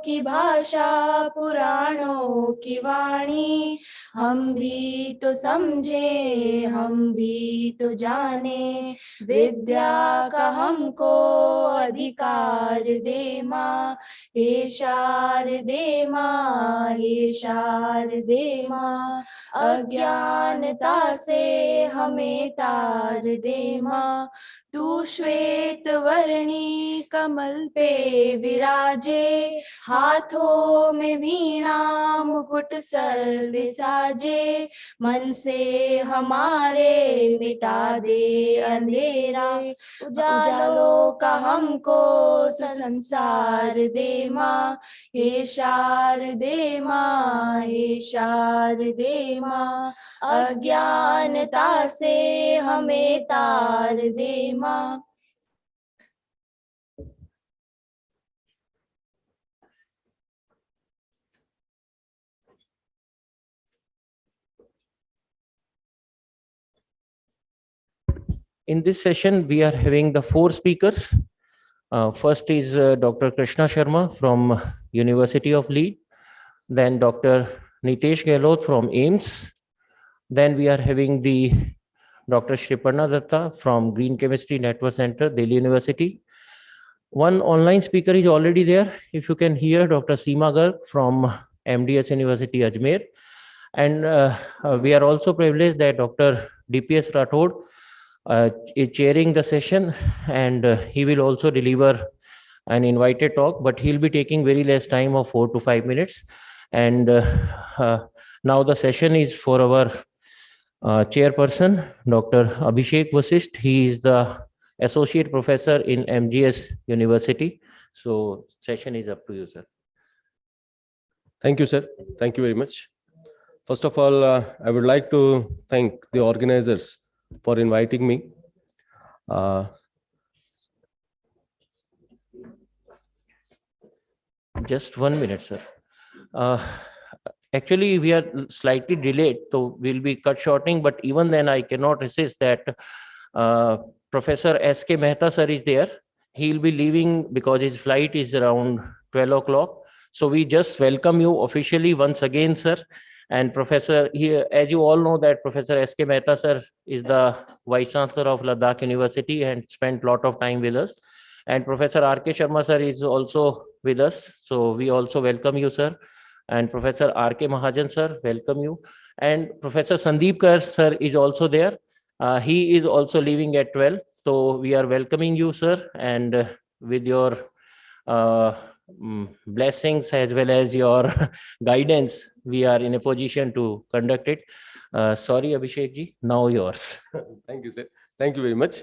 की भाषा, पुराणों की वाणी, हम भी तो समझे, हम भी तो जाने, विद्या का हमको अधिकार दे माँ, हे शारदे माँ, हे शारदे माँ, अज्ञानता से हमें तार दे माँ, तू श्वेत वर्णी कमल पे विराजे, हाथों में वीणा मुकुट सर विसाजे, मन से हमारे मिटा दे अंधेरा, उजालों का हमको संसार दे माँ, हे शारदे माँ, हे शारदे माँ, अज्ञानता से हमें तार दे माँ। In this session, we are having the 4 speakers. First is Dr. Krishna Sharma from University of Leeds. Then Dr. Nitesh Gehlot from AIMS. Then we are having the Dr. Shriparna Datta from Green Chemistry Network Center, Delhi University. One online speaker is already there. If you can hear, Dr. Seema Garg from MDS University, Ajmer. And we are also privileged that Dr. DPS Rathod is chairing the session, and he will also deliver an invited talk, but he'll be taking very less time of 4 to 5 minutes. And now the session is for our chairperson, Dr. Abhishek Vasisht. He is the associate professor in MGS University. So session is up to you, sir. Thank you, sir. Thank you very much. First of all, I would like to thank the organizers for inviting me. Just 1 minute, sir. Actually, we are slightly delayed, so we'll be cut shorting, but even then I cannot resist that Professor S.K. Mehta, sir, is there. He'll be leaving because his flight is around 12 o'clock. So we just welcome you officially once again, sir. And Professor, here, as you all know that Professor S.K. Mehta, sir, is the Vice Chancellor of Ladakh University and spent a lot of time with us. And Professor R.K. Sharma, sir, is also with us. So we also welcome you, sir. And Professor R.K. Mahajan, sir, welcome you. And Professor Sandeep Kar, sir, is also there. He is also leaving at 12. So we are welcoming you, sir. And with your blessings as well as your guidance, we are in a position to conduct it. Sorry, Abhishek ji, now yours. Thank you, sir. Thank you very much.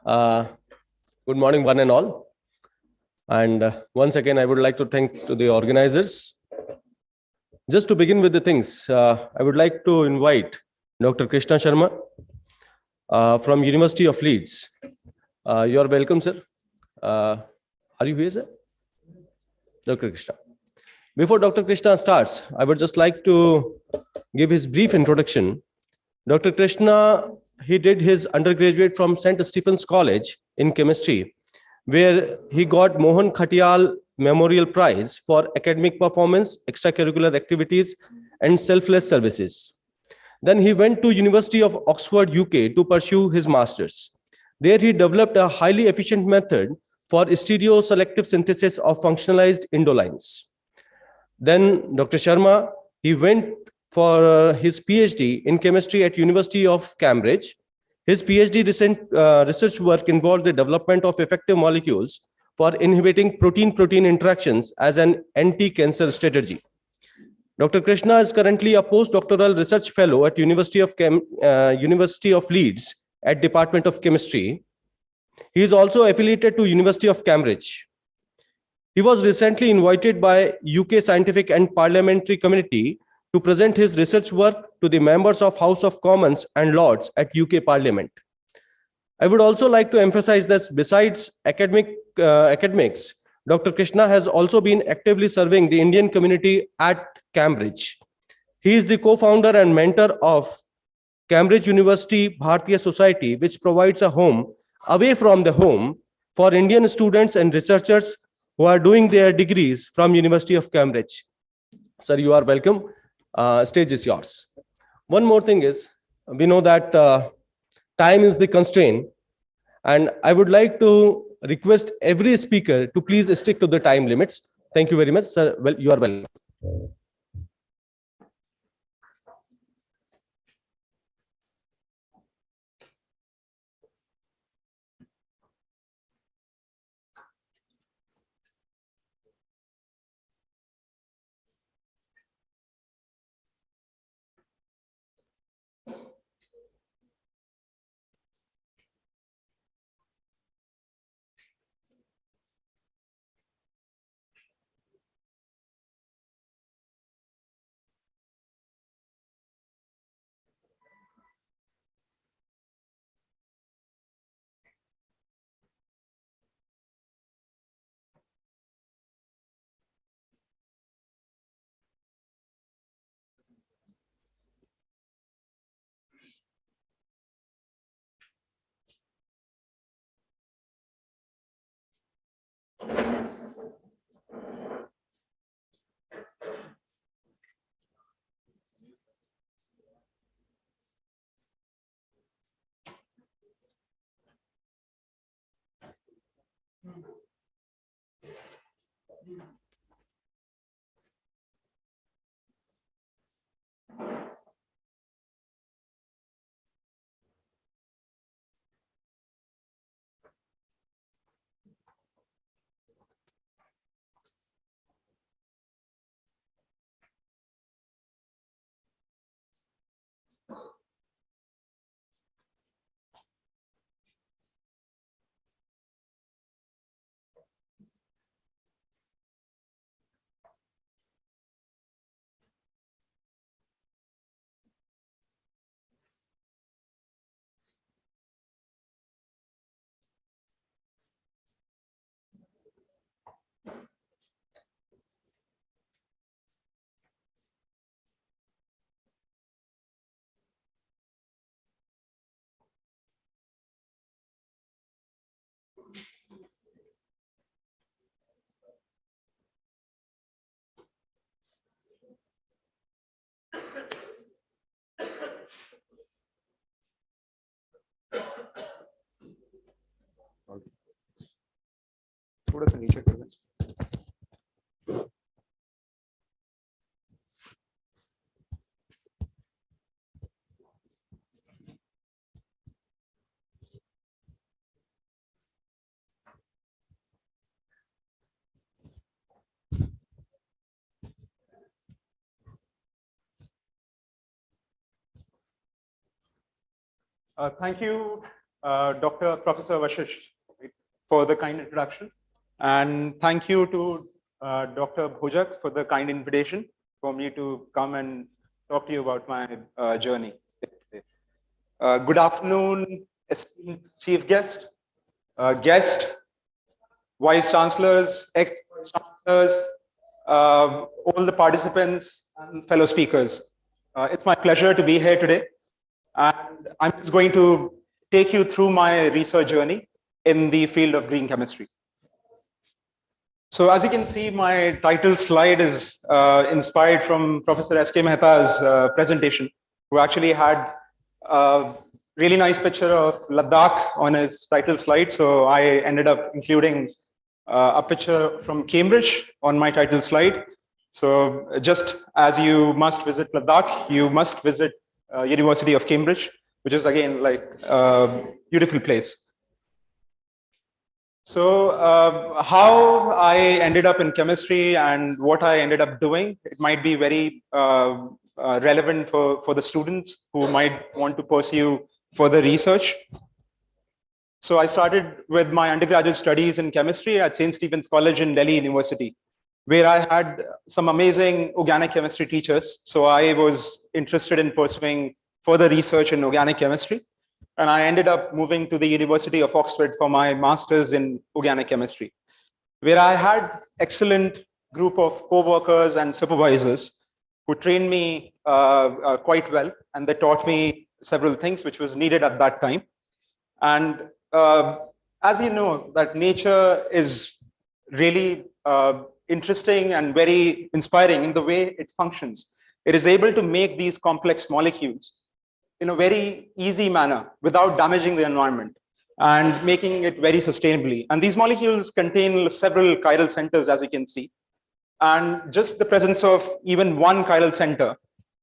Good morning, one and all. And once again, I would like to thank to the organizers. Just to begin with the things, I would like to invite Dr. Krishna Sharma from University of Leeds. You are welcome, sir. Are you here, sir? Dr. Krishna. Before Dr. Krishna starts, I would just like to give his brief introduction. Dr. Krishna, he did his undergraduate from St. Stephen's College in chemistry, where he got Mohan Khatiyal Memorial Prize for academic performance, extracurricular activities, and selfless services. Then he went to University of Oxford, UK to pursue his master's. There he developed a highly efficient method for stereoselective synthesis of functionalized indolines. Then Dr. Sharma, he went for his PhD in chemistry at University of Cambridge. His PhD research work involved the development of effective molecules for inhibiting protein-protein interactions as an anti-cancer strategy. Dr. Krishna is currently a postdoctoral research fellow at University of Leeds at Department of Chemistry. He is also affiliated to University of Cambridge. He was recently invited by UK scientific and parliamentary community to present his research work to the members of House of Commons and Lords at UK Parliament. I would also like to emphasize that besides academics, Dr. Krishna has also been actively serving the Indian community at Cambridge. He is the co-founder and mentor of Cambridge University Bharatiya Society, which provides a home away from the home for Indian students and researchers who are doing their degrees from University of Cambridge. Sir, you are welcome. Stage is yours. One more thing is, we know that time is the constraint, and I would like to request every speaker to please stick to the time limits. Thank you very much, sir. Well, you are welcome. थोड़ा सा नीचे कर दें। Thank you, Dr. Professor Vashish, for the kind introduction. And thank you to Dr. Bhojak for the kind invitation for me to come and talk to you about my journey. Good afternoon, esteemed chief guest, vice chancellors, ex-vice chancellors, all the participants and fellow speakers. It's my pleasure to be here today. And I'm just going to take you through my research journey in the field of green chemistry. So as you can see, my title slide is inspired from Professor S.K. Mehta's presentation, who actually had a really nice picture of Ladakh on his title slide. So I ended up including a picture from Cambridge on my title slide. So just as you must visit Ladakh, you must visit University of Cambridge, which is again like a beautiful place. So how I ended up in chemistry and what I ended up doing, it might be very relevant for the students who might want to pursue further research. So I started with my undergraduate studies in chemistry at St. Stephen's College in Delhi University, where I had some amazing organic chemistry teachers. So I was interested in pursuing further research in organic chemistry. And I ended up moving to the University of Oxford for my master's in organic chemistry, where I had excellent group of co-workers and supervisors who trained me quite well. And they taught me several things which was needed at that time. And as you know, that nature is really interesting and very inspiring in the way it functions. It is able to make these complex molecules in a very easy manner without damaging the environment and making it very sustainably. And these molecules contain several chiral centers, as you can see. And just the presence of even one chiral center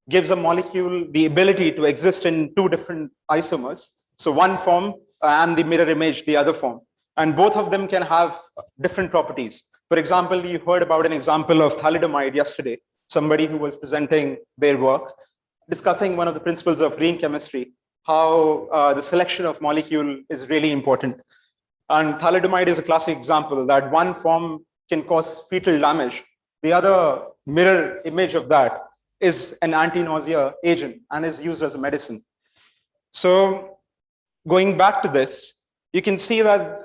gives a molecule the ability to exist in two different isomers. So one form and the mirror image, the other form. And both of them can have different properties. For example, you heard about an example of thalidomide yesterday, somebody who was presenting their work, discussing one of the principles of green chemistry, how the selection of molecule is really important. And thalidomide is a classic example that one form can cause fetal damage. The other mirror image of that is an anti-nausea agent and is used as a medicine. So going back to this, you can see that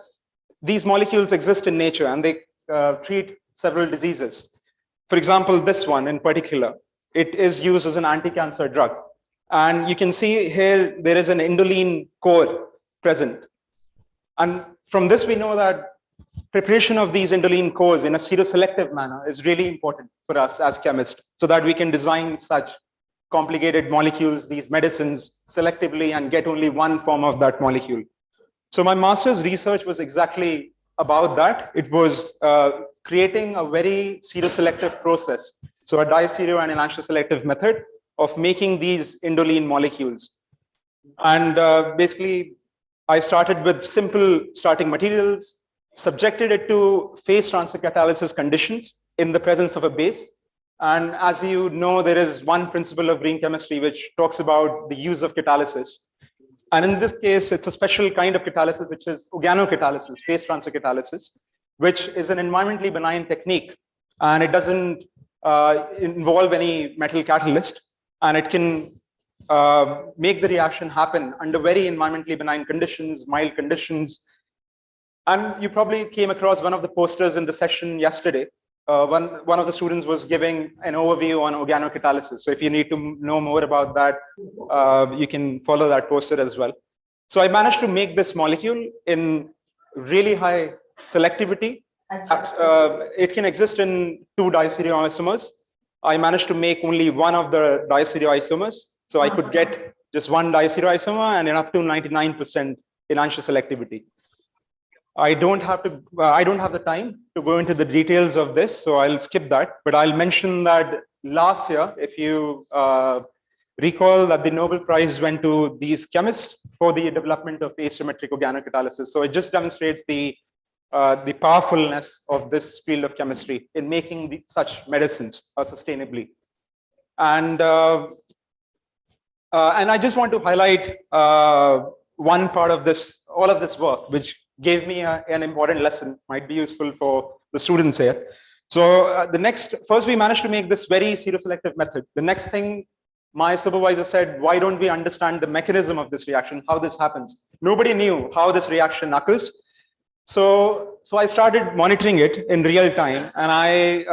these molecules exist in nature and they treat several diseases. For example, this one in particular, it is used as an anti-cancer drug. And you can see here, there is an indoline core present. And from this, we know that preparation of these indoline cores in a seroselective manner is really important for us as chemists, so that we can design such complicated molecules, these medicines, selectively and get only one form of that molecule. So my master's research was exactly about that. It was creating a very seroselective process. So a disero and enantioselective method of making these indoline molecules. And basically, I started with simple starting materials, subjected it to phase transfer catalysis conditions in the presence of a base. And as you know, there is one principle of green chemistry which talks about the use of catalysis. And in this case, it's a special kind of catalysis, which is organocatalysis, phase transfer catalysis, which is an environmentally benign technique. And it doesn't involve any metal catalyst. And it can make the reaction happen under very environmentally benign conditions, mild conditions. And you probably came across one of the posters in the session yesterday. One of the students was giving an overview on organocatalysis. So if you need to know more about that, you can follow that poster as well. So I managed to make this molecule in really high selectivity. It can exist in two distereoisomers. I managed to make only one of the distereoisomers. So I could get just one distereoisomer and up to 99% enantioselectivity. I don't have the time to go into the details of this, so I'll skip that. But I'll mention that last year, if you recall, that the Nobel Prize went to these chemists for the development of asymmetric organocatalysis. So it just demonstrates the powerfulness of this field of chemistry in making such medicines sustainably. And I just want to highlight one part of this, all of this work, which gave me an important lesson, might be useful for the students here. So first we managed to make this very seroselective method. The next thing, my supervisor said, why don't we understand the mechanism of this reaction, how this happens? Nobody knew how this reaction occurs. So I started monitoring it in real time, and I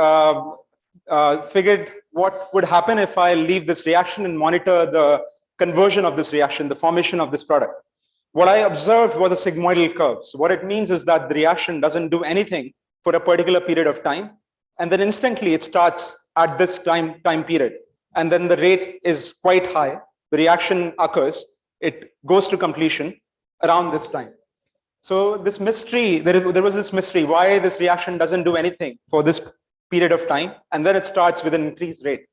figured what would happen if I leave this reaction and monitor the conversion of this reaction, the formation of this product. What I observed was a sigmoidal curve. So what it means is that the reaction doesn't do anything for a particular period of time, and then instantly it starts at this time period. And then the rate is quite high. The reaction occurs. It goes to completion around this time. So this mystery, there was this mystery, why this reaction doesn't do anything for this period of time, and then it starts with an increased rate.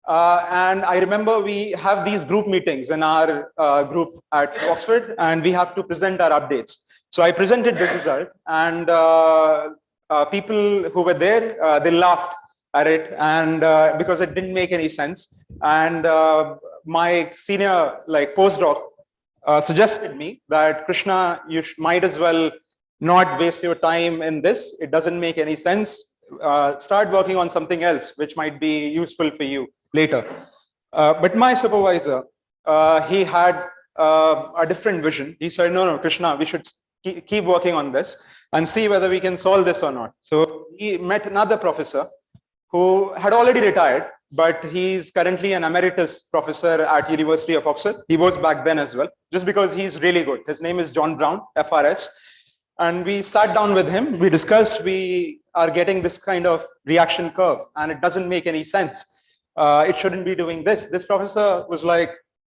And I remember we have these group meetings in our group at Oxford, and we have to present our updates. So I presented this result, and people who were there, they laughed at it, and because it didn't make any sense. And my senior postdoc suggested me that, Krishna, you might as well not waste your time in this. It doesn't make any sense. Start working on something else, which might be useful for you later. But my supervisor, he had a different vision. He said, no, Krishna, we should keep working on this and see whether we can solve this or not. So he met another professor who had already retired, but he's currently an emeritus professor at University of Oxford. He was back then as well, just because he's really good. His name is John Brown, FRS. And we sat down with him, we discussed, we are getting this kind of reaction curve and it doesn't make any sense. It shouldn't be doing this. This professor was like,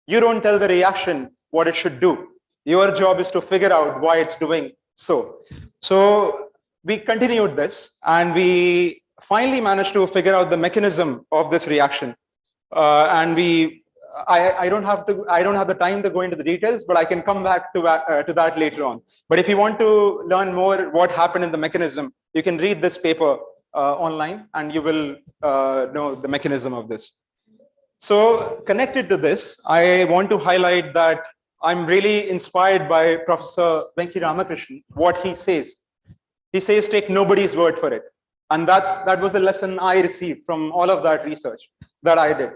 you don't tell the reaction what it should do. Your job is to figure out why it's doing so. So we continued this and we finally managed to figure out the mechanism of this reaction. And I don't have the time to go into the details, but I can come back to that later on. But if you want to learn more what happened in the mechanism, you can read this paper online and you will know the mechanism of this. So connected to this, I want to highlight that I'm really inspired by Professor Venki Ramakrishnan, what he says. He says, take nobody's word for it. And that was the lesson I received from all of that research that I did.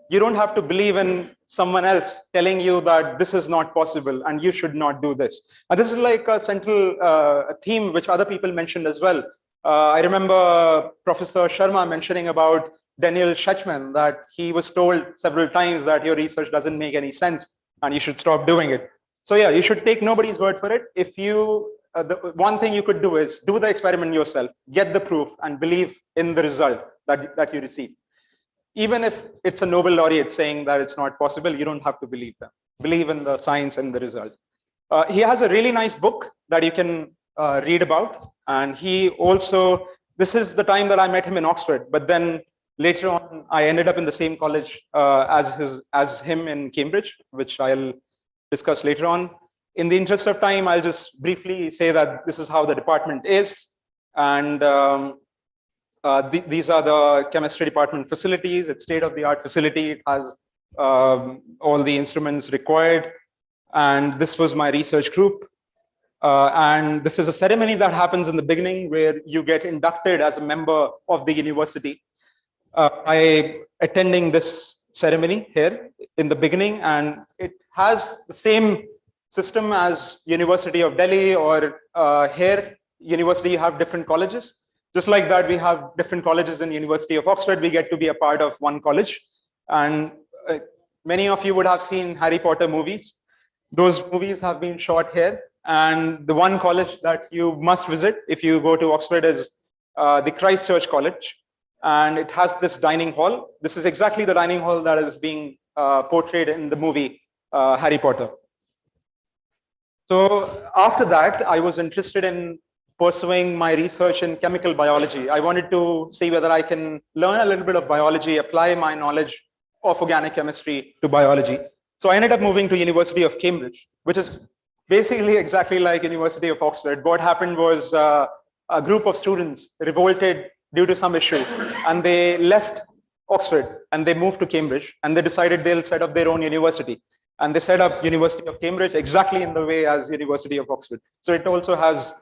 You don't have to believe in someone else telling you that this is not possible and you should not do this. And this is like a central theme which other people mentioned as well. I remember Professor Sharma mentioning about Daniel Schachman, that he was told several times that your research doesn't make any sense and you should stop doing it. So yeah, you should take nobody's word for it. If you, the one thing you could do is do the experiment yourself, get the proof and believe in the result that you receive. Even if it's a Nobel laureate saying that it's not possible, you don't have to believe them. Believe in the science and the result. He has a really nice book that you can read about. And he also, this is the time that I met him in Oxford, but then later on, I ended up in the same college as him in Cambridge, which I'll discuss later on. In the interest of time, I'll just briefly say that this is how the department is. And these are the chemistry department facilities. It's state-of-the-art facility. It has all the instruments required. And this was my research group. And this is a ceremony that happens in the beginning where you get inducted as a member of the university. I attending this ceremony here in the beginning, and it has the same system as University of Delhi, or here, university, you have different colleges. Just like that, we have different colleges in University of Oxford. We get to be a part of one college. And many of you would have seen Harry Potter movies. Those movies have been shot here. And the one college that you must visit if you go to Oxford is the Christ Church College. And it has this dining hall. This is exactly the dining hall that is being portrayed in the movie Harry Potter. So after that, I was interested in pursuing my research in chemical biology. I wanted to see whether I can learn a little bit of biology, apply my knowledge of organic chemistry to biology. So I ended up moving to University of Cambridge, which is basically exactly like University of Oxford. What happened was a group of students revolted due to some issue, and they left Oxford and they moved to Cambridge, and they decided they'll set up their own university. And they set up University of Cambridge exactly in the way as University of Oxford. So it also has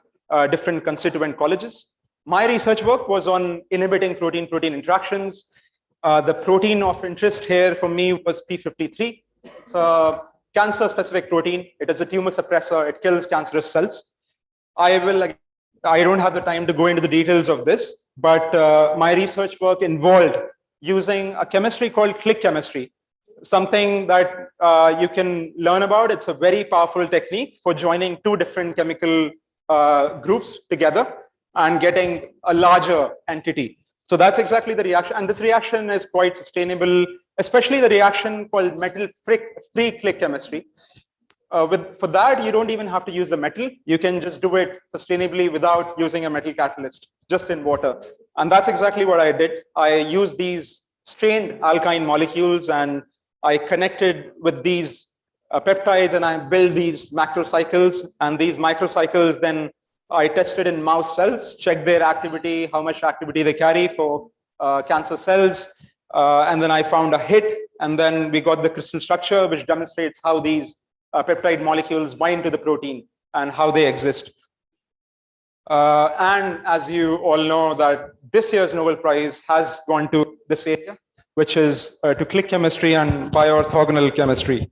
different constituent colleges. My research work was on inhibiting protein-protein interactions. The protein of interest here for me was P53. It's a cancer-specific protein. It is a tumor suppressor. It kills cancerous cells. I don't have the time to go into the details of this, but my research work involved using a chemistry called click chemistry, something that you can learn about. It's a very powerful technique for joining two different chemical groups together and getting a larger entity. So that's exactly the reaction. And this reaction is quite sustainable, especially the reaction called metal-free click chemistry. For that, you don't even have to use the metal. You can just do it sustainably without using a metal catalyst, just in water. And that's exactly what I did. I used these strained alkyne molecules and I connected with these peptides, and I built these macrocycles, and these microcycles then I tested in mouse cells, checked their activity, how much activity they carry for cancer cells. And then I found a hit, and then we got the crystal structure, which demonstrates how these peptide molecules bind to the protein and how they exist. And as you all know, that this year's Nobel Prize has gone to this area, which is to click chemistry and bioorthogonal chemistry.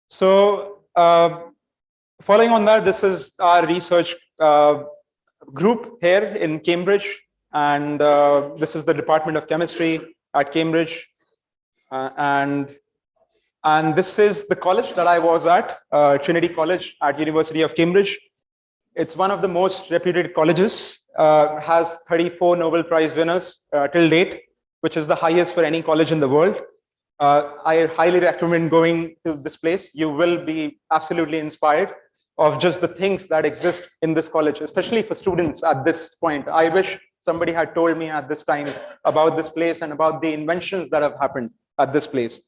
So following on that, this is our research group here in Cambridge. And this is the Department of Chemistry at Cambridge. And this is the college that I was at, Trinity College at University of Cambridge. It's one of the most reputed colleges, has 34 Nobel Prize winners till date, which is the highest for any college in the world. I highly recommend going to this place. You will be absolutely inspired of just the things that exist in this college, especially for students at this point. I wish somebody had told me at this time about this place and about the inventions that have happened at this place.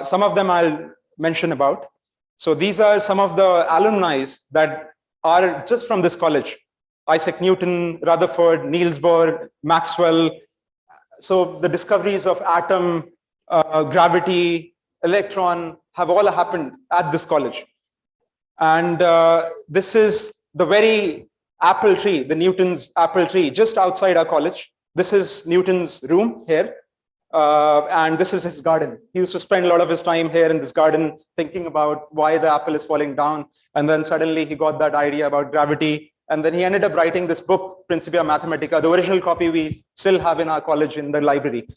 Some of them I'll mention about. So these are some of the alumni that are just from this college. Isaac Newton, Rutherford, Niels Bohr, Maxwell. So the discoveries of atom, gravity, electron have all happened at this college. And this is the very apple tree, the Newton's apple tree, just outside our college. This is Newton's room here. And this is his garden. He used to spend a lot of his time here in this garden thinking about why the apple is falling down. And then suddenly he got that idea about gravity. And then he ended up writing this book, Principia Mathematica. The original copy we still have in our college in the library.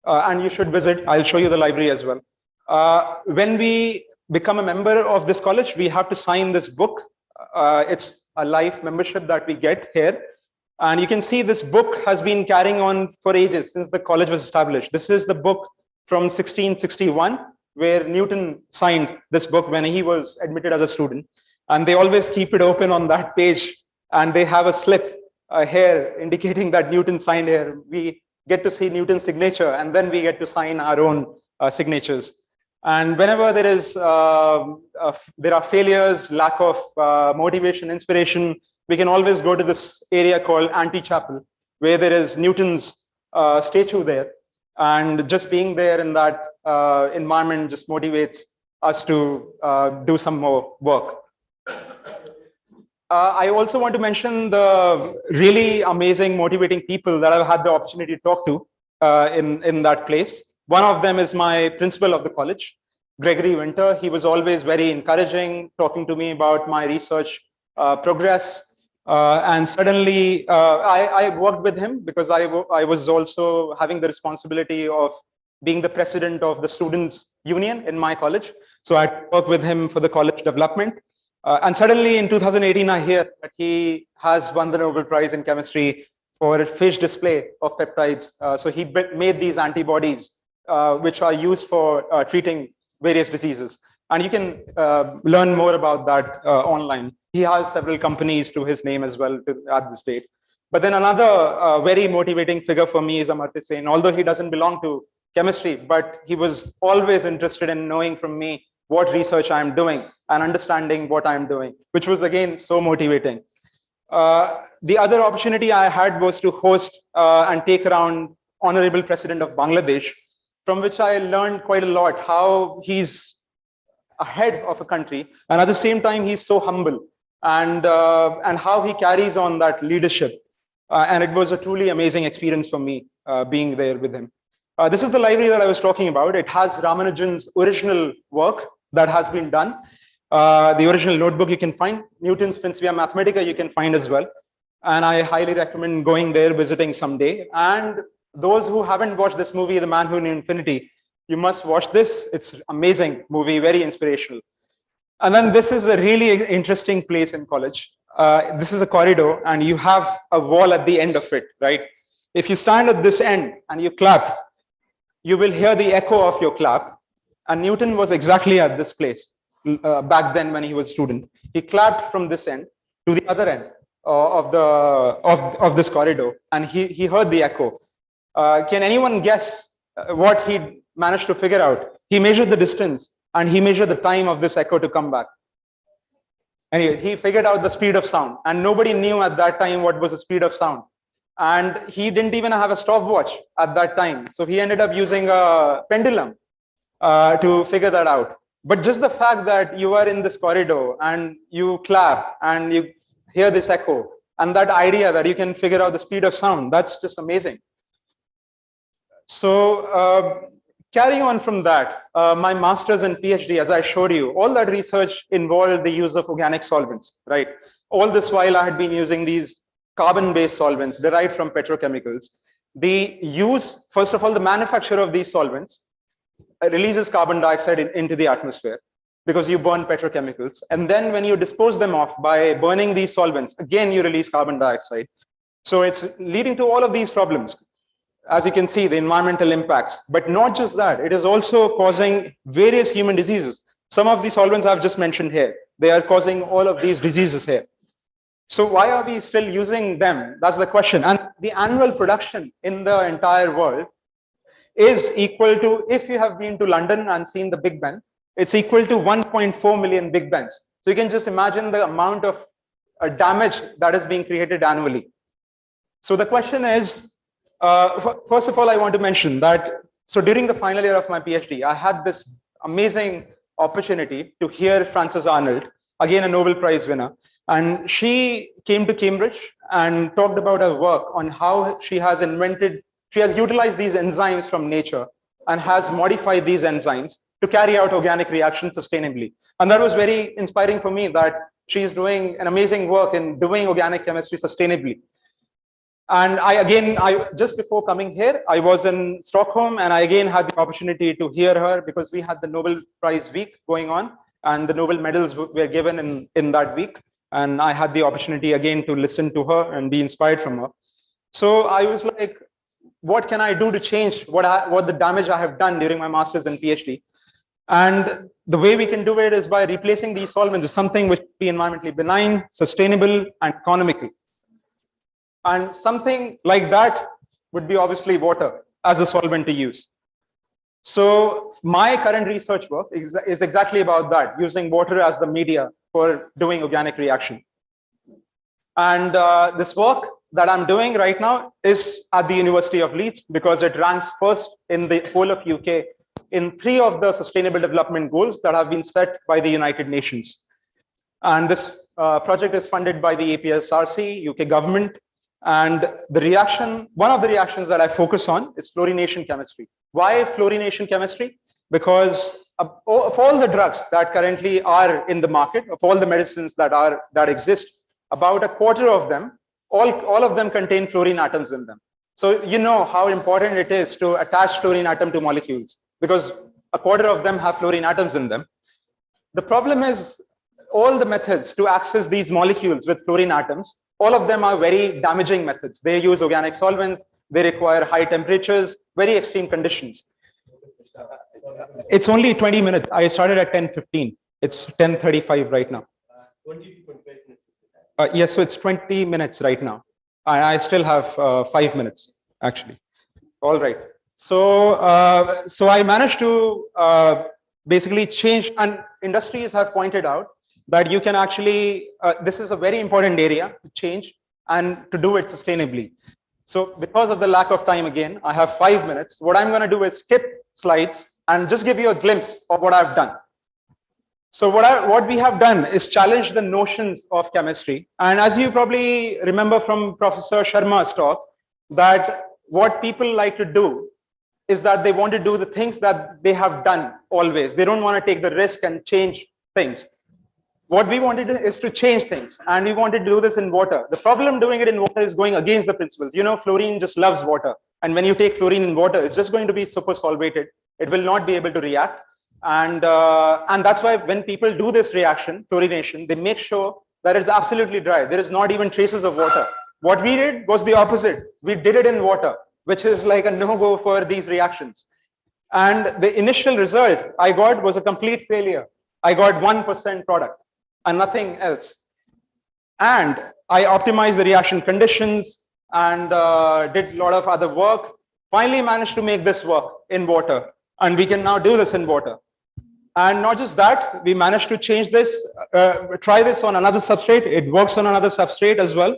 And you should visit. I'll show you the library as well. When we become a member of this college, we have to sign this book. It's a life membership that we get here. And you can see this book has been carrying on for ages since the college was established. This is the book from 1661, where Newton signed this book when he was admitted as a student. And they always keep it open on that page. And they have a slip here indicating that Newton signed here. We get to see Newton's signature, and then we get to sign our own signatures. And whenever there are failures, lack of motivation, inspiration, we can always go to this area called Antechapel, where there is Newton's statue there. And just being there in that environment just motivates us to do some more work. I also want to mention the really amazing, motivating people that I've had the opportunity to talk to in that place. One of them is my principal of the college, Gregory Winter. He was always very encouraging, talking to me about my research progress. And suddenly, I worked with him because I was also having the responsibility of being the president of the Students' Union in my college. So I worked with him for the college development. And suddenly in 2018, I hear that he has won the Nobel Prize in chemistry for phage display of peptides. So he made these antibodies, which are used for treating various diseases. And you can learn more about that online. He has several companies to his name as well at this date. But then another very motivating figure for me is Amartya Sen. Although he doesn't belong to chemistry, but he was always interested in knowing from me what research I'm doing and understanding what I'm doing, which was again so motivating. The other opportunity I had was to host and take around Honorable President of Bangladesh, from which I learned quite a lot, how he's ahead of a country, and at the same time, he's so humble, and how he carries on that leadership. And it was a truly amazing experience for me being there with him. This is the library that I was talking about. It has Ramanujan's original work that has been done. The original notebook you can find. Newton's Principia Mathematica you can find as well. And I highly recommend going there, visiting someday. And those who haven't watched this movie, The Man Who Knew Infinity, you must watch this. It's an amazing movie, very inspirational. And then this is a really interesting place in college. This is a corridor, and you have a wall at the end of it, right? If you stand at this end and you clap, you will hear the echo of your clap. And Newton was exactly at this place back then when he was a student. He clapped from this end to the other end of this corridor, and he heard the echo. Can anyone guess what he managed to figure out? He measured the distance, and he measured the time of this echo to come back. Anyway, he figured out the speed of sound, and nobody knew at that time what was the speed of sound. And he didn't even have a stopwatch at that time. So he ended up using a pendulum to figure that out. But just the fact that you are in this corridor and you clap and you hear this echo, and that idea that you can figure out the speed of sound, that's just amazing. So carrying on from that, my master's and PhD, as I showed you, all that research involved the use of organic solvents, right? All this while I had been using these carbon-based solvents derived from petrochemicals. The use, first of all, the manufacture of these solvents releases carbon dioxide into the atmosphere. because you burn petrochemicals. And then when you dispose them off by burning these solvents, again, you release carbon dioxide. So it's leading to all of these problems. As you can see, the environmental impacts, but not just that, it is also causing various human diseases. Some of the solvents I've just mentioned here, they are causing all of these diseases here. So why are we still using them? That's the question. And the annual production in the entire world is equal to, if you have been to London and seen the Big Ben, it's equal to 1.4 million Big Bens. So you can just imagine the amount of damage that is being created annually. So the question is, first of all, I want to mention that, so during the final year of my PhD, I had this amazing opportunity to hear Frances Arnold, again a Nobel Prize winner, and she came to Cambridge and talked about her work on how she has utilized these enzymes from nature and has modified these enzymes to carry out organic reactions sustainably. And that was very inspiring for me, that she's doing an amazing work in doing organic chemistry sustainably. And just before coming here, I was in Stockholm, and I again had the opportunity to hear her because we had the Nobel Prize week going on, and the Nobel medals were given in that week. And I had the opportunity again to listen to her and be inspired from her. So I was like, what can I do to change what the damage I have done during my master's and PhD? And the way we can do it is by replacing these solvents with something which would be environmentally benign, sustainable, and economical. And something like that would be obviously water as a solvent to use. So my current research work is exactly about that, using water as the media for doing organic reaction. And this work that I'm doing right now is at the University of Leeds, because it ranks first in the whole of UK in 3 of the Sustainable Development Goals that have been set by the United Nations. And this project is funded by the APSRC, UK government. And one of the reactions that I focus on is fluorination chemistry. Why fluorination chemistry? Because of all the drugs that currently are in the market, of all the medicines that exist, about a quarter of them, all of them contain fluorine atoms in them. So you know how important it is to attach fluorine atom to molecules, because a quarter of them have fluorine atoms in them. The problem is, all the methods to access these molecules with fluorine atoms, all of them are very damaging methods. They use organic solvents, they require high temperatures, very extreme conditions. It's only 20 minutes. I started at 10:15. It's 10:35 right now. 20 to 25 minutes. Yes, so it's 20 minutes right now. I still have 5 minutes, actually. All right. So I managed to basically change, and industries have pointed out that you can actually, this is a very important area to change and to do it sustainably. So because of the lack of time, again, I have 5 minutes. What I'm going to do is skip slides and just give you a glimpse of what I've done. So what we have done is challenge the notions of chemistry. And as you probably remember from Professor Sharma's talk, that what people like to do is that they want to do the things that they have done always. They don't want to take the risk and change things. What we wanted is to change things, and we wanted to do this in water. The problem doing it in water is going against the principles. You know, fluorine just loves water. And when you take fluorine in water, it's just going to be super solvated. It will not be able to react. And that's why when people do this reaction, fluorination, they make sure that it's absolutely dry. There is not even traces of water. What we did was the opposite. We did it in water, which is like a no-go for these reactions. And the initial result I got was a complete failure. I got 1% product and nothing else. And I optimized the reaction conditions and did a lot of other work. Finally managed to make this work in water. And we can now do this in water. And not just that, we managed to change this, try this on another substrate. It works on another substrate as well.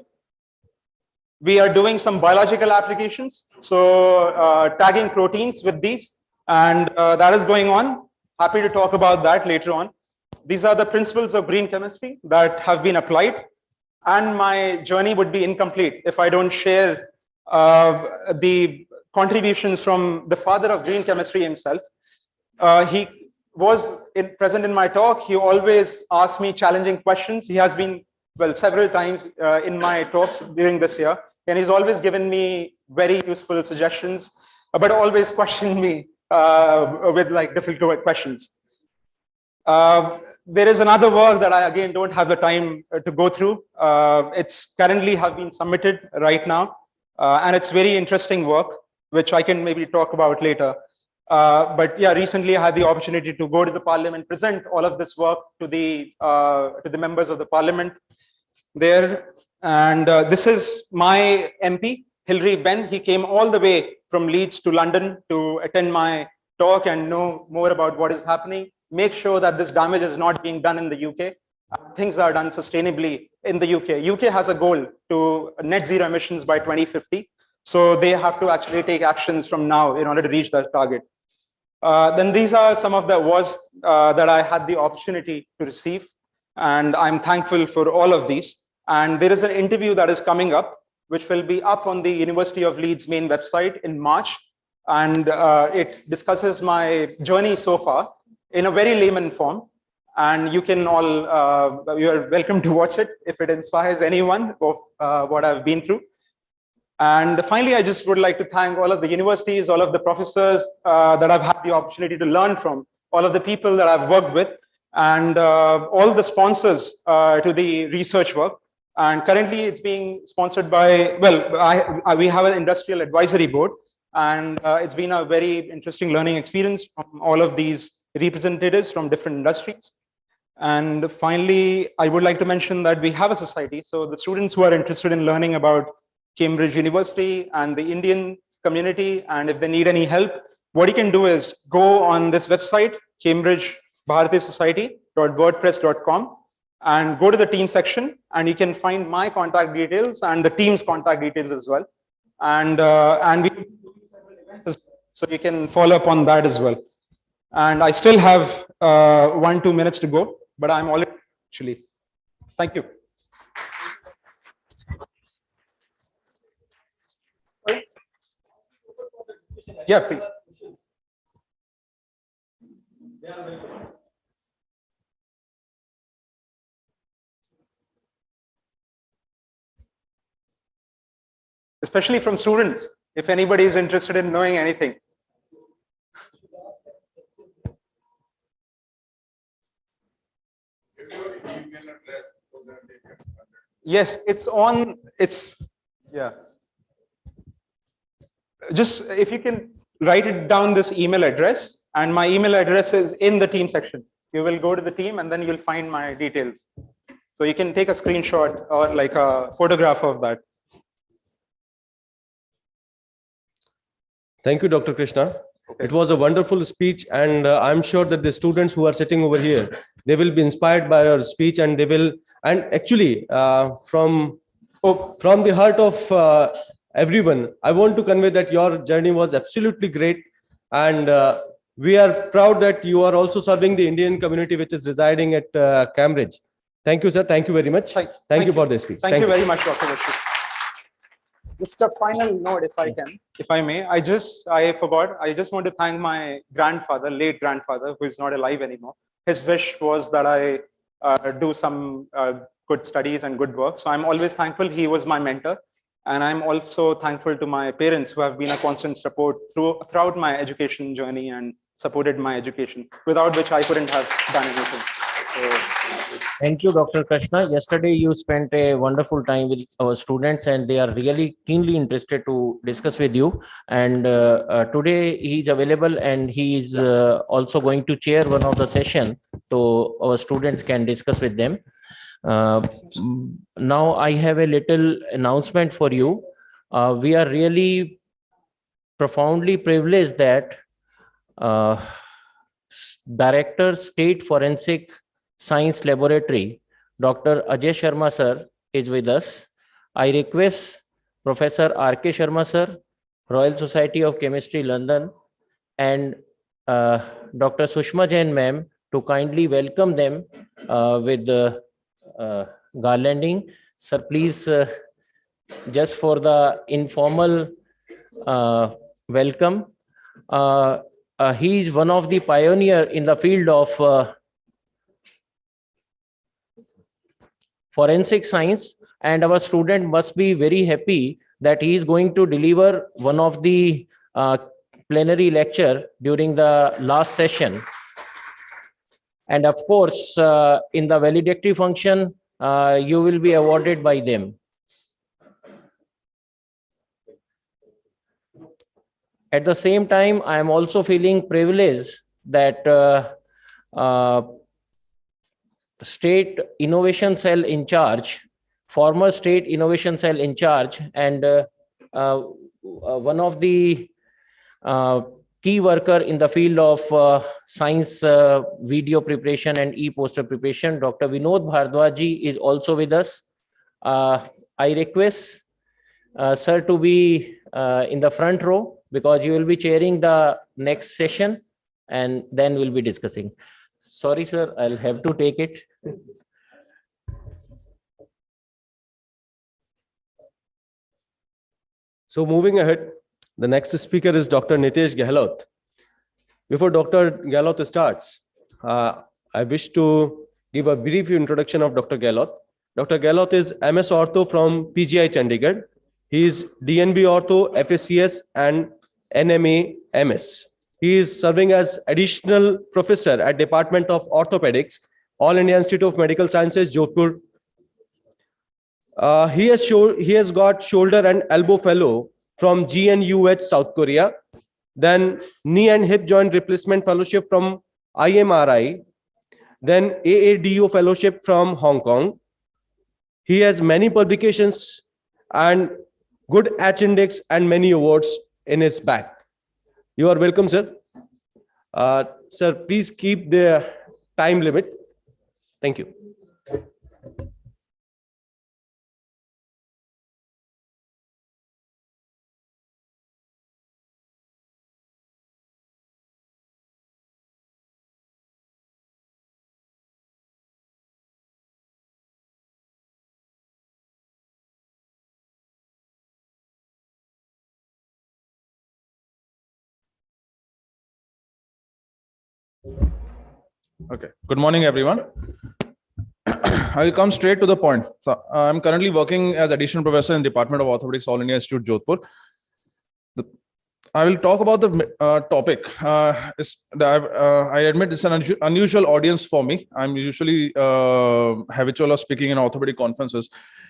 We are doing some biological applications. So tagging proteins with these, and that is going on. Happy to talk about that later on. These are the principles of green chemistry that have been applied. And my journey would be incomplete if I don't share the contributions from the father of green chemistry himself. He was present in my talk. He always asked me challenging questions. He has been, well, several times in my talks during this year. And he's always given me very useful suggestions, but always questioned me with like difficult questions. There is another work that I again don't have the time to go through. It's currently have been submitted right now, and it's very interesting work, which I can maybe talk about later. But yeah, recently I had the opportunity to go to the parliament, present all of this work to the members of the parliament there. And this is my MP, Hilary Benn. He came all the way from Leeds to London to attend my talk and know more about what is happening. Make sure that this damage is not being done in the UK. Things are done sustainably in the UK. UK has a goal to net zero emissions by 2050. So they have to actually take actions from now in order to reach that target. Then these are some of the awards that I had the opportunity to receive. And I'm thankful for all of these. And there is an interview that is coming up, which will be up on the University of Leeds main website in March. And it discusses my journey so far in a very layman form. And you can all, you are welcome to watch it if it inspires anyone of what I've been through. And finally, I just would like to thank all of the universities, all of the professors that I've had the opportunity to learn from, all of the people that I've worked with, and all the sponsors to the research work. And currently it's being sponsored by, well, we have an industrial advisory board, and it's been a very interesting learning experience from all of these representatives from different industries. And finally, I would like to mention that we have a society. So the students who are interested in learning about Cambridge University and the Indian community, and if they need any help, what you can do is go on this website, cambridgebharatisociety.wordpress.com, and go to the team section, and you can find my contact details and the team's contact details as well. And we will be doing several events, so you can follow up on that as well. And I still have 1-2 minutes to go, but I'm already actually. Thank you. Yeah, please. Especially from students, if anybody is interested in knowing anything. Yes, it's on, yeah. Just if you can write it down, this email address, and my email address is in the team section. You will go to the team and then you'll find my details. So you can take a screenshot or like a photograph of that. Thank you, Dr. Krishna. It was a wonderful speech, and I'm sure that the students who are sitting over here, they will be inspired by your speech, and they will, and actually from the heart of everyone, I want to convey that your journey was absolutely great, and we are proud that you are also serving the Indian community which is residing at Cambridge. Thank you, sir. Thank you very much. Thank you for this speech. Thank you very much, Dr. Vashi. Just a final note, if I can, if I may. I forgot. I just want to thank my grandfather, late grandfather, who is not alive anymore. His wish was that I do some good studies and good work. So I'm always thankful. He was my mentor. And I'm also thankful to my parents who have been a constant support throughout my education journey and supported my education, without which I couldn't have done anything. So, thank you, Dr. Krishna. Yesterday, you spent a wonderful time with our students, and they are really keenly interested to discuss with you. And today, he is available, and he is also going to chair one of the session, so our students can discuss with them. Now I have a little announcement for you. We are really profoundly privileged that Director, State Forensic Science Laboratory, Dr. Ajay Sharma sir is with us. I request Professor R.K. Sharma sir, Royal Society of Chemistry, London, and Dr. Sushma Jain ma'am to kindly welcome them with the garlanding. Sir, please, just for the informal welcome. He is one of the pioneer in the field of forensic science, and our student must be very happy that he is going to deliver one of the plenary lecture during the last session. And of course, in the valedictory function, you will be awarded by them. At the same time, I am also feeling privileged that State Innovation Cell in charge, former State Innovation Cell in charge, and one of the key worker in the field of science video preparation and e-poster preparation, Dr. Vinod Bhardwaj is also with us. I request sir to be in the front row because you will be chairing the next session and then we'll be discussing. Sorry, sir, I'll have to take it. So moving ahead, the next speaker is Dr. Nitesh Gehlot. Before Dr. Gehlot starts, I wish to give a brief introduction of Dr. Gehlot. Dr. Gehlot is MS Ortho from PGI Chandigarh. He is DNB Ortho, FACS and NMA MS. He is serving as additional professor at Department of Orthopedics, All India Institute of Medical Sciences, Jodhpur. He has got shoulder and elbow fellow from GNUH, South Korea. Then knee and hip joint replacement fellowship from IMRI. Then AADO fellowship from Hong Kong. He has many publications and good H index and many awards in his back. You are welcome, sir. Sir, please keep the time limit. Thank you. Okay. Good morning, everyone. I will come straight to the point. So, I'm currently working as additional professor in Department of Orthopedics, All India Institute, Jodhpur. I will talk about the topic. I admit it's an unusual audience for me. I'm usually habitual of speaking in orthopedic conferences.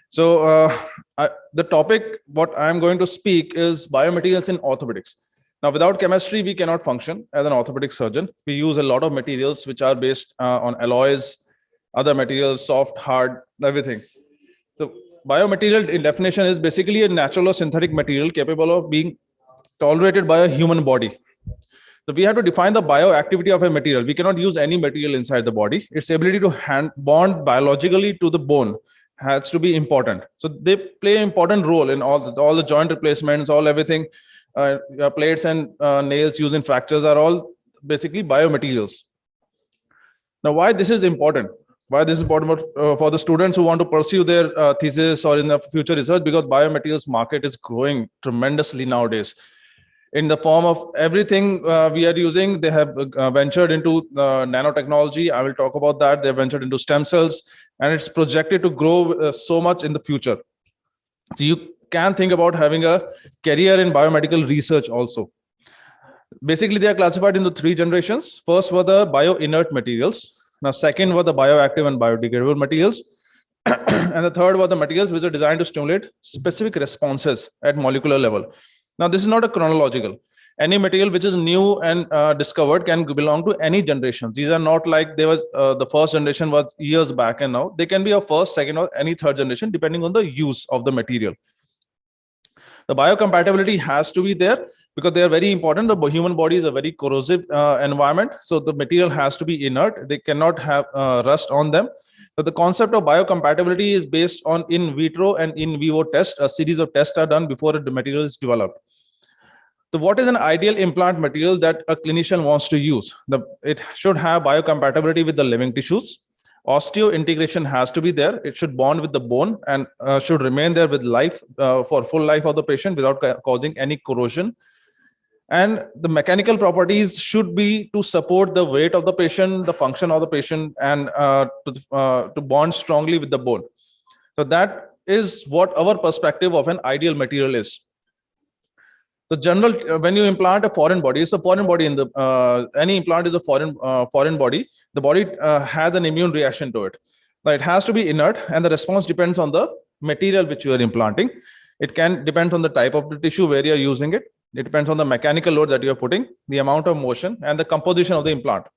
So the topic, what I'm going to speak is biomaterials in orthopedics. Now, without chemistry, we cannot function as an orthopedic surgeon. We use a lot of materials which are based on alloys, other materials, soft, hard, everything. So biomaterial in definition is basically a natural or synthetic material capable of being tolerated by a human body. So we have to define the bioactivity of a material. We cannot use any material inside the body. Its ability to bond biologically to the bone has to be important. So they play an important role in all the joint replacements, everything. Plates and nails used in fractures are all basically biomaterials. Now, why this is important? Why this is important for the students who want to pursue their thesis or in the future research? Because biomaterials market is growing tremendously nowadays. In the form of everything we are using, they have ventured into nanotechnology. I will talk about that. They have ventured into stem cells, and it's projected to grow so much in the future. So you can think about having a career in biomedical research also. Basically, they are classified into 3 generations. First were the bio-inert materials. Now, second were the bioactive and biodegradable materials. And the third were the materials which are designed to stimulate specific responses at molecular level. Now, this is not a chronological. Any material which is new and discovered can belong to any generation. These are not like they were the first generation was years back, and now they can be a first, second, or any third generation depending on the use of the material. The biocompatibility has to be there because they are very important. The human body is a very corrosive environment. So the material has to be inert. They cannot have rust on them. But the concept of biocompatibility is based on in vitro and in vivo tests. A series of tests are done before the material is developed. So what is an ideal implant material that a clinician wants to use? It should have biocompatibility with the living tissues. Osteo-integration has to be there. It should bond with the bone and should remain there with life for full life of the patient without causing any corrosion. And the mechanical properties should be to support the weight of the patient, the function of the patient, and to bond strongly with the bone. So that is what our perspective of an ideal material is. The general, when you implant a foreign body, it's a foreign body in the, any implant is a foreign body. The body has an immune reaction to it. Now it has to be inert, and the response depends on the material which you are implanting. It can depend on the type of the tissue where you're using it. It depends on the mechanical load that you're putting, the amount of motion, and the composition of the implant.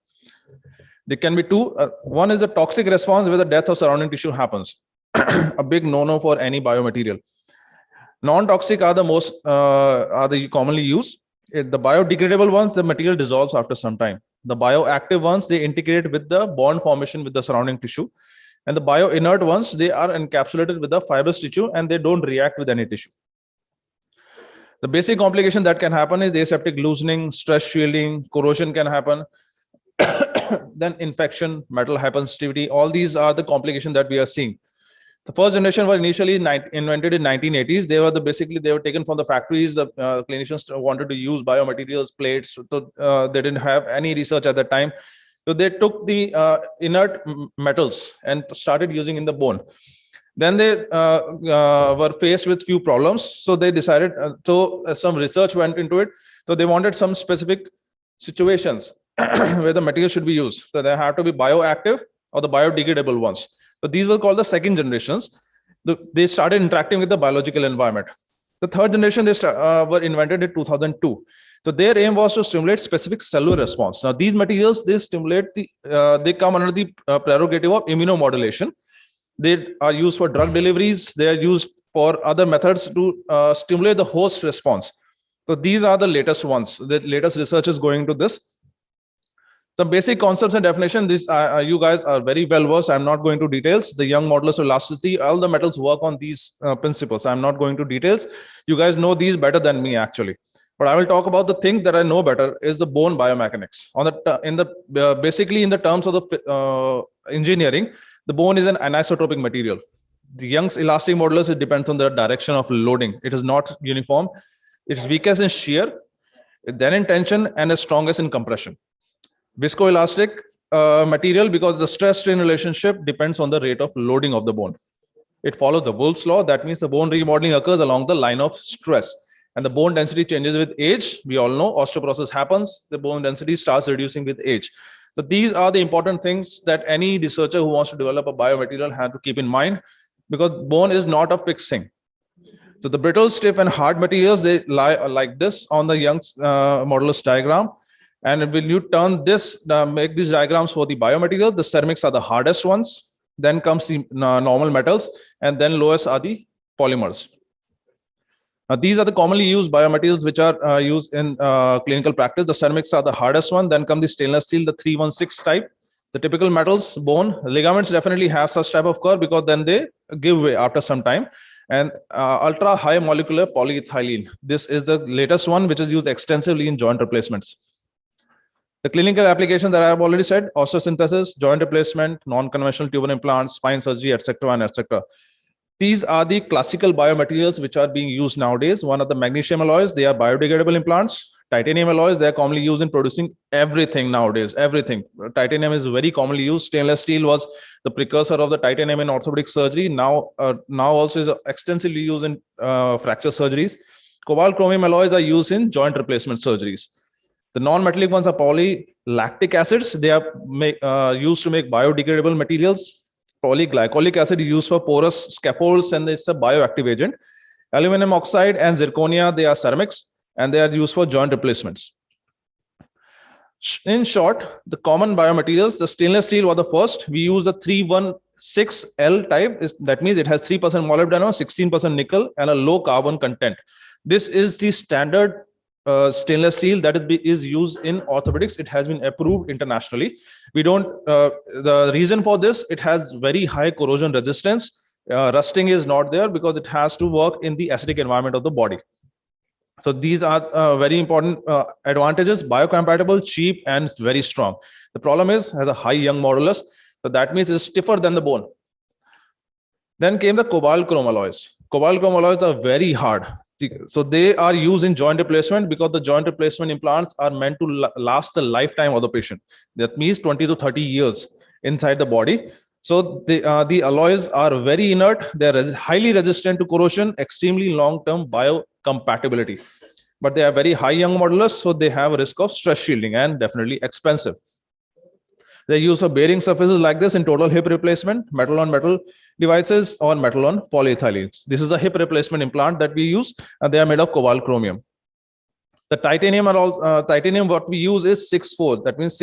There can be two. One is a toxic response where the death of surrounding tissue happens. A big no-no for any biomaterial. Non-toxic are the most commonly used. The biodegradable ones, the material dissolves after some time. The bioactive ones, they integrate with the bond formation with the surrounding tissue. And the bio-inert ones, they are encapsulated with the fibrous tissue and they don't react with any tissue. The basic complication that can happen is aseptic loosening, stress shielding, corrosion can happen. Then infection, metal hypersensitivity, all these are the complications that we are seeing. The first generation were initially invented in 1980s. They were basically they were taken from the factories. The clinicians wanted to use biomaterials, plates. So they didn't have any research at that time. So they took the inert metals and started using in the bone. Then they were faced with few problems. So they decided, some research went into it. So they wanted some specific situations where the material should be used. So they have to be bioactive or the biodegradable ones. So these were called the second generations. They started interacting with the biological environment. The third generation, they were invented in 2002. So their aim was to stimulate specific cellular response. Now these materials, they stimulate they come under the prerogative of immunomodulation. They are used for drug deliveries. They are used for other methods to stimulate the host response. So these are the latest ones. The latest research is going to this. Some basic concepts and definition. This you guys are very well versed. I'm not going to details. The young modulus elasticity, all the metals work on these principles. I'm not going to details. You guys know these better than me actually. But I will talk about the thing that I know better is the bone biomechanics. On the basically in the terms of the engineering, the bone is an anisotropic material. The Young's elastic modulus, it depends on the direction of loading. It is not uniform. It is weakest in shear, then in tension, and is strongest in compression. Viscoelastic material because the stress-strain relationship depends on the rate of loading of the bone. It follows the Wolff's law. That means the bone remodeling occurs along the line of stress. And the bone density changes with age. We all know osteoporosis happens. The bone density starts reducing with age. So these are the important things that any researcher who wants to develop a biomaterial has to keep in mind, because bone is not a fixed thing. So the brittle, stiff, and hard materials, they lie like this on the Young's modulus diagram. And when you turn this, make these diagrams for the biomaterial, the ceramics are the hardest ones. Then comes the normal metals, and then lowest are the polymers. Now, these are the commonly used biomaterials which are used in clinical practice. The ceramics are the hardest one. Then come the stainless steel, the 316 type. The typical metals, bone, ligaments definitely have such type of curve because then they give way after some time. And ultra high molecular polyethylene. This is the latest one which is used extensively in joint replacements. The clinical application that I have already said, osteosynthesis, joint replacement, non-conventional tubular implants, spine surgery, etc. and etc. These are the classical biomaterials which are being used nowadays. One of the magnesium alloys, they are biodegradable implants. Titanium alloys, they are commonly used in producing everything nowadays, everything. Titanium is very commonly used. Stainless steel was the precursor of the titanium in orthopedic surgery. Now also is extensively used in fracture surgeries. Cobalt chromium alloys are used in joint replacement surgeries. The non-metallic ones are polylactic acids. They are used to make biodegradable materials. Polyglycolic acid is used for porous scaffolds, and it's a bioactive agent. Aluminum oxide and zirconia, they are ceramics, and they are used for joint replacements. In short, the common biomaterials, the stainless steel was the first. We use the 316L type. That means it has 3% molybdenum, 16% nickel, and a low carbon content. This is the standard stainless steel that is used in orthopedics. It has been approved internationally. We don't, the reason for this, it has very high corrosion resistance. Rusting is not there because it has to work in the acidic environment of the body. So these are very important advantages: biocompatible, cheap, and very strong. The problem is, has a high Young modulus. So that means it's stiffer than the bone. Then came the cobalt chrome alloys. Cobalt chrome alloys are very hard. So they are used in joint replacement because the joint replacement implants are meant to last the lifetime of the patient. That means 20 to 30 years inside the body. So the alloys are very inert. They are highly resistant to corrosion, extremely long-term biocompatibility. but they have very high young modulus, so they have a risk of stress shielding and definitely expensive. They use for bearing surfaces like this in total hip replacement, metal on metal devices or metal on polyethylenes. This is a hip replacement implant that we use, and they are made of cobalt chromium. The titanium are all titanium. What we use is 6-4. That means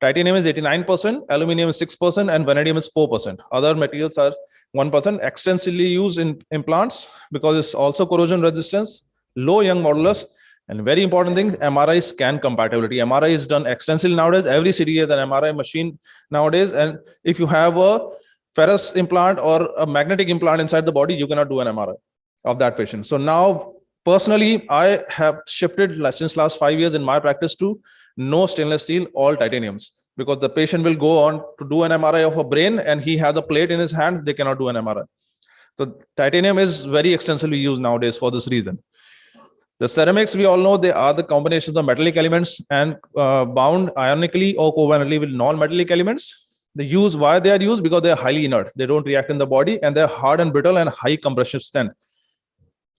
titanium is 89%, aluminum is 6%, and vanadium is 4%. Other materials are 1%. Extensively used in implants because it's also corrosion resistance, low young modulus, and very important thing, MRI scan compatibility. MRI is done extensively nowadays. Every city has an MRI machine nowadays. And if you have a ferrous implant or a magnetic implant inside the body, you cannot do an MRI of that patient. So now, personally, I have shifted since last 5 years in my practice to no stainless steel, all titaniums, because the patient will go on to do an MRI of a brain and he has a plate in his hand, they cannot do an MRI. So titanium is very extensively used nowadays for this reason. The ceramics, we all know, they are the combinations of metallic elements and bound ionically or covalently with non-metallic elements. They use, why they are used? Because they are highly inert. They don't react in the body and they're hard and brittle and high compression strength.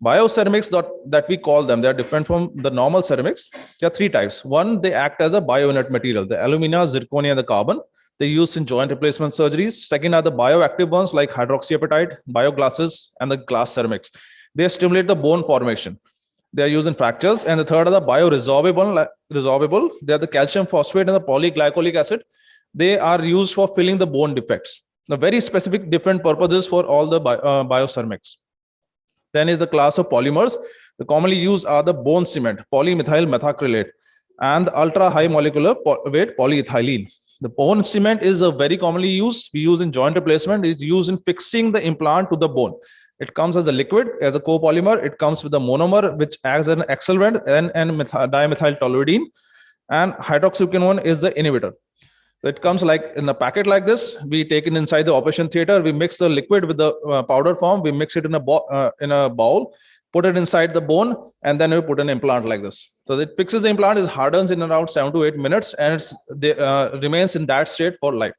Bioceramics that we call them, they're different from the normal ceramics. There are 3 types. One, they act as a bioinert material, the alumina, zirconia, and the carbon. They use in joint replacement surgeries. Second are the bioactive ones like hydroxyapatite, bioglasses, and the glass ceramics. They stimulate the bone formation. They are used in fractures. And the third are the bioresorbable. They are the calcium phosphate and the polyglycolic acid. They are used for filling the bone defects. Now, very specific different purposes for all the bioceramics. Then is the class of polymers. The commonly used are the bone cement, polymethyl methacrylate, and the ultra high molecular weight polyethylene. The bone cement is a very commonly used. We use in joint replacement. It's used in fixing the implant to the bone. It comes as a liquid, as a copolymer. It comes with a monomer, which acts as an accelerant, and dimethyl toluidine. And hydroxyquinone is the inhibitor. So it comes like in a packet like this. We take it inside the operation theater. We mix the liquid with the powder form. We mix it in a bowl, put it inside the bone, and then we put an implant like this. So it fixes the implant. It hardens in around 7 to 8 minutes, and it remains in that state for life.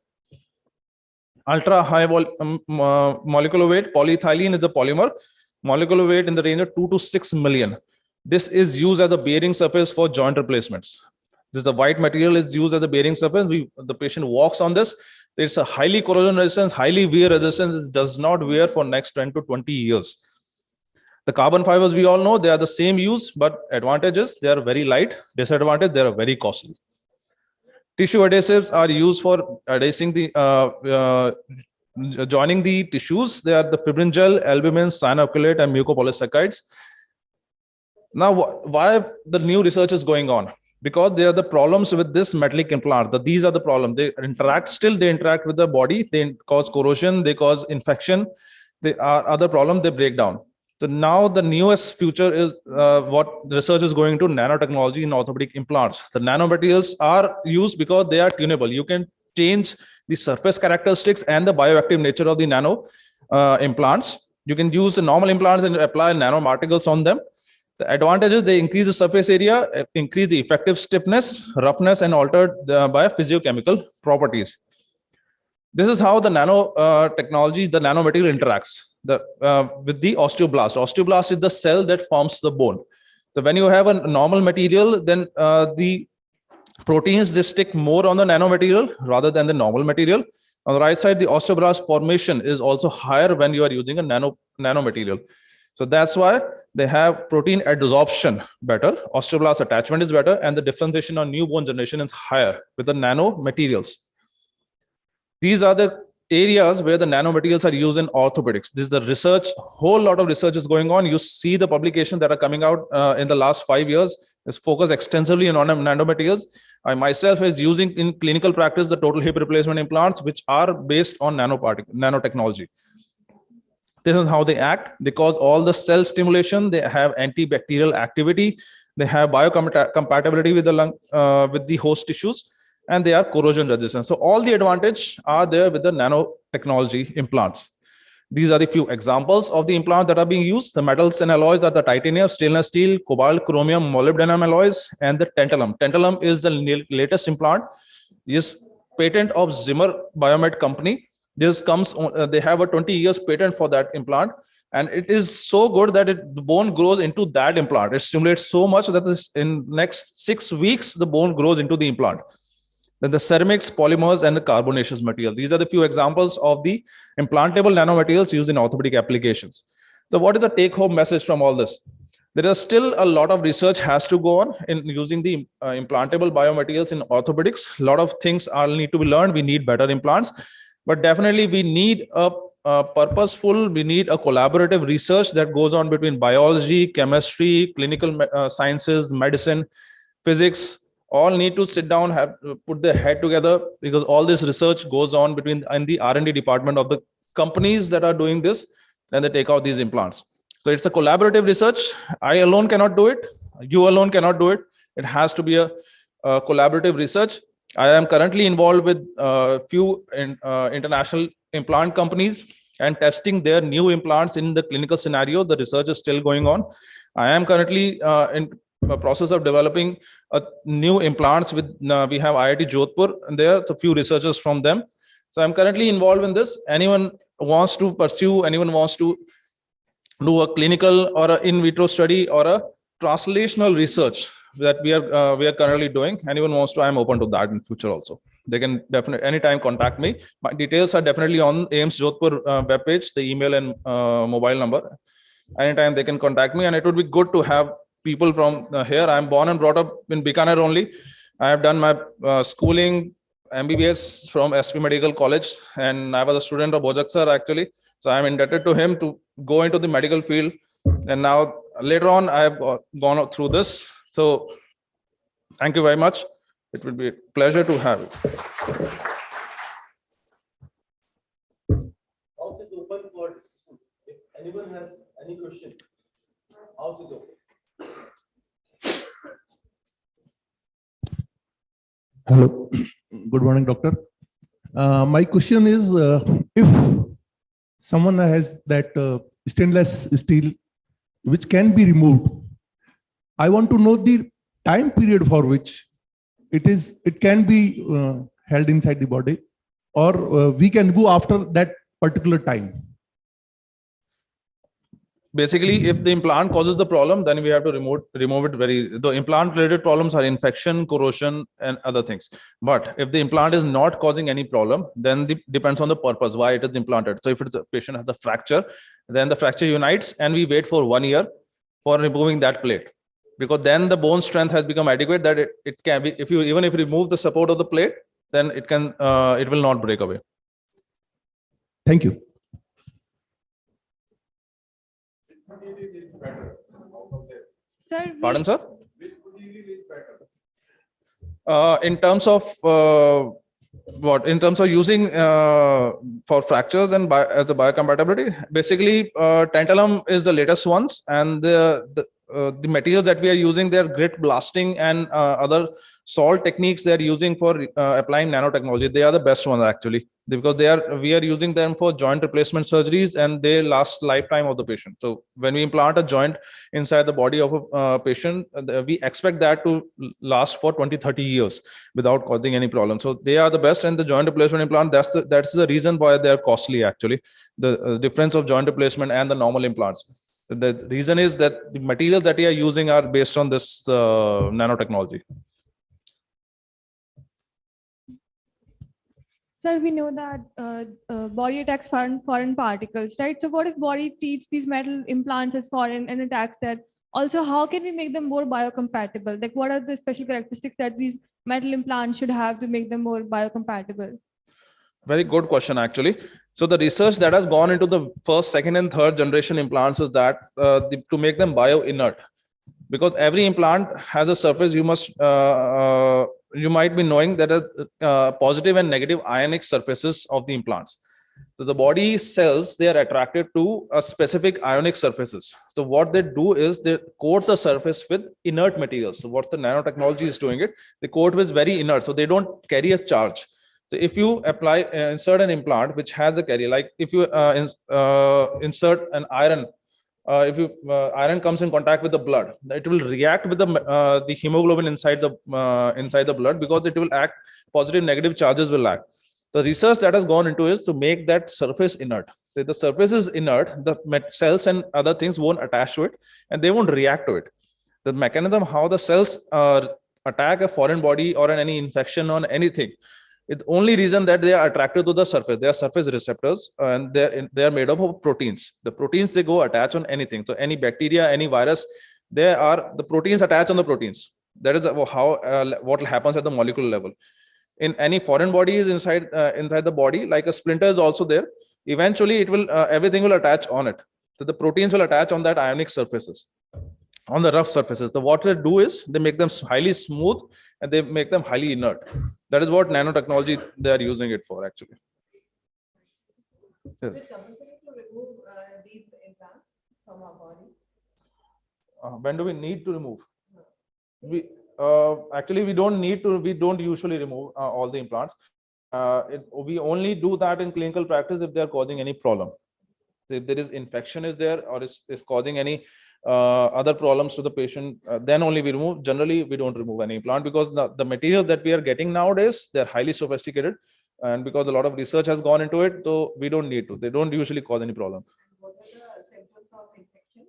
Ultra high molecular weight polyethylene is a polymer. Molecular weight in the range of 2 to 6 million. This is used as a bearing surface for joint replacements. This is the white material is used as a bearing surface. The patient walks on this. It's a highly corrosion resistance, highly wear resistance. It does not wear for next 10 to 20 years. The carbon fibers, we all know, they are the same use, but advantages, they are very light. Disadvantage, they are very costly. Tissue adhesives are used for adhesing joining the tissues. They are the fibrin gel, albumin, cyanoacrylate, and mucopolysaccharides. Now, why the new research is going on? Because there are the problems with this metallic implant. These are the problems. They interact with the body. They cause corrosion. They cause infection. They are other problems. They break down. So now the newest future is what research is going to nanotechnology in orthopedic implants. The nanomaterials are used because they are tunable. You can change the surface characteristics and the bioactive nature of the nano implants. You can use the normal implants and apply nanoparticles on them. The advantages, they increase the surface area, increase the effective stiffness, roughness, and altered by physiochemical properties. This is how the nanotechnology, the nanomaterial interacts with the osteoblast. Osteoblast is the cell that forms the bone. So when you have a normal material, then the proteins, they stick more on the nanomaterial rather than the normal material. On the right side, the osteoblast formation is also higher when you are using a nanomaterial. So that's why they have protein adsorption better, osteoblast attachment is better, and the differentiation on new bone generation is higher with the nanomaterials. These are the areas where the nanomaterials are used in orthopedics. This is the research, whole lot of research is going on. You see the publications that are coming out in the last 5 years is focused extensively on nanomaterials. I myself is using in clinical practice the total hip replacement implants, which are based on nanotechnology. This is how they act. They cause all the cell stimulation. They have antibacterial activity. They have biocompatibility with the lung, with the host tissues, and they are corrosion resistant. So all the advantage are there with the nanotechnology implants. These are the few examples of the implants that are being used. The metals and alloys are the titanium, stainless steel, cobalt, chromium, molybdenum alloys, and the tantalum. Tantalum is the latest implant. Is patent of Zimmer Biomed company. This comes on, they have a 20 years patent for that implant, And it is so good that the bone grows into that implant. It stimulates so much that in next 6 weeks, the bone grows into the implant. Then the ceramics, polymers, and the carbonaceous materials. These are the few examples of the implantable nanomaterials used in orthopedic applications. So what is the take-home message from all this? There is still a lot of research has to go on in using the implantable biomaterials in orthopedics. A lot of things need to be learned. We need better implants, but definitely we need a purposeful, we need a collaborative research that goes on between biology, chemistry, clinical sciences, medicine, physics. All need to sit down, have put their head together, because all this research goes on between in the R&D department of the companies that are doing this, and they take out these implants. So it's a collaborative research. I alone cannot do it. You alone cannot do it. It has to be a collaborative research. I am currently involved with a few international implant companies and testing their new implants in the clinical scenario. The research is still going on. I am currently in the process of developing new implants with, we have IIT Jodhpur, and there are a few researchers from them. So I'm currently involved in this. Anyone wants to pursue, anyone wants to do a clinical or an in vitro study or a translational research that we are currently doing, anyone wants to, I'm open to that in future also. They can definitely anytime contact me. My details are definitely on AIIMS Jodhpur webpage, the email and mobile number. Anytime they can contact me, and it would be good to have people from here. I'm born and brought up in Bikaner only. I have done my schooling, MBBS from SP Medical College, and I was a student of Bojak sir actually. So I'm indebted to him to go into the medical field. And now later on, I have gone through this. So thank you very much. It would be a pleasure to have it. House is open for discussions. If anyone has any question, house is open. Hello, good morning, doctor. My question is, if someone has that stainless steel which can be removed, I want to know the time period for which it can be held inside the body, or we can go after that particular time. Basically, if the implant causes the problem, then we have to remove it. The implant related problems are infection, corrosion, and other things. But if the implant is not causing any problem, then it depends on the purpose why it is implanted. So if it's a patient has a fracture, then the fracture unites, and we wait for 1 year for removing that plate, because then the bone strength has become adequate that it can be, if you remove the support of the plate, then it will not break away. Thank you. Sir, Pardon, sir? In terms of what? In terms of using for fractures and as a biocompatibility, basically tantalum is the latest ones, and the materials that we are using, they're grit blasting and other salt techniques they're using for applying nanotechnology. They are the best ones actually, because we are using them for joint replacement surgeries, and they last lifetime of the patient. So when we implant a joint inside the body of a patient, we expect that to last for 20-30 years without causing any problem. So they are the best, and the joint replacement implant, that's the reason why they're costly actually, the difference of joint replacement and the normal implants. The reason is that the materials that we are using are based on this nanotechnology. Sir, we know that body attacks foreign particles, right? So what if body treats these metal implants as foreign and attacks that? Also, how can we make them more biocompatible? Like, what are the special characteristics that these metal implants should have to make them more biocompatible? Very good question, actually. So the research that has gone into the first, second, and third generation implants is that to make them bio-inert, because every implant has a surface. You might be knowing that positive and negative ionic surfaces of the implants. So the body cells, they are attracted to a specific ionic surfaces. So what they do is they coat the surface with inert materials. So what the nanotechnology is doing it, they coat with very inert, so they don't carry a charge. So if you insert an implant which has a carrier, like if you insert an iron, if iron comes in contact with the blood, it will react with the hemoglobin inside the blood, because it will act, positive, negative charges will act. The research that has gone into is to make that surface inert. The surface is inert, the cells and other things won't attach to it, and they won't react to it. The mechanism how the cells attack a foreign body or any infection on anything, it's only reason that they are attracted to the surface. They are surface receptors, and they are made up of proteins. The proteins, they go attach on anything. So any bacteria, any virus, the proteins attach on the proteins. That is how what happens at the molecular level. In any foreign body is inside the body, like a splinter is also there. Eventually, it will everything will attach on it. So the proteins will attach on that ionic surfaces, on the rough surfaces. So what they do is they make them highly smooth and they make them highly inert. That is what nanotechnology they are using it for, actually. Yes. Is it compulsory to remove these implants from our body? When do we need to remove? We actually we don't need to. We don't usually remove all the implants. We only do that in clinical practice if they are causing any problem. If there is infection is there or is causing any other problems to the patient, then only we remove. Generally, we don't remove any implant because the materials that we are getting nowadays, they're highly sophisticated, and because a lot of research has gone into it, so we don't need to. They don't usually cause any problem. What are the symptoms of infections?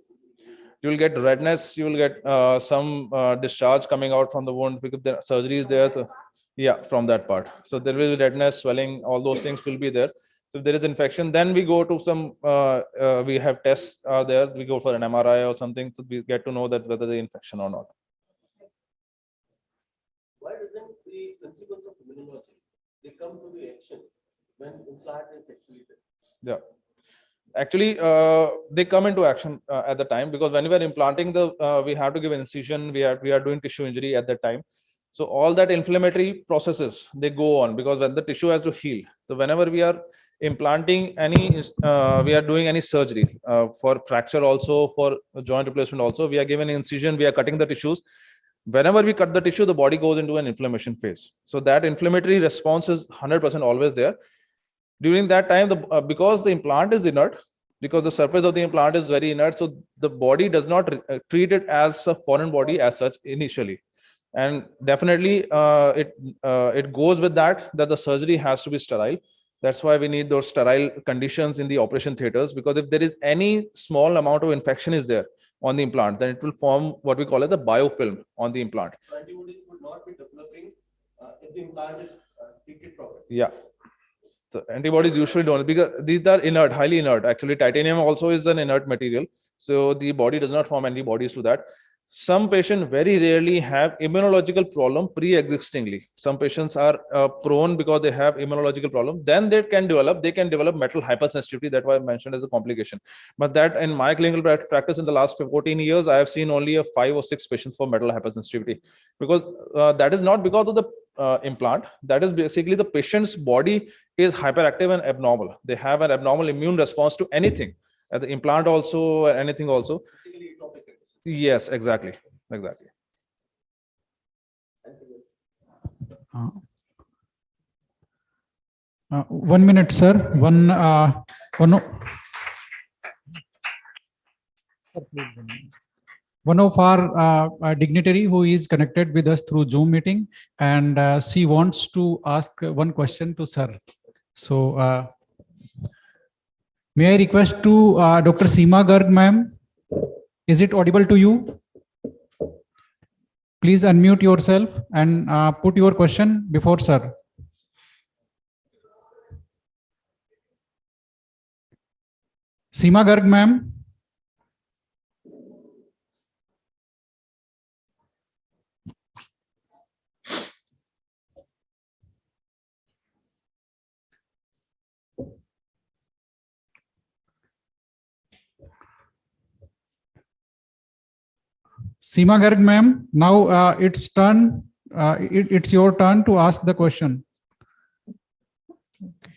You will get redness. You will get some discharge coming out from the wound because the surgery is there. So, yeah, from that part. So there will be redness, swelling, all those things will be there. So if there is infection, then we go to some, we have tests there. We go for an MRI or something. So we get to know that whether the infection or not. Why doesn't the principles of immunology, they come to the action when implant is actually there? Yeah. Actually, they come into action at the time, because when we are implanting we have to give an incision. We are doing tissue injury at that time. So all that inflammatory processes, they go on because when the tissue has to heal. So whenever we are implanting any, we are doing any surgery for fracture also, for joint replacement also, we are given incision, we are cutting the tissues. Whenever we cut the tissue, the body goes into an inflammation phase. So that inflammatory response is 100% always there. During that time, because the implant is inert, because the surface of the implant is very inert, so the body does not treat it as a foreign body as such initially. And definitely it goes with that the surgery has to be sterile. That's why we need those sterile conditions in the operation theaters, because if there is any small amount of infection is there on the implant, then it will form what we call as a biofilm on the implant. So antibodies would not be developing if the implant is treated properly. Yeah. So antibodies usually don't, because these are inert, highly inert. Actually, titanium also is an inert material. So the body does not form antibodies to that. Some patients very rarely have immunological problem pre-existingly. Some patients are prone because they have immunological problem. Then they can develop metal hypersensitivity. That's why I mentioned as a complication. But that in my clinical practice in the last 14 years, I have seen only 5 or 6 patients for metal hypersensitivity, because that is not because of the implant. That is basically the patient's body is hyperactive and abnormal. They have an abnormal immune response to anything. The implant also, anything also. Yes, exactly. 1 minute, sir. One of our dignitary who is connected with us through Zoom meeting, and she wants to ask one question to sir. So may I request to Dr. Seema Garg, ma'am? Is it audible to you? Please unmute yourself and put your question before sir. Seema Garg, ma'am. Seema Garg, ma'am, now it's your turn to ask the question. Okay.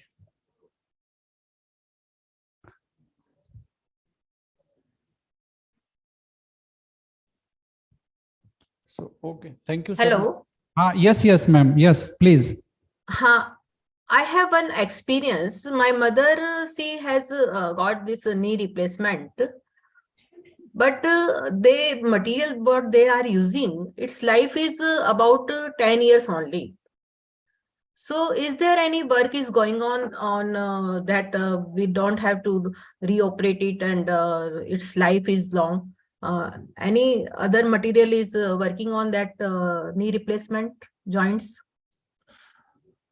So, okay, thank you. Hello. Yes, ma'am. Yes, please. I have one experience. My mother, she has got this knee replacement. But the material what they are using, its life is about 10 years only. So is there any work is going on that we don't have to reoperate it and its life is long? Any other material is working on that knee replacement joints?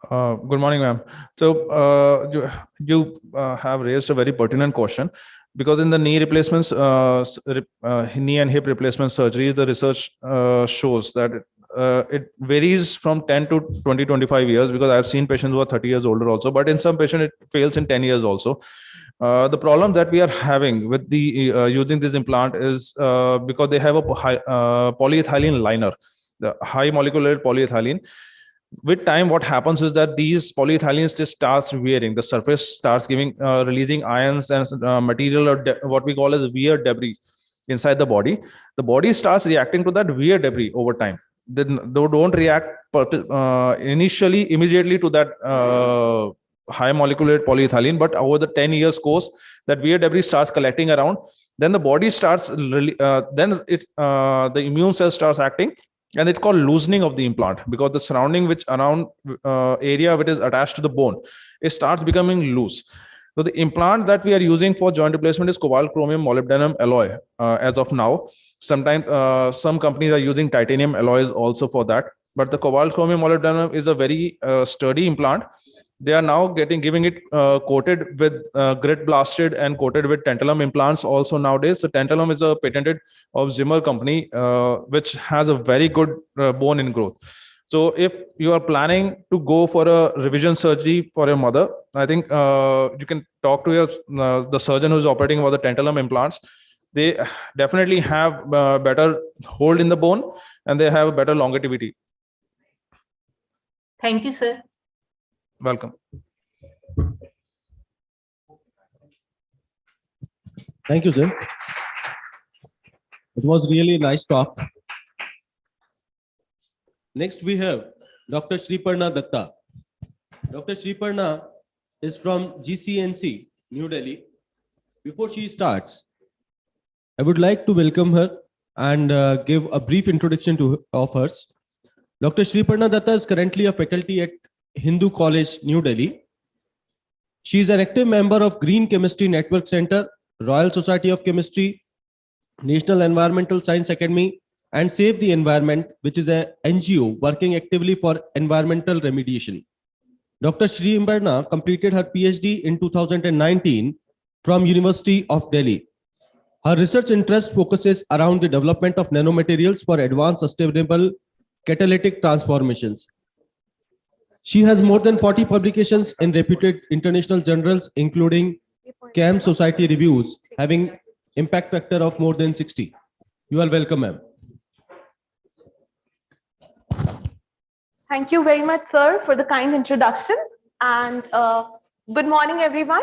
Good morning, ma'am. So you have raised a very pertinent question, because in the knee replacements, knee and hip replacement surgeries, the research shows that it varies from 10 to 25 years, because I've seen patients who are 30 years older also, but in some patients it fails in 10 years also. The problem that we are having with the using this implant is because they have a polyethylene liner, the high molecular polyethylene. With time, what happens is that these polyethylenes just starts wearing, the surface starts giving releasing ions and material, or what we call as wear debris inside the body. The body starts reacting to that wear debris over time. Then they don't react initially immediately to that high molecular polyethylene, but over the 10 years course, that wear debris starts collecting around. Then the body starts the immune cell starts acting, and it's called loosening of the implant, because the surrounding which around area which is attached to the bone, it starts becoming loose. So the implant that we are using for joint replacement is cobalt chromium molybdenum alloy as of now. Sometimes some companies are using titanium alloys also for that, but the cobalt chromium molybdenum is a very sturdy implant. They are now giving it coated with grit blasted and coated with tantalum implants also nowadays. So tantalum is a patented of Zimmer company, which has a very good bone in growth. So if you are planning to go for a revision surgery for your mother, I think you can talk to your the surgeon who is operating about the tantalum implants. They definitely have better hold in the bone, and they have a better longevity. Thank you, sir. Welcome. Thank you, sir. It was really nice talk. Next, we have Dr. Shriparna Datta. Dr. Shriparna is from GCNC, New Delhi. Before she starts, I would like to welcome her and give a brief introduction of hers. Dr. Shriparna Datta is currently a faculty at Hindu College, New Delhi. She is an active member of Green Chemistry Network Center, Royal Society of Chemistry, National Environmental Science Academy, and Save the Environment, which is an NGO working actively for environmental remediation. Dr. Shriparna completed her PhD in 2019 from University of Delhi. Her research interest focuses around the development of nanomaterials for advanced sustainable catalytic transformations. She has more than 40 publications in reputed international journals, including CAM Society reviews, having impact factor of more than 60. You are welcome, ma'am. Thank you very much, sir, for the kind introduction. And good morning, everyone.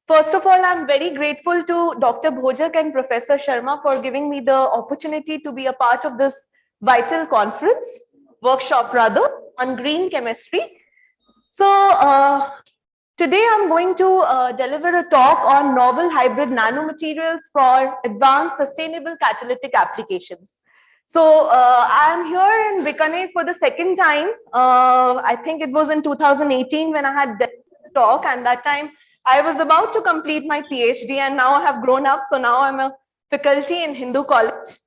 First of all, I'm very grateful to Dr. Bhojak and Professor Sharma for giving me the opportunity to be a part of this vital conference, workshop rather, on green chemistry. So today I'm going to deliver a talk on novel hybrid nanomaterials for advanced sustainable catalytic applications. So I'm here in Bikaner for the second time. I think it was in 2018 when I had the talk, and that time I was about to complete my PhD, and now I have grown up. So now I'm a faculty in Hindu College.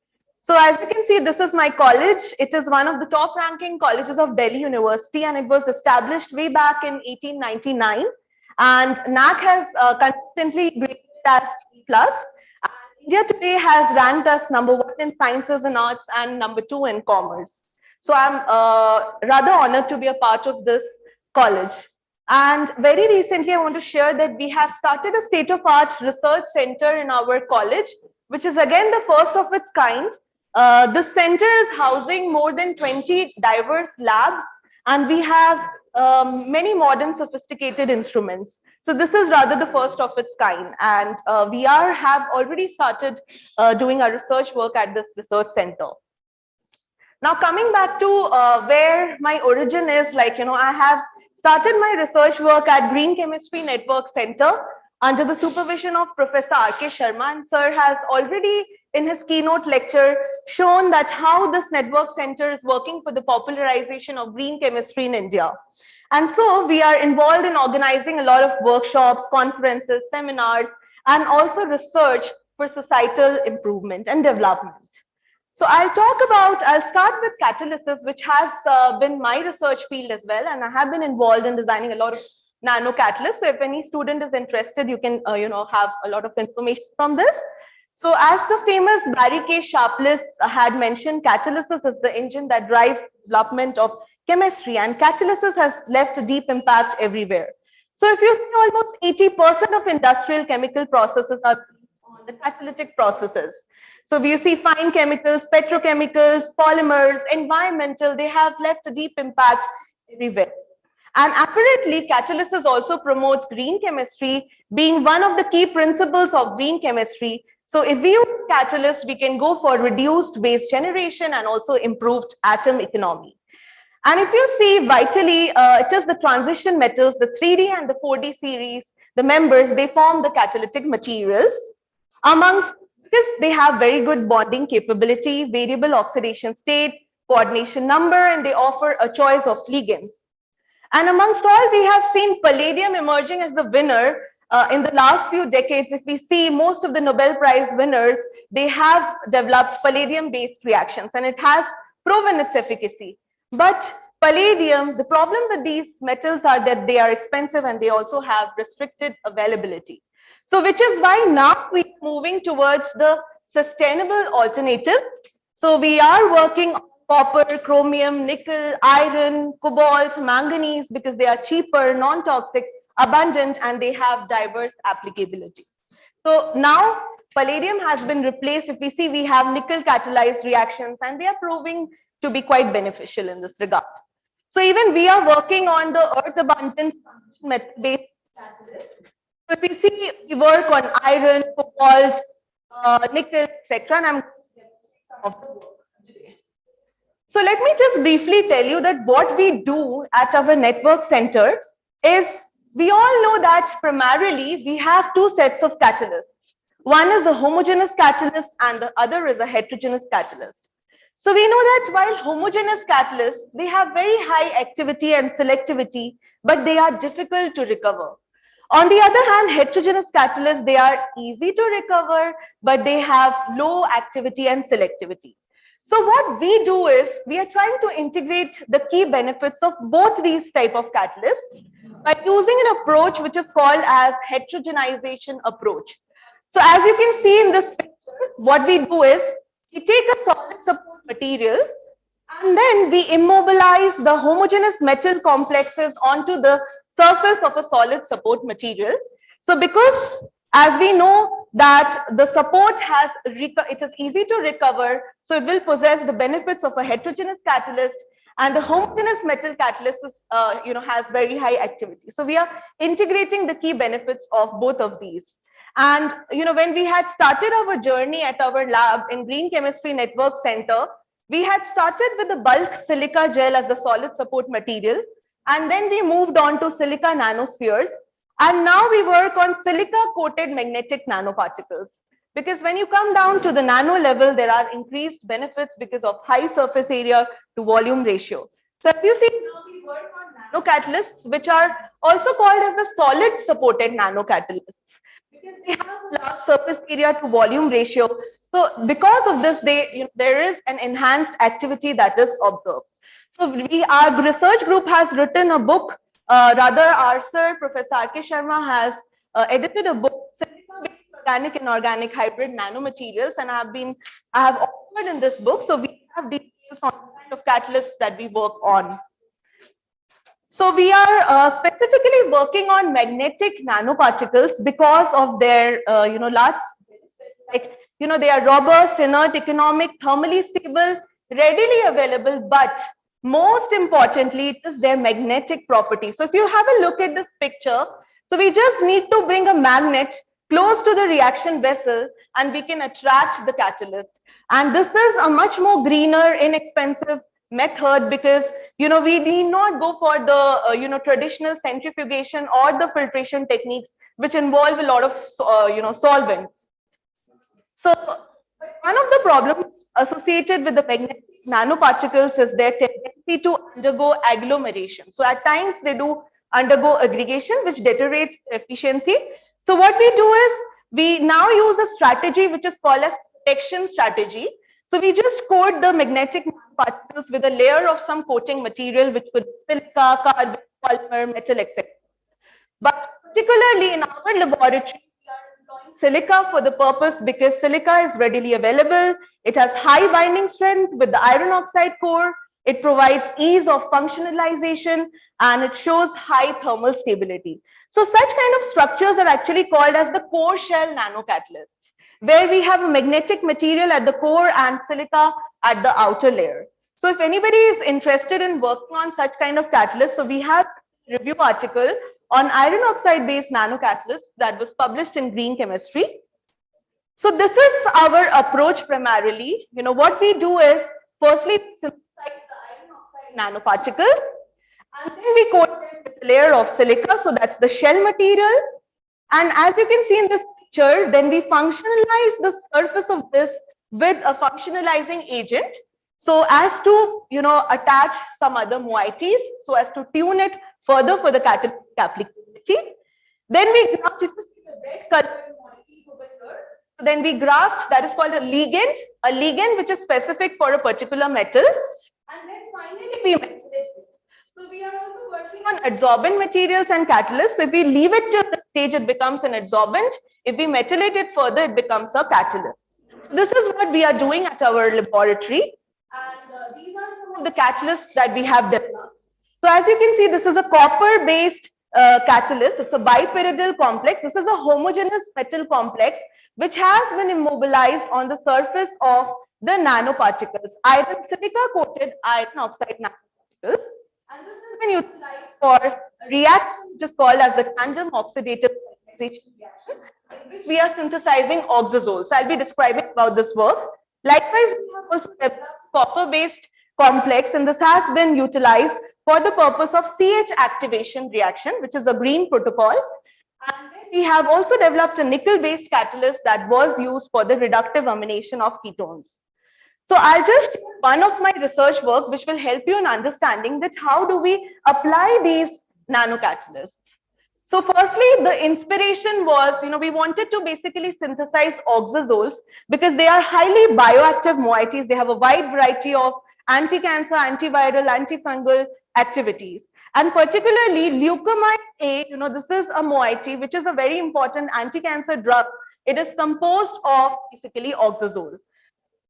So as you can see, this is my college. It is one of the top ranking colleges of Delhi University, and it was established way back in 1899. And NAC has consistently graded as C+. India today has ranked us #1 in sciences and arts and #2 in commerce. So I'm rather honored to be a part of this college. And very recently, I want to share that we have started a state-of-art research center in our college, which is again the first of its kind. This center is housing more than 20 diverse labs, and we have many modern sophisticated instruments. So this is rather the first of its kind, and we have already started doing our research work at this research center. Now coming back to where my origin is, I have started my research work at Green Chemistry Network Center under the supervision of Professor R.K. Sharma, and sir has already in his keynote lecture shown that how this network center is working for the popularization of green chemistry in India. And so we are involved in organizing a lot of workshops, conferences, seminars, and also research for societal improvement and development. So I'll start with catalysis, which has been my research field as well. And I have been involved in designing a lot of nano catalysts. So if any student is interested, you can, have a lot of information from this. So as the famous Barry K. Sharpless had mentioned, catalysis is the engine that drives development of chemistry, and catalysis has left a deep impact everywhere. So if you see, almost 80% of industrial chemical processes are on the catalytic processes. So if you see fine chemicals, petrochemicals, polymers, environmental, they have left a deep impact everywhere. And apparently, catalysis also promotes green chemistry, being one of the key principles of green chemistry. So if we use catalyst, we can go for reduced waste generation and also improved atom economy. And if you see vitally, it is the transition metals, the 3D and the 4D series, the members, they form the catalytic materials because they have very good bonding capability, variable oxidation state, coordination number, and they offer a choice of ligands. And amongst all, we have seen palladium emerging as the winner in the last few decades. If we see most of the Nobel Prize winners, they have developed palladium-based reactions, and it has proven its efficacy. But palladium, the problem with these metals are that they are expensive and they also have restricted availability. So which is why now we are moving towards the sustainable alternative. So we are working on copper, chromium, nickel, iron, cobalt, manganese, because they are cheaper, non-toxic, abundant, and they have diverse applicability. So now palladium has been replaced. If we see, we have nickel catalyzed reactions, and they are proving to be quite beneficial in this regard. So even we are working on the earth abundant method-based catalysts. So if we see, we work on iron, cobalt, nickel, etc. And I'm going to get some of the work today. So let me just briefly tell you that what we do at our network center is, we all know that primarily we have two sets of catalysts. One is a homogeneous catalyst and the other is a heterogeneous catalyst. So we know that while homogeneous catalysts, they have very high activity and selectivity, but they are difficult to recover. On the other hand, heterogeneous catalysts, they are easy to recover, but they have low activity and selectivity. So what we do is, we are trying to integrate the key benefits of both these type of catalysts by using an approach which is called as heterogenization approach. So as you can see in this picture, what we do is, we take a solid support material and then we immobilize the homogeneous metal complexes onto the surface of a solid support material. So because as we know that the support it is easy to recover, so it will possess the benefits of a heterogeneous catalyst, and the homogeneous metal catalyst is, has very high activity. So we are integrating the key benefits of both of these. And when we had started our journey at our lab in Green Chemistry Network Center, we had started with the bulk silica gel as the solid support material, and then we moved on to silica nanospheres, and now we work on silica coated magnetic nanoparticles. Because when you come down to the nano level, there are increased benefits because of high surface area to volume ratio. So if you see, now we work on nanocatalysts, which are also called as the solid supported nanocatalysts, because they have large surface area to volume ratio. So because of this, there is an enhanced activity that is observed. So our research group has written a book, our sir, Professor R.K. Sharma has edited a book, Silica-based organic and organic hybrid nanomaterials, and I have authored in this book. So we have details on the kind of catalysts that we work on. So we are specifically working on magnetic nanoparticles because of their, large, like, they are robust, inert, economic, thermally stable, readily available, but most importantly, it is their magnetic property. So if you have a look at this picture, so we just need to bring a magnet close to the reaction vessel and we can attract the catalyst. And this is a much more greener, inexpensive method because, we need not go for the, traditional centrifugation or the filtration techniques, which involve a lot of, solvents. So One of the problems associated with the magnetic nanoparticles is their tendency to undergo agglomeration. So at times they do undergo aggregation, which deteriorates their efficiency. So what we do is we now use a strategy which is called as protection strategy. So we just coat the magnetic particles with a layer of some coating material, which could be silica, carbon, polymer, metal, etc. But particularly in our laboratory, we are employing silica for the purpose because silica is readily available. It has high binding strength with the iron oxide core. It provides ease of functionalization and it shows high thermal stability. So such kind of structures are actually called as the core shell nanocatalysts, where we have a magnetic material at the core and silica at the outer layer. So if anybody is interested in working on such kind of catalysts, so we have a review article on iron oxide based nanocatalysts that was published in Green Chemistry. So this is our approach primarily. What we do is firstly synthesize the iron oxide nanoparticle and then we coat them with a layer of silica. So that's the shell material. And as you can see in this picture, then we functionalize the surface of this with a functionalizing agent. So as to, attach some other moieties, so as to tune it further for the catalytic applicability. Then we graft, if you see the red color moieties over here, so then we graft, that is called a ligand which is specific for a particular metal. And then finally we metallate it. So we are also working on adsorbent materials and catalysts. So if we leave it till the stage, it becomes an adsorbent. If we metallate it further, it becomes a catalyst. So this is what we are doing at our laboratory. And these are some of the catalysts that we have developed. So as you can see, this is a copper-based catalyst. It's a bipyridal complex. This is a homogeneous metal complex which has been immobilized on the surface of the nanoparticles, iron silica coated iron oxide nanoparticles. And this has been utilized for a reaction which is called as the tandem oxidative synthesization reaction, in which we are synthesizing oxazoles. So I'll be describing about this work. Likewise, we have also developed copper-based complex, and this has been utilized for the purpose of CH activation reaction, which is a green protocol. And then we have also developed a nickel-based catalyst that was used for the reductive amination of ketones. So I'll just share one of my research work, which will help you in understanding that how do we apply these nanocatalysts. So firstly, the inspiration was, we wanted to basically synthesize oxazoles because they are highly bioactive moieties. They have a wide variety of anti-cancer, antiviral, antifungal activities. And particularly leucomine A, this is a moiety which is a very important anti-cancer drug. It is composed of basically oxazole.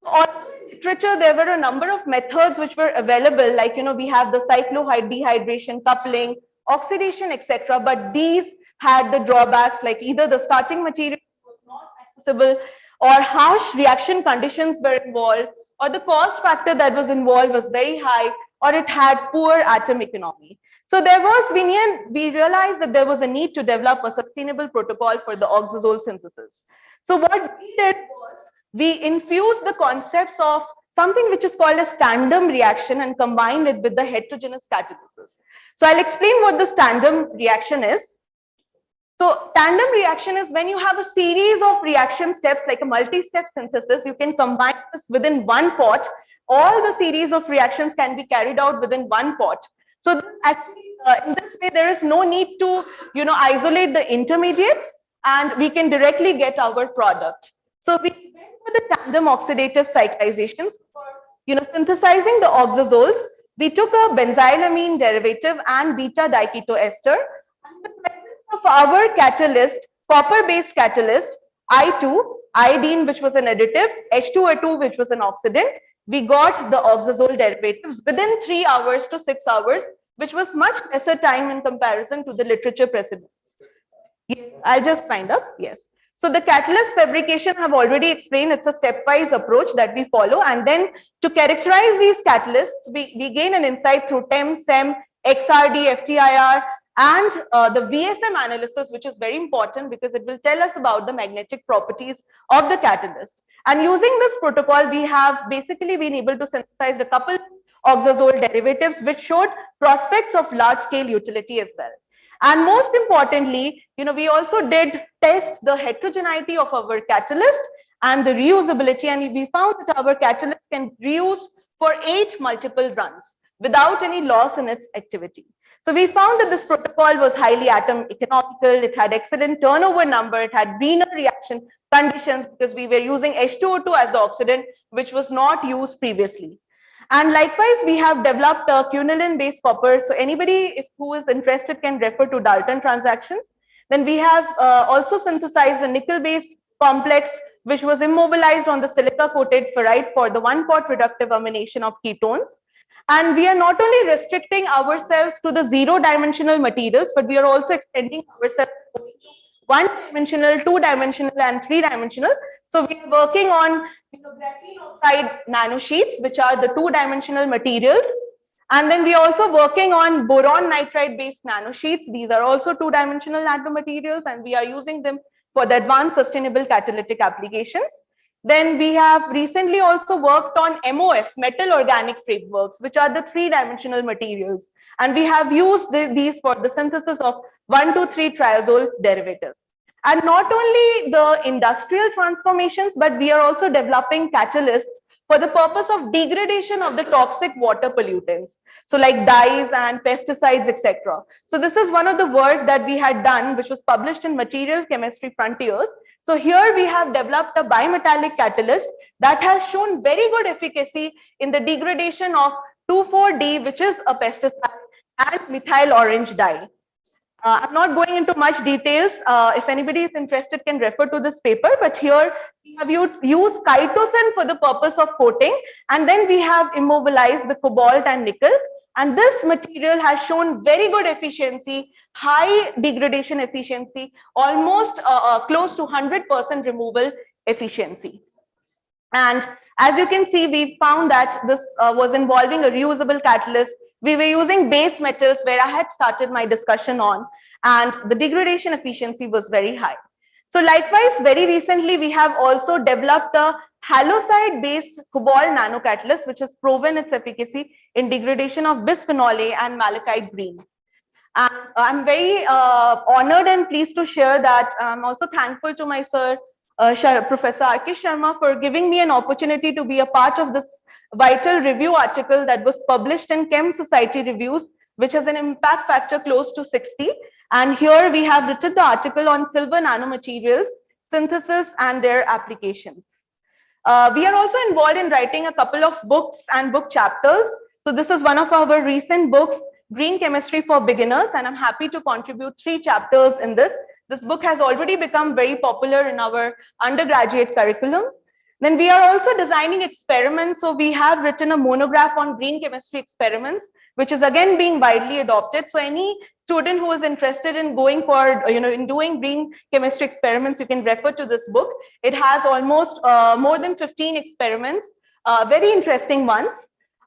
On literature, there were a number of methods which were available, like, we have the cyclohydration coupling, oxidation, etc. But these had the drawbacks, like either the starting material was not accessible, or harsh reaction conditions were involved, or the cost factor that was involved was very high, or it had poor atom economy. So we realized that there was a need to develop a sustainable protocol for the oxazole synthesis. So what we did was we infused the concepts of something which is called as tandem reaction and combined it with the heterogeneous catalysis. So I'll explain what this tandem reaction is. So tandem reaction is when you have a series of reaction steps like a multi-step synthesis, you can combine this within one pot. All the series of reactions can be carried out within one pot. So actually, in this way, there is no need to, isolate the intermediates, and we can directly get our product. So we went for the tandem oxidative cyclizations for, synthesizing the oxazoles. We took a benzylamine derivative and beta diketoester. And the presence of our catalyst, copper-based catalyst, I2, iodine, which was an additive, H2O2, which was an oxidant, we got the oxazole derivatives within 3 hours to 6 hours, which was much lesser time in comparison to the literature precedents. Yes, I'll just find up. Yes. So the catalyst fabrication I have already explained. It's a stepwise approach that we follow. And then to characterize these catalysts, we gain an insight through TEM, SEM, XRD, FTIR, and the VSM analysis, which is very important because it will tell us about the magnetic properties of the catalyst. And using this protocol, we have basically been able to synthesize a couple oxazole derivatives, which showed prospects of large-scale utility as well. And most importantly, we also did test the heterogeneity of our catalyst, and the reusability. And we found that our catalyst can reuse for 8 multiple runs without any loss in its activity. So we found that this protocol was highly atom economical. It had excellent turnover number. It had greener reaction conditions because we were using H2O2 as the oxidant, which was not used previously. And likewise, we have developed a quinoline-based copper. So anybody who is interested can refer to Dalton transactions. Then we have also synthesized a nickel-based complex, which was immobilized on the silica-coated ferrite for the one-pot reductive amination of ketones. And we are not only restricting ourselves to the 0-dimensional materials, but we are also extending ourselves to 1-dimensional, 2-dimensional, and 3-dimensional. So we are working on graphene oxide nanosheets, which are the 2-dimensional materials. And then we are also working on boron nitride-based nanosheets. These are also 2-dimensional nanomaterials, and we are using them for the advanced sustainable catalytic applications. Then we have recently also worked on MOF, metal organic frameworks, which are the 3-dimensional materials. And we have used these for the synthesis of 1,2,3-triazole derivatives. And not only the industrial transformations, but we are also developing catalysts for the purpose of degradation of the toxic water pollutants. So like dyes and pesticides, etc. So this is one of the work that we had done, which was published in Material Chemistry Frontiers. So here we have developed a bimetallic catalyst that has shown very good efficacy in the degradation of 2,4-D, which is a pesticide, and methyl orange dye. I'm not going into much details. If anybody is interested, can refer to this paper. But here we have used chitosan for the purpose of coating, and then we have immobilized the cobalt and nickel. And this material has shown very good efficiency, high degradation efficiency, almost close to 100% removal efficiency. And as you can see, we found that this was involving a reusable catalyst. We were using base metals, where I had started my discussion on, and the degradation efficiency was very high. So likewise, very recently, we have also developed a haloside-based cobalt nanocatalyst, which has proven its efficacy in degradation of bisphenol A and malachite green. And I'm very honored and pleased to share that I'm also thankful to my sir, Professor R.K. Sharma, for giving me an opportunity to be a part of this vital review article that was published in Chem Society Reviews, which has an impact factor close to 60. And here we have written the article on silver nanomaterials, synthesis and their applications. We are also involved in writing a couple of books and book chapters. So this is one of our recent books, Green Chemistry for Beginners, and I'm happy to contribute 3 chapters in this. This book has already become very popular in our undergraduate curriculum. Then we are also designing experiments. So we have written a monograph on green chemistry experiments, which is again being widely adopted. So any student who is interested in going for, in doing green chemistry experiments, you can refer to this book. It has almost more than 15 experiments, very interesting ones.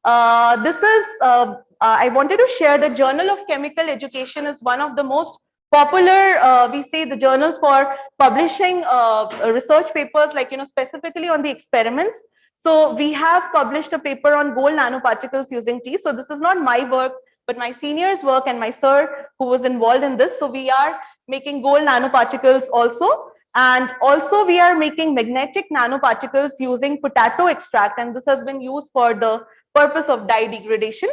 I wanted to share the Journal of Chemical Education is one of the most popular, we say, the journals for publishing research papers, like, specifically on the experiments. So we have published a paper on gold nanoparticles using tea. So this is not my work, but my senior's work and my sir who was involved in this. So we are making gold nanoparticles also. And also we are making magnetic nanoparticles using potato extract. And this has been used for the purpose of dye degradation.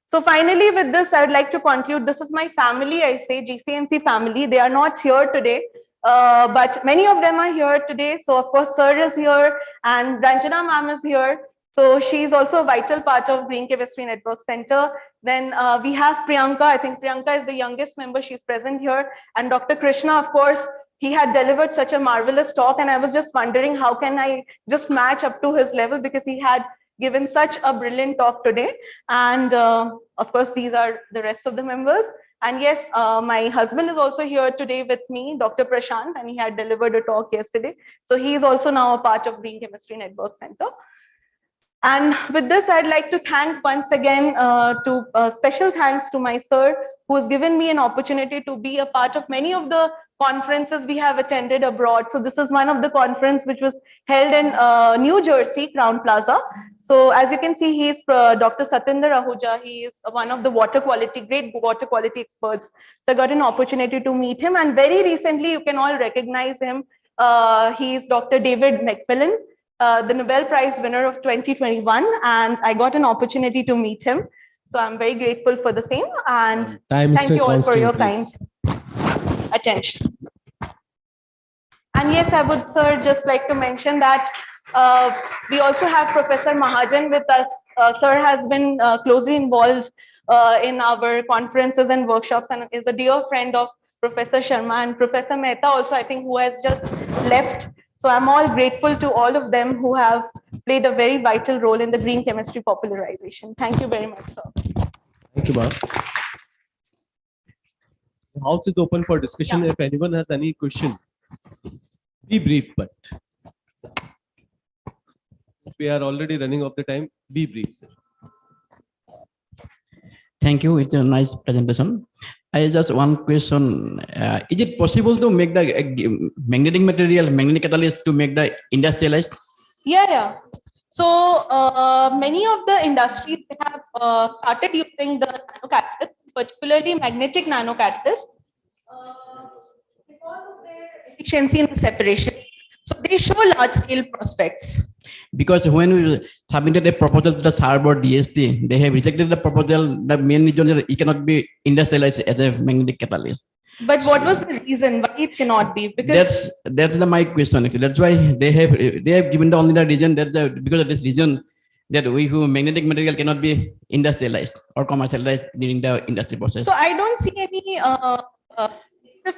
So finally, with this, I would like to conclude. This is my family, I say, GCNC family. They are not here today, but many of them are here today. So of course, sir is here and Ranjana ma'am is here. So she's also a vital part of Green Chemistry Network Center. Then we have Priyanka. I think Priyanka is the youngest member. She's present here. And Dr. Krishna, of course, he had delivered such a marvelous talk. And I was just wondering, how can I just match up to his level, because he had given such a brilliant talk today. And of course, these are the rest of the members. And yes, my husband is also here today with me, Dr. Prashant, and he had delivered a talk yesterday. So he is also now a part of Green Chemistry Network Center. And with this, I'd like to thank once again special thanks to my sir, who has given me an opportunity to be a part of many of the conferences we have attended abroad. So this is one of the conference which was held in New Jersey, Crown Plaza. So as you can see, he is Dr. Satinder Ahuja. He is one of the great water quality experts. So I got an opportunity to meet him. And very recently, you can all recognize him He is Dr. David McMillan, the Nobel Prize winner of 2021, and I got an opportunity to meet him. So I'm very grateful for the same, and thank you all for your kind attention. And yes, I would, sir, just like to mention that we also have Professor Mahajan with us. Sir has been closely involved in our conferences and workshops and is a dear friend of Professor Sharma and Professor Mehta also, I think, who has just left. So I'm all grateful to all of them who have played a very vital role in the green chemistry popularization. Thank you very much, sir. Thank you, ma'am. The house is open for discussion. If anyone has any question, be brief, but we are already running off the time. Be brief. Thank you. It's a nice presentation. I just one question. Is it possible to make the magnetic material, magnetic catalyst to make the industrialized? Yeah. So many of the industries have started using the nanocatalysts, particularly magnetic nanocatalysts, because of their efficiency in the separation. So they show large-scale prospects. Because when we submitted a proposal to the server DST, they have rejected the proposal. The main reason is it cannot be industrialized as a magnetic catalyst. But what was the reason why it cannot be? Because that's my question. Actually, that's why they have given the only the reason that because of this reason that magnetic material cannot be industrialized or commercialized during the industry process. So I don't see any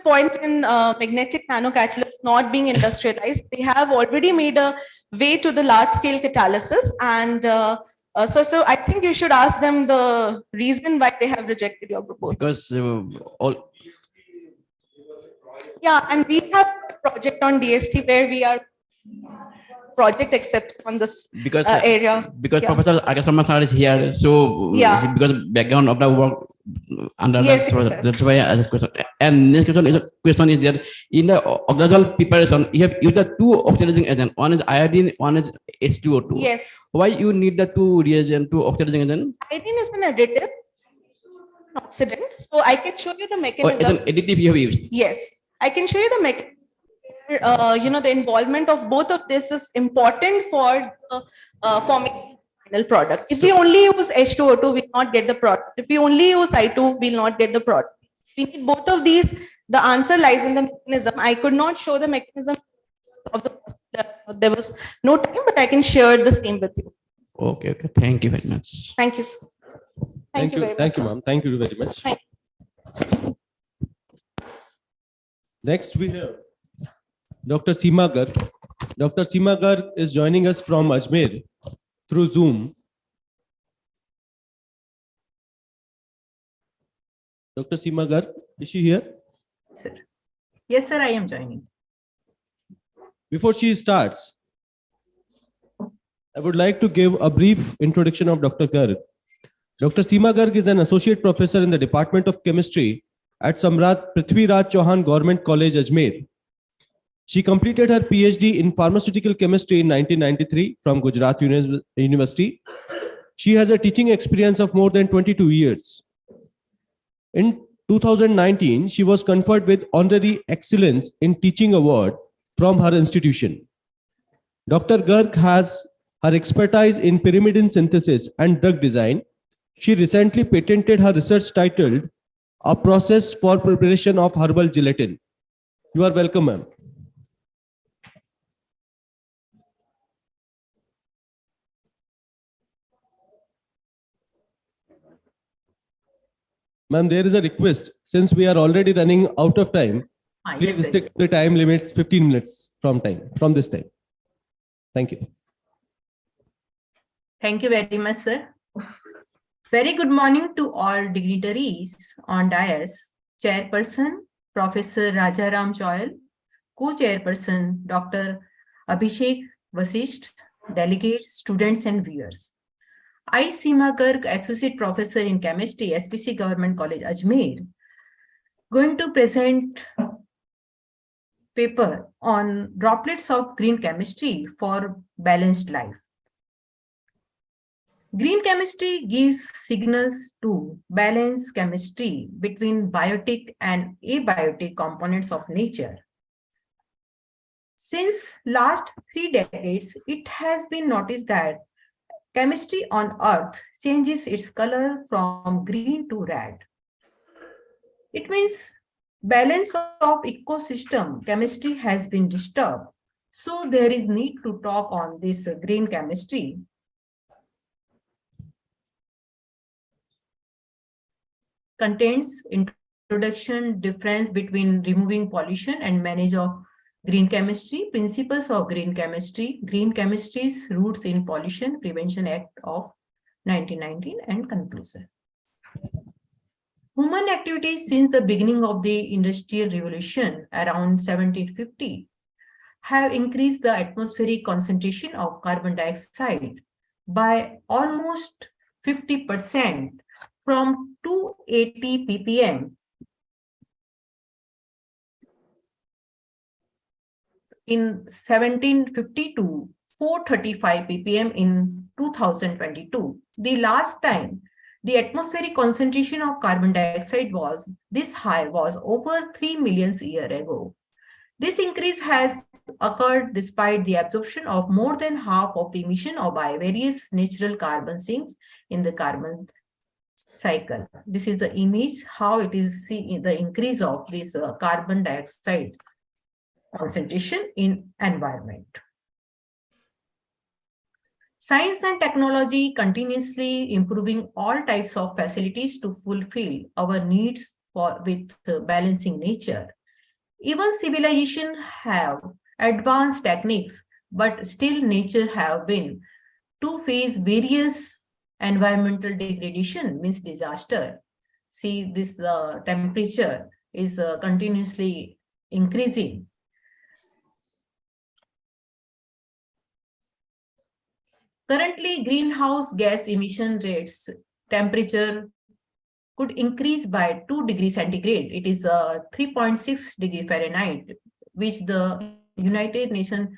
point in magnetic nanocatalysts not being industrialized. They have already made a way to the large-scale catalysis, and so I think you should ask them the reason why they have rejected your proposal. Because yeah, and we have a project on DST where we are project accepted on this area. Because Professor Agasama sir is here, so because background of the work under that's why I asked question. And next question is that in the oxidizol preparation, you have used the two oxidizing agents. One is iodine, one is H2O2. Yes. Why you need the two reagent, two oxidizing agent? Iodine is an additive, oxidant. So I can show you the mechanism. It's an additive you have used. Yes, I can show you the mechanism. The involvement of both of this is important for forming the final product. If we only use H2O2, we will not get the product. If we only use I2, we will not get the product. We need both of these. The answer lies in the mechanism. I could not show the mechanism of there was no time, but I can share the same with you. Okay. Thank you very much. Thank you, sir. Thank you very much. Thank you, ma'am. Thank you very much. Next, we have Dr. Seema Garg. Dr. Seema Garg is joining us from Ajmer through Zoom. Dr. Seema Garg, is she here? Sir. Yes, sir, I am joining. Before she starts, I would like to give a brief introduction of Dr. Garg. Dr. Seema Garg is an associate professor in the Department of Chemistry at Samrat Prithviraj Chauhan Government College, Ajmer. She completed her PhD in pharmaceutical chemistry in 1993 from Gujarat University. She has a teaching experience of more than 22 years. In 2019, she was conferred with Honorary Excellence in Teaching Award from her institution. Dr. Garg has her expertise in pyrimidine synthesis and drug design. She recently patented her research titled "A Process for Preparation of Herbal Gelatin." You are welcome, ma'am. Ma'am, there is a request. Since we are already running out of time, please stick to the time limits, 15 minutes from this time. Thank you. Thank you very much, sir. Very good morning to all dignitaries on dais. Chairperson, Professor Rajaram Choyal, Co-Chairperson, Dr. Abhishek Vasisht, delegates, students and viewers. I, Seema Garg, Associate Professor in Chemistry, SPC Government College, Ajmer, going to present paper on droplets of green chemistry for balanced life. Green chemistry gives signals to balance chemistry between biotic and abiotic components of nature. Since last 3 decades, it has been noticed that chemistry on Earth changes its color from green to red. It means balance of ecosystem chemistry has been disturbed. So there is need to talk on this green chemistry. Contains introduction, difference between removing pollution and manage of green chemistry, principles of green chemistry's roots in Pollution Prevention Act of 1919 and conclusion. Human activities since the beginning of the Industrial Revolution around 1750 have increased the atmospheric concentration of carbon dioxide by almost 50% from 280 ppm in 1750 to 435 ppm in 2022. The last time the atmospheric concentration of carbon dioxide was this high was over 3 million years ago. This increase has occurred despite the absorption of more than half of the emission by various natural carbon sinks in the carbon cycle. This is the image how it is seen the increase of this carbon dioxide concentration in environment. Science and technology continuously improving all types of facilities to fulfill our needs with balancing nature. Even civilization have advanced techniques, but still nature have been to face various environmental degradation, means disaster. See, this temperature is continuously increasing. Currently, greenhouse gas emission rates temperature could increase by 2 degrees centigrade. It is 3.6 degree Fahrenheit, which the United Nations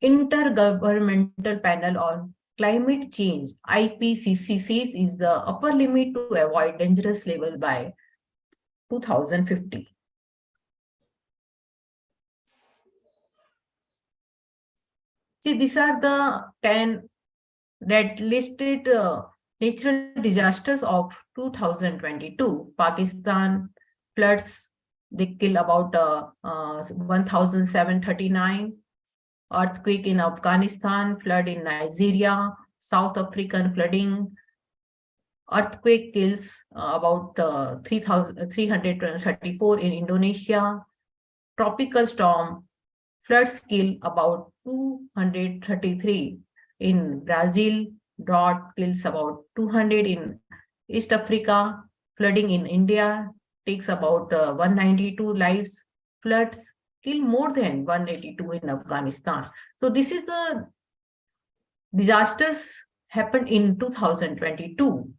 Intergovernmental Panel on Climate Change, IPCC, says is the upper limit to avoid dangerous level by 2050. See, these are the 10 red listed natural disasters of 2022. Pakistan floods, they kill about 1,739. Earthquake in Afghanistan, flood in Nigeria, South African flooding. Earthquake kills about 334 in Indonesia. Tropical storm, floods kill about 233 in Brazil. Drought kills about 200 in East Africa. Flooding in India takes about 192 lives. Floods kill more than 182 in Afghanistan. So this is the disasters happened in 2022.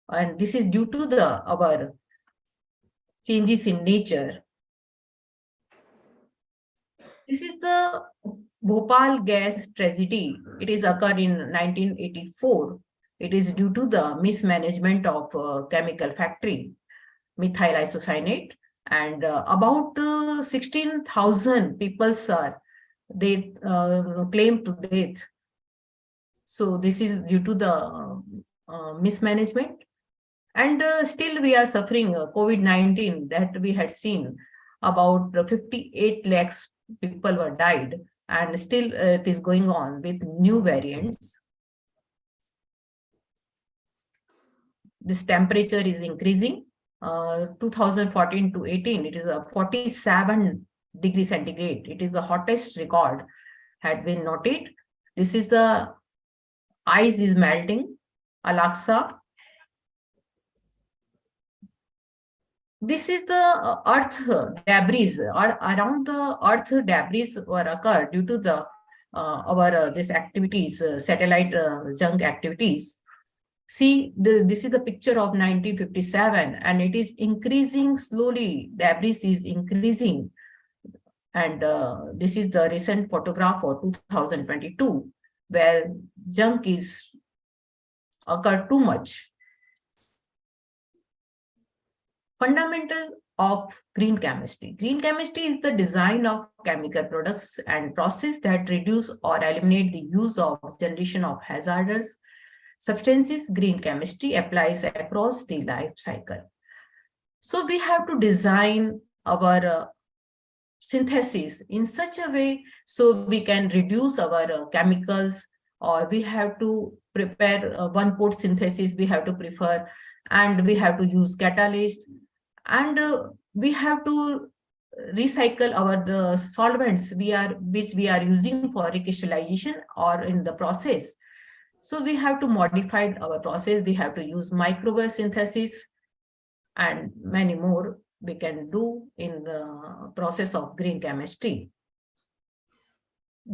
And this is due to our changes in nature. This is the Bhopal gas tragedy. It is occurred in 1984. It is due to the mismanagement of chemical factory, methyl isocyanate, and about 16,000 people they claim to death. So this is due to the mismanagement. And still we are suffering COVID-19 that we had seen about 58 lakhs people were died, and still it is going on with new variants. This temperature is increasing. 2014 to 18, it is a 47 degrees centigrade. It is the hottest record had been noted. This is the ice is melting, Alaska. This is the earth debris. Around the earth debris were occurred due to the this activities, satellite junk activities. See, this is the picture of 1957, and it is increasing slowly. Debris is increasing, and this is the recent photograph for 2022, where junk is occurred too much. Fundamental of green chemistry. Green chemistry is the design of chemical products and process that reduce or eliminate the use of generation of hazardous substances. Green chemistry applies across the life cycle. So we have to design our synthesis in such a way so we can reduce our chemicals, or we have to prepare one-pot synthesis we have to prefer, and we have to use catalyst, and we have to recycle our solvents which we are using for recrystallization or in the process. So we have to modify our process. We have to use microwave synthesis and many more we can do in the process of green chemistry.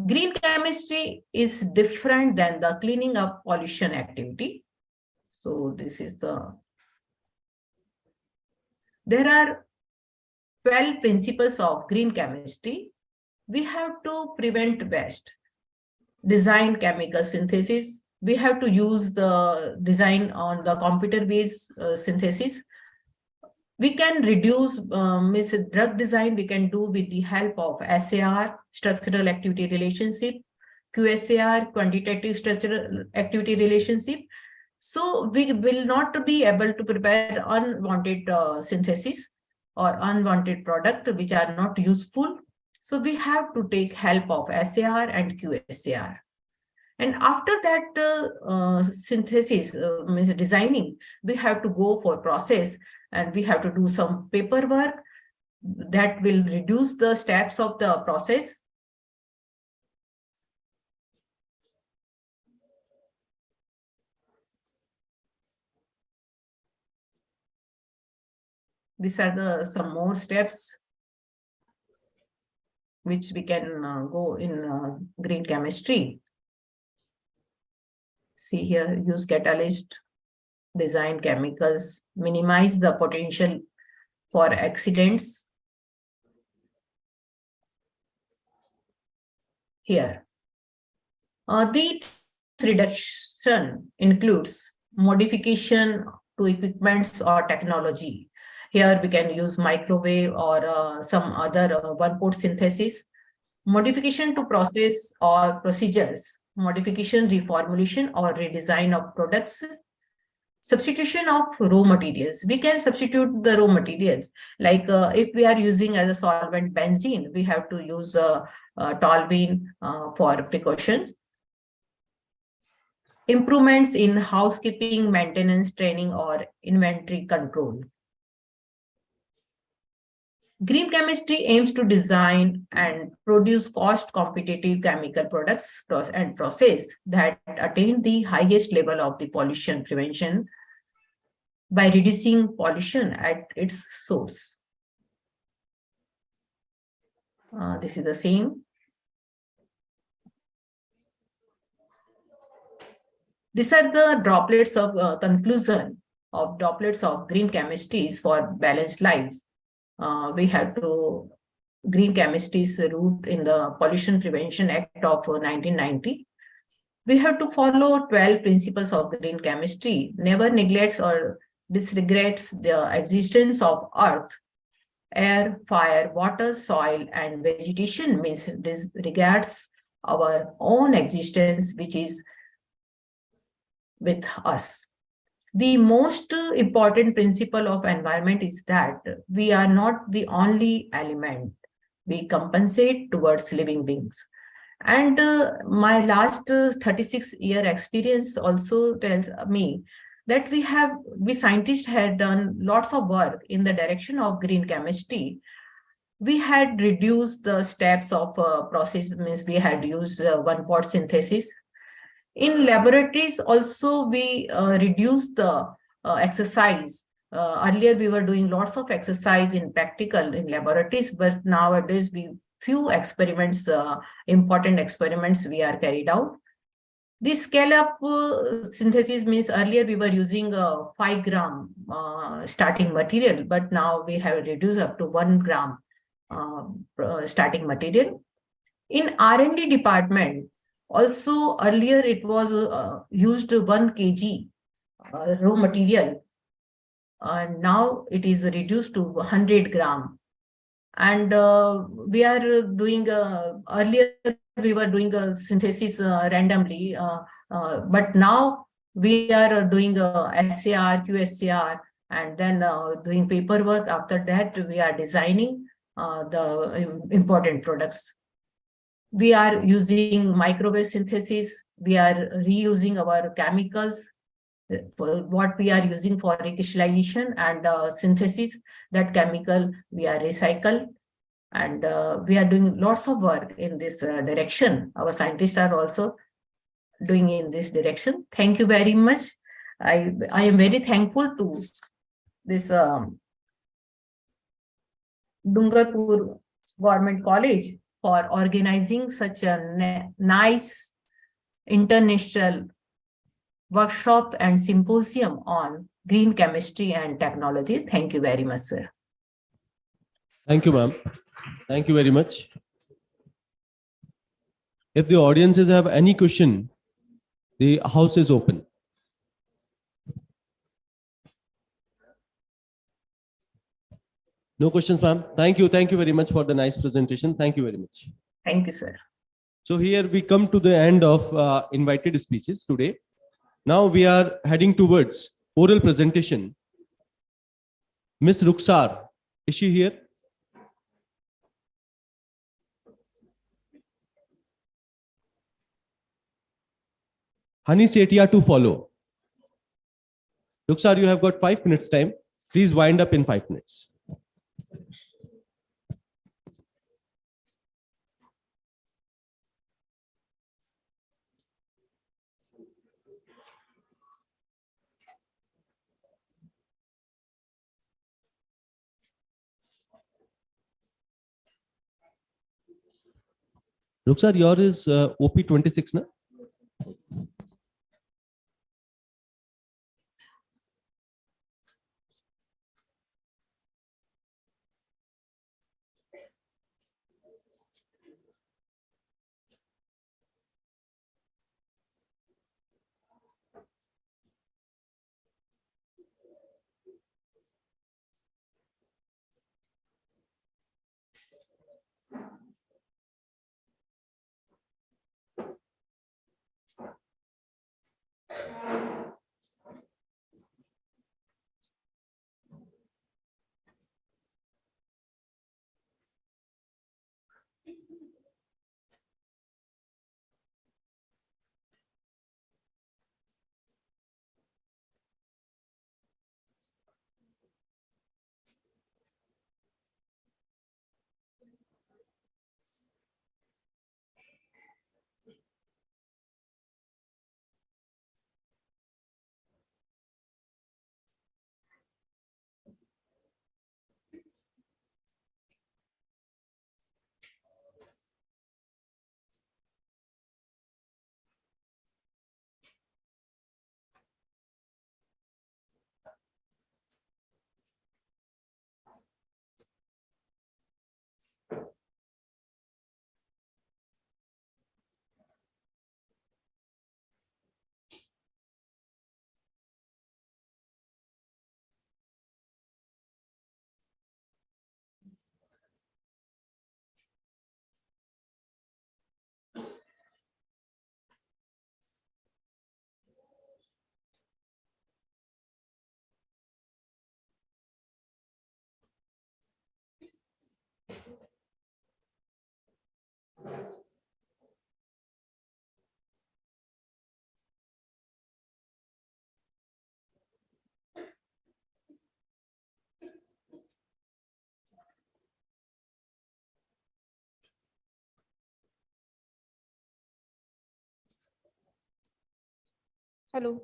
Green chemistry is different than the cleaning up pollution activity. So this is there are 12 principles of green chemistry. We have to prevent waste, design chemical synthesis. We have to use the design on the computer-based synthesis. We can reduce drug design, we can do with the help of SAR, structural activity relationship, QSAR, quantitative structural activity relationship. So we will not be able to prepare unwanted synthesis or unwanted product which are not useful. So we have to take help of SAR and QSAR. And after that synthesis, means designing, we have to go for process, and we have to do some paperwork that will reduce the steps of the process. These are some more steps which we can go in green chemistry. See here, use catalyst, design chemicals, minimize the potential for accidents. Here, the reduction includes modification to equipments or technology. Here we can use microwave or some other one-pot synthesis. Modification to process or procedures, modification, reformulation or redesign of products. Substitution of raw materials. We can substitute the raw materials. Like if we are using as a solvent benzene, we have to use toluene for precautions. Improvements in housekeeping, maintenance, training, or inventory control. Green chemistry aims to design and produce cost-competitive chemical products and process that attain the highest level of the pollution prevention by reducing pollution at its source. This is the same. These are the droplets of conclusion of droplets of green chemistries for balanced life. We have to green chemistry's root in the Pollution Prevention Act of 1990. We have to follow 12 principles of green chemistry. Never neglects or disregards the existence of earth, air, fire, water, soil, and vegetation. Means disregards our own existence, which is with us. The most important principle of environment is that we are not the only element. We compensate towards living beings. And my last 36-year experience also tells me that we scientists had done lots of work in the direction of green chemistry. We had reduced the steps of process, means we had used one-pot synthesis. In laboratories also, we reduced the exercise. Earlier, we were doing lots of exercise in practical in laboratories, but nowadays, few experiments, important experiments we are carried out. This scale-up synthesis means earlier we were using 5 gram starting material, but now we have reduced up to 1 gram starting material. In R&D department, also earlier it was used 1 kg raw material. Now it is reduced to 100 gram. And we are doing, earlier we were doing a synthesis randomly, but now we are doing SAR, QSAR, and then doing paperwork. After that, we are designing the important products. We are using microwave synthesis. We are reusing our chemicals. For what we are using for recrystallization and synthesis, that chemical we are recycle. And we are doing lots of work in this direction. Our scientists are also doing in this direction. Thank you very much. I am very thankful to this Dungarpur Government College for organizing such a nice international workshop and symposium on green chemistry and technology. Thank you very much, sir. Thank you, ma'am. Thank you very much. If the audiences have any question, the house is open. No questions, ma'am. Thank you. Thank you very much for the nice presentation. Thank you very much. Thank you, sir. So here we come to the end of invited speeches today. Now we are heading towards oral presentation. Miss Ruksar, is she here? Hani Setia to follow. Ruksar, you have got 5 minutes time. Please wind up in 5 minutes. Ruksar, yours is OP26, na? Hello.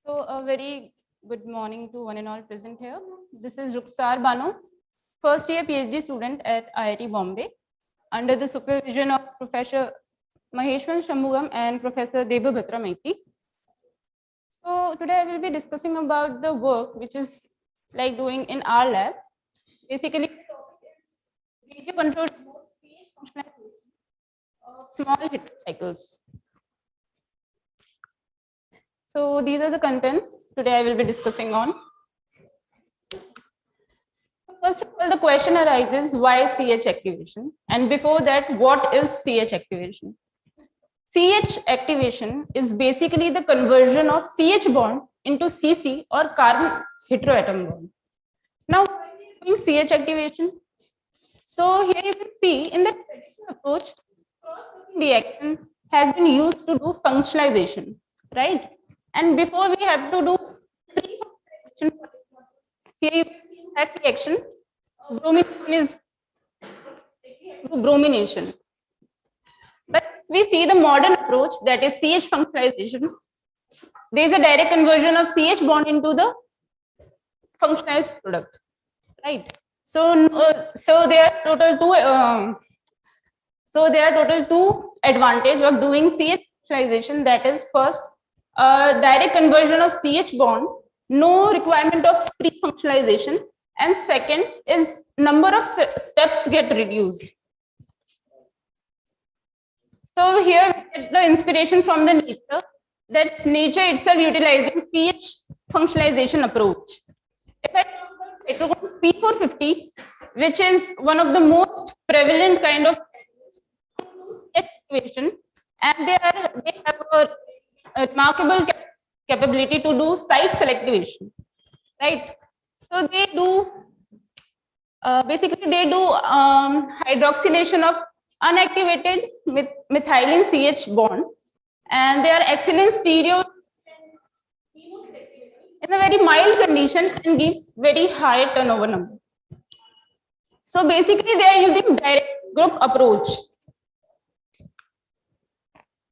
So a very good morning to one and all present here. This is Ruksar Bano, first year PhD student at IIT Bombay, under the supervision of Professor Maheshwan Shambhugam and Professor Devabhatra Maiti. So today I will be discussing about the work which is like doing in our lab. Basically, the topic is radio controlled pH functionality of small heat cycles. So So these are the contents today I will be discussing on. First of all, the question arises, why CH activation? And before that, what is CH activation? CH activation is basically the conversion of CH bond into CC or carbon heteroatom bond. Now, why are we doing CH activation? So here you can see in the traditional approach, cross-linking reaction has been used to do functionalization, right? And before we have to do pre-functionalization, here you can see in that reaction, bromination is bromination. But we see the modern approach, that is CH functionalization. There is a direct conversion of CH bond into the functionalized product, right? So, there are total two advantage of doing CH functionalization. That is, first, direct conversion of CH bond, no requirement of pre-functionalization, and second is number of steps get reduced. So here we get the inspiration from the nature, that's nature itself utilizing CH functionalization approach. If I talk about P450, which is one of the most prevalent kind of activation, and they have a remarkable capability to do site selectivation, right? So they do basically they do hydroxylation of unactivated methylene CH bond, and they are excellent stereo in a very mild condition and gives very high turnover number. So basically they are using direct group approach.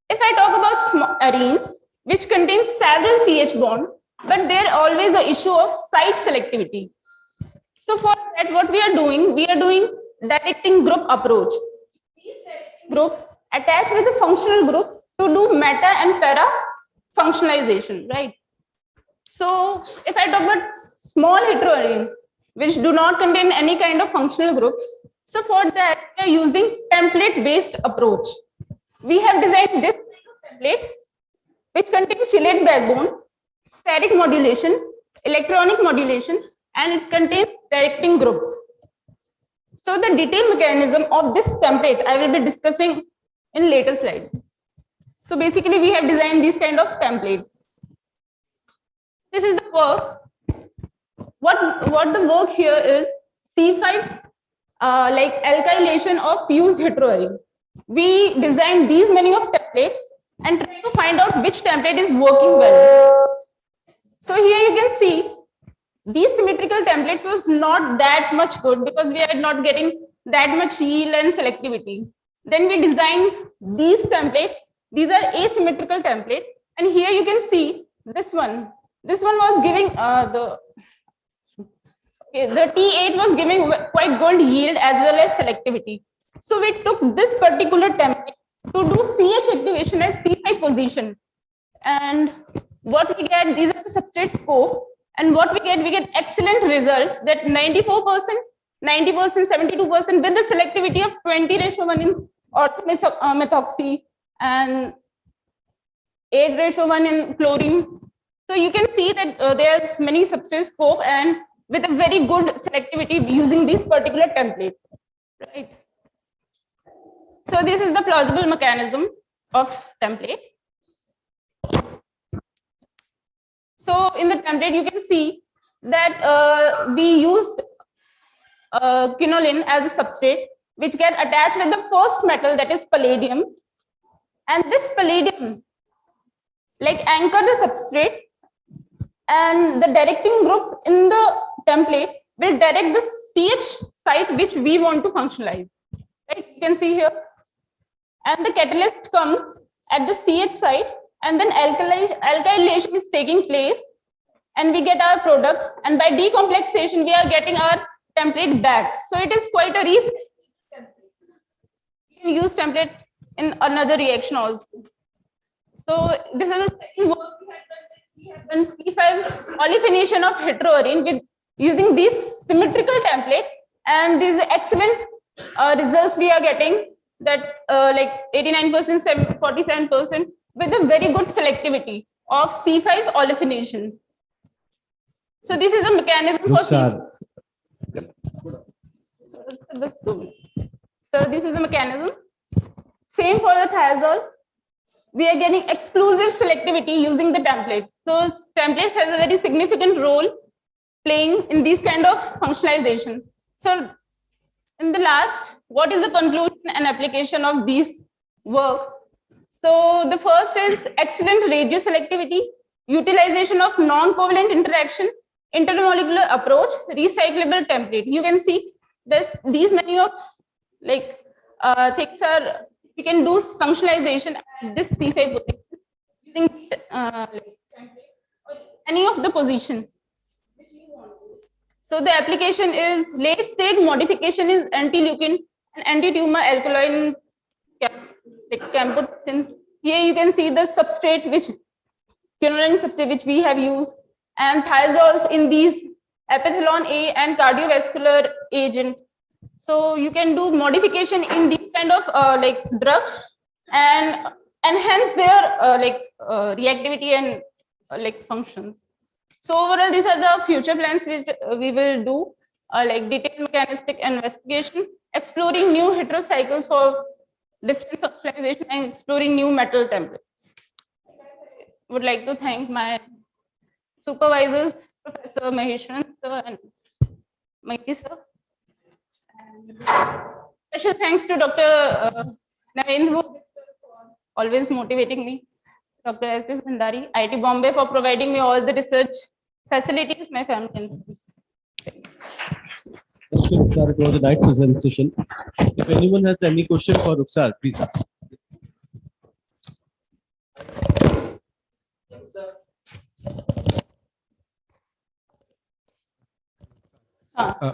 If I talk about small arenes, which contains several CH bond, but there always an issue of site selectivity. So for that, what we are doing directing group approach. Group attached with a functional group to do meta and para functionalization, right? So if I talk about small heteroarene, which do not contain any kind of functional group, so for that we are using template based approach. We have designed this template which contains chelate backbone, steric modulation, electronic modulation, and it contains directing group. So the detailed mechanism of this template I will be discussing in later slide. So basically we have designed these kind of templates. This is the work. What the work here is C5's like alkylation of fused heteroarene. We designed these many of templates and try to find out which template is working well. So here you can see these symmetrical templates was not that much good because we are not getting that much yield and selectivity. Then we designed these templates. These are asymmetrical template, and here you can see this one. This one was giving the T8 was giving quite good yield as well as selectivity. So we took this particular template to do CH activation at C5 position, and what we get, these are the substrate scope, and what we get excellent results, that 94%, 90%, 72% with the selectivity of 20:1 in orthomethoxy and 8:1 in chlorine. So you can see that there's many substrate scope and with a very good selectivity using this particular template, right? So this is the plausible mechanism of template. So in the template, you can see that we used quinoline as a substrate, which get attached with the first metal, that is palladium. And this palladium like anchor the substrate, and the directing group in the template will direct the CH site which we want to functionalize. Right? You can see here. And the catalyst comes at the CH site, and then alkylation is taking place, and we get our product, and by decomplexation we are getting our template back. So it is quite a reason. You can use template in another reaction also. So this is the second work we have done C5 olefination of heteroarene with using this symmetrical template, and these excellent results we are getting, that like 89%, 47% with a very good selectivity. of C5 olefination. So this is a mechanism for So this is the mechanism. Same for the thiazole. We are getting exclusive selectivity using the templates. So templates has a very significant role playing in this kind of functionalization. So in the last, what is the conclusion and application of these work? So the first is excellent radio selectivity, utilization of non-covalent interaction, intermolecular approach, recyclable template. You can see this, these many of like things are, you can do functionalization at this C5 position using any of the position. So the application is late state modification is anti-leukin and anti-tumor alkaline camptothecin. Here you can see the substrate which quinoline substrate which we have used, and thiazoles in these epithelon A and cardiovascular agent. So you can do modification in these kind of like drugs and enhance their reactivity and like functions. So overall, these are the future plans which we will do, like detailed mechanistic investigation, exploring new heterocycles for different functionalization and exploring new metal templates. Would like to thank my supervisors, Professor Maheshwaran sir and Maiti sir. And special thanks to Dr. Narendra for always motivating me. Dr. S.K. Bhandari, IIT Bombay for providing me all the research facilities my family can use. Thank you, Rukhsar. It was a nice presentation. If anyone has any question for Rukhsar, please ask.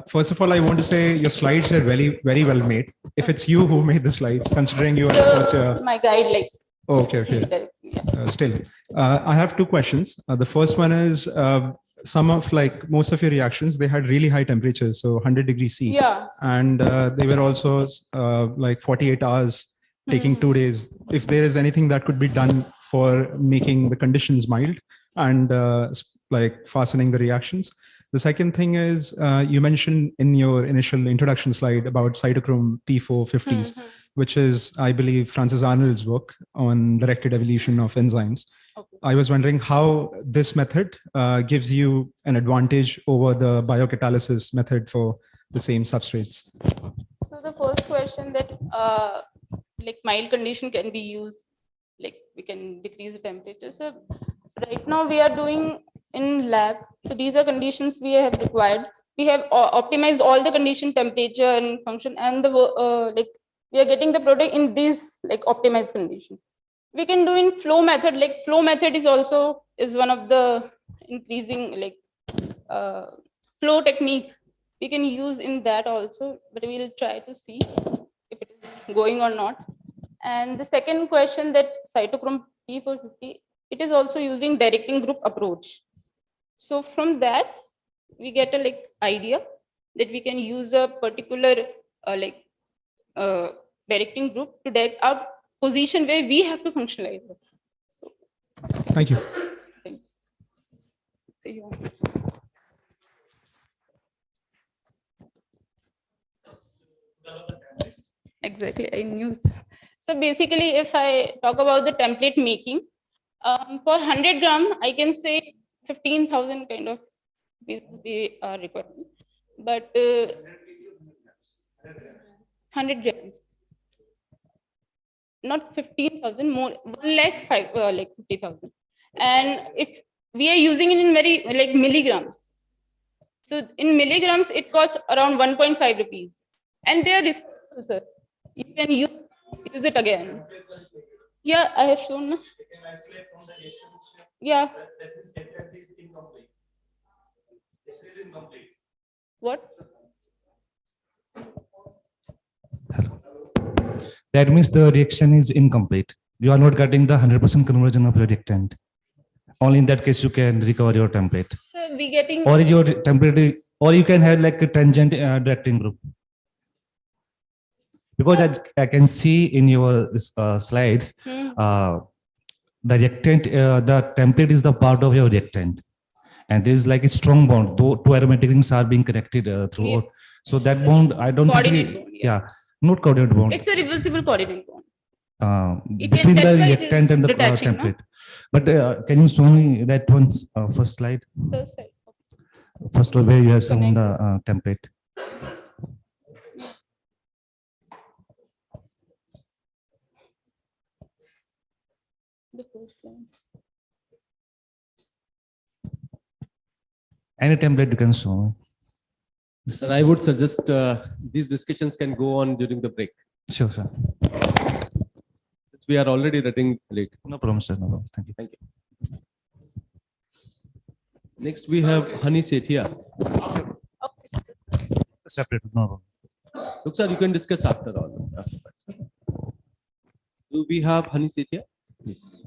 First of all, I want to say your slides are very, very well made. If it's you who made the slides, considering you are the first year. My guide, like. Oh, okay. Still, I have two questions. The first one is some of like most of your reactions, they had really high temperatures, so 100 degrees C. Yeah. And they were also like 48 hours, taking 2 days. If there is anything that could be done for making the conditions mild and like fastening the reactions. The second thing is you mentioned in your initial introduction slide about cytochrome P450s, which is, I believe, Francis Arnold's work on directed evolution of enzymes. Okay. I was wondering how this method gives you an advantage over the biocatalysis method for the same substrates. So the first question that like mild condition can be used, like we can decrease the temperature. So right now we are doing in lab. So these are conditions we have required. We have optimized all the condition, temperature and function, and the like we are getting the product in this like optimized condition. We can do in flow method. Like flow method is also one of the increasing like flow technique. We can use in that also, but we will try to see if it is going or not. And the second question, that cytochrome P450, it is also using directing group approach. So from that, we get a like idea that we can use a particular directing group to direct our position where we have to functionalize it. So, thank you. Exactly, I knew. So basically, if I talk about the template making, for 100 gram, I can say 15,000 kind of we are required, but 100 grams, not 15,000, more 1,50,000. And if we are using it in very like milligrams, so in milligrams it costs around 1.5 rupees, and they are disposable, sir. You can use it again. Yeah, I have shown. No? Yeah. What? That means the reaction is incomplete. You are not getting the 100% conversion of reactant. Only in that case you can recover your template. So we getting. Or your template, or you can have like a tangent directing group. Because I can see in your slides, the reactant, the template is the part of your reactant. And there is like a strong bond, though two aromatic rings are being connected throughout. So that bond, I don't Coordinate think, bond, yeah, not coordinate bond. It's a reversible coordinate bond. Between the that's why it reactant is and the detaching, no? template. But can you show me that one first slide? First slide. First one where you have shown the template. The first line. Any template you can show me. Sir, I would suggest these discussions can go on during the break. Sure, sir. Since we are already running late. No problem, sir. No problem. Thank you. Thank you. Next, we have Hani Sethia. Separate. No problem. Look, sir, you can discuss after all. Do we have Hani Sethia? Yes.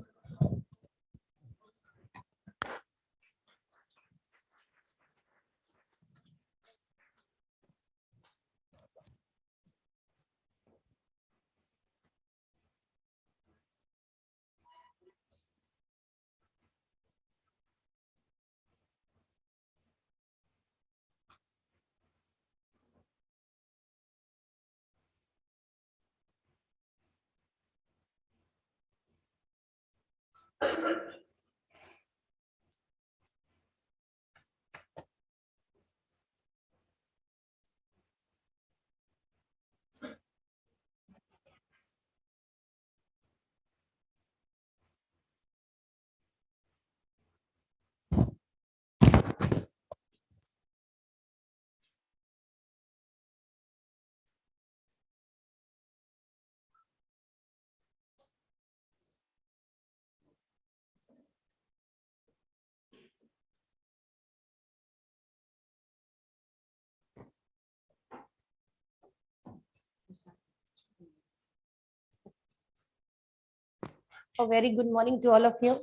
A very good morning to all of you.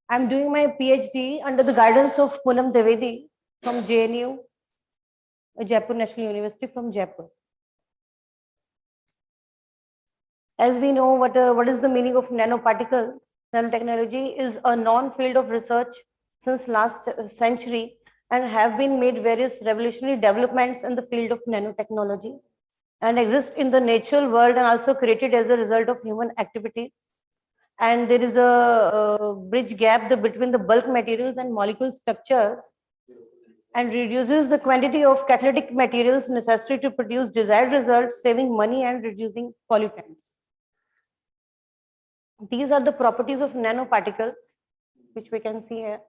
I'm doing my PhD under the guidance of Poonam Devedi from JNU, Jaipur National University from Jaipur. As we know, what is the meaning of nanoparticles? Nanotechnology is a known field of research since last century and have been made various revolutionary developments in the field of nanotechnology and exist in the natural world and also created as a result of human activities. And there is a bridge gap between the bulk materials and molecule structures and reduces the quantity of catalytic materials necessary to produce desired results, saving money and reducing pollutants. These are the properties of nanoparticles, which we can see here.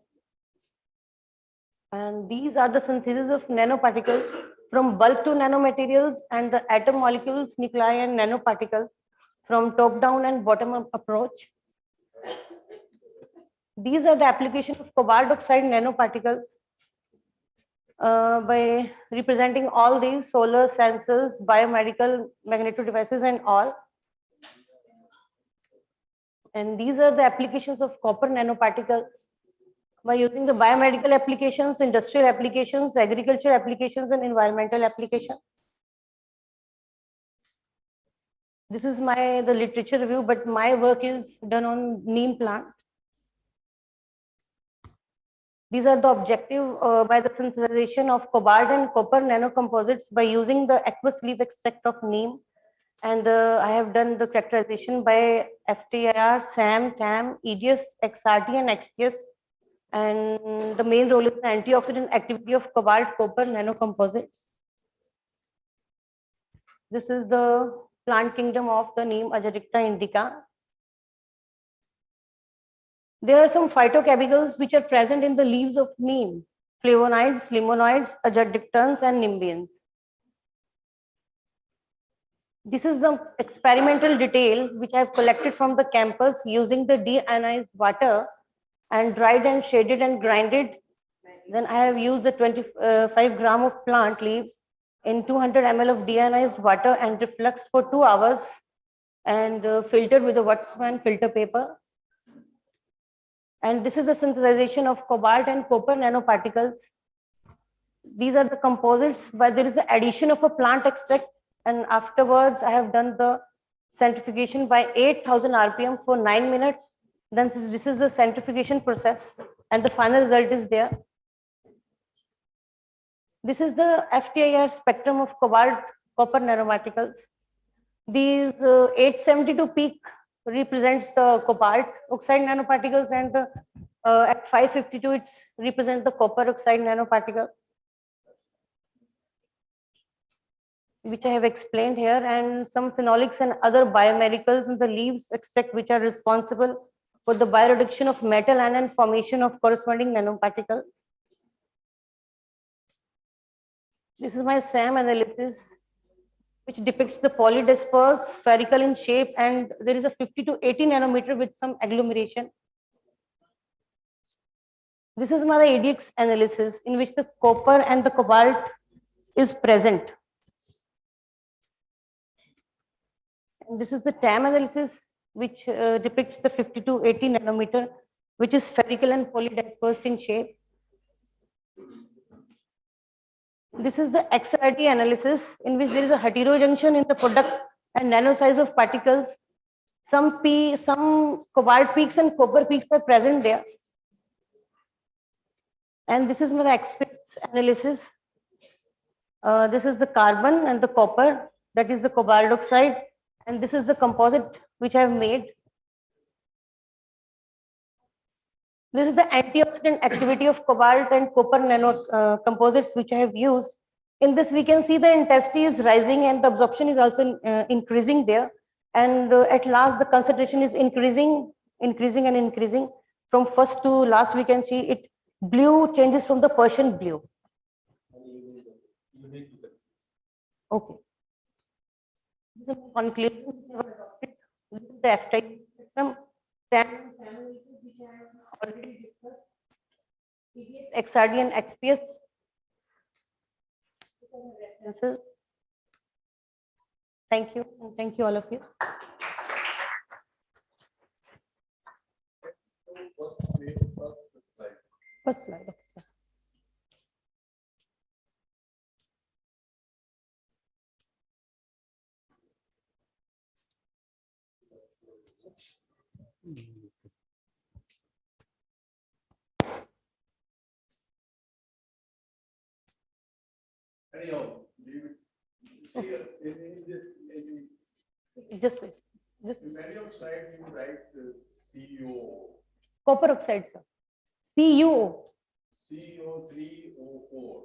And these are the synthesis of nanoparticles from bulk to nanomaterials and the atom molecules, nuclei and nanoparticles from top down and bottom up approach. These are the applications of cobalt oxide nanoparticles by representing all these solar sensors, biomedical magneto devices and all. And these are the applications of copper nanoparticles by using the biomedical applications, industrial applications, agriculture applications and environmental applications. This is the literature review, but my work is done on neem plant. These are the objective by the synthesization of cobalt and copper nanocomposites by using the aqueous leaf extract of neem. And I have done the characterization by FTIR, SAM, TAM, EDS, XRT and XPS. And the main role is the antioxidant activity of cobalt copper nanocomposites. This is the plant kingdom of the neem Azadirachta indica. There are some phytochemicals which are present in the leaves of neem: flavonoids, limonoids, azadictans, and nimbians. This is the experimental detail which I have collected from the campus using the deionized water and dried and shaded and grinded. Then I have used the 25 gram of plant leaves in 200 ml of deionized water and refluxed for 2 hours and filtered with a Watsman filter paper. And this is the synthesization of cobalt and copper nanoparticles. These are the composites, but there is the addition of a plant extract, and afterwards I have done the centrifugation by 8,000 RPM for 9 minutes. Then this is the centrifugation process and the final result is there. This is the FTIR spectrum of cobalt copper nanoparticles. These 872 peak represents the cobalt oxide nanoparticles and at 552 it represents the copper oxide nanoparticles, which I have explained here, and some phenolics and other biomaricals in the leaves extract which are responsible for the bioreduction of metal anion formation of corresponding nanoparticles. This is my SAM analysis, which depicts the polydispersed spherical in shape, and there is a 50 to 80 nanometer with some agglomeration. This is my ADX analysis in which the copper and the cobalt is present. And this is the TAM analysis, which depicts the 50 to 80 nanometer, which is spherical and polydispersed in shape. This is the XRD analysis in which there is a heterojunction in the product and nano size of particles. Some cobalt peaks and copper peaks are present there. And this is my XPIX analysis. This is the carbon and the copper, that is the cobalt oxide. And this is the composite which I have made. This is the antioxidant activity of cobalt and copper nano composites which I have used. In this, we can see the intensity is rising and the absorption is also increasing there. And at last, the concentration is increasing. From first to last, we can see it blue changes from the Persian blue. Okay. This is one conclusion. This is the FTI system. Which I have already discussed. XRD and XPS. Thank you, and thank you all of you. First slide. Okay, sir. Just wait. Many of slides you write CO. Copper oxide, sir. CuO. CO3O4.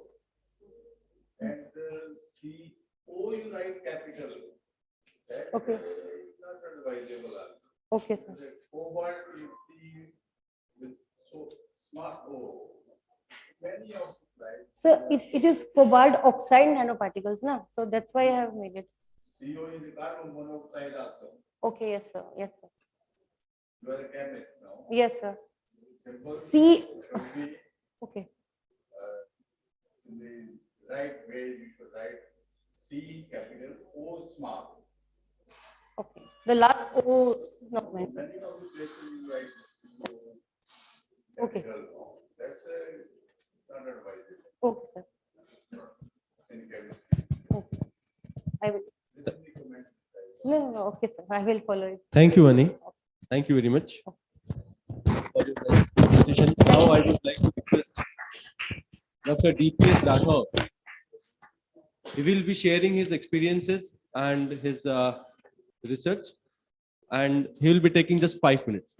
And CO you write capital. That Okay. is not advisable. Okay, sir. The cobalt you see with so small O. Many of the slides. So it is cobalt oxide nanoparticles, na? So that's why I have made it. CO is a carbon monoxide also. Okay, yes, sir. Yes, sir. You are a chemist now. Yes, sir. Simple. C. Should be, Okay. in the right way, you should write C capital O small. Okay. The last O is not meant. Many of the places you write CO Okay. capital. That's a standard advice. Okay, sir. In chemistry. Okay. I will. No. Okay, sir. I will follow it. Thank you, Annie. Thank you very much for this nice presentation. Now I would like to request Dr. DPS Rathore. He will be sharing his experiences and his research, and he will be taking just 5 minutes.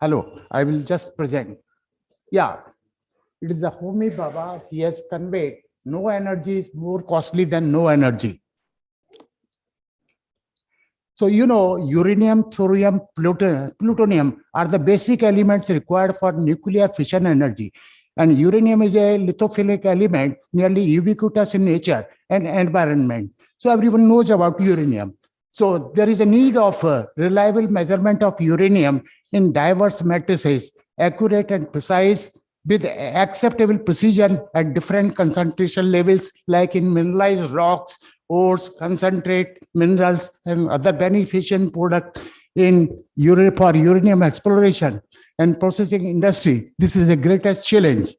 Hello, I will just present. Yeah, it is the Homi Baba. He has conveyed no energy is more costly than no energy. So, you know, uranium, thorium, plutonium are the basic elements required for nuclear fission energy. And uranium is a lithophilic element, nearly ubiquitous in nature and environment. So everyone knows about uranium. So there is a need of reliable measurement of uranium in diverse matrices, accurate and precise, with acceptable precision at different concentration levels, like in mineralized rocks, ores, concentrate, minerals, and other beneficent products in for uranium exploration and processing industry. This is the greatest challenge.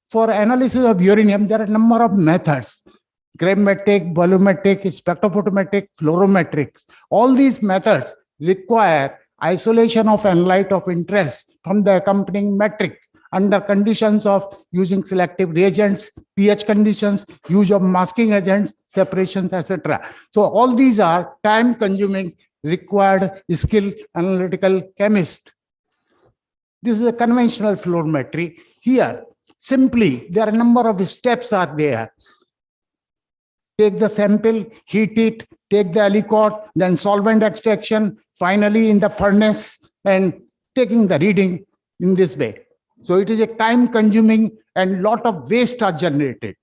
For analysis of uranium, there are a number of methods: gravimetric, volumetric, spectrophotometric, fluorometrics. All these methods require isolation of analyte of interest from the accompanying metrics under conditions of using selective reagents, pH conditions, use of masking agents, separations, etc. So all these are time-consuming, required skilled analytical chemist. This is a conventional fluorometry. Here, simply, there are a number of steps are there. Take the sample, heat it, take the aliquot, then solvent extraction, finally in the furnace, and taking the reading in this way. So it is a time-consuming and lot of waste are generated.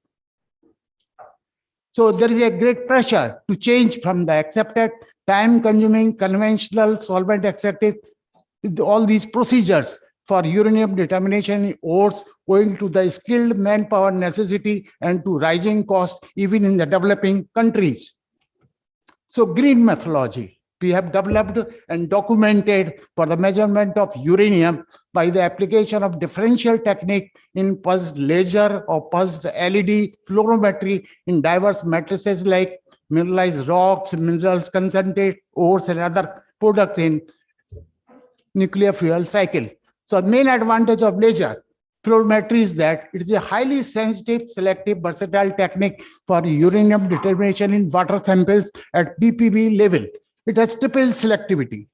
So there is a great pressure to change from the accepted time-consuming conventional solvent extractive with all these procedures for uranium determination in ores, owing to the skilled manpower necessity and to rising costs even in the developing countries. So green methodology we have developed and documented for the measurement of uranium by the application of differential technique in pulsed laser or pulsed LED fluorometry in diverse matrices like mineralized rocks, minerals, concentrate, ores, and other products in nuclear fuel cycle. So the main advantage of laser fluorometry is that it is a highly sensitive, selective, versatile technique for uranium determination in water samples at ppb level. It has triple selectivity.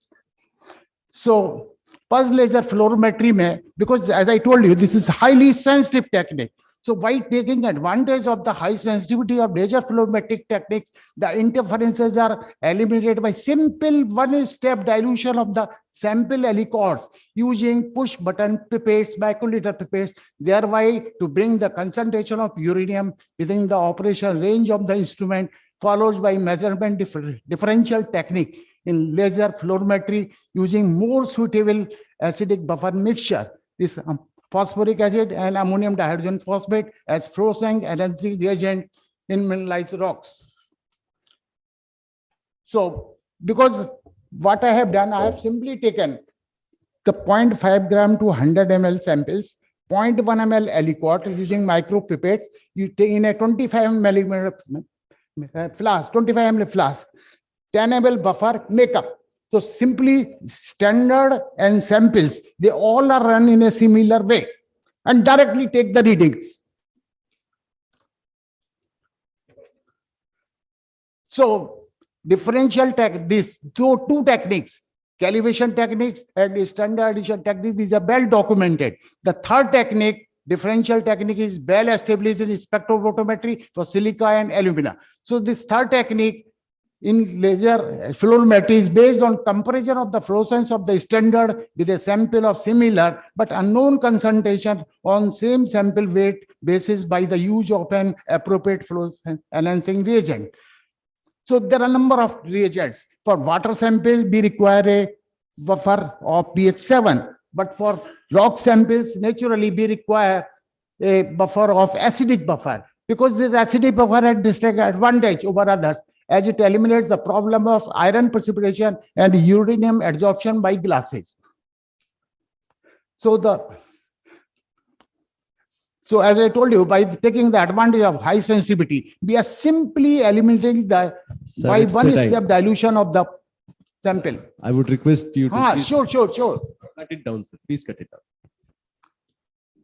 So pulse laser fluorometry because as I told you, this is highly sensitive technique. So by taking advantage of the high sensitivity of laser fluorometric techniques, the interferences are eliminated by simple one-step dilution of the sample aliquots using push button pipettes, microliter pipettes, thereby to bring the concentration of uranium within the operational range of the instrument, followed by measurement differential technique in laser fluorometry using more suitable acidic buffer mixture. This phosphoric acid and ammonium dihydrogen phosphate as fluorescent enhancing reagent in mineralized rocks. So, because what I have done, I have simply taken the 0.5 gram to 100 ml samples, 0.1 ml aliquot using micro pipettes. You take in a 25 millimeter flask, 25 ml flask, 10 ml buffer makeup. So simply standard and samples, they all are run in a similar way and directly take the readings. So differential these two techniques, calibration techniques and standardization techniques, these are well documented. The third technique, differential technique, is well established in spectrophotometry for silica and alumina. So this third technique in laser fluorometry is based on comparison of the fluorescence of the standard with a sample of similar but unknown concentration on same sample weight basis by the use of an appropriate fluorescence enhancing reagent. So there are a number of reagents. For water sample, we require a buffer of pH 7, but for rock samples, naturally we require a buffer of acidic buffer, because this acidic buffer has distinct advantage over others, as it eliminates the problem of iron precipitation and uranium adsorption by glasses. So as I told you, by taking the advantage of high sensitivity, we are simply eliminating the by one-step dilution of the sample. I would request you to sure. Cut it down, sir. Please cut it down.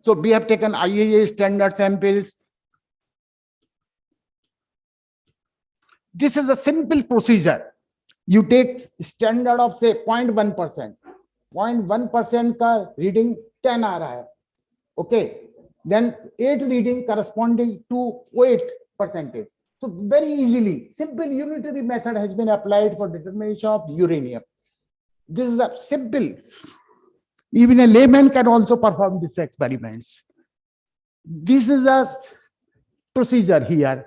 So we have taken IAEA standard samples. This is a simple procedure. You take standard of say 0.1%. 0.1% का reading 10 आ रहा है. Okay. Then 8 reading corresponding to 0.8%. So very easily, simple unitary method has been applied for determination of uranium. This is a simple. Even a layman can also perform these experiments. This is a procedure here.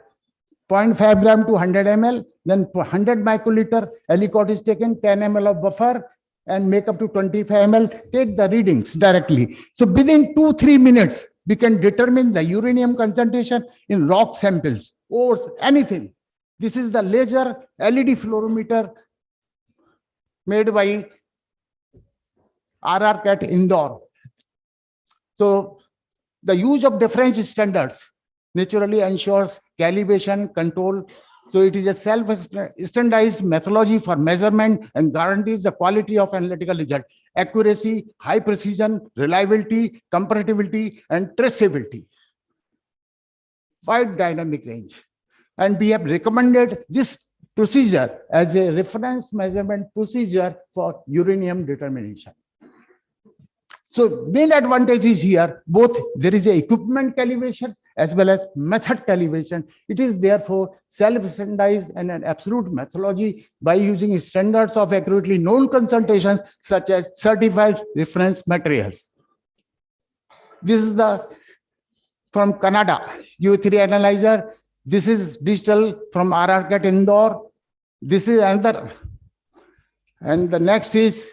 0.5 gram to 100 ml, then 100 microliter alicot is taken, 10 ml of buffer, and make up to 25 ml. Take the readings directly. So within 2-3 minutes, we can determine the uranium concentration in rock samples or anything. This is the laser LED fluorometer made by RRCAT Indore. So the use of different standards naturally ensures calibration control. So it is a self-standardized methodology for measurement and guarantees the quality of analytical result, accuracy, high precision, reliability, comparability, and traceability. Wide dynamic range. And we have recommended this procedure as a reference measurement procedure for uranium determination. So main advantage is here, both there is a equipment calibration as well as method calibration. It is therefore self-standardized and an absolute methodology by using standards of accurately known concentrations such as certified reference materials. This is the from Canada U3 analyzer. This is digital from RRCAT Indore. This is another. And the next is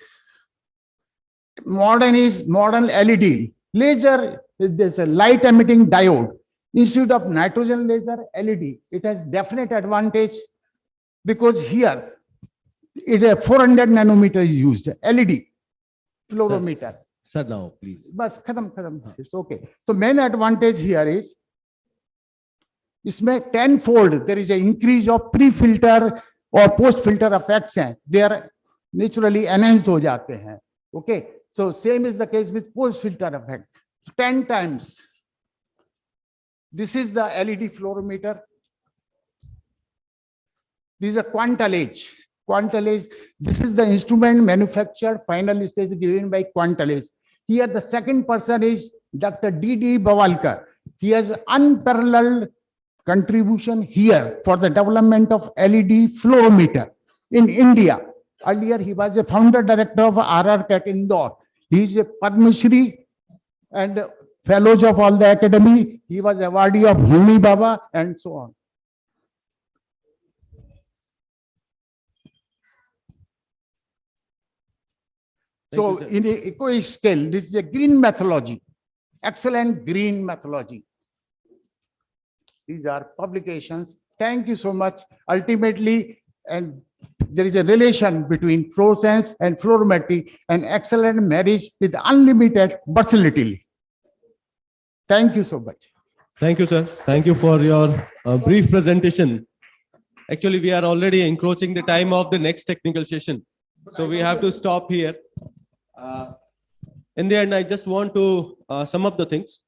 modern LED. Laser is a light emitting diode. Instead of nitrogen laser, LED. It has definite advantage because here it is 400 nanometer is used. LED fluorometer. Sir, now please. Bas, khadam. It's okay. So main advantage here is इसमें tenfold there is an increase of pre-filter or post-filter effects हैं. They are naturally enhanced हो जाते हैं. Okay. So same is the case with post-filter effect. 10 times. This is the LED fluorometer. This is a Quantalage. Quantalage. This is the instrument manufactured final stage given by Quantalage. Here the second person is Dr. D.D. Bawalkar. He has unparalleled contribution here for the development of LED fluorometer in India. Earlier, he was a founder director of RRCAT Indore. He is a Padma Shri and fellows of all the academy. He was awardee of Homi Baba and so on. So in the eco scale, this is a green methodology, excellent green methodology. These are publications. Thank you so much. Ultimately, and there is a relation between fluorescence and fluorometry, an excellent marriage with unlimited versatility. Thank you so much. Thank you, sir. Thank you for your brief presentation. Actually, we are already encroaching the time of the next technical session. So we have to stop here. In the end, I just want to sum up the things.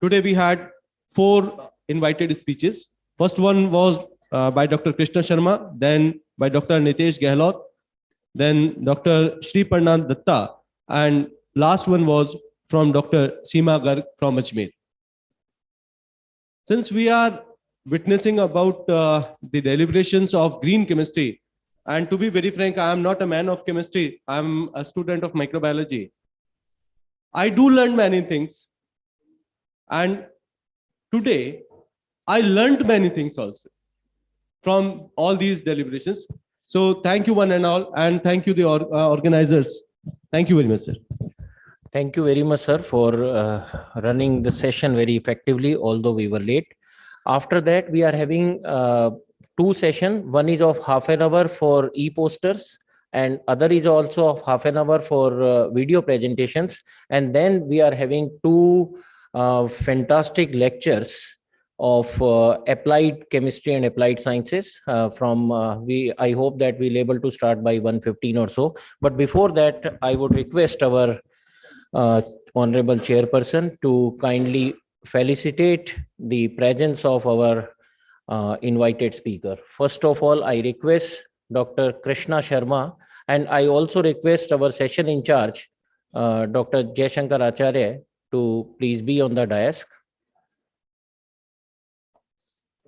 Today we had 4 invited speeches. First one was by Dr. Krishna Sharma, then by Dr. Nitesh Gehlot, then Dr. Shri Parnand Datta, and last one was from Dr. Seema Garg from Ajmer. Since we are witnessing about the deliberations of green chemistry, and to be very frank, I am not a man of chemistry. I am a student of microbiology. I do learn many things. And today, I learned many things also from all these deliberations. So thank you one and all, and thank you the organizers. Thank you very much, sir. Thank you very much, sir, for running the session very effectively, although we were late. After that, we are having 2 sessions. One is of half an hour for e-posters, and other is also of half an hour for video presentations. And then we are having 2 fantastic lectures of applied chemistry and applied sciences I hope that we'll able to start by 1:15 or so. But before that, I would request our honorable chairperson to kindly felicitate the presence of our invited speaker. First of all, I request Dr. Krishna Sharma, and I also request our session in charge, Dr. Jaishankar Acharya, to please be on the dais.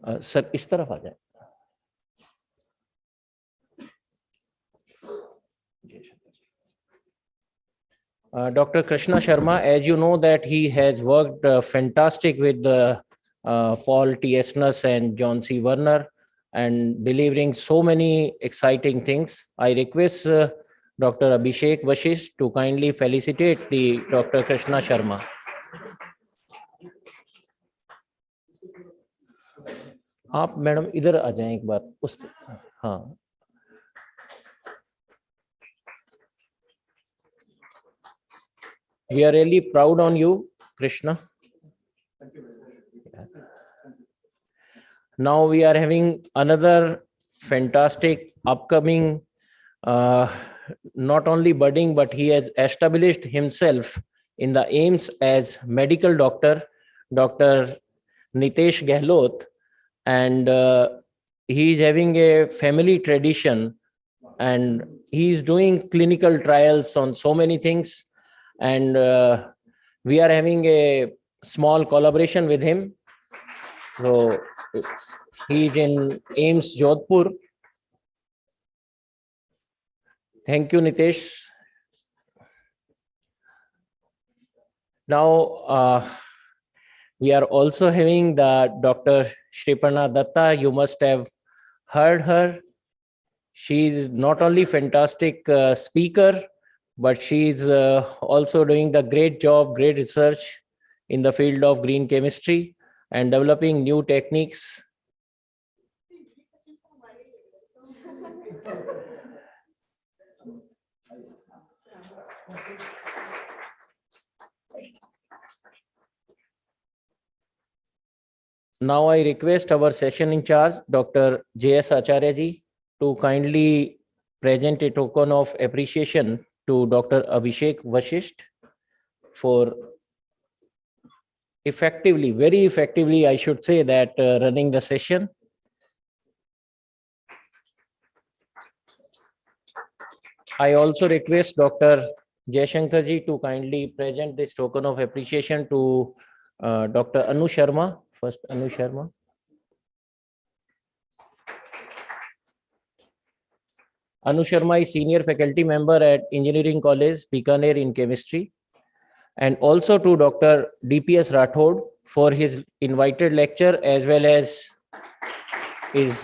Sir इस तरफ आ जाए. Dr. Krishna Sharma, as you know that he has worked fantastic with Paul T.S. and John C. Werner and delivering so many exciting things. I request Dr. Abhishek Vashisht to kindly felicitate the Dr. Krishna Sharma. आप madam इधर आ जाएं एक बार उस हाँ we are really proud on you, Krishna. Now we are having another fantastic upcoming, not only budding, but he has established himself in the aims as medical doctor, Dr. Nitesh Gehlot, and he is having a family tradition and he is doing clinical trials on so many things. And we are having a small collaboration with him. So he is in AIMS Jodhpur. Thank you, Nitesh. Now we are also having the Dr. Shriparna Datta. You must have heard her. She is not only fantastic speaker, but she is also doing the great job, great research in the field of green chemistry and developing new techniques. Now I request our session in charge, Dr. J.S. Acharya ji, to kindly present a token of appreciation to Dr. Abhishek Vashisht for effectively, very effectively, I should say that running the session. I also request Dr. Jaishankar ji to kindly present this token of appreciation to Dr. Anu Sharma. First, Anu Sharma. Anu Sharma is senior faculty member at Engineering College, Bikaner in chemistry. And also to Dr. DPS Rathod for his invited lecture as well as his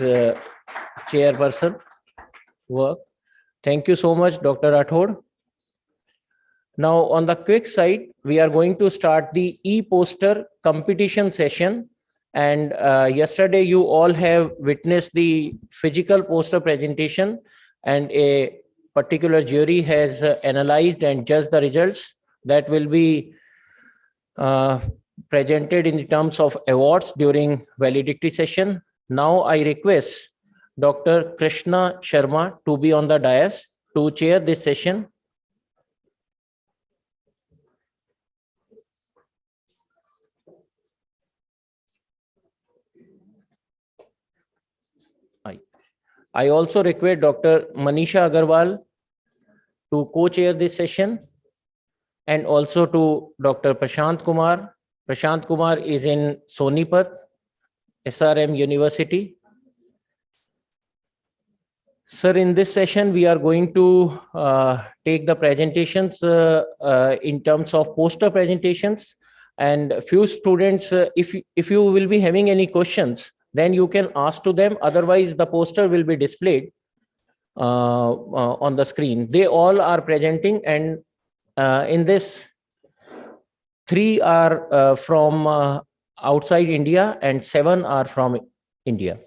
chairperson work. Thank you so much, Dr. Rathod. Now on the quick side, we are going to start the e-poster competition session. And yesterday you all have witnessed the physical poster presentation and a particular jury has analyzed and judged the results that will be presented in terms of awards during valedictory session. Now I request Dr. Krishna Sharma to be on the dais to chair this session. I also request Dr. Manisha Agarwal to co-chair this session, and also to Dr. Prashant Kumar. Prashant Kumar is in Sonipat, SRM University. Sir, in this session, we are going to take the presentations in terms of poster presentations, and a few students, if you will be having any questions, then you can ask to them. Otherwise, the poster will be displayed on the screen. They all are presenting, and in this, 3 are from outside India and 7 are from India.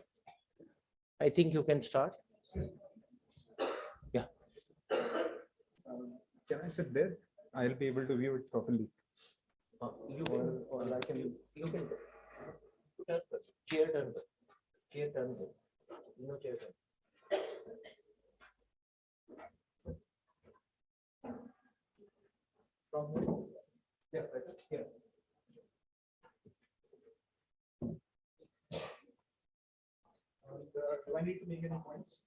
I think you can start. Yeah. Can I sit there? I'll be able to view it properly. You can, or I can, you can chair turn, chair turn, no chair turn. Yeah, yeah. Do I need to make any points?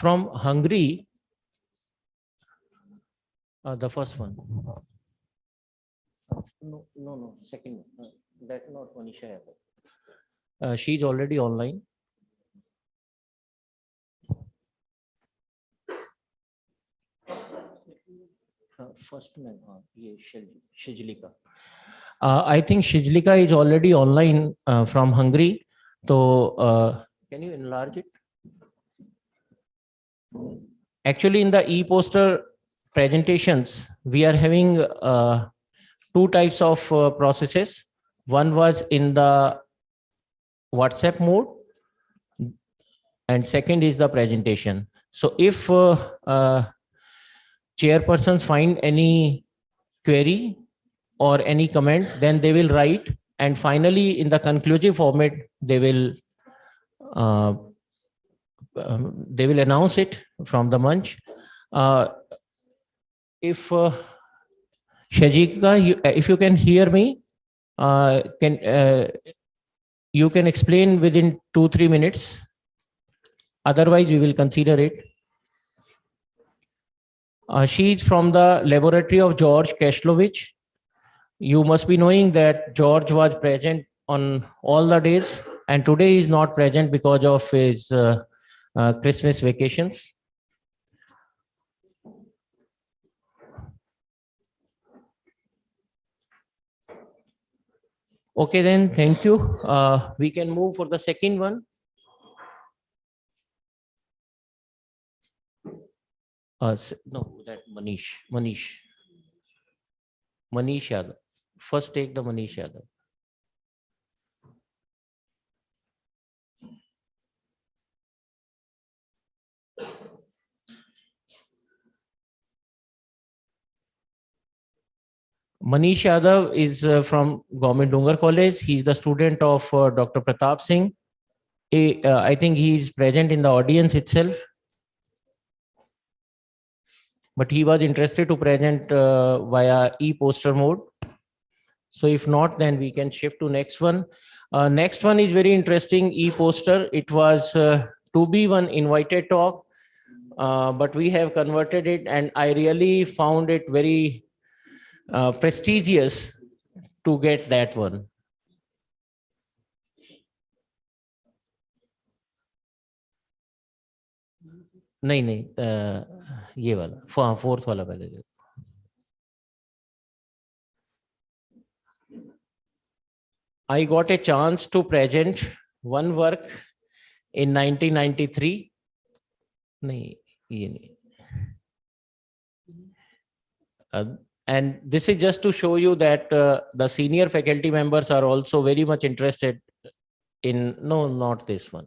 From Hungary, the first one. No, second one. That not Manisha Yadav. She's already online. First name, Shijlika. I think Shijlika is already online from Hungary. So can you enlarge it? Actually, in the e-poster presentations, we are having two types of processes. One was in the WhatsApp mode, and second is the presentation. So if chairpersons find any query or any comment, then they will write, and finally in the conclusive format they will announce it from the munch. If Shajika, if you can hear me, you can explain within 2-3 minutes. Otherwise, we will consider it. She is from the laboratory of George Keshlovich. You must be knowing that George was present on all the days, and today he is not present because of his Christmas vacations. Okay, then, thank you. We can move for the second one. No, that Manish Yadav. First take the Manish Yadav. Manish Yadav is from Govt Dungar College. He's the student of Dr. Pratap Singh. I think he is present in the audience itself. But he was interested to present via e-poster mode. So if not, then we can shift to next one. Next one is very interesting e-poster. It was to be one invited talk, but we have converted it, and I really found it very prestigious to get that one. नहीं ये वाला fourth वाला पहले. I got a chance to present one work in 1993. नहीं ये नहीं. And this is just to show you that the senior faculty members are also very much interested in, no, not this one.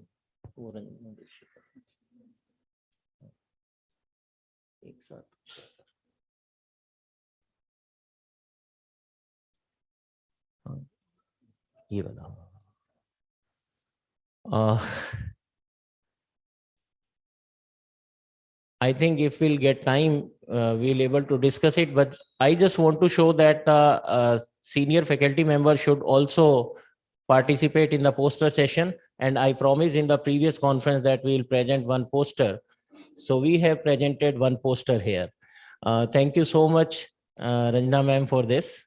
ये वाला. I think if we'll get time, we'll able to discuss it. But I just want to show that senior faculty members should also participate in the poster session. And I promised in the previous conference that we'll present one poster. So we have presented one poster here. Thank you so much, Ranjana ma'am, for this.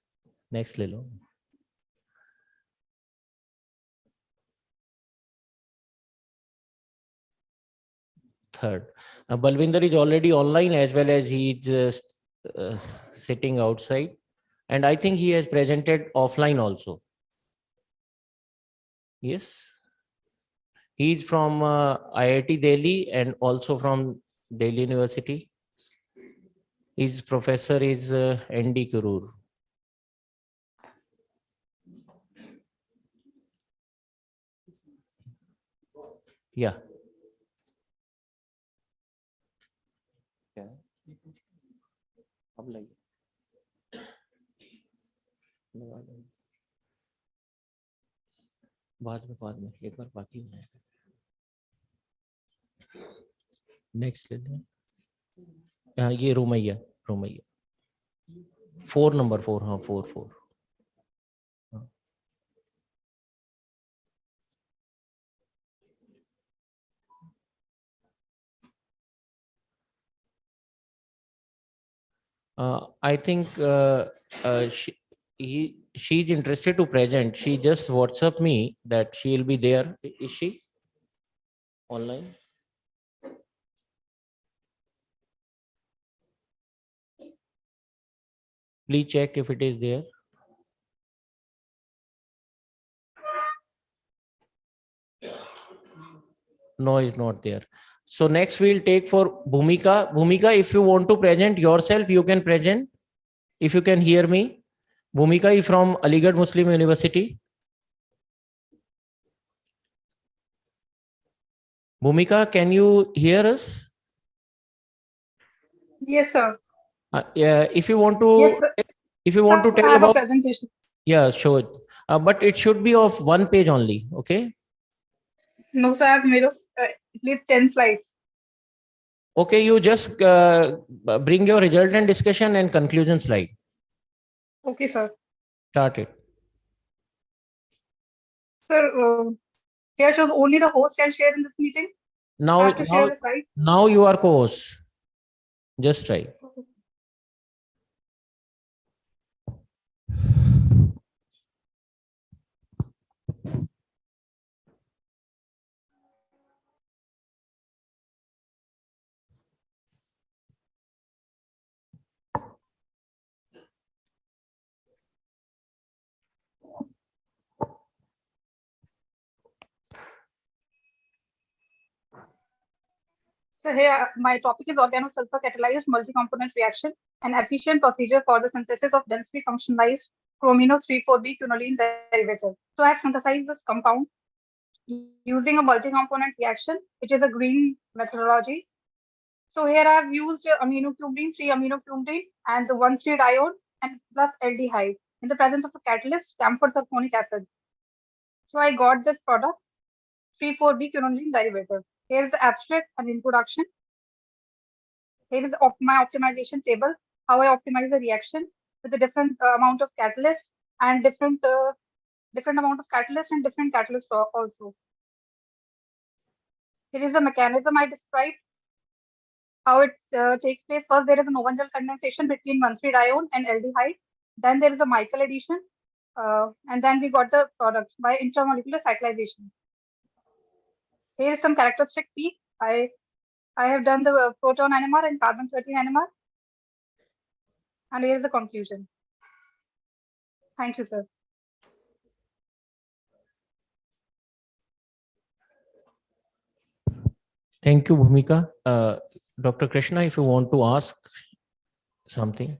Next, Lilo. Third. Balvinder is already online, as well as he is just sitting outside. And I think he has presented offline also. Yes. He is from IIT Delhi and also from Delhi University. His professor is N.D. Kurur. Yeah. अब लगे बाद में एक बार बाकी है. Next ले लें. ये रोमैया 4 नंबर 4. हाँ 4. I think she's interested to present. She just WhatsApp me that she'll be there. Is she online? Please check if it is there. No, it's not there. So next we'll take for Bhumika. Bhumika, if you want to present yourself, you can present. If you can hear me. Bhumika is from Aligarh Muslim University. Bhumika, can you hear us? Yes, sir. Yeah, if you want to, Yes, sir. if you want to I tell have a about, presentation. yeah, show it. But it should be of one page only. Okay. No, sir, I have made of at least 10 slides. Okay, you just bring your result and discussion and conclusion slide. Okay, sir. Start it. Sir, here shows only the host can share in this meeting. I have to share the slide. Now you are co-host. Just try. So here, my topic is organosulfur catalyzed multi-component reaction, an efficient procedure for the synthesis of densely functionalized chromino 3,4-D quinoline derivative. So I have synthesized this compound using a multi-component reaction, which is a green methodology. So here I have used aminocubene, 3-aminocubene, and the 1,3-dione and plus aldehyde in the presence of a catalyst, camphor sulfonic acid. So I got this product, 3,4-D quinoline derivative. Here's the abstract and introduction. Here is my optimization table, how I optimize the reaction with a different amount of catalyst and different amount of catalyst and different catalyst also. Here is the mechanism I described, how it takes place. First, there is a Novangel condensation between 1,3-dione and aldehyde. Then there is a Michael addition. And then we got the product by intramolecular cyclization. Here is some characteristic peak. I have done the proton NMR and carbon 13 NMR. And here is the conclusion. Thank you, sir. Thank you, Bhumika. Dr. Krishna, if you want to ask something.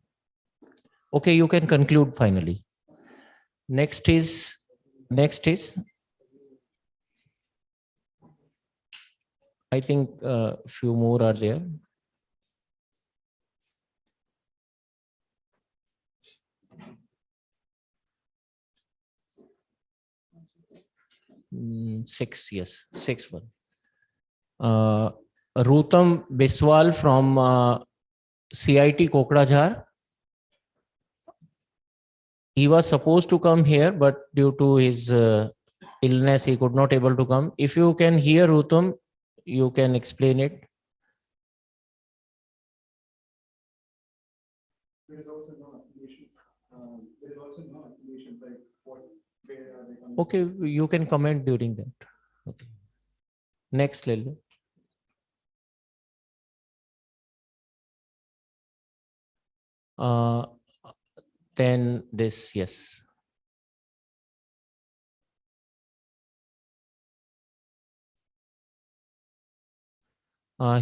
Okay, you can conclude finally. Next is, I think few more are there. Six, yes, 6-1. Rutam Biswal from CIT Kokrajhar. He was supposed to come here, but due to his illness, he could not able to come. If you can hear Rutam, you can explain it. There is also no affiliation. There is also no affiliation, like where are they coming? Okay, you can comment during that. Okay. Next, Lily. Then this, yes.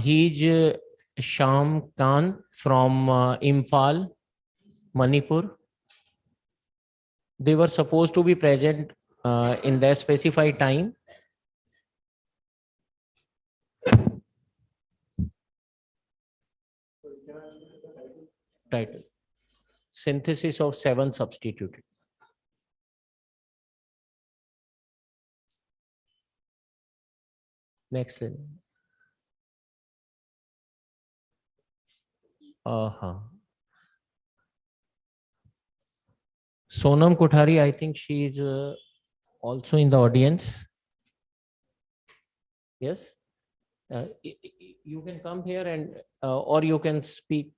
He's Sham Khan from Imphal, Manipur. They were supposed to be present in their specified time. Title. Synthesis of 7 substituted. Next line. Sonam Kothari, I think she is also in the audience. Yes. You can come here and or you can speak.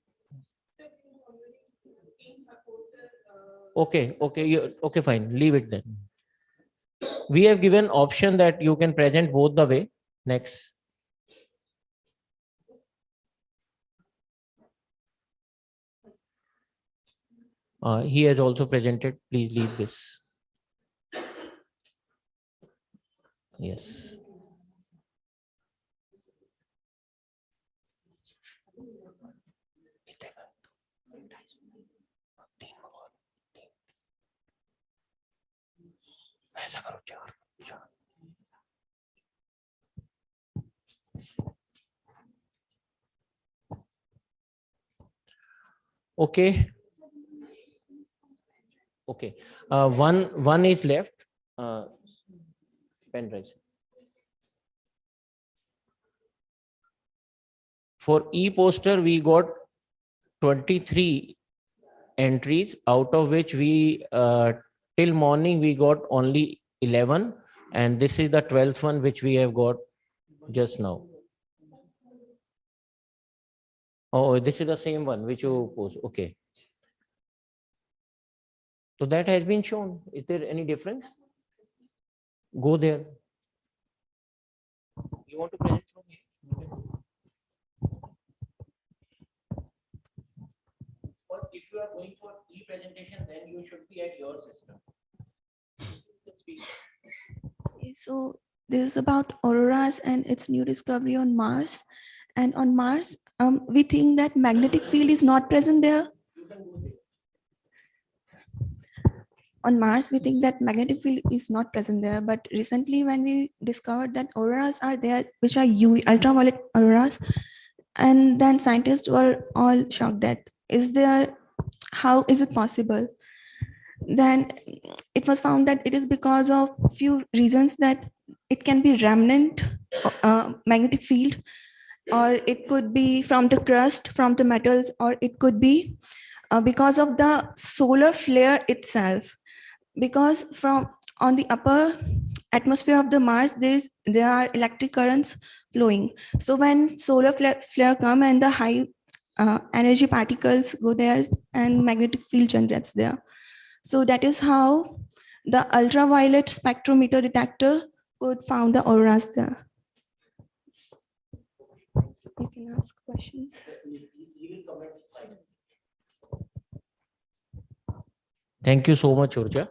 Okay, okay, fine. Leave it then. We have given option that you can present both the way. Next. He has also presented. Please leave this. Yes. Okay. Okay. One is left. Pen drive. For e-poster, we got 23 entries, out of which we till morning we got only 11, and this is the 12th one which we have got just now. Oh, this is the same one which you post. Okay. So that has been shown. Is there any difference? Go there. You want to present from here? Or if you are going for e-presentation, then you should be at your system. Let's speak. So this is about auroras and its new discovery on Mars. And on Mars, we think that magnetic field is not present there. On Mars, we think that magnetic field is not present there. But recently, when we discovered that auroras are there, which are UV, ultraviolet auroras, and then scientists were all shocked that how is it possible? Then it was found that it is because of few reasons, that it can be remnant magnetic field, or it could be from the crust, from the metals, or it could be because of the solar flare itself. Because from on the upper atmosphere of the Mars, there are electric currents flowing. So when solar flare come and the high energy particles go there, and magnetic field generates there. So that is how the ultraviolet spectrometer detector could found the auroras there. You can ask questions. Thank you so much, Urja.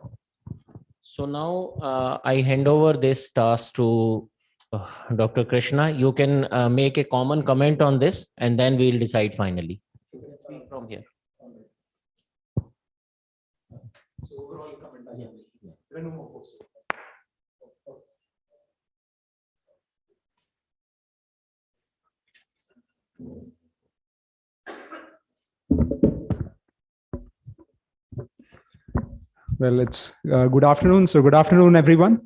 So now I hand over this task to Dr. Krishna. You can make a common comment on this, and then we'll decide finally. Speak from here. Well, it's good afternoon. So good afternoon, everyone.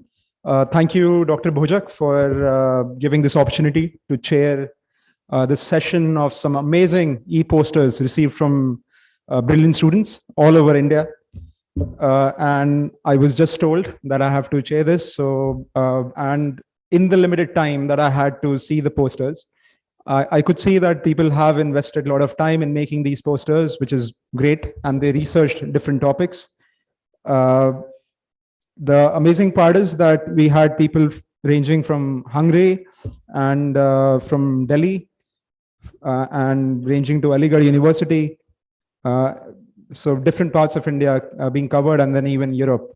Thank you, Dr. Bhojak, for giving this opportunity to chair this session of some amazing e-posters received from brilliant students all over India. And I was just told that I have to chair this. So, and in the limited time that I had to see the posters, I could see that people have invested a lot of time in making these posters, which is great. And they researched different topics. The amazing part is that we had people ranging from Hungary and from Delhi and ranging to Aligarh University. So different parts of India being covered, and then even Europe.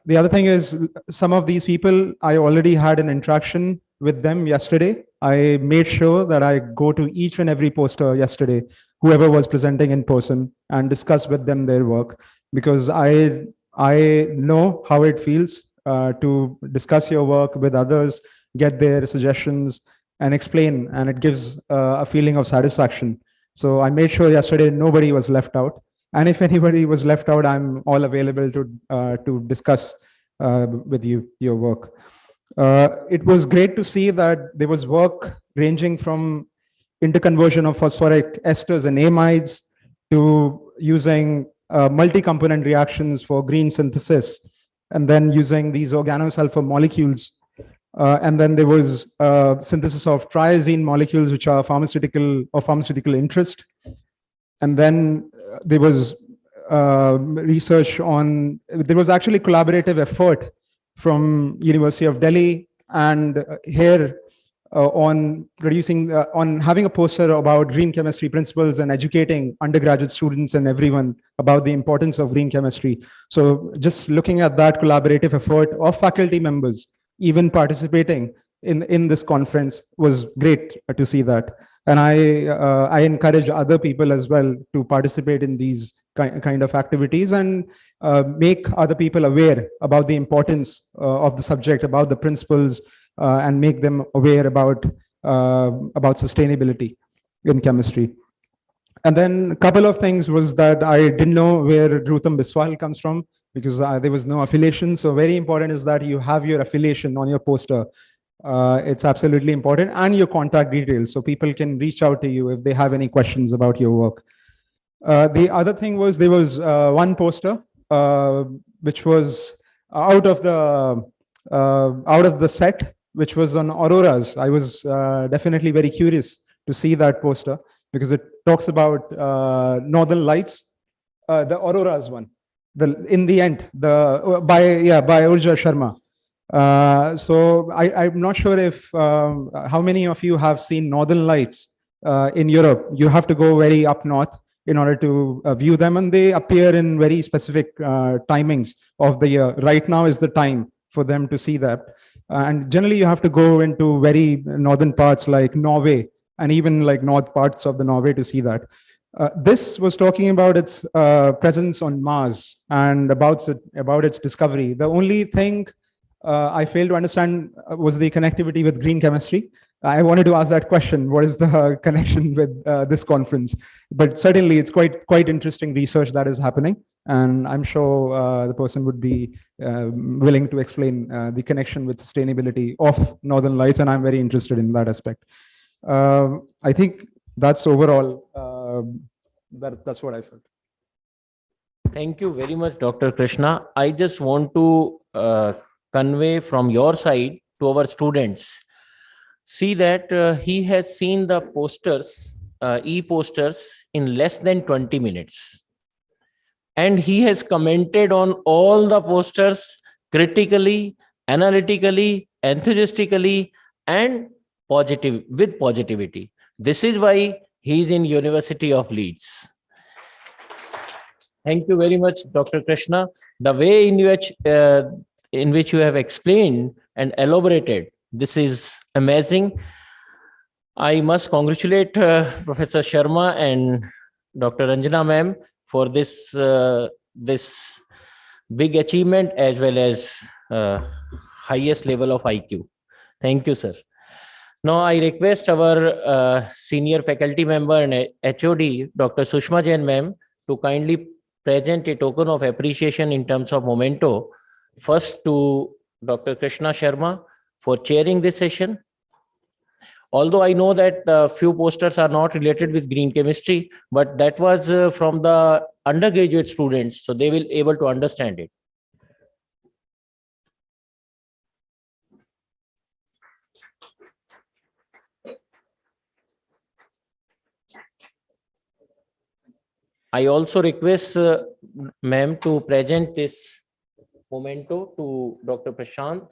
The other thing is, some of these people, I already had an interaction with them yesterday. I made sure that I go to each and every poster yesterday, whoever was presenting in person, and discuss with them their work, because I know how it feels to discuss your work with others, get their suggestions and explain, and it gives a feeling of satisfaction. So I made sure yesterday nobody was left out. And if anybody was left out, I'm all available to discuss with you your work. It was great to see that there was work ranging from interconversion of phosphoric esters and amides to using multi-component reactions for green synthesis, and then using these organosulfur molecules. And then there was synthesis of triazine molecules, which are pharmaceutical interest. And then there was research on, there was actually collaborative effort from University of Delhi and here on producing, on having a poster about green chemistry principles and educating undergraduate students and everyone about the importance of green chemistry. So just looking at that collaborative effort of faculty members, even participating in this conference was great to see that. And I encourage other people as well to participate in these kind of activities and make other people aware about the importance of the subject, about the principles, and make them aware about sustainability in chemistry. And then a couple of things was that I didn't know where Drutam Biswal comes from because there was no affiliation. So very important is that you have your affiliation on your poster. It's absolutely important, and your contact details so people can reach out to you if they have any questions about your work. The other thing was there was one poster which was out of the set, which was on auroras. I was definitely very curious to see that poster because it talks about northern lights, the auroras one, in the end, by Urja Sharma. So I'm not sure if how many of you have seen northern lights in Europe. You have to go very up north in order to view them, and they appear in very specific timings of the year. Right now is the time for them to see that. And generally you have to go into very northern parts like Norway and even like north parts of the Norway to see that. This was talking about its presence on Mars and about its discovery. The only thing I failed to understand was the connectivity with green chemistry. I wanted to ask that question. What is the connection with this conference? But certainly it's quite interesting research that is happening. And I'm sure the person would be willing to explain the connection with sustainability of Northern Lights. And I'm very interested in that aspect. I think that's overall, that's what I felt. Thank you very much, Dr. Krishna. I just want to convey from your side to our students. See that he has seen the posters, e-posters in less than 20 minutes. And he has commented on all the posters critically, analytically, enthusiastically, and with positivity. This is why he is in University of Leeds. Thank you very much, Dr. Krishna. The way in which you have explained and elaborated, this is amazing. I must congratulate Professor Sharma and Dr. Ranjana ma'am for this big achievement as well as highest level of IQ. Thank you, sir. Now I request our senior faculty member and HOD, Dr. Sushma Jain ma'am, to kindly present a token of appreciation in terms of memento. First to Dr. Krishna Sharma for chairing this session. Although I know that few posters are not related with green chemistry, but that was from the undergraduate students, so they will able to understand it. I also request ma'am to present this memento to Dr. Prashant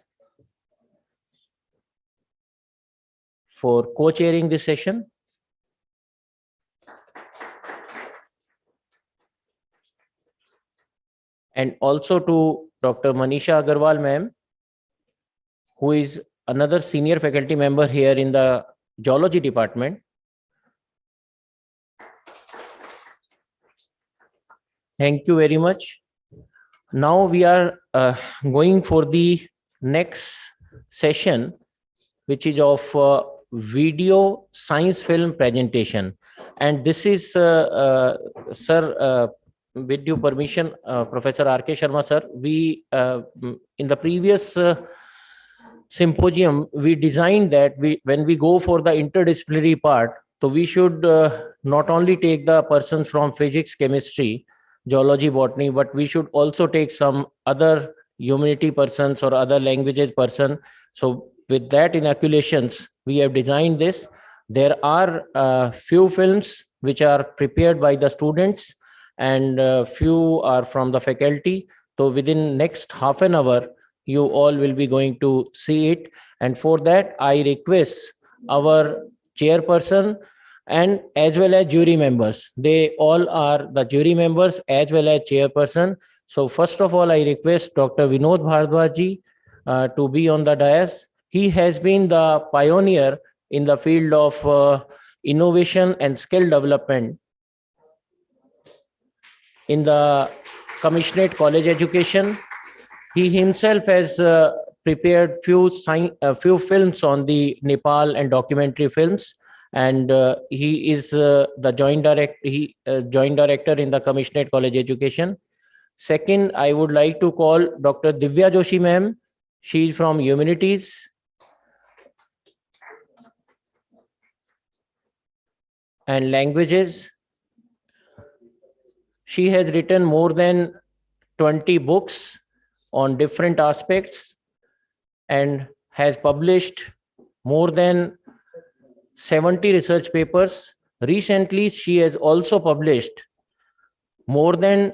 for co-chairing this session. And also to Dr. Manisha Agarwal ma'am, who is another senior faculty member here in the geology department. Thank you very much. Now we are going for the next session, which is of video science film presentation. And this is, sir, with due permission, Professor R.K. Sharma, sir, we, in the previous symposium, we designed that when we go for the interdisciplinary part, so we should not only take the persons from physics, chemistry, geology, botany, but we should also take some other humanity persons or other languages person. So with that inoculations, we have designed this. There are few films which are prepared by the students, and few are from the faculty. So within next half an hour, you all will be going to see it. And for that, I request our chairperson and as well as jury members. They all are the jury members as well as chairperson. So first of all, I request Dr. Vinod Bhardwaj ji to be on the dais. He has been the pioneer in the field of innovation and skill development in the commissionerate college education. He himself has prepared few films on the Nepal and documentary films, and he is the joint director in the commissionerate college education. Second, I would like to call Dr. Divya Joshi ma'am. She is from Humanities and Languages. She has written more than 20 books on different aspects and has published more than 70 research papers. Recently, she has also published more than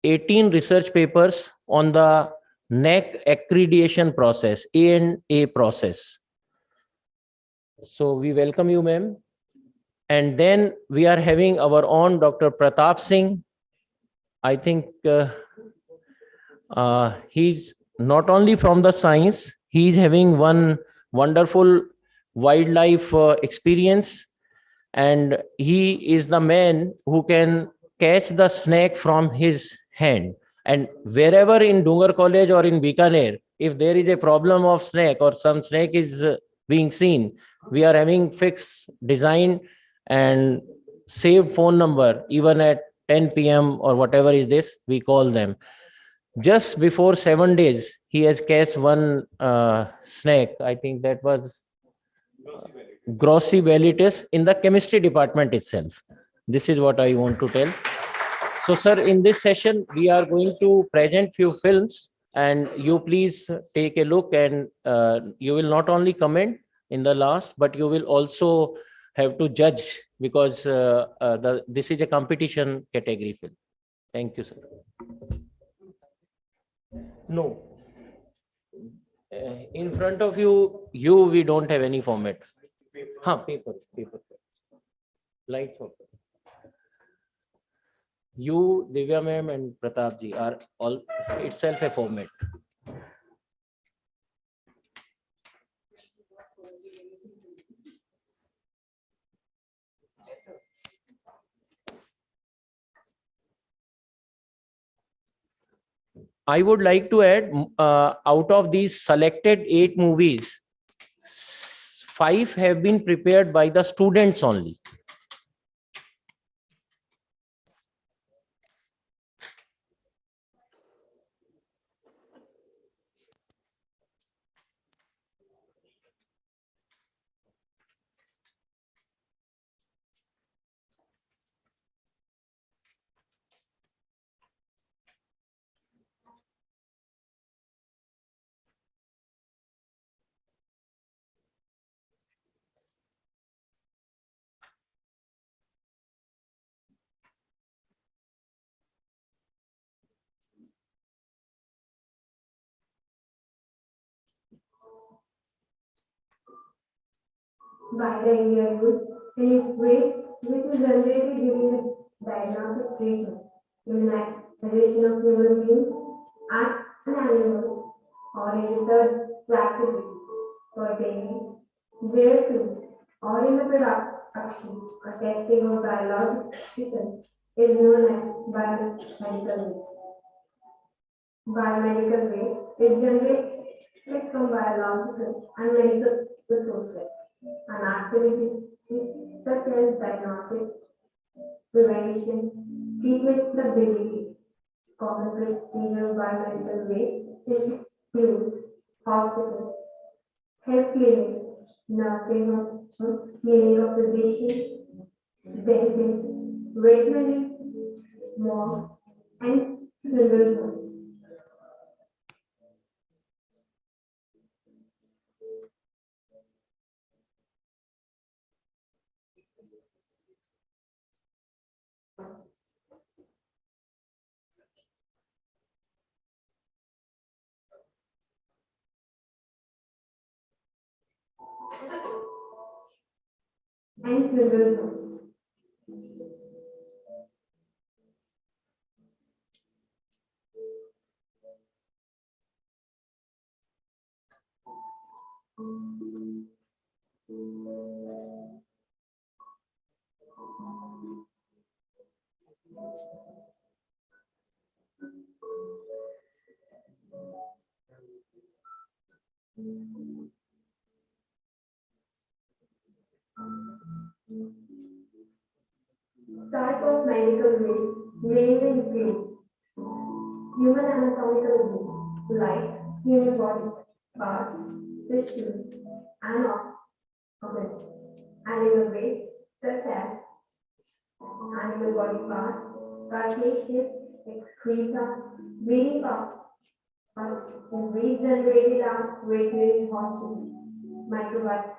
18 research papers on the NAC accreditation process, A&A process. So we welcome you, ma'am. And then we are having our own Dr. Pratap Singh. I think he's not only from the science, he's having one wonderful wildlife experience, and he is the man who can catch the snake from his hand. And wherever in Dungar College or in Bikaner, if there is a problem of snake or some snake is being seen, we are having fixed design and saved phone number. Even at 10 p.m. or whatever is this, we call them. Just before 7 days, he has cast one snake. I think that was Grossi Bellitis in the chemistry department itself. This is what I want to tell. So, sir, in this session, we are going to present few films, and you please take a look, and you will not only comment in the last, but you will also have to judge, because this is a competition category film. Thank you, sir. No. In front of you, we don't have any format. Paper. Lights off. You, Divya ma'am, and Pratap ji are all itself a format. I would like to add, out of these selected 8 movies, 5 have been prepared by the students only. By the Indian youth in waste which is generated during the diagnostic treatment, immunization of human beings and animals, or in research activities pertaining thereto, or in the production or testing of biological is known as biomedical waste. Biomedical waste is generated from biological and medical resources and activities such as diagnostic, prevention, treatment of disease. Common procedure of biomedical waste includes hospitals, health clinics, nursing homes, clinic of physicians, dentists, veterinary, morgue, and funeral homes. and funeral homes. Type of medical waste mainly include human anatomical waste like human body parts, tissues, and organs. Animal waste such as animal body parts, carcasses, excreta, breeding parts, and waste generated at veterinary hospitals, microbiological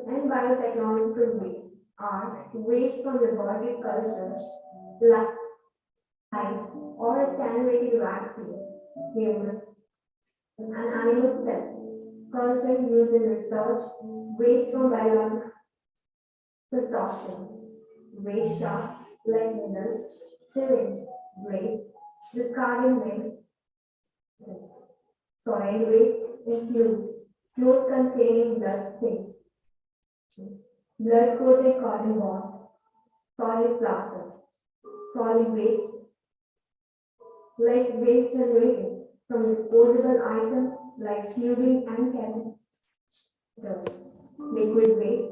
and biotechnological waste are waste from laboratory cultures, life, or attenuated vaccines, human and animal cells, culture used in research, waste from biological toxins, waste shards like needles, syringe, waste, discarding waste, soil waste includes clothes containing blood stains, blood-coated cotton balls, solid plaster, solid waste like waste generated from disposable items like tubing and catheters. Liquid waste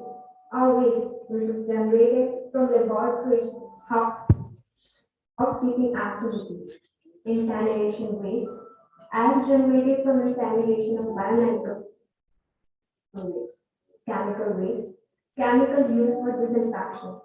are waste which is generated from laboratory housekeeping activities. Incineration waste as generated from incineration of biomedical waste. Chemical waste, chemical used for disinfection.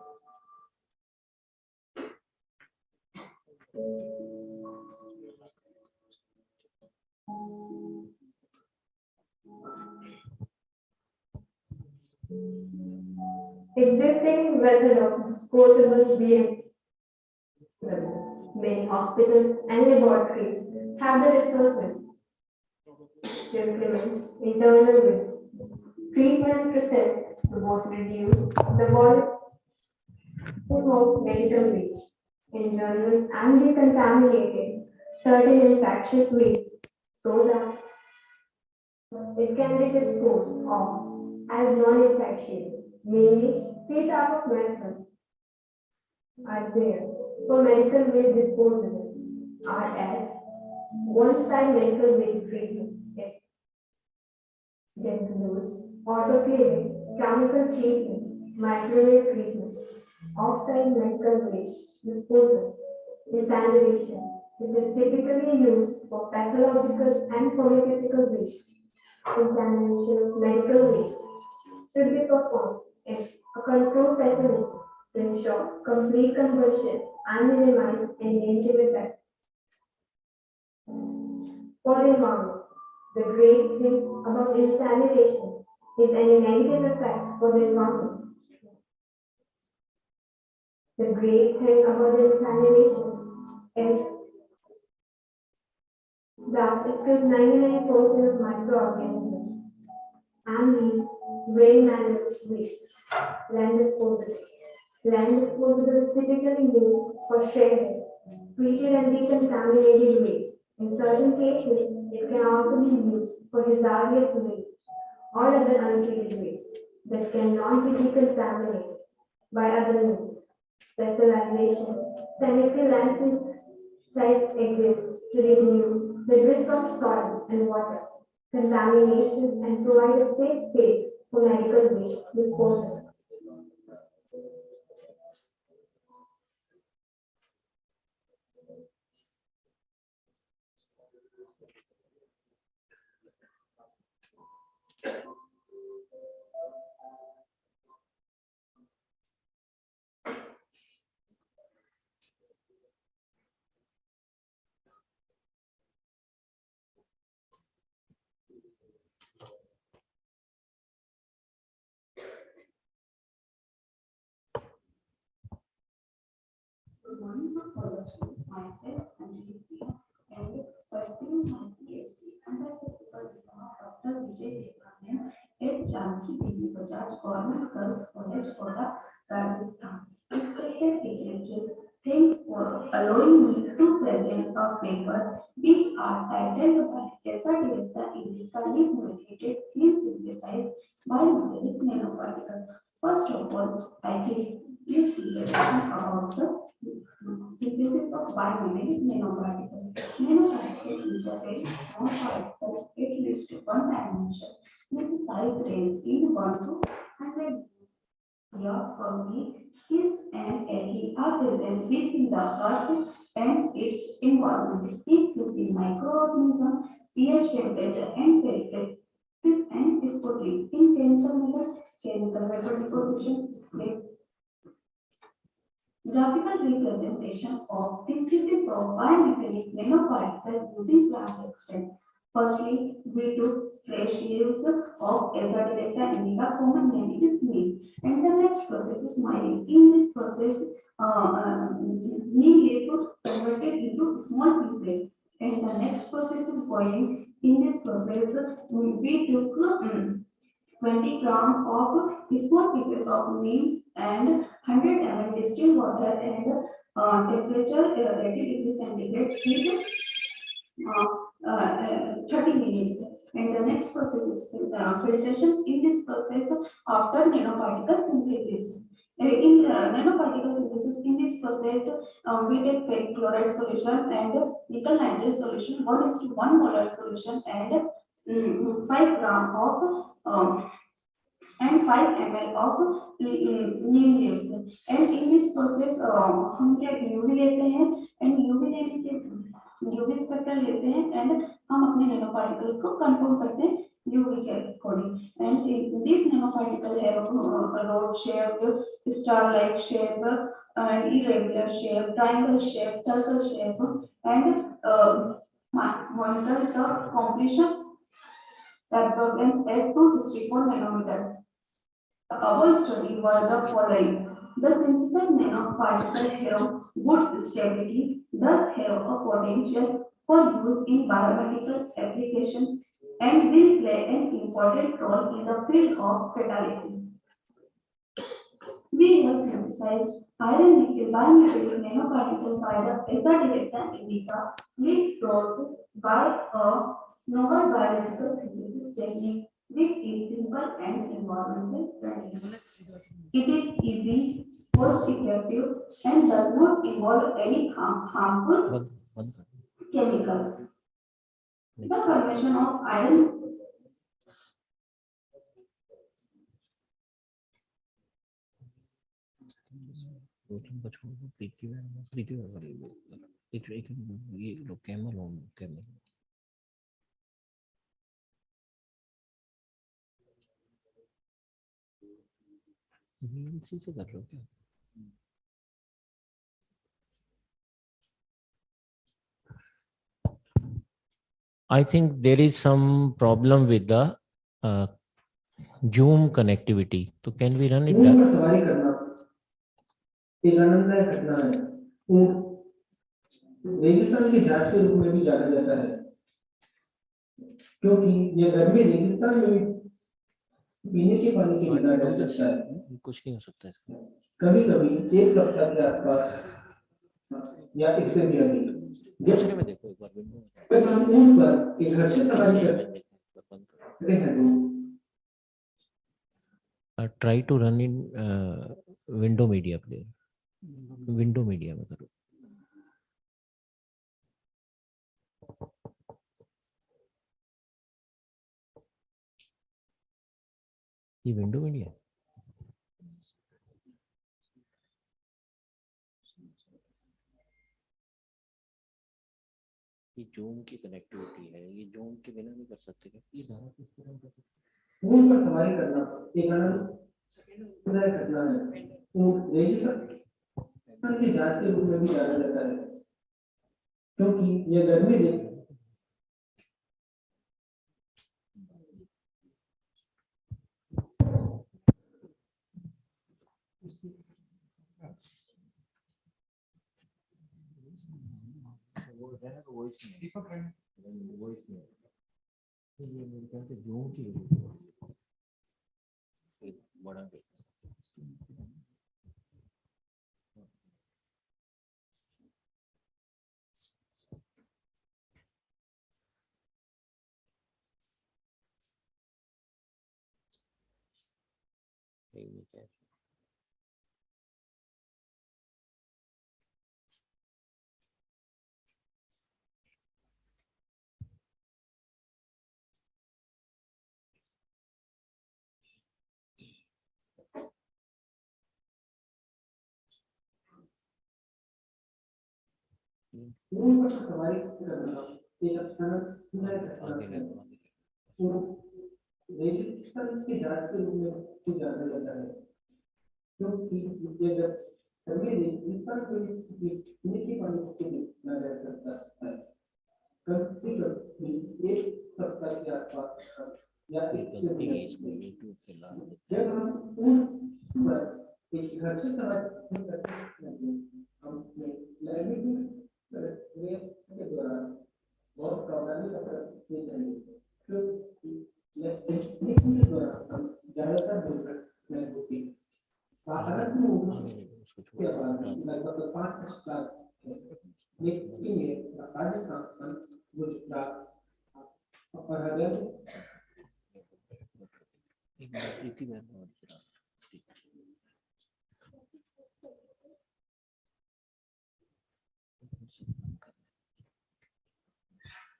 Existing method of disposable being many hospitals and laboratories have the resources to implement internal waste treatment process to both reduce the volume of medical waste in general and decontaminated certain infectious waste so that it can be disposed of as non-infectious. Mainly, three types of methods are there for medical waste disposal are as one-side medical waste treatment. It includes autoclaving, chemical treatment, microwave treatment, off-site medical waste disposal, incineration. It is typically used for pathological and pharmaceutical waste. Examination of medical waste should be performed in a controlled facility to ensure complete conversion and minimize any negative effects. For the environment, the great thing about incineration is any negative effects for the environment. The great thing about incineration is that it kills 99% of microorganisms and leaves very manual waste. Land disposal. Land disposal is typically used for shredded, treated and decontaminated waste. In certain cases, it can also be used for hazardous waste or other untreated waste that cannot be decontaminated by other means. Specialization. Sanitary landfills sites exist to reduce the risk of soil and water contamination and provide a safe space for medical waste disposal. Myself, Anjali, and pursuing my PhD under the supervision of Dr. Bikaner at Janki Devi Bajaj Government Girls College, Kota, Rajasthan. Respected dignitaries, thanks for allowing me to present a paper which are titled by Esa Indica Mediated Clean Synthesized by Metallic Nanoparticles. First of all, I give brief introduction about the synthesis of biomagnetic nanoparticles. Nanoparticles is a very small particle at least one dimension with size range in 1 to 100 here for me is an algae are present within the earth and its environment. If you see microorganisms, pH temperature and periphery and viscosity in cancer methods, chemical vapor deposition display. Graphical representation of synthesis of bimetallic nanoparticles using plant extract. Firstly, we took fresh leaves of Aza directa indica, common name is neem, and the next process is mining. In this process, neem leaf converted into small pieces, and the next process is boiling. In this process, we took 20 grams of small pieces of neem and 100 ml distilled water and temperature 80 degrees centigrade heat 30 minutes. And the next process is filtration. In this process, after nanoparticle synthesis. In nanoparticle synthesis, in this process, we take ferric chloride solution and nickel nitrate solution, 1:1 molar solution, and 5 gram of and 5 ml of neem leaves. And in this process, हम क्या UV लेते हैं and UV लेने के UV spectrum लेते हैं and हम अपने नैनो पार्टिकल को कंफर्म करते हैं UV के according. And this nanoparticle have a rod shape, star-like shape, and irregular shape, triangle shape, circle shape, and monitor the completion absorbance at 264 nanometer. Our study was the following. The synthesized nanoparticles have good stability, thus have a potential for use in biomedical applications and will play an important role in the field of catalysis. We have synthesized iron nickel bimetallic nanoparticles by the Esa directa indica, which brought by a novel biological synthesis technique which is simple and environmental friendly. It is easy, cost effective, and does not involve any harmful chemicals. The formation of iron से कर रहे हो क्या? I think there is some problem with the Zoom connectivity. So can we run it? एक आनंददायक घटना है. रेगिस्तान की जांच के रूप में भी जाना जाता है, क्योंकि यह गर्मी रेगिस्तान में पीने के पानी के बिना रह सकता है. कुछ नहीं हो सकता इसका. कभी-कभी एक सप्ताह के आसपास या इससे भी अधिक. जब में देखो एक बार विंडो हम ऊंट पर एक घर्षण सवारी करते हैं, try to run in window media player. Window media में करो. ये विंडो मीडिया ये जूम की कनेक्टिविटी है, ये जूम के बिना नहीं कर सकते क्या? ये धारा किस तरह कर सकते? ऊंट पर सवारी करना एक आनंददायक घटना है. ऊंट रेगिस्तान की जांच के रूप में भी जाना जाता है, क्योंकि यह गर्मी जूम की की जांच के रूप में जाना जाता है क्योंकि ये सभी इस पर कोई निजी परिस्थिति न रह सकता है कभी कभी एक सप्ताह के आसपास या जब हम उन एक घर से समाज हम लाइब्रेरी के दौरान बहुत सावधानी चाहिए क्योंकि के दौरान हम ज्यादातर दुर्घटनाएं होती भारत में के बाद लगभग 5 लाख लेकिन राजस्थान गुजरात और Haryana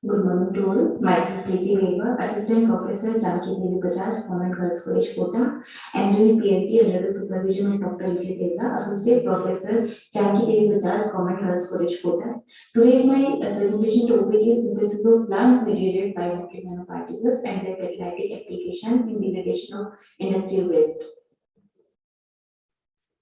Good morning to all. Myself Preeti Weaver, Assistant Professor Janki Devi Bajaj, Government Girls College, Kota, and doing PhD under the supervision of Dr. Vijay Sevla, Associate Professor Janki Devi Bajaj, Government Girls College, Kota. Today is my presentation topic is synthesis of plant-mediated biometric nanoparticles and their catalytic application in degradation of industrial waste.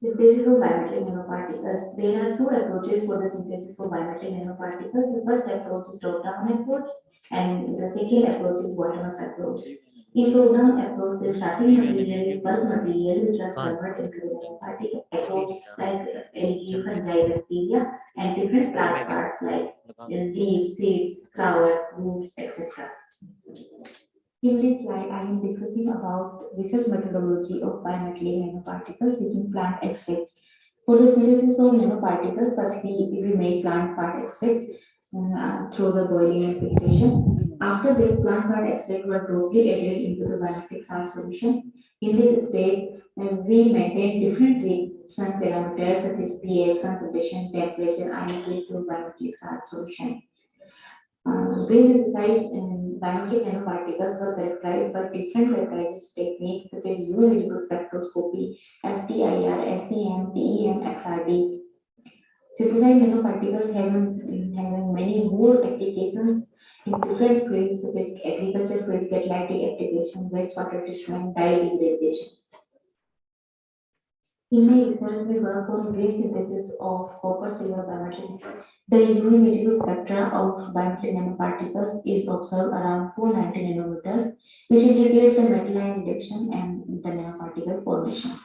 Synthesis of biometric nanoparticles. There are two approaches for the synthesis of biometric nanoparticles. The first approach is top-down approach, and the second approach is bottom-up approach. In top-down approach, the starting material is bulk material which are converted into the nanoparticle approach like algae, fungi, bacteria, and different plant parts like leaves, seeds, flowers, roots, etc. In this slide, I am discussing about research methodology of biometric nanoparticles using plant extract. For the synthesis of nanoparticles, firstly, we make plant part extract through the boiling and filtration. After that, plant part extract were totally added into the biometric salt solution. In this state, we maintain different reaction parameters such as pH, concentration, temperature, ion phase to biometric salt solution. These synthesized biometric nanoparticles were characterized by different characterization techniques such as UV visible spectroscopy, FTIR, SEM, TEM, XRD. Synthesized nanoparticles having many more applications in different fields such as agriculture field, catalytic application, wastewater treatment, biodegradation. In my research, we work on green synthesis of copper-silver biometric. The UV visible spectra of biometric nanoparticles is observed around 490 nanometer, which indicates the metal ion reduction and the nanoparticle formation.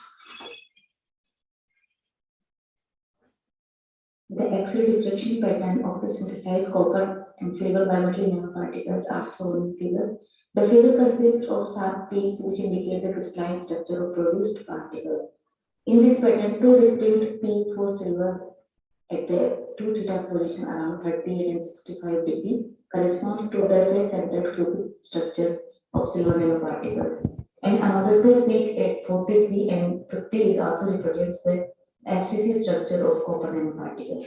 The X-ray diffraction pattern of the synthesized copper and silver biometric nanoparticles are shown in figure. The figure consists of sharp peaks which indicate the crystalline structure of produced particle. In this pattern, two distinct peaks for silver at the 2 theta position around 38 and 65 degree corresponds to the centered cubic structure of silver nanoparticle. And another two peak at 43 and 50 is also represents the FCC structure of copper nanoparticles.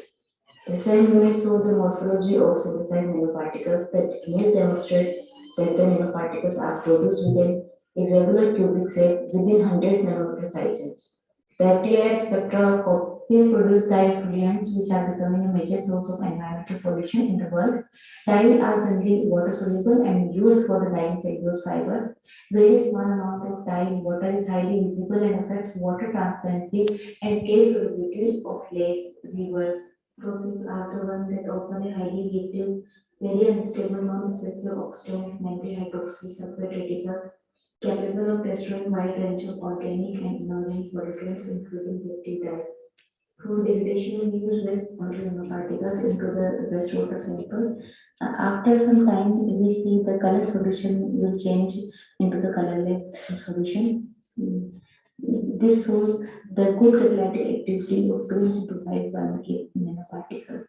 The same unit shows the morphology of synthesized nanoparticles that may demonstrate that the nanoparticles are produced within a regular cubic shape within 100 nanometer sizes. The FTIR spectra of copper produce dye-effluents which are becoming a major source of environmental pollution in the world. Dyes are generally water soluble and used for the dyeing cellulose fibers. Very small amount of dye in water is highly visible and affects water transparency and case solubility of lakes, rivers. Processes are the one that often are highly reactive, very unstable non-specific oxidant, namely hydroxyl sulfate radicals, capable of destroying a wide range of organic and inorganic molecules, including bacteria. Through degradation, we use waste nanoparticles into the wastewater sample. After some time, we see the color solution will change into the colorless solution. This shows the good regulated activity of green synthesized biological nanoparticles.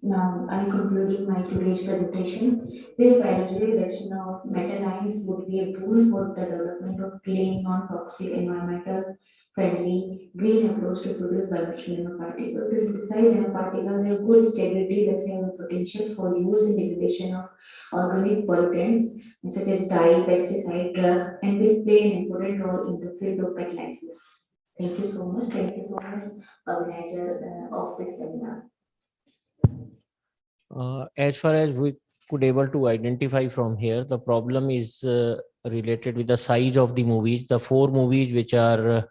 Now, I'm concluding my today's presentation. This biological reduction of metal ions would be a tool for the development of clean, non-toxic, environmental friendly, green approach to produce biological nanoparticles. The synthesized nanoparticles have good stability, thus have a potential for use in degradation of organic pollutants such as dye, pesticide, drugs, and will play an important role in the field of catalysis. Thank you so much. Thank you so much, organizer of this seminar. As far as we could able to identify from here, the problem is related with the size of the movies. The 4 movies which are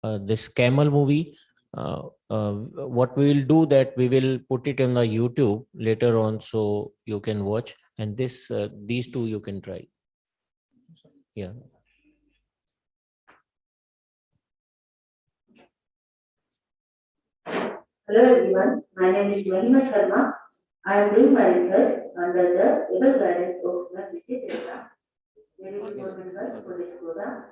this camel movie, what we will do that we will put it on the YouTube later on so you can watch, and this these 2 you can try. Yeah. Hello everyone, my name is Mahima Sharma. I am doing my research under the able guidance of the Visit Program, Ladies for Members for this program.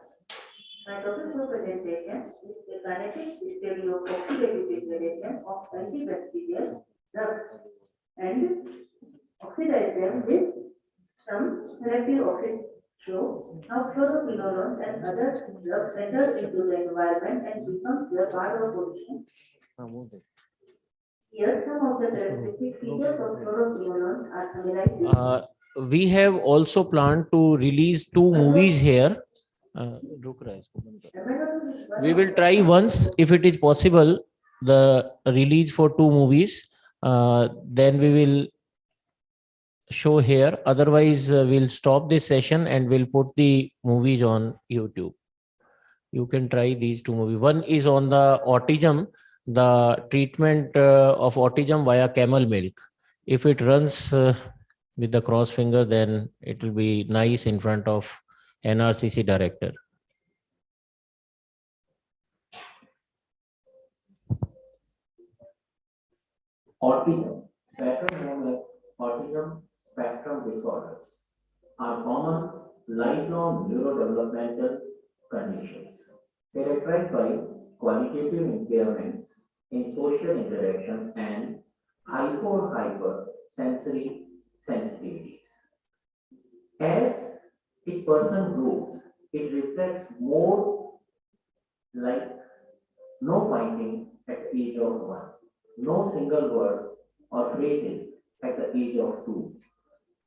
My topic for presentation is the kinetic study of oxidative degradation of antibacterial drugs and oxidize them with some selective oxide show how fluoroquinolones and other drugs enter into the environment and become the part of pollution. Here, some of the characteristic features of fluoroquinolones are summarized. We have also planned to release 2 movies here. We will try once if it is possible the release for 2 movies. Then we will show here. Otherwise, we'll stop this session and we'll put the movies on YouTube. You can try these 2 movies. One is on the autism, the treatment of autism via camel milk. If it runs with the cross finger, then it will be nice in front of NRCC director. Autism, better known as autism spectrum disorders, are common lifelong neurodevelopmental conditions characterized by qualitative impairments in social interaction and hyper sensitivities. As a person grows, it reflects more like no pointing at the age of 1, no single word or phrases at the age of 2,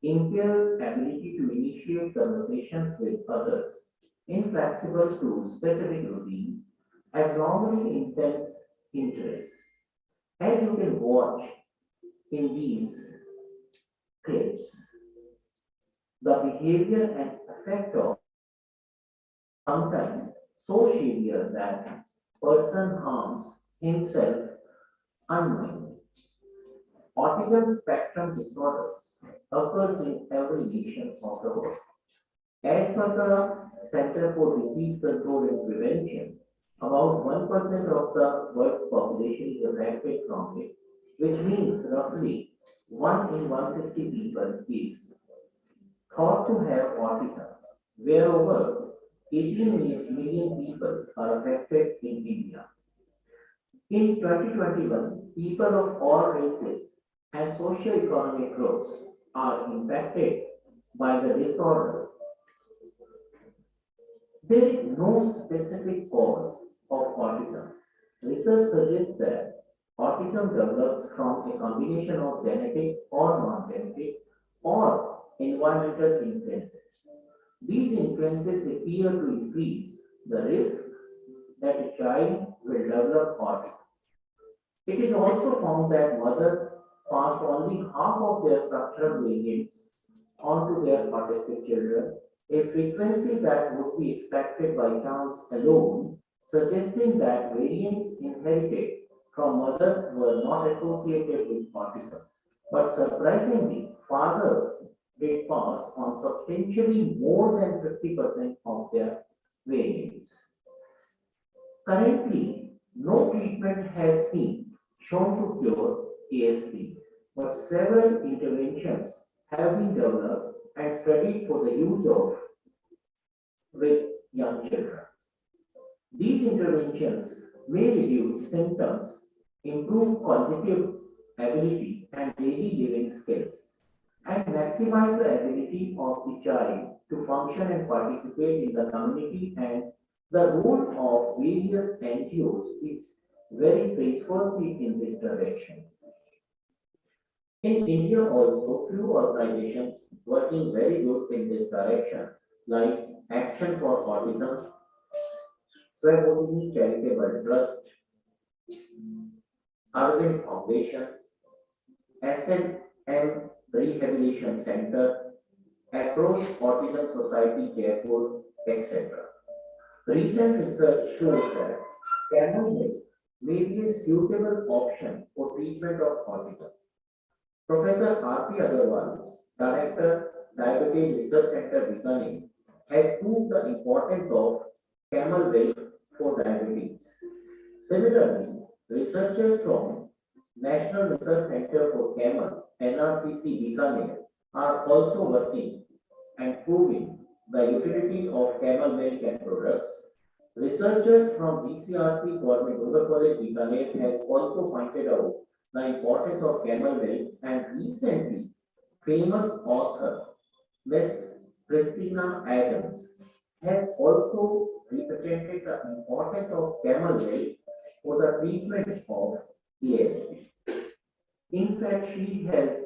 impaired ability to initiate conversations with others, inflexible to specific routines, abnormally intense interests. As you can watch in these clips, the behavior and effect of sometimes so severe that person harms himself unknowingly. Autism spectrum disorders occurs in every nation of the world. As per the Center for Disease Control and Prevention, about 1% of the world's population is affected from it, which means roughly 1 in 160 people is thought to have autism, where over 18 million people are affected in India. In 2021, people of all races and socio-economic groups are impacted by the disorder. There is no specific cause of autism. Research suggests that autism develops from a combination of genetic or non-genetic or environmental influences. These influences appear to increase the risk that a child will develop autism. It is also found that mothers pass only half of their structural variants onto their autistic children, a frequency that would be expected by chance alone, suggesting that variants inherited from mothers were not associated with autism. But surprisingly, fathers did pass on substantially more than 50% of their variants. Currently, no treatment has been shown to cure ASD, but several interventions have been developed and studied for the use of with young children. These interventions may reduce symptoms, improve cognitive ability and daily living skills, and maximize the ability of the child to function and participate in the community, and the role of various NGOs is very praiseworthy in this direction. In India also, few organizations working very good in this direction, like Action for Autism, Swabodini Charitable Trust, Arvind Foundation, S&M Rehabilitation Center, Approach Autism Society Jaipur, etc. Recent research shows that camel milk may be a suitable option for treatment of autism. Professor R.P. Agarwal, Director, Diabetes Research Center, Bikaner, has proved the importance of camel milk for diabetes. Similarly, researchers from National Research Center for Camel, NRCC Bikaner, are also working and proving the utility of camel milk and products. Researchers from DCRC Government Dungar College, Bikaner, have also pointed out the importance of camel milk, and recently, famous author Miss Christina Adams has also represented the importance of camel milk for the treatment of ASD. In fact, she has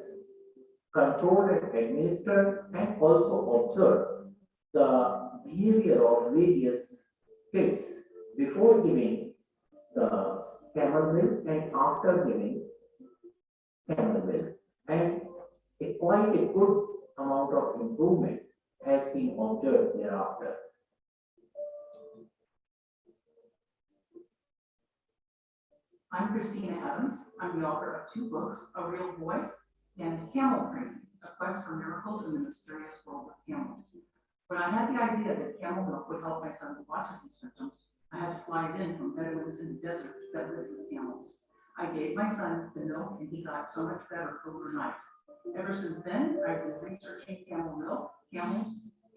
controlled and administered and also observed the behavior of various kids before giving the camel milk and after giving camel milk, and quite a good amount of improvement has been observed thereafter. I'm Christina Adams. I'm the author of 2 books, A Real Voice and Camel Crazy, A Quest for Miracles in the Mysterious World of Camels. When I had the idea that camel milk would help my son's autism symptoms, I had to fly it in from Bedouins in the desert that lived with camels. I gave my son the milk and he got so much better overnight. Ever since then, I've been researching camel milk, camels,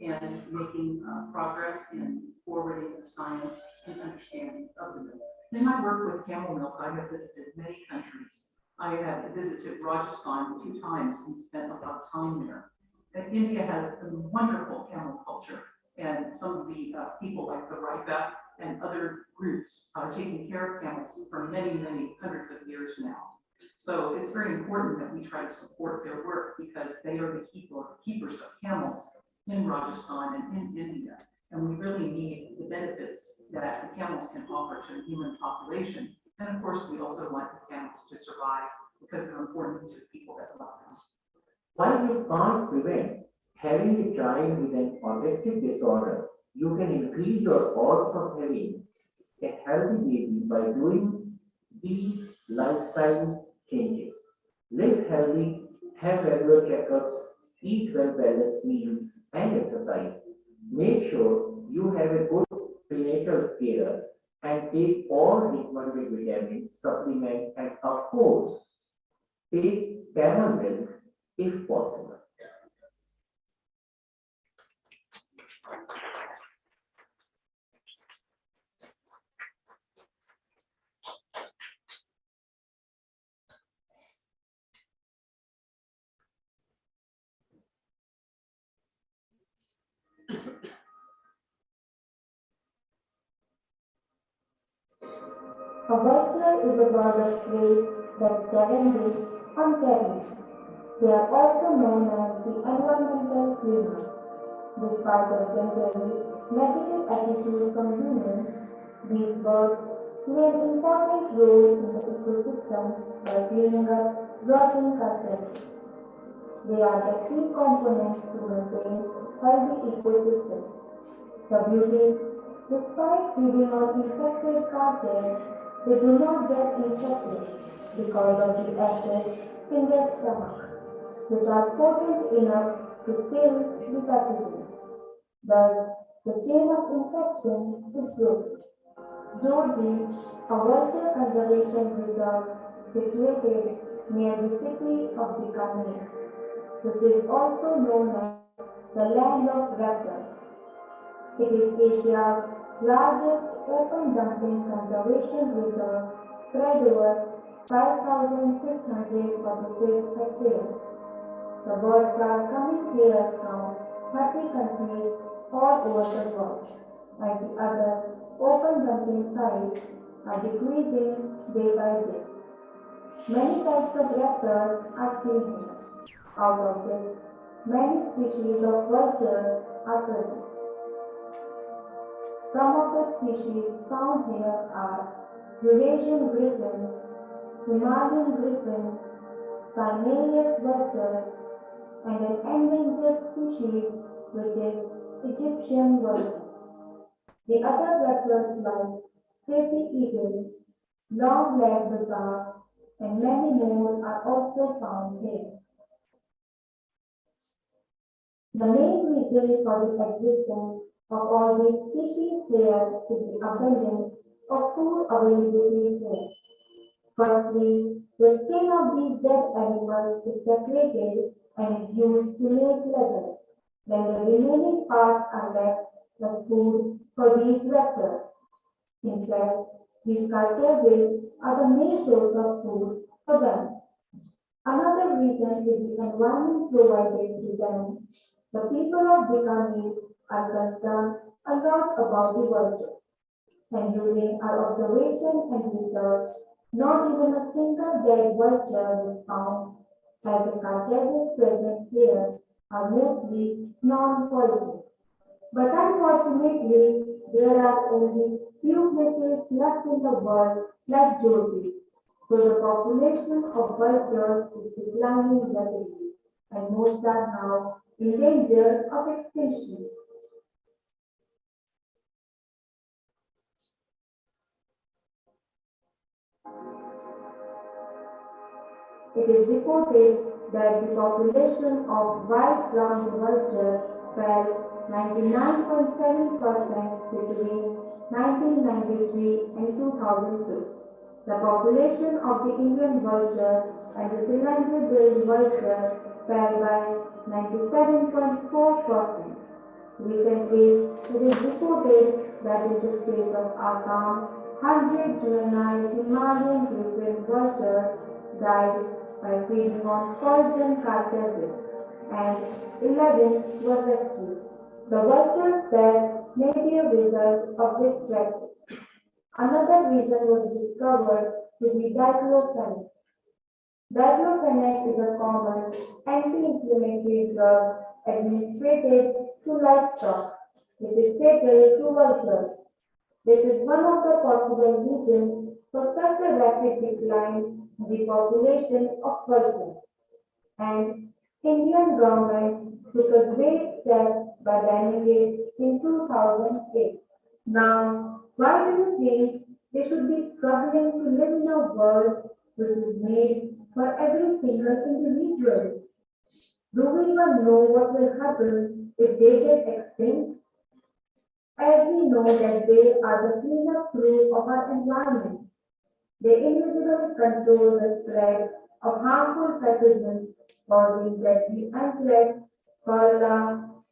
and making progress in forwarding the science and understanding of the milk. In my work with camel milk, I have visited many countries. I have visited Rajasthan 2 times and spent a lot of time there. And India has a wonderful camel culture, and some of the people like the Raika and other groups are taking care of camels for many, many hundreds of years now. So it's very important that we try to support their work because they are the keepers of camels in Rajasthan and in India. And we really need the benefits that the camels can offer to the human population. And of course, we also want the camels to survive because they're important to the people that love them. While you can't prevent having a child with an autistic disorder, you can increase your odds of having a healthy baby by doing these lifestyle changes. Live healthy, have regular checkups, eat well-balanced meals, and exercise. Make sure you have a good prenatal care and take all recommended vitamins, supplements, and of course, take camel milk if possible. A vulture is a bird of prey that scavenges on carrion. They are also known as the environmental cleaners. Despite their temporary negative attitude from humans, these birds play an important role in the ecosystem by cleaning up rotting carcasses. They are the key components to maintain healthy ecosystems. The beauty is, despite feeding on infected carcass, they do not get infected because of the acids in their stomach, which are potent enough to kill the pathogen. Thus, the chain of infection is broken. Georgie, a vulture conservation reserve situated near the city of Bikaner, which is also known as the land of raptors. It is Asia's largest open dumping conservation reserve spread over 5,646 hectares. The birds are coming here from 30 countries all over the world, and the other open dumping sites are decreasing day by day. Many types of raptors are seen here. Out of this, many species of vultures are present. Some of the species found here are Eurasian griffins, Himalayan griffins, Carnarius vultures, and an endangered species which is Egyptian vulture. The other raptors like safety eagle, long-legged bazaar, and many more are also found here. The main reason for the existence of all these species here is the abundance of food availability here. Firstly, the skin of these dead animals is separated and is used to make leather. Then the remaining parts are left as food for these raptors. In fact, these carcasses are the main source of food for them. Another reason is the environment provided to them. The people of Bikaner are concerned a lot about the vulture. And during our observation and research, not even a single dead vulture was found, as the carcasses present here are mostly non-poisonous. But unfortunately, there are only few places left in the world like Jyoti. So the population of vultures is declining rapidly, and most are now in danger of extinction. It is reported that the population of white-crowned vulture fell 99.7% between 1993 and 2002. The population of the Indian vulture and the cylinder-billed vulture fell by 97.4%. Recently, it is reported that in the state of Assam, 100 juvenile Himalayan griffin vultures died by feeding on poisoned carcasses, and 11 were rescued. The vulture's death may be a result of this tragedy. Another reason was discovered to be diclofenac. Diclofenac is a common anti-inflammatory drug administered to livestock, which is fatal to vultures. This is one of the possible reasons for such a rapid decline in the population of vultures. And Indian government took a great step by banning it in 2008. Now, why do you think they should be struggling to live in a world which is made for every single individual? Do we even know what will happen if they get extinct? As we know that they are the cleanup crew of our environment. They invisibly control the spread of harmful pathogens causing deadly anthrax, cholera,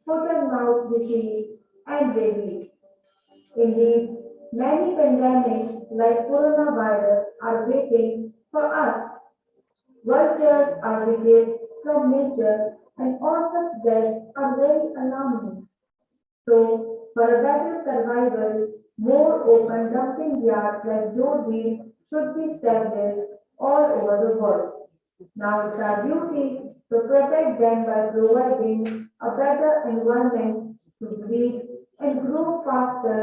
foot and mouth disease, and rabies. Indeed, many pandemics like coronavirus are waiting for us. Vultures are released from nature, and all such deaths are very alarming. So, for a better survival, more open dumping yards like Jyoti should be established all over the world. Now it's our duty to protect them by providing a better environment to breed and grow faster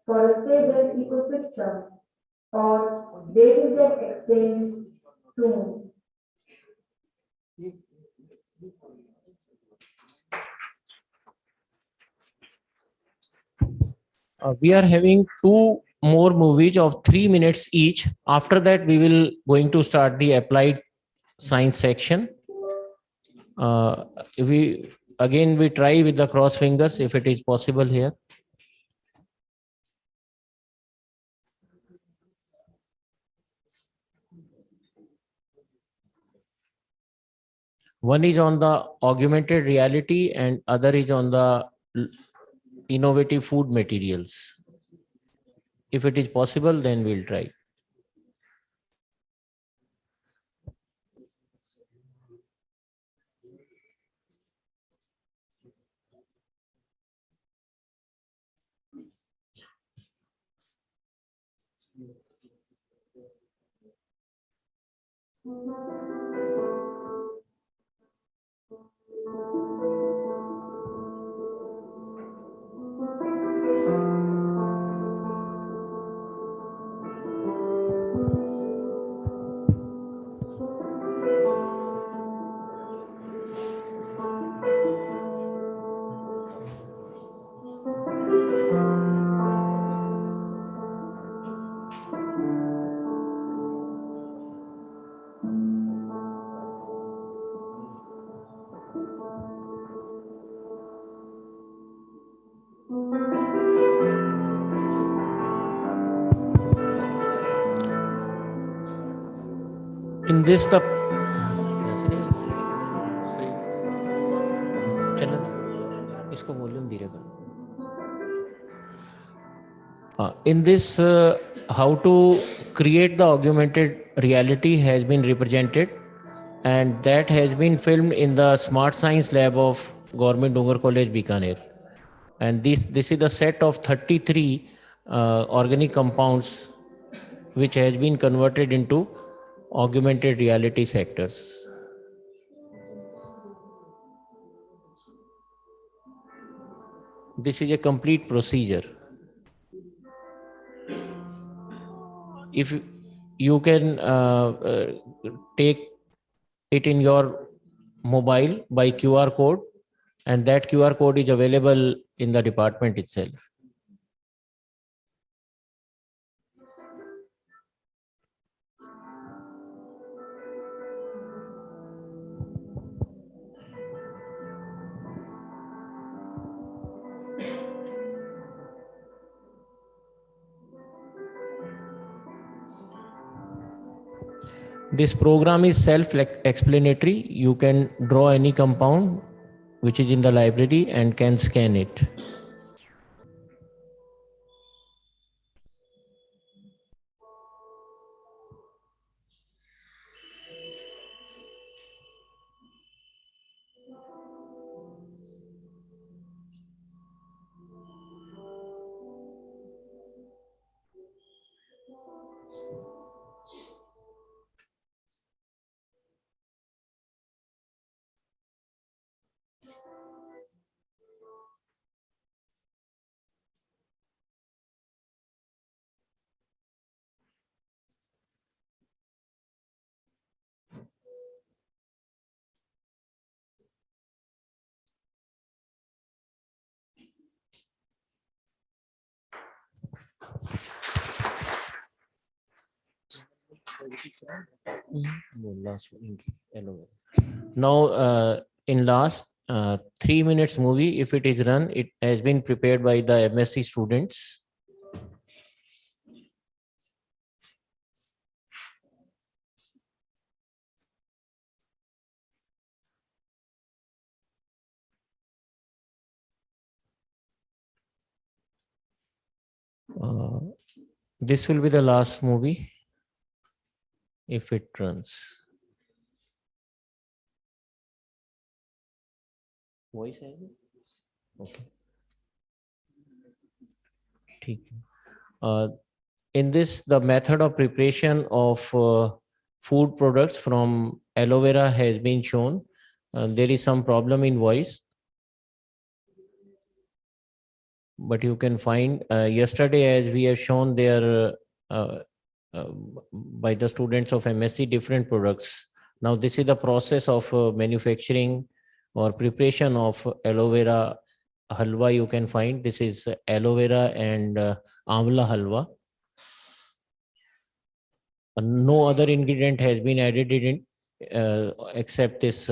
for a stable ecosystem, or they will get extinct soon. We are having two more movies of 3 minutes each. After that, we will going to start the applied science section. We try with the cross fingers if it is possible here. One is on the augmented reality and other is on the innovative food materials. If it is possible, then we'll try. In this the इसको volume धीरे करो. In this, how to create the augmented reality has been represented, and that has been filmed in the Smart Science Lab of Government Dungar College, Bikaner. And this is the set of 33 organic compounds which has been converted into augmented reality sectors. This is a complete procedure. If you can take it in your mobile by QR code, and that QR code is available in the department itself. This program is self-explanatory. You can draw any compound which is in the library and can scan it. Now, in last 3 minutes movie, if it is run, it has been prepared by the MSc students. This will be the last movie if it runs. Voice okay. In this, the method of preparation of food products from aloe vera has been shown. There is some problem in voice, but you can find yesterday, as we have shown there by the students of MSc, different products. Now this is the process of manufacturing or preparation of aloe vera halwa. You can find this is aloe vera and amla halwa. No other ingredient has been added in except this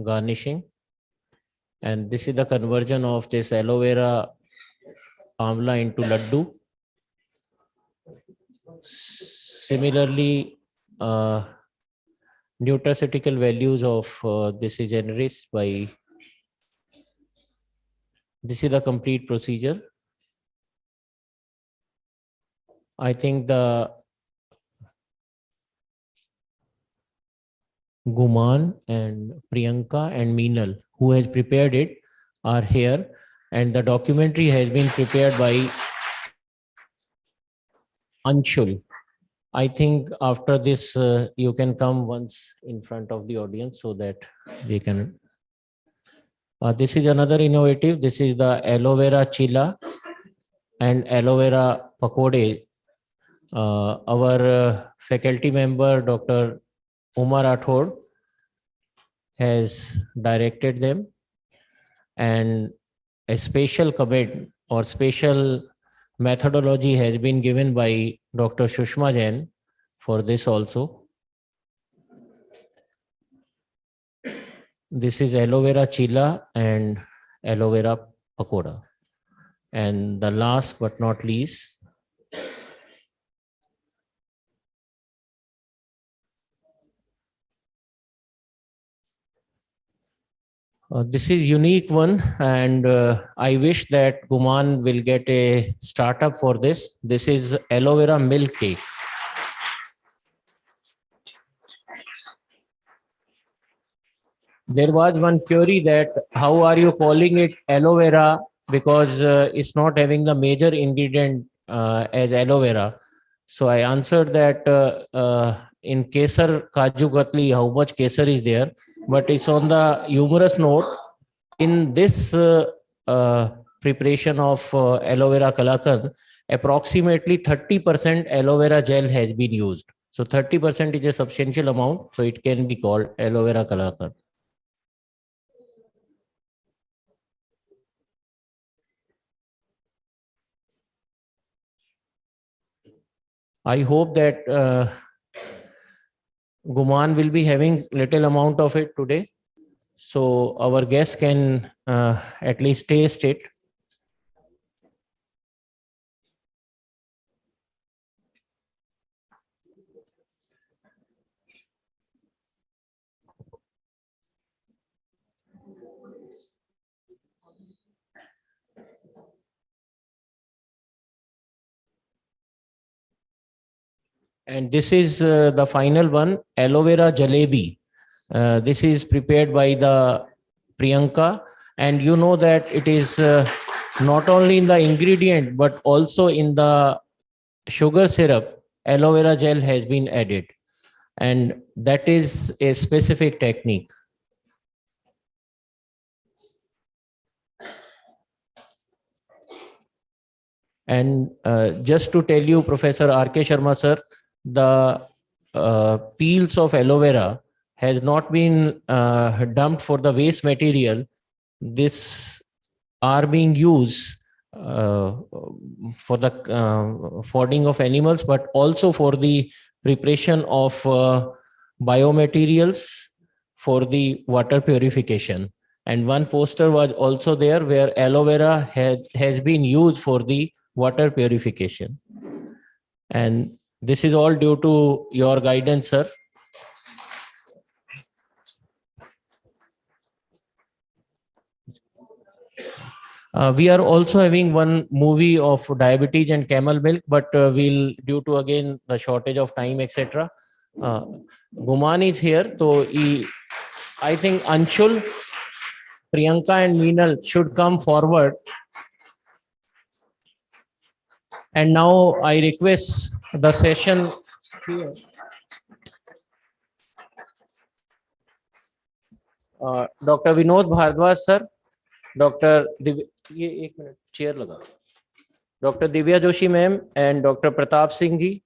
garnishing. And this is the conversion of this aloe vera amla into laddu. Similarly, nutraceutical values of this is enriched by This is the complete procedure. I think the Guman and Priyanka and Meenal, who has prepared it, are here, and the documentary has been prepared by Anshul. I think after this, you can come once in front of the audience so that they can. This is another innovative. This is the aloe vera chilla and aloe vera pakode. Our faculty member, Dr. Umar Athod, has directed them, and a special comment or special methodology has been given by Dr. Shushma Jain for this also. This is aloe vera chilla and aloe vera pakoda. And the last but not least, this is unique one, and I wish that Guman will get a startup for this. This is aloe vera milk cake. There was one query that how are you calling it aloe vera, because it's not having the major ingredient as aloe vera. So I answered that in Kesar Kaju Katli, how much Kesar is there, but it's on the humorous note. In this preparation of aloe vera kalakand, approximately 30% aloe vera gel has been used. So 30% is a substantial amount, so it can be called aloe vera kalakand. I hope that Guman will be having little amount of it today, so our guests can at least taste it. And this is the final one, aloe vera jalebi. This is prepared by the Priyanka, and you know that it is not only in the ingredient but also in the sugar syrup. Aloe vera gel has been added, and that is a specific technique. And just to tell you, Professor R.K. Sharma sir, the peels of aloe vera has not been dumped for the waste material. This are being used for the fodding of animals, but also for the preparation of biomaterials for the water purification. And one poster was also there where aloe vera has been used for the water purification. And this is all due to your guidance, sir. We are also having one movie of diabetes and camel milk, but we'll, due to again the shortage of time, etc. Guman is here, so I think Anshul, Priyanka and Meenal should come forward. And now I request the session here. Dr. Vinod Bhardwaj sir, Dr. chair laga. Dr. Divya Joshi ma'am and Dr. Pratap Singh ji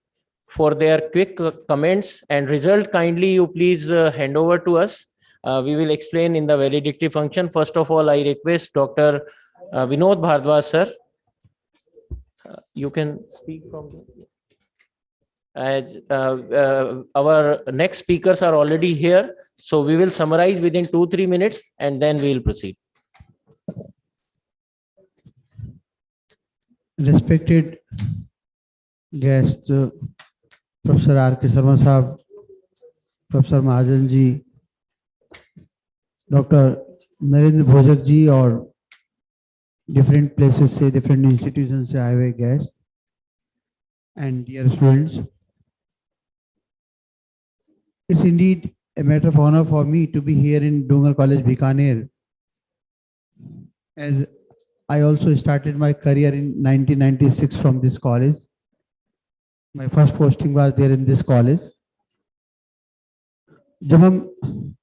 for their quick comments and result. Kindly you please hand over to us. We will explain in the valedictory function. First of all, I request Dr. Vinod Bhardwaj sir. You can speak from there. As our next speakers are already here, so we will summarize within 2-3 minutes and then we will proceed. Respected guests, Professor R.K. Sharma Sahab, Professor Mahajan ji, Dr. Narendra Bhojak ji और different places से, different institutions से आए हुए guests and dear students. It's indeed a matter of honor for me to be here in Dungar College, Bikaner, as I also started my career in 1996 from this college. My first posting was there in this college. जब हम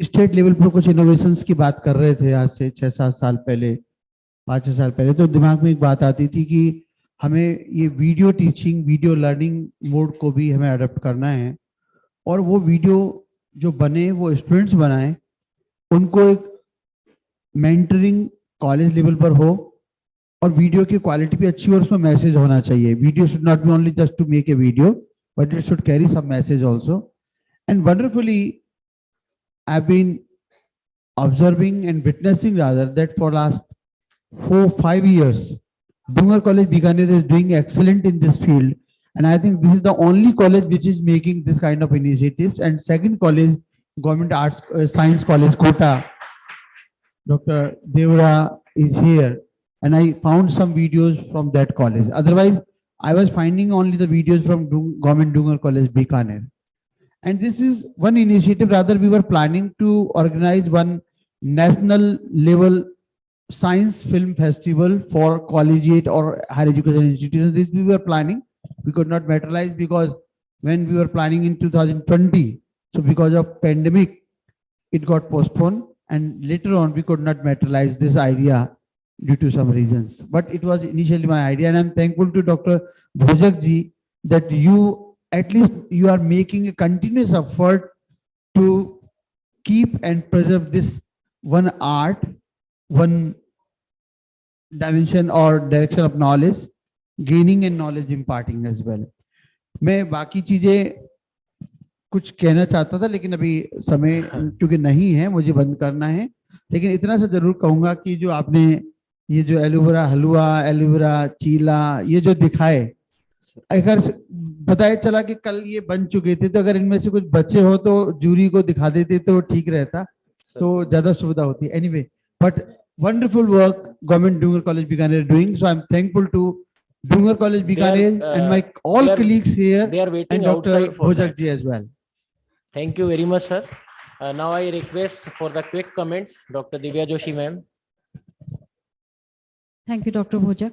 state level पर कुछ innovations की बात कर रहे थे आज से 6-7 साल पहले, 5-6 साल पहले, तो दिमाग में एक बात आती थी कि हमें ये video teaching, video learning mode को भी हमें अडॉप्ट करना है और वो वीडियो जो बने वो स्टूडेंट्स बनाएं, उनको एक मेंटरिंग कॉलेज लेवल पर हो और वीडियो की क्वालिटी भी अच्छी और उसमें मैसेज होना चाहिए. Video should not be only just to make a video, but it should carry some message also. And wonderfully I've been observing and witnessing rather that for last 4-5 years, Dungar College Bikaner is doing excellent in this field, and I think this is the only college which is making this kind of initiatives. And second college, Government Arts Science College Kota, Dr. Devra is here, and I found some videos from that college. Otherwise, I was finding only the videos from Government Dungar College Bikaner. And this is one initiative, rather we were planning to organize one national level science film festival for collegiate or higher education institutions. This we were planning. We could not materialize because when we were planning in 2020, so because of pandemic, it got postponed, and later on we could not materialize this idea due to some reasons. But it was initially my idea, and I'm thankful to Dr. Bhojak ji that at least you are making a continuous effort to keep and preserve this one art, one dimension or direction of knowledge, gaining and knowledge imparting as well. मैं बाकी चीजें कुछ कहना चाहता था लेकिन अभी समय क्योंकि नहीं है, मुझे बंद करना है, लेकिन इतना सा जरूर कहूंगा कि जो आपने ये जो एलोवेरा हलवा, एलोवेरा चीला ये जो दिखाए, अगर पता चला कि कल ये बन चुके थे तो अगर इनमें से कुछ बच्चे हो तो जूरी को दिखा देते तो ठीक रहता, तो ज्यादा सुविधा होती. Anyway, but wonderful work government Dungar college Bikaner doing, so I am thankful to Dungar college Bikaner and my all colleagues here and Dr. Bhojak ji as well. Thank you very much, sir. Now I request for the quick comments, Dr. Divya Joshi ma'am. Thank you, Dr. Bhojak.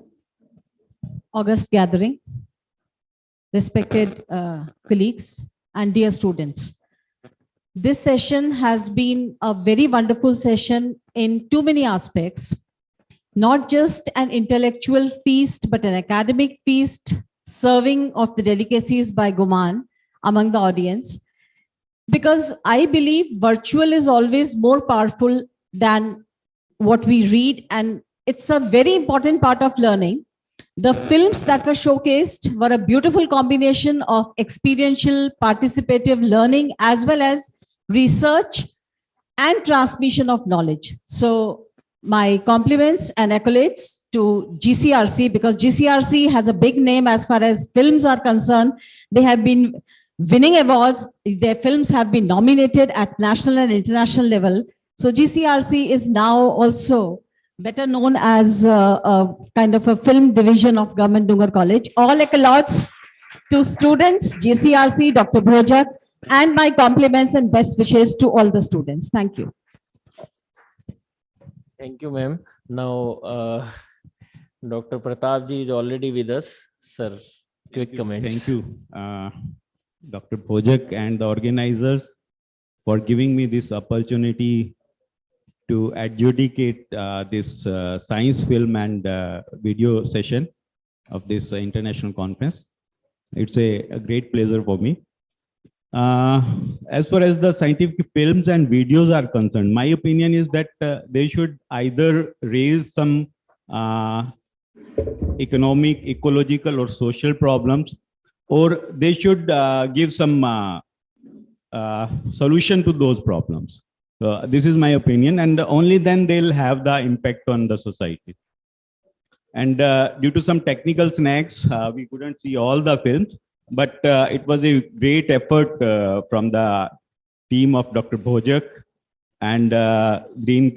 August gathering, respected colleagues and dear students. This session has been a very wonderful session in too many aspects, not just an intellectual feast, but an academic feast, serving of the delicacies by Guman among the audience. Because I believe virtual is always more powerful than what we read, and it's a very important part of learning. The films that were showcased were a beautiful combination of experiential, participative learning, as well as research and transmission of knowledge. So my compliments and accolades to GCRC, because GCRC has a big name as far as films are concerned. They have been winning awards. Their films have been nominated at national and international level. So GCRC is now also better known as a kind of a film division of Government Dungar College. All accolades to students, GCRC, Dr. Bhojak, and my compliments and best wishes to all the students. Thank you. Thank you, ma'am. Now, Dr. Pratap ji is already with us. Sir, quick comments. Thank you, Dr. Bhojak and the organizers for giving me this opportunity to adjudicate this science film and video session of this international conference. It's a great pleasure for me. As far as the scientific films and videos are concerned, my opinion is that they should either raise some economic, ecological, or social problems, or they should give some solution to those problems. So this is my opinion, and only then they'll have the impact on the society. And due to some technical snags, we couldn't see all the films, but it was a great effort from the team of Dr. Bhojak and Green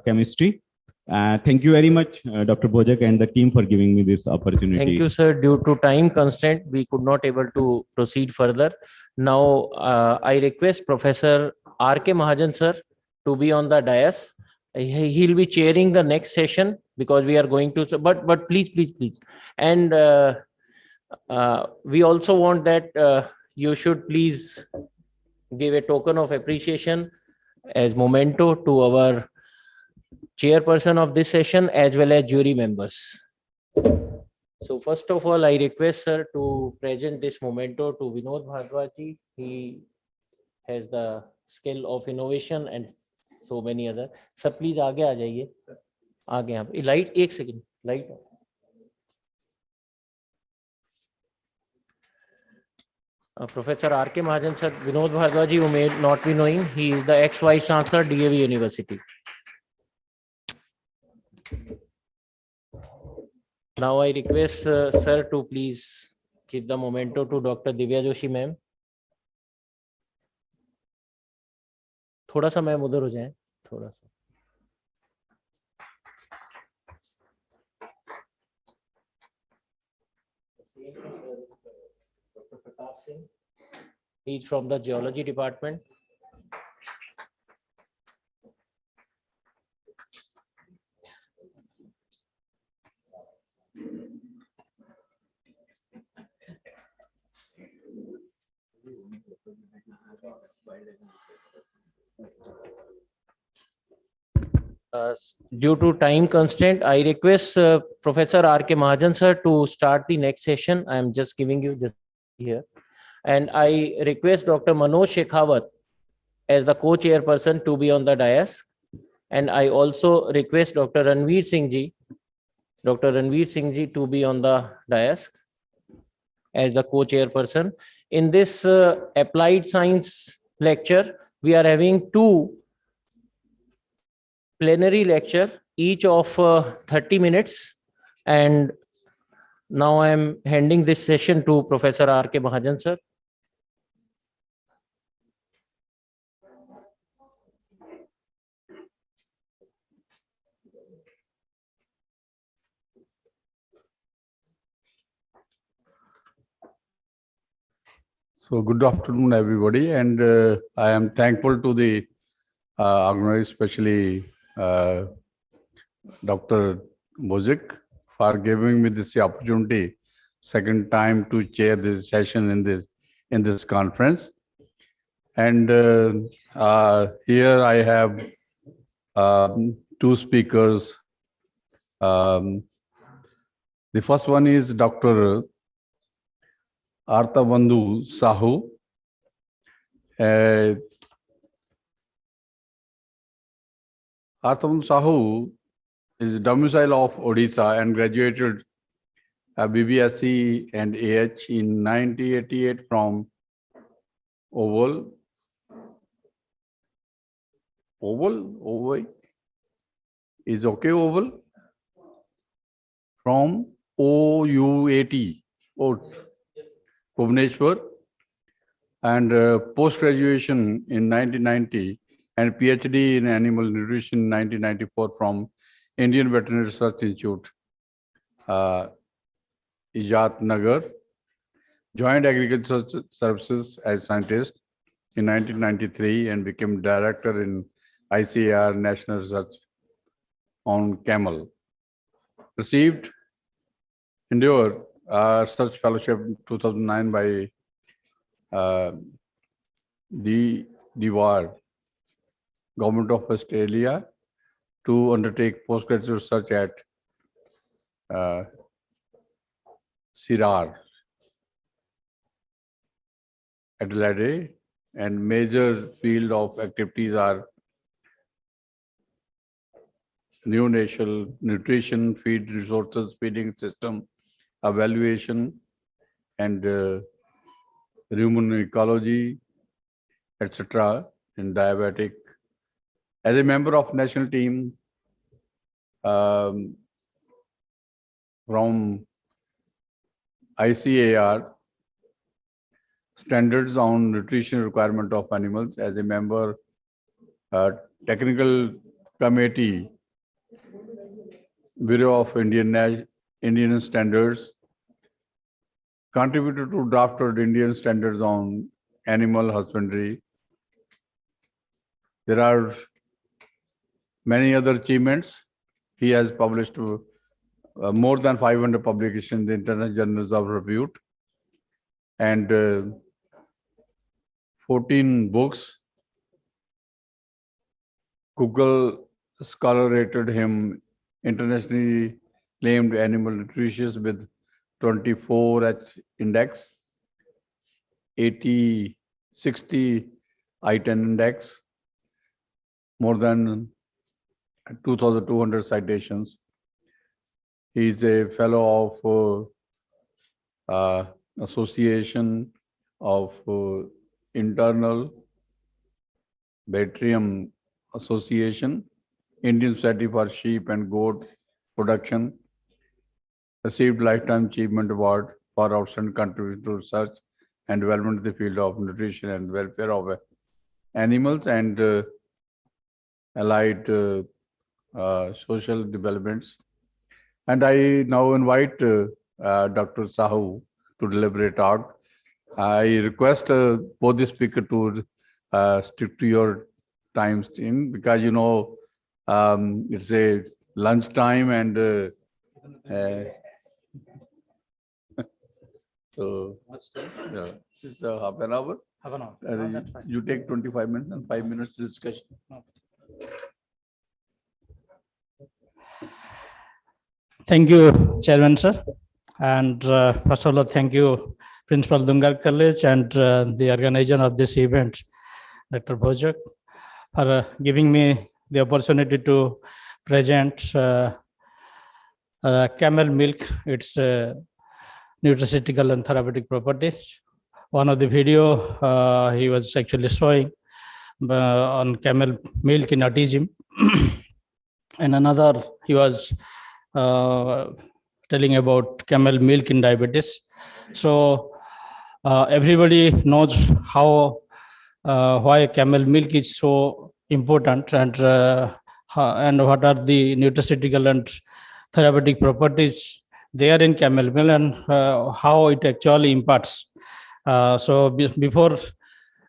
Chemistry Thank you very much, Dr. Bojak and the team for giving me this opportunity. Thank you, sir. Due to time constraint, we could not able to proceed further. Now, I request Professor R.K. Mahajan, sir, to be on the dais. He'll be chairing the next session because we are going to, but please. And we also want that you should please give a token of appreciation as memento to our chairperson of this session as well as jury members. So first of all, I request sir to present this memento to Vinod Bhardwaj. He has the skill of innovation and so many other. Sir, please आगे आ जाइए. आगे आप light एक second light. Professor R.K. Mahajan sir, Vinod Bhardwaj, you may not be knowing, he is the ex-vice chancellor DAV University. Now I request sir to please give the memento to Dr. Divya Joshi ma'am. थोड़ा सा ma'am उधर हो जाए, थोड़ा सा. Dr. Pratap Singh, he is from the geology department. Due to time constraint, I request Professor R.K. Mahajan sir to start the next session. I am just giving you this here. And I request Dr. Manoj Shekhawat as the co-chairperson to be on the dais. And I also request Dr. Ranveer Singh ji to be on the dais as the co-chairperson. In this applied science lecture, we are having two plenary lecture, each of 30 minutes. And now I am handing this session to Professor R.K. Mahajan, sir. So good afternoon, everybody. And I am thankful to the organizer, especially Dr. Bojak, for giving me this opportunity, second time to chair this session in this conference. And here I have two speakers. The first one is Dr. Artabandhu Sahu. Artabandhu Sahu is domicile of Odisha and graduated BBSc and AH in 1988 from Oval is okay, Oval from OUAT, Bhubaneswar, and post-graduation in 1990 and PhD in animal nutrition in 1994 from Indian Veterinary Research Institute, Ijat Nagar. Joined Agricultural Services as scientist in 1993 and became director in ICAR National Research on Camel. Received Endeavour Research Fellowship 2009 by the DWAR, Government of Australia, to undertake postgraduate research at CIRAR, Adelaide, and major field of activities are neonatal nutrition, feed resources, feeding system, evaluation, and human ecology, etc. in diabetic. As a member of national team from ICAR, standards on nutrition requirement of animals, as a member technical committee Bureau of Indian Standards, contributed to drafted Indian standards on animal husbandry. There are many other achievements. He has published more than 500 publications in the international journals of repute and 14 books. Google Scholar rated him internationally claimed animal nutritious with 24 H index, 80, 60 I-10 index, more than 2,200 citations. He is a fellow of Association of Internal Bacterium Association, Indian Society for Sheep and Goat Production, received Lifetime Achievement Award for outstanding contribution to research and development in the field of nutrition and welfare of animals and allied social developments. And I now invite Dr. Sahu to deliver a talk. I request both the speaker to stick to your times in, because you know it's a lunch time and so yeah, it's half an hour. Half an hour. That's fine. You take 25 minutes and 5 minutes discussion. Thank you, Chairman, sir. And first of all, thank you, Principal Dungar College and the organizer of this event, Dr. Bojak, for giving me the opportunity to present camel milk, its nutraceutical and therapeutic properties. One of the video he was actually showing on camel milk in autism, and another he was telling about camel milk in diabetes. So everybody knows how why camel milk is so important, and what are the nutraceutical and therapeutic properties there in camel milk, and how it actually imparts. So before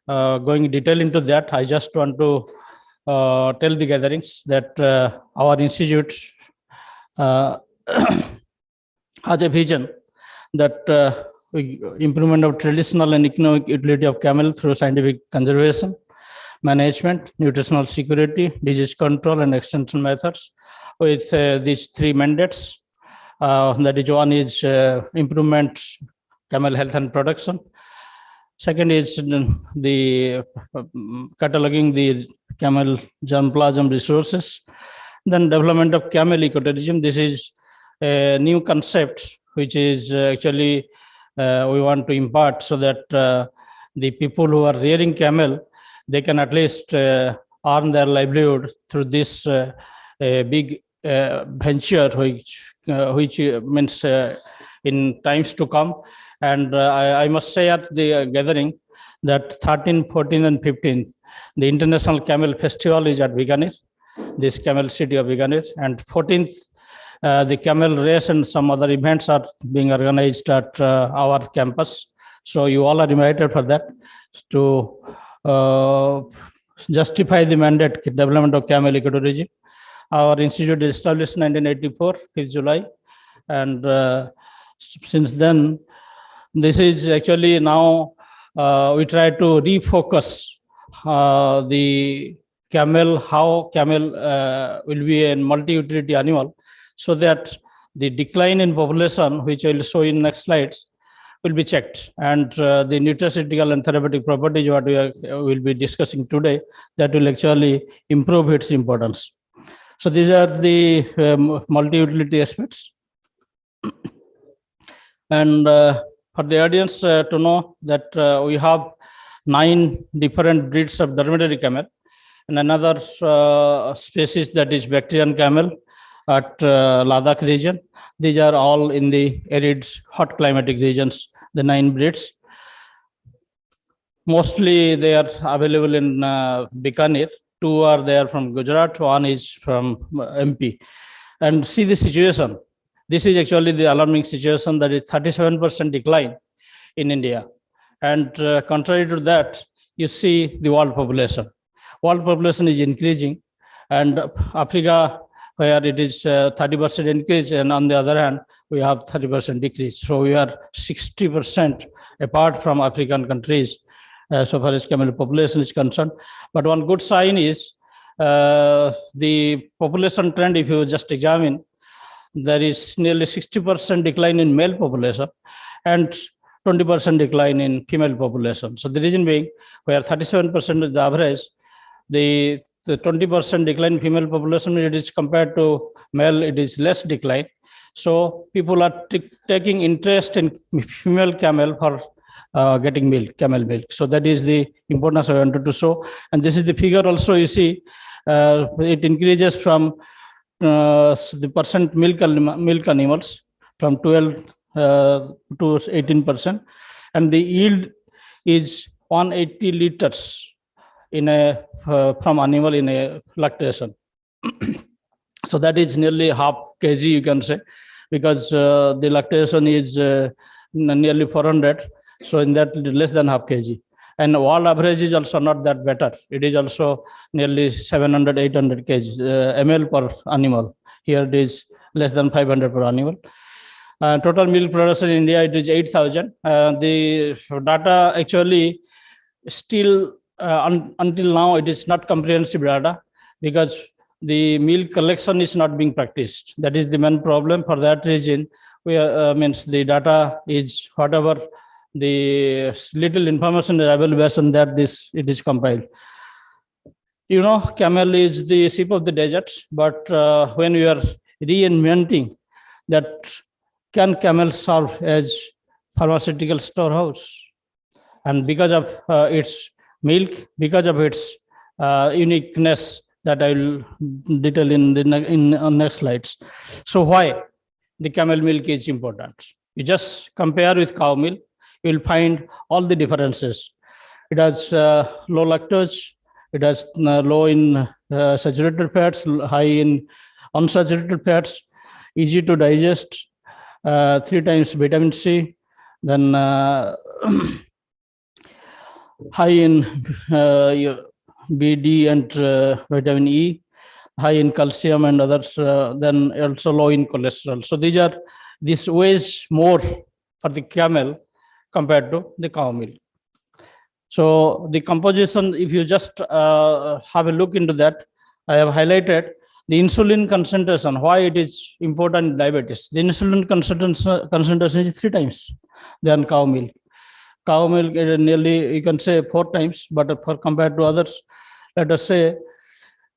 going in detail into that, I just want to tell the gatherings that our institute has a vision that improvement of traditional and economic utility of camel through scientific conservation, management, nutritional security, disease control, and extension methods, with these three mandates. That is, one is improvement camel health and production. Second is the cataloging the camel germplasm resources. Then development of camel ecotourism. This is a new concept which is actually we want to impart, so that the people who are rearing camel, they can at least earn their livelihood through this big venture, which means in times to come. And I must say at the gathering that 13th, 14th, and 15th, the International Camel Festival is at Bikaner, this camel city of Bikaner, and 14th, the camel race and some other events are being organized at our campus. So you all are invited for that, to justify the mandate development of camel ecotourism. Our institute is established in 1984, 5th July, and since then, this is actually now we try to refocus the camel, how camel will be a multi-utility animal, so that the decline in population, which I will show in next slides, will be checked, and the nutraceutical and therapeutic properties what we will be discussing today, that will actually improve its importance. So these are the multi-utility aspects. And for the audience to know that we have 9 different breeds of dromedary camel, and another species that is Bactrian camel at Ladakh region. These are all in the arid, hot climatic regions, the 9 breeds. Mostly they are available in Bikaner. 2 are there from Gujarat, 1 is from MP. and see the situation. This is actually the alarming situation, that is 37% decline in India. And contrary to that, you see the world population. World population is increasing, and Africa, where it is 30% increase, and on the other hand, we have 30% decrease. So we are 60% apart from African countries, so far as camel population is concerned. But one good sign is the population trend, if you just examine, there is nearly 60% decline in male population and 20% decline in female population. So the reason being, where 37% is the average, the 20% decline in female population, it is compared to male, it is less decline. So people are taking interest in female camel for getting milk, camel milk. So that is the importance I wanted to show. And this is the figure also, you see, it increases from the percent milk animals from 12 to 18%, and the yield is 180 liters in a from animal in a lactation. So that is nearly half kg, you can say, because the lactation is nearly 400. So in that, less than half kg. And world average is also not that better. It is also nearly 700, 800 kg ml per animal. Here it is less than 500 per animal. Total milk production in India, it is 8,000. The data actually still until now, it is not comprehensive data, because the milk collection is not being practiced. That is the main problem. For that reason, we means the data is whatever the little information is available based on that it is compiled. You know, camel is the sheep of the desert, but when we are reinventing that, can camel serve as pharmaceutical storehouse? And because of its milk, because of its uniqueness that I will detail in the next slides. So why the camel milk is important? You just compare with cow milk, you will find all the differences. It has low lactose, it has low in saturated fats, high in unsaturated fats, easy to digest, 3 times vitamin C, then high in BD and vitamin E, high in calcium and others, then also low in cholesterol. So this weighs more for the camel compared to the cow milk. So the composition, if you just have a look into that, I have highlighted the insulin concentration, why it is important in diabetes. The insulin concentration is 3 times than cow milk. Cow milk nearly, you can say 4 times, but for compared to others, let us say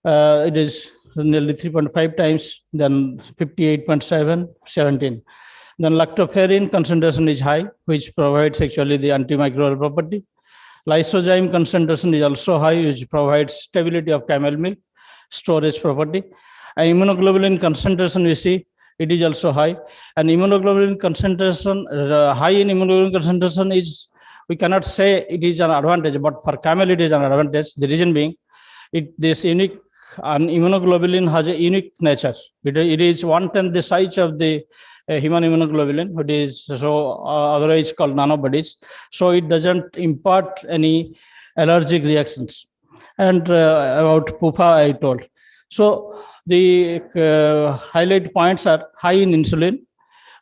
it is nearly 3.5 times, then 58.7, 17. Then lactoferrin concentration is high, which provides actually the antimicrobial property. Lysozyme concentration is also high, which provides stability of camel milk, storage property. And immunoglobulin concentration, we see, it is also high. And immunoglobulin concentration, high in immunoglobulin concentration is, we cannot say it is an advantage, but for camel it is an advantage. The reason being, this unique immunoglobulin has a unique nature. It is 1/10 the size of the human immunoglobulin, it is so otherwise called nanobodies. So it doesn't impart any allergic reactions. And about PUFA, I told. So the highlight points are high in insulin,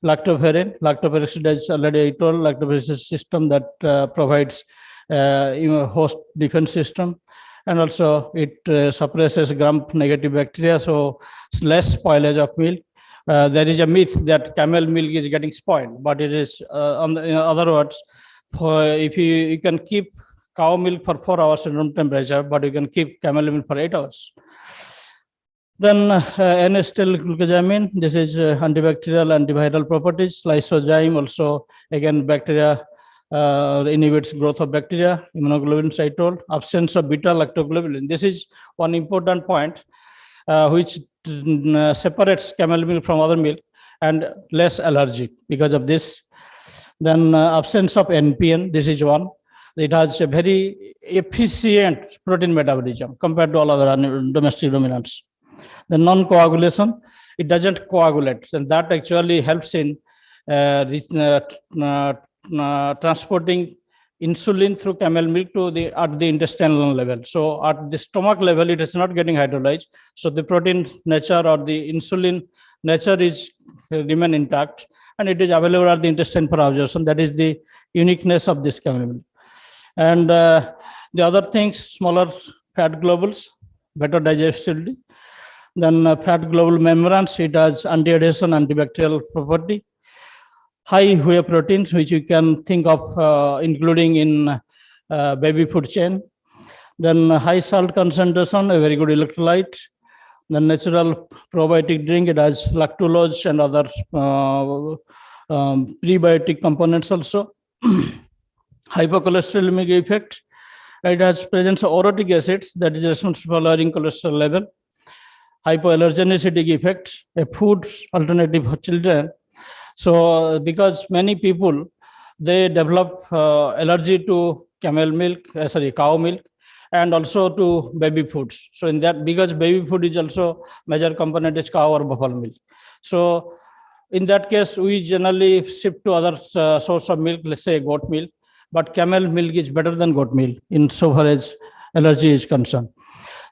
lactoferrin. Lactoferrin is already I told, lactoferrin is a system that provides host defense system, and also it suppresses gram-negative bacteria, so less spoilage of milk. There is a myth that camel milk is getting spoiled, but it is, in other words, if you can keep cow milk for 4 hours at room temperature, but you can keep camel milk for 8 hours. Then N-acetyl glucosamine, this is antibacterial, antiviral properties. Lysozyme also, again, bacteria inhibits growth of bacteria. Immunoglobulin, I told. Absence of beta lactoglobulin. This is one important point which separates camel milk from other milk and less allergic because of this. Then absence of NPN, this is one. It has a very efficient protein metabolism compared to all other domestic ruminants. The non-coagulation, it doesn't coagulate, and that actually helps in transporting insulin through camel milk to the at the intestinal level. So at the stomach level, it is not getting hydrolyzed. So the protein nature or the insulin nature is remain intact, and it is available at the intestine for absorption. That is the uniqueness of this camel milk. And the other things, smaller fat globules, better digestibility. Then fat globule membranes, it has anti-adhesion, antibacterial property. High whey proteins, which you can think of including in baby food chain. Then high salt concentration, a very good electrolyte. The natural probiotic drink, it has lactulose and other prebiotic components also. Hypercholesterolemic effect, it has presence of orotic acids that is responsible for lowering cholesterol level. Hypoallergenicity effect, a food alternative for children. So because many people, they develop allergy to camel milk, cow milk, and also to baby foods. So in that, because baby food is also major component is cow or buffalo milk. So in that case, we generally shift to other source of milk, let's say goat milk, but camel milk is better than goat milk in so far as allergy is concerned.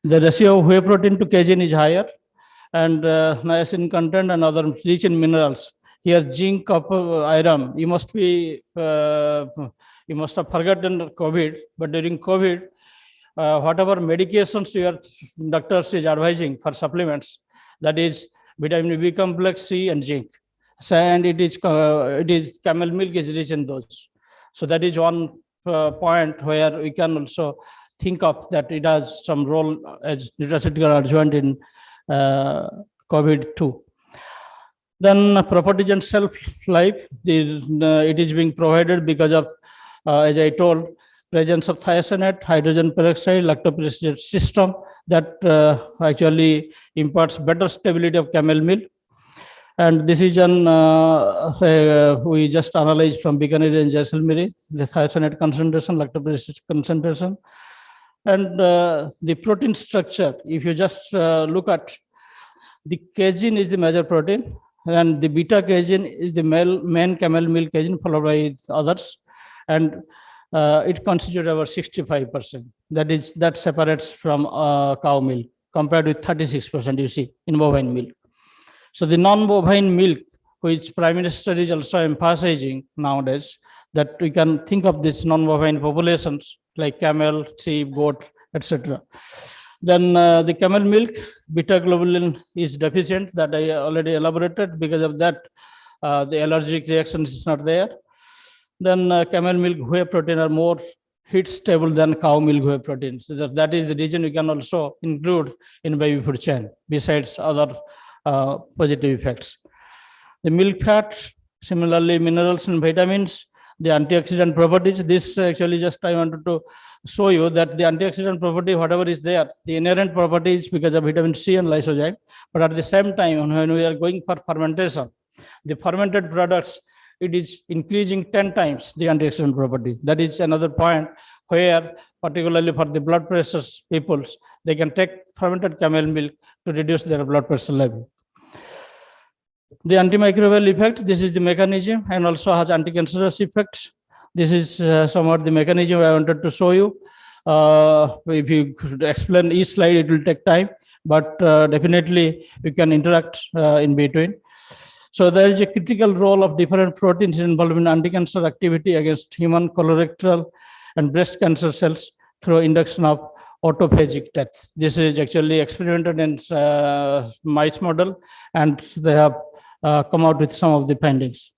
The ratio of whey protein to casein is higher, and niacin content and other rich in minerals. Here, zinc, copper, iron. You must have forgotten COVID, but during COVID, whatever medications your doctors is advising for supplements, that is vitamin B complex, C, and zinc. So, and it is camel milk is rich in those. So that is one point where we can also think of that it has some role as nutraceutical adjuvant in COVID too. Then properties and shelf life, it is being provided because of, as I told, presence of thiocyanate, hydrogen peroxide, lactopuricity system that actually imparts better stability of camel milk. And this is we just analyzed from Bikaner and Jaisalmeri, the thiocyanate concentration, lactopuricity concentration. And the protein structure, if you just look at the casein is the major protein, and the beta casein is the main camel milk casein, followed by others, and it constitutes over 65%. That separates from cow milk compared with 36% you see in bovine milk. So the non-bovine milk, which Prime Minister is also emphasizing nowadays, that we can think of these non-bovine populations like camel, sheep, goat, etc. Then the camel milk, beta globulin is deficient, that I already elaborated. Because of that, the allergic reaction is not there. Then camel milk whey protein are more heat stable than cow milk whey proteins. So that is the reason we can also include in baby food chain, besides other positive effects. The milk fat, similarly minerals and vitamins, the antioxidant properties. This actually just I wanted to show you that the antioxidant property, whatever is there, the inherent properties because of vitamin C and lysozyme. But at the same time, when we are going for fermentation, the fermented products, it is increasing 10 times the antioxidant property. That is another point where, particularly for the blood pressure peoples, they can take fermented camel milk to reduce their blood pressure level. The antimicrobial effect, this is the mechanism, and also has anti-cancerous effects. This is somewhat the mechanism I wanted to show you. If you could explain each slide, it will take time, but definitely you can interact in between. So there is a critical role of different proteins involved in anti-cancer activity against human colorectal and breast cancer cells through induction of autophagic death. This is actually experimented in mice model, and they have come out with some of the findings.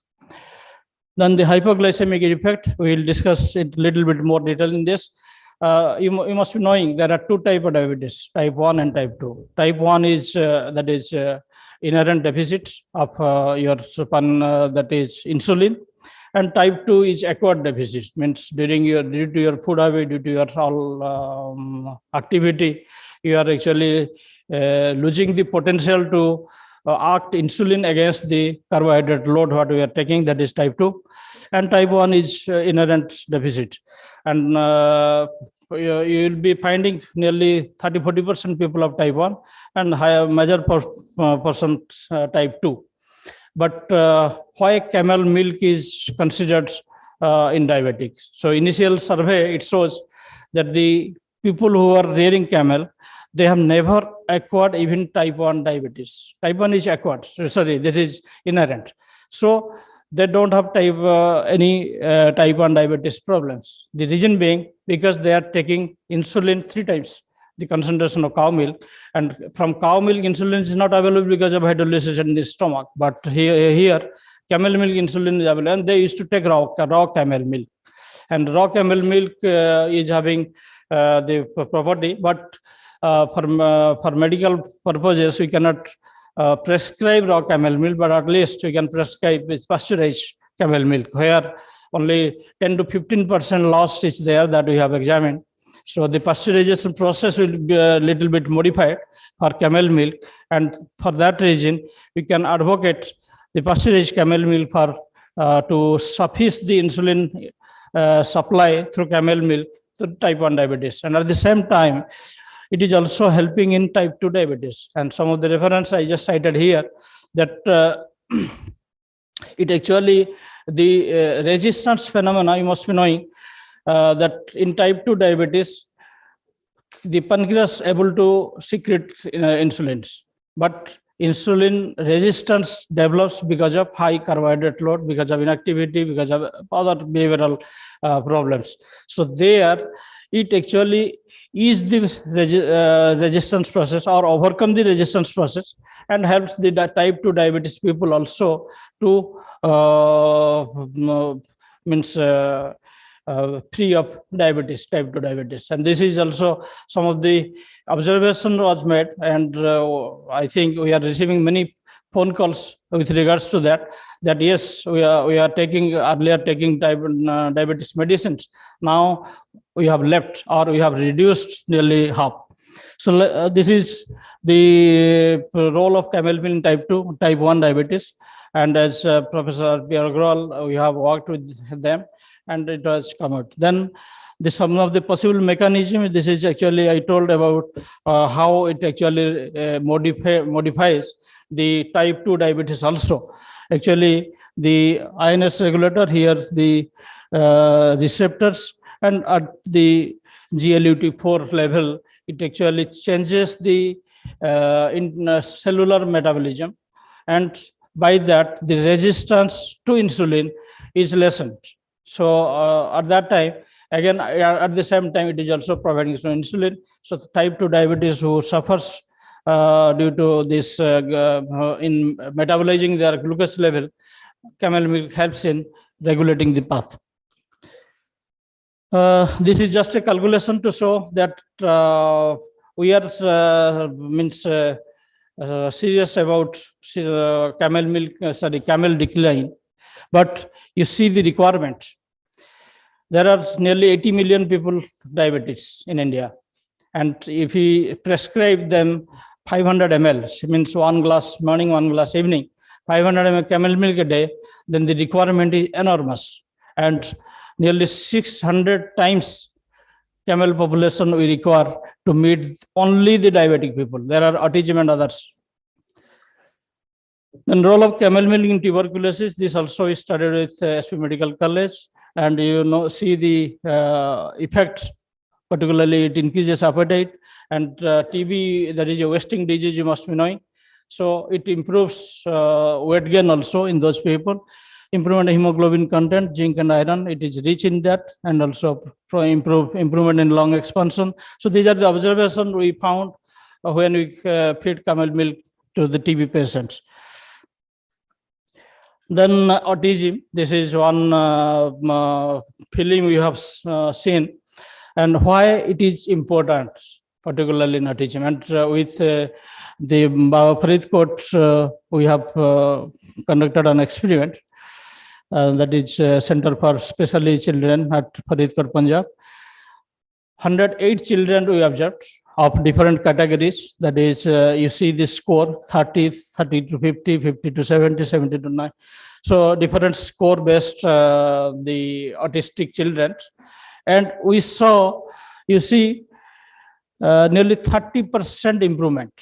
Then the hypoglycemic effect, we will discuss it a little bit more detail in this. You must be knowing there are two types of diabetes, type 1 and type 2. Type 1 is that is inherent deficits of your that is insulin, and type 2 is acquired deficit, means due to your food habit, due to your all activity, you are actually losing the potential to act insulin against the carbohydrate load what we are taking, that is type 2. And type 1 is inherent deficit. And you will be finding nearly 30-40% people of type 1 and higher major percent type 2. But why camel milk is considered in diabetics? So initial survey, it shows that the people who are rearing camel, they have never acquired even type 1 diabetes. Type 1 is acquired, sorry, that is inherent. So they don't have any type 1 diabetes problems. The reason being because they are taking insulin 3 times the concentration of cow milk, and from cow milk insulin is not available because of hydrolysis in the stomach. But here camel milk insulin is available, and they used to take raw camel milk, and raw camel milk is having the property, but for medical purposes we cannot prescribe raw camel milk, but at least we can prescribe pasteurized camel milk, where only 10 to 15% loss is there that we have examined. So the pasteurization process will be a little bit modified for camel milk, and for that reason we can advocate the pasteurized camel milk for to suffice the insulin supply through camel milk to type 1 diabetes. And at the same time, it is also helping in type 2 diabetes. And some of the reference I just cited here, that it actually, the resistance phenomena, you must be knowing that in type 2 diabetes, the pancreas able to secrete insulins, but insulin resistance develops because of high carbohydrate load, because of inactivity, because of other behavioral problems. So there, it actually is the resistance process or overcome the resistance process, and helps the type 2 diabetes people also to free of diabetes, type 2 diabetes. And this is also some of the observation was made, and I think we are receiving many phone calls with regards to that, that yes, we are taking, earlier taking diabetes medicines, now we have left or we have reduced nearly half. So this is the role of camel milk in type 2, type 1 diabetes. And as Professor Pierre Agrawal, we have worked with them, and it has come out. Then some of the possible mechanism, this is actually, I told about how it actually modifies the type 2 diabetes also. Actually, the INS regulator here, the receptors, and at the GLUT4 level, it actually changes the cellular metabolism, and by that the resistance to insulin is lessened. So at that time, again, at the same time, it is also providing insulin. So the type 2 diabetes who suffers due to this in metabolizing their glucose level, camel milk helps in regulating the path. This is just a calculation to show that we are serious about camel milk, camel decline, but you see the requirement. There are nearly 80 million people diabetes in India, and if we prescribe them 500 ml, means 1 glass morning, 1 glass evening, 500 ml camel milk a day, then the requirement is enormous, and nearly 600 times camel population we require to meet only the diabetic people. There are autism and others. Then role of camel milk in tuberculosis, this also is studied with SP Medical College, and see the effects, particularly it increases appetite, and TB, that is a wasting disease, you must be knowing. So it improves weight gain also in those people. Improvement in hemoglobin content, zinc and iron, it is rich in that, and also improvement in lung expansion. So these are the observations we found when we feed camel milk to the TB patients. Then autism, this is one film we have seen, and why it is important, particularly in autism. And with the Faridkot, we have conducted an experiment. That is Center for Specially Children at Faridkot, Punjab. 108 children we observed. of different categories. That is, you see this score 30, 30 to 50, 50 to 70, 70 to 9. So different score based the autistic children. And we saw, you see, nearly 30% improvement.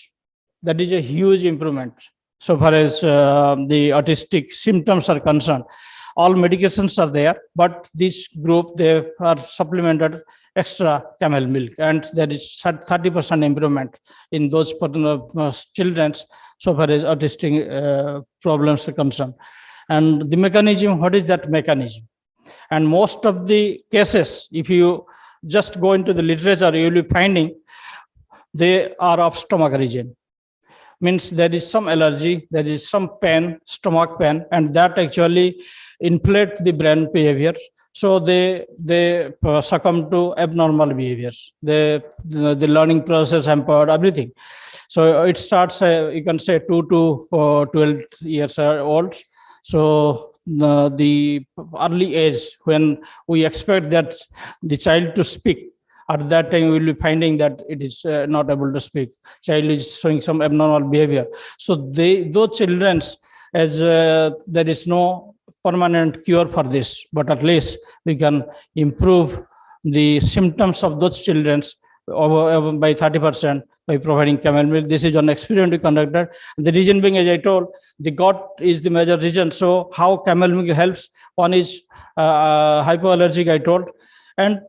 That is a huge improvement so far as the autistic symptoms are concerned. All medications are there, but this group, they are supplemented extra camel milk, and there is 30% improvement in those children so far as autistic problems are concerned. And the mechanism, what is that mechanism? And most of the cases, if you just go into the literature, you will be finding they are of stomach region. Means there is some allergy, there is some pain, stomach pain, and that actually inflate the brain behavior. So they succumb to abnormal behaviors. The learning process hampered, everything. So it starts, you can say 2 to 12 years old. So the early age when we expect that the child to speak, at that time we will be finding that it is not able to speak. Child is showing some abnormal behavior. So those children, as there is no permanent cure for this, but at least we can improve the symptoms of those children by 30% by providing camel milk. This is an experiment we conducted. The reason being, as I told, the gut is the major region. So how camel milk helps? One is hypoallergic, I told, and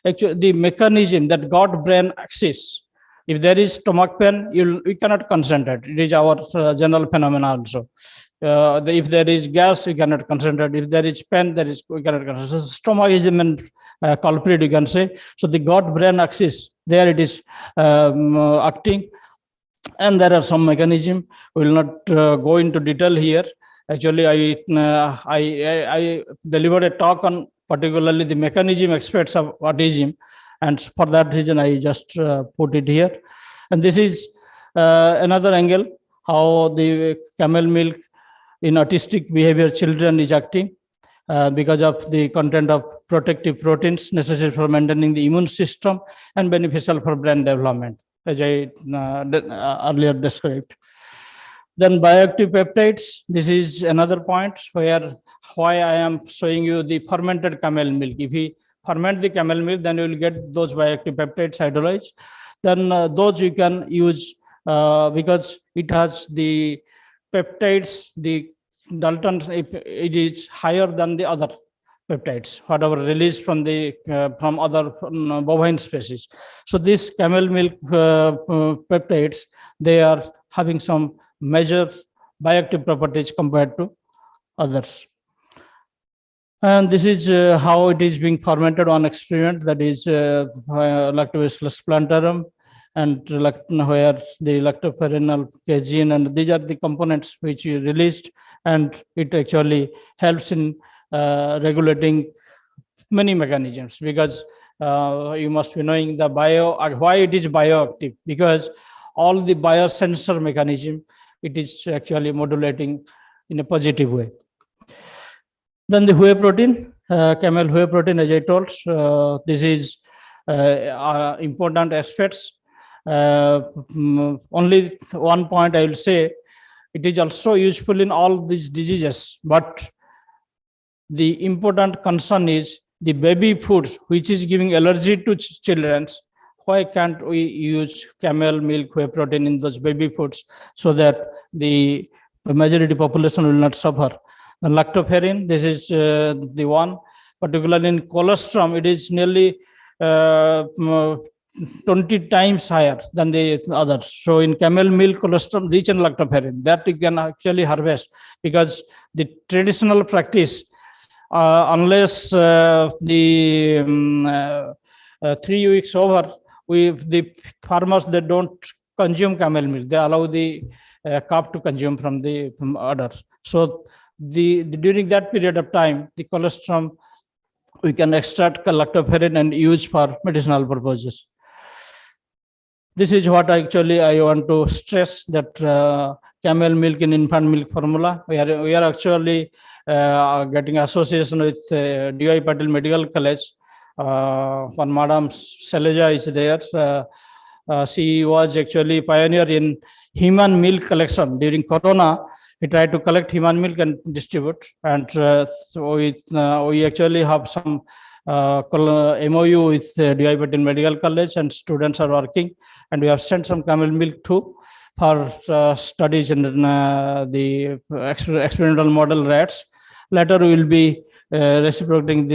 actually the mechanism that gut-brain axis. If there is stomach pain, we cannot concentrate. It is our general phenomena also. If there is gas, we cannot concentrate. If there is pain, we cannot concentrate. So stomach is the main culprit, you can say. So the gut-brain axis, there it is acting. And there are some mechanism. We will not go into detail here. Actually, I delivered a talk on particularly the mechanism aspects of autism. And for that reason, I just put it here. And this is another angle, how the camel milk in autistic behavior children is acting because of the content of protective proteins necessary for maintaining the immune system and beneficial for brain development, as I earlier described. Then bioactive peptides. This is another point why I am showing you the fermented camel milk. If we ferment the camel milk, then you will get those bioactive peptides hydrolyzed. Then those you can use because it has the peptides, the Dalton's, it is higher than the other peptides, whatever released from the from other bovine species. So these camel milk peptides, they are having some major bioactive properties compared to others. And this is how it is being fermented on experiment, that is Lactobacillus plantarum, and where the lactoferrinal gene, and these are the components which you released, and it actually helps in regulating many mechanisms, because you must be knowing the why it is bioactive, because all the biosensor mechanism, it is actually modulating in a positive way. Then the whey protein, camel whey protein, as I told, this is important aspects. Only one point I will say, it is also useful in all these diseases, but the important concern is the baby foods, which is giving allergy to children. Why can't we use camel milk whey protein in those baby foods so that the majority population will not suffer? And lactoferrin, this is the one, particularly in colostrum, it is nearly 20 times higher than the others. So in camel milk, colostrum rich in lactoferrin, that you can actually harvest, because the traditional practice, unless the 3 weeks over, the farmers, they don't consume camel milk. They allow the calf to consume from the others. So during that period of time, the colostrum, we can extract lactoferrin and use for medicinal purposes. This is what actually I want to stress, that camel milk in infant milk formula. We are actually getting association with D.I. Patil Medical College. One Madam Saleja is there. She was actually pioneer in human milk collection during Corona. He tried to collect human milk and distribute. And so we actually have some MOU with DI Patil Medical College, and students are working. And we have sent some camel milk too for studies in the experimental model rats. Later, we will be reciprocating,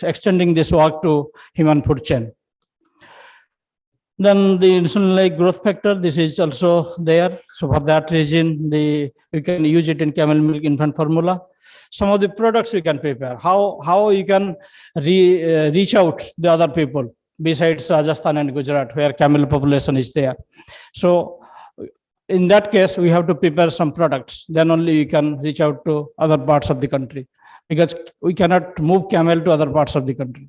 extending this work to human food chain. Then the insulin-like growth factor, this is also there. So for that reason, we can use it in camel milk infant formula. Some of the products we can prepare. How you can reach out the other people besides Rajasthan and Gujarat, where camel population is there. So in that case, we have to prepare some products. Then only you can reach out to other parts of the country, because we cannot move camel to other parts of the country.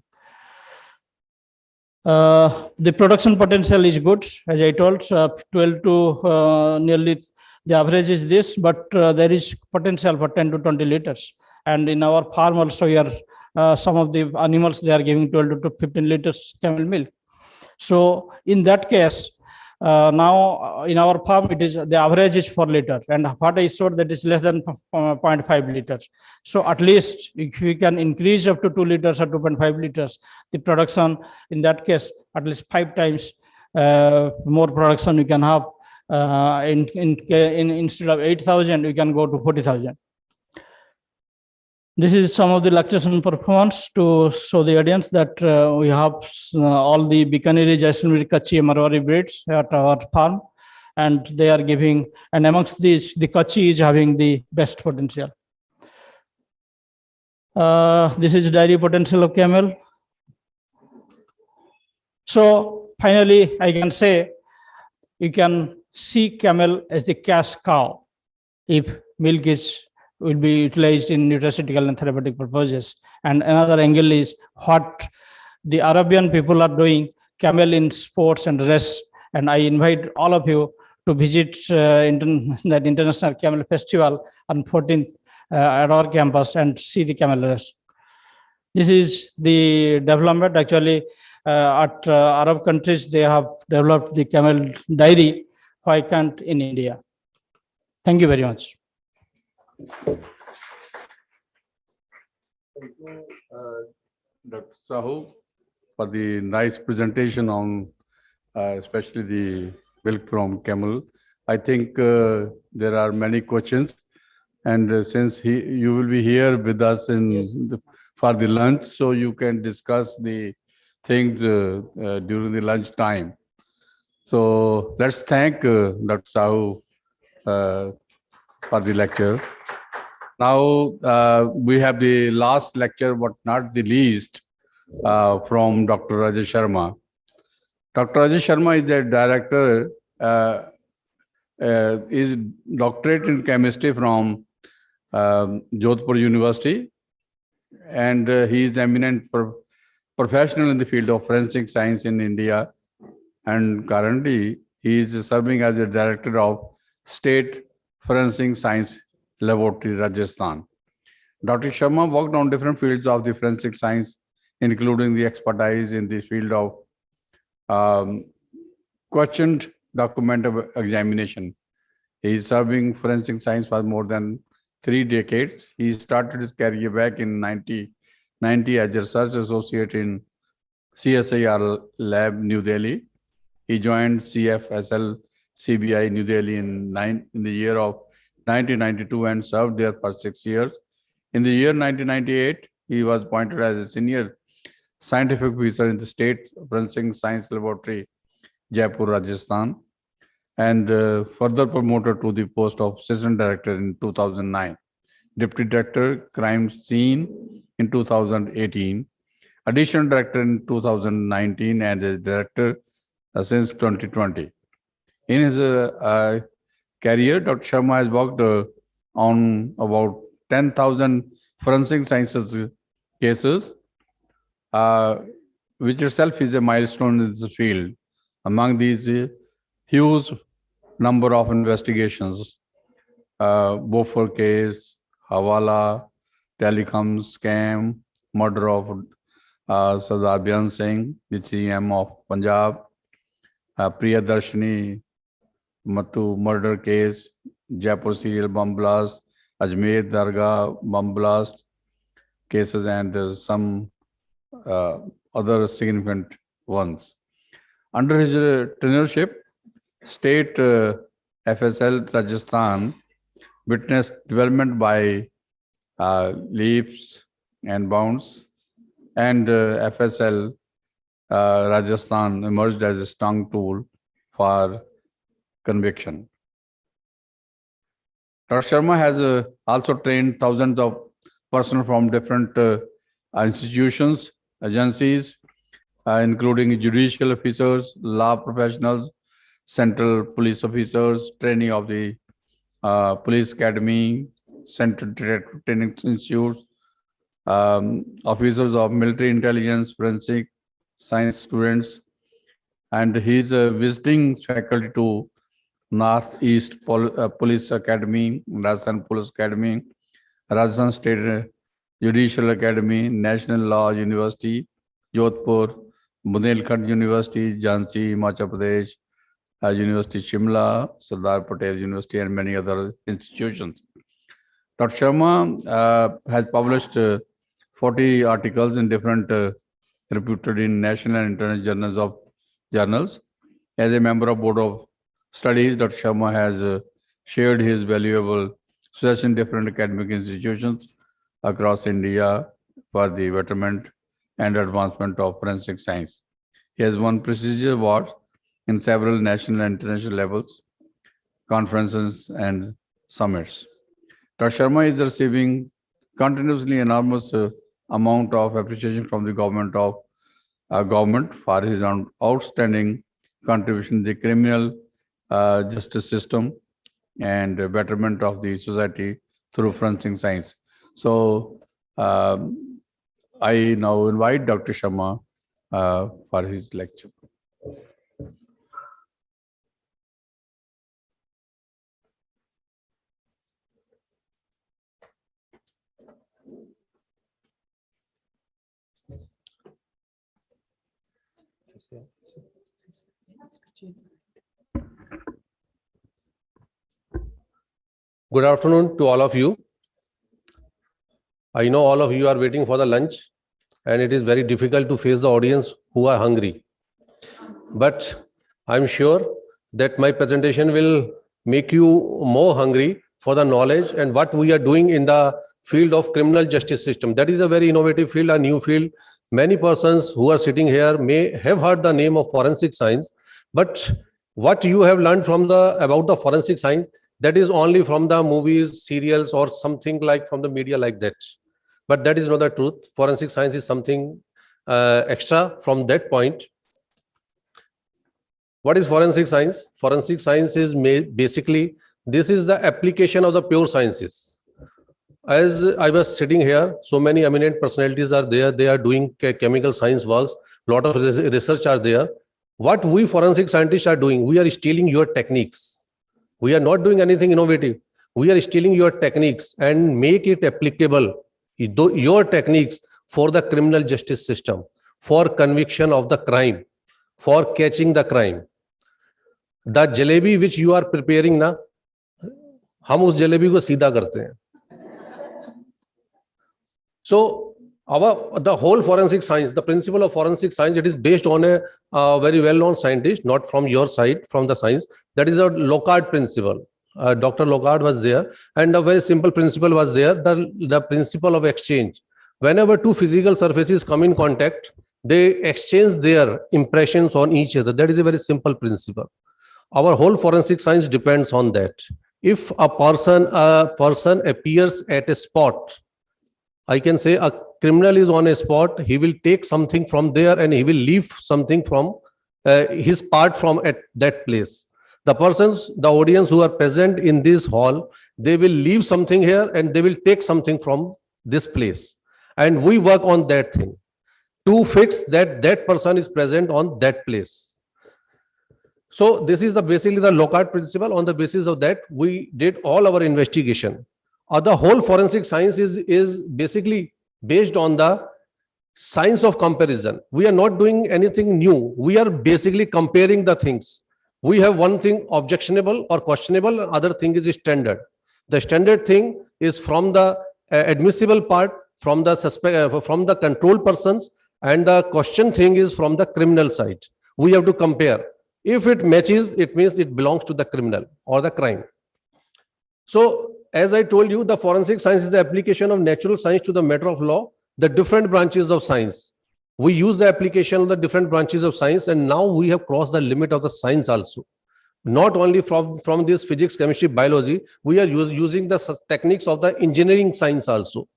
The production potential is good, as I told, 12 to nearly the average is this, but there is potential for 10 to 20 liters. And in our farm also, we are some of the animals, they are giving 12 to 15 liters camel milk. So in that case, now in our farm, it is the average is 4 liters, and what I showed that is less than 0.5 liters. So at least if we can increase up to 2 liters or 2.5 liters, the production in that case at least 5 times more production we can have. Instead of 8,000, we can go to 40,000. This is some of the lactation performance to show the audience that we have all the Bikaner, Jaisalmeri, Kachi, Marwari breeds at our farm, and they are giving, and amongst these, the Kachi is having the best potential. This is dairy potential of camel. So finally, I can say you can see camel as the cash cow if milk will be utilized in nutraceutical and therapeutic purposes. And another angle is what the Arabian people are doing, camel in sports and race. And I invite all of you to visit that International Camel Festival on 14th at our campus and see the camel race. This is the development. Actually, at Arab countries, they have developed the camel dairy. Why can't in India? Thank you very much. Thank you, Dr. Sahu, for the nice presentation on especially the milk from camel. I think there are many questions, and since you will be here with us for the lunch, so you can discuss the things during the lunch time. So let's thank Dr. Sahu for the lecture. Now we have the last lecture, but not the least, from Dr. Rajesh Sharma. Dr. Rajesh Sharma is the director, is doctorate in chemistry from Jodhpur University, and he is eminent professional in the field of forensic science in India, and currently he is serving as a director of State Forensic Science Laboratory, Rajasthan. Dr. Sharma worked on different fields of the forensic science, including the expertise in the field of questioned document examination. He is serving forensic science for more than 3 decades. He started his career back in 1990 as a research associate in CSIR lab, New Delhi. He joined CFSL CBI New Delhi in the year of 1992 and served there for 6 years. In the year 1998, he was appointed as a senior scientific officer in the State Forensic Science Laboratory, Jaipur, Rajasthan, and further promoted to the post of assistant director in 2009, deputy director crime scene in 2018, additional director in 2019, and a director since 2020. In his career, Dr. Sharma has worked on about 10,000 forensic sciences cases, which itself is a milestone in this field. Among these, huge number of investigations, Beaufort case, Hawala, telecom scam, murder of Sardar Byan Singh, the CM of Punjab, Priyadarshini Matu murder case, Jaipur serial bomb blast, Ajmer Dargah bomb blast cases, and some other significant ones. Under his tenureship, state FSL Rajasthan witnessed development by leaps and bounds, and FSL Rajasthan emerged as a strong tool for conviction. Dr. Sharma has also trained thousands of personnel from different institutions, agencies, including judicial officers, law professionals, central police officers, training of the police academy, central director training institutes, officers of military intelligence, forensic science students, and he's visiting faculty to Northeast Police Academy, Rajasthan Police Academy, Rajasthan State Judicial Academy, National Law University, Jodhpur, Bundelkhand University, Jhansi, Himachal Pradesh, University Shimla, Sardar Patel University, and many other institutions. Dr. Sharma has published 40 articles in different reputed in national and international journals. As a member of Board of Studies, Dr. Sharma has shared his valuable suggestions in different academic institutions across India for the betterment and advancement of forensic science. He has won prestigious awards in several national and international levels, conferences, and summits. Dr. Sharma is receiving continuously enormous amount of appreciation from the government for his outstanding contribution to the criminal justice system and betterment of the society through forensic science. So I now invite Dr. Sharma for his lecture. Good afternoon to all of you. I know all of you are waiting for the lunch, and it is very difficult to face the audience who are hungry. But I'm sure that my presentation will make you more hungry for the knowledge and what we are doing in the field of criminal justice system. That is a very innovative field, a new field. Many persons who are sitting here may have heard the name of forensic science, but what you have learned from about the forensic science, that is only from the movies, serials, or something like from the media like that. But that is not the truth. Forensic science is something extra from that point. What is forensic science? Forensic science is basically, this is the application of the pure sciences. As I was sitting here, so many eminent personalities are there. They are doing chemical science works. A lot of research are there. What we forensic scientists are doing, we are stealing your techniques. We are not doing anything innovative. We are stealing your techniques and make it applicable, your techniques, for the criminal justice system, for conviction of the crime, for catching the crime. The jalebi which you are preparing na, हम उस जलेबी को सीधा करते हैं. So the whole forensic science, the principle of forensic science, it is based on a very well-known scientist, not from your side, from the science. That is a Locard principle. Dr. Locard was there, and a very simple principle was there, the principle of exchange. Whenever two physical surfaces come in contact, they exchange their impressions on each other. That is a very simple principle. Our whole forensic science depends on that. If a person appears at a spot, I can say a criminal is on a spot, he will take something from there and he will leave something from his part from at that place. The persons, the audience who are present in this hall, they will leave something here and they will take something from this place. And we work on that thing to fix that that person is present on that place. So this is basically the Locard principle. On the basis of that, we did all our investigation. The whole forensic science is basically based on the science of comparison. We are not doing anything new. We are basically comparing the things. We have one thing objectionable or questionable, other thing is standard. The standard thing is from the admissible part, from the suspect, from the controlled persons, and the question thing is from the criminal side. We have to compare. If it matches, it means it belongs to the criminal or the crime. So, as I told you, the forensic science is the application of natural science to the matter of law, the different branches of science. We use the application of the different branches of science, and now we have crossed the limit of the science also. Not only from this physics, chemistry, biology, we are using the techniques of the engineering science also.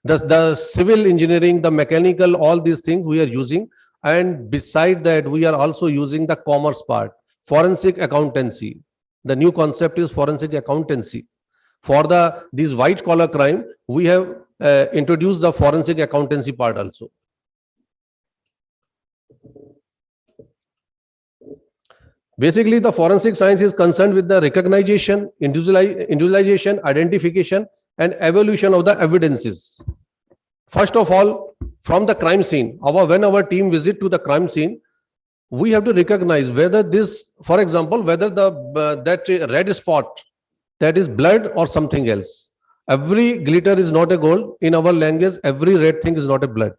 The civil engineering, the mechanical, all these things we are using. And beside that, we are also using the commerce part, forensic accountancy. The new concept is forensic accountancy. For these white collar crime, we have introduced the forensic accountancy part also. Basically, the forensic science is concerned with the recognition, individualization, identification, and evaluation of the evidences. First of all, from the crime scene, when our team visit to the crime scene, we have to recognize whether this, for example, whether that red spot, that is blood or something else. Every glitter is not a gold. In our language, every red thing is not a blood.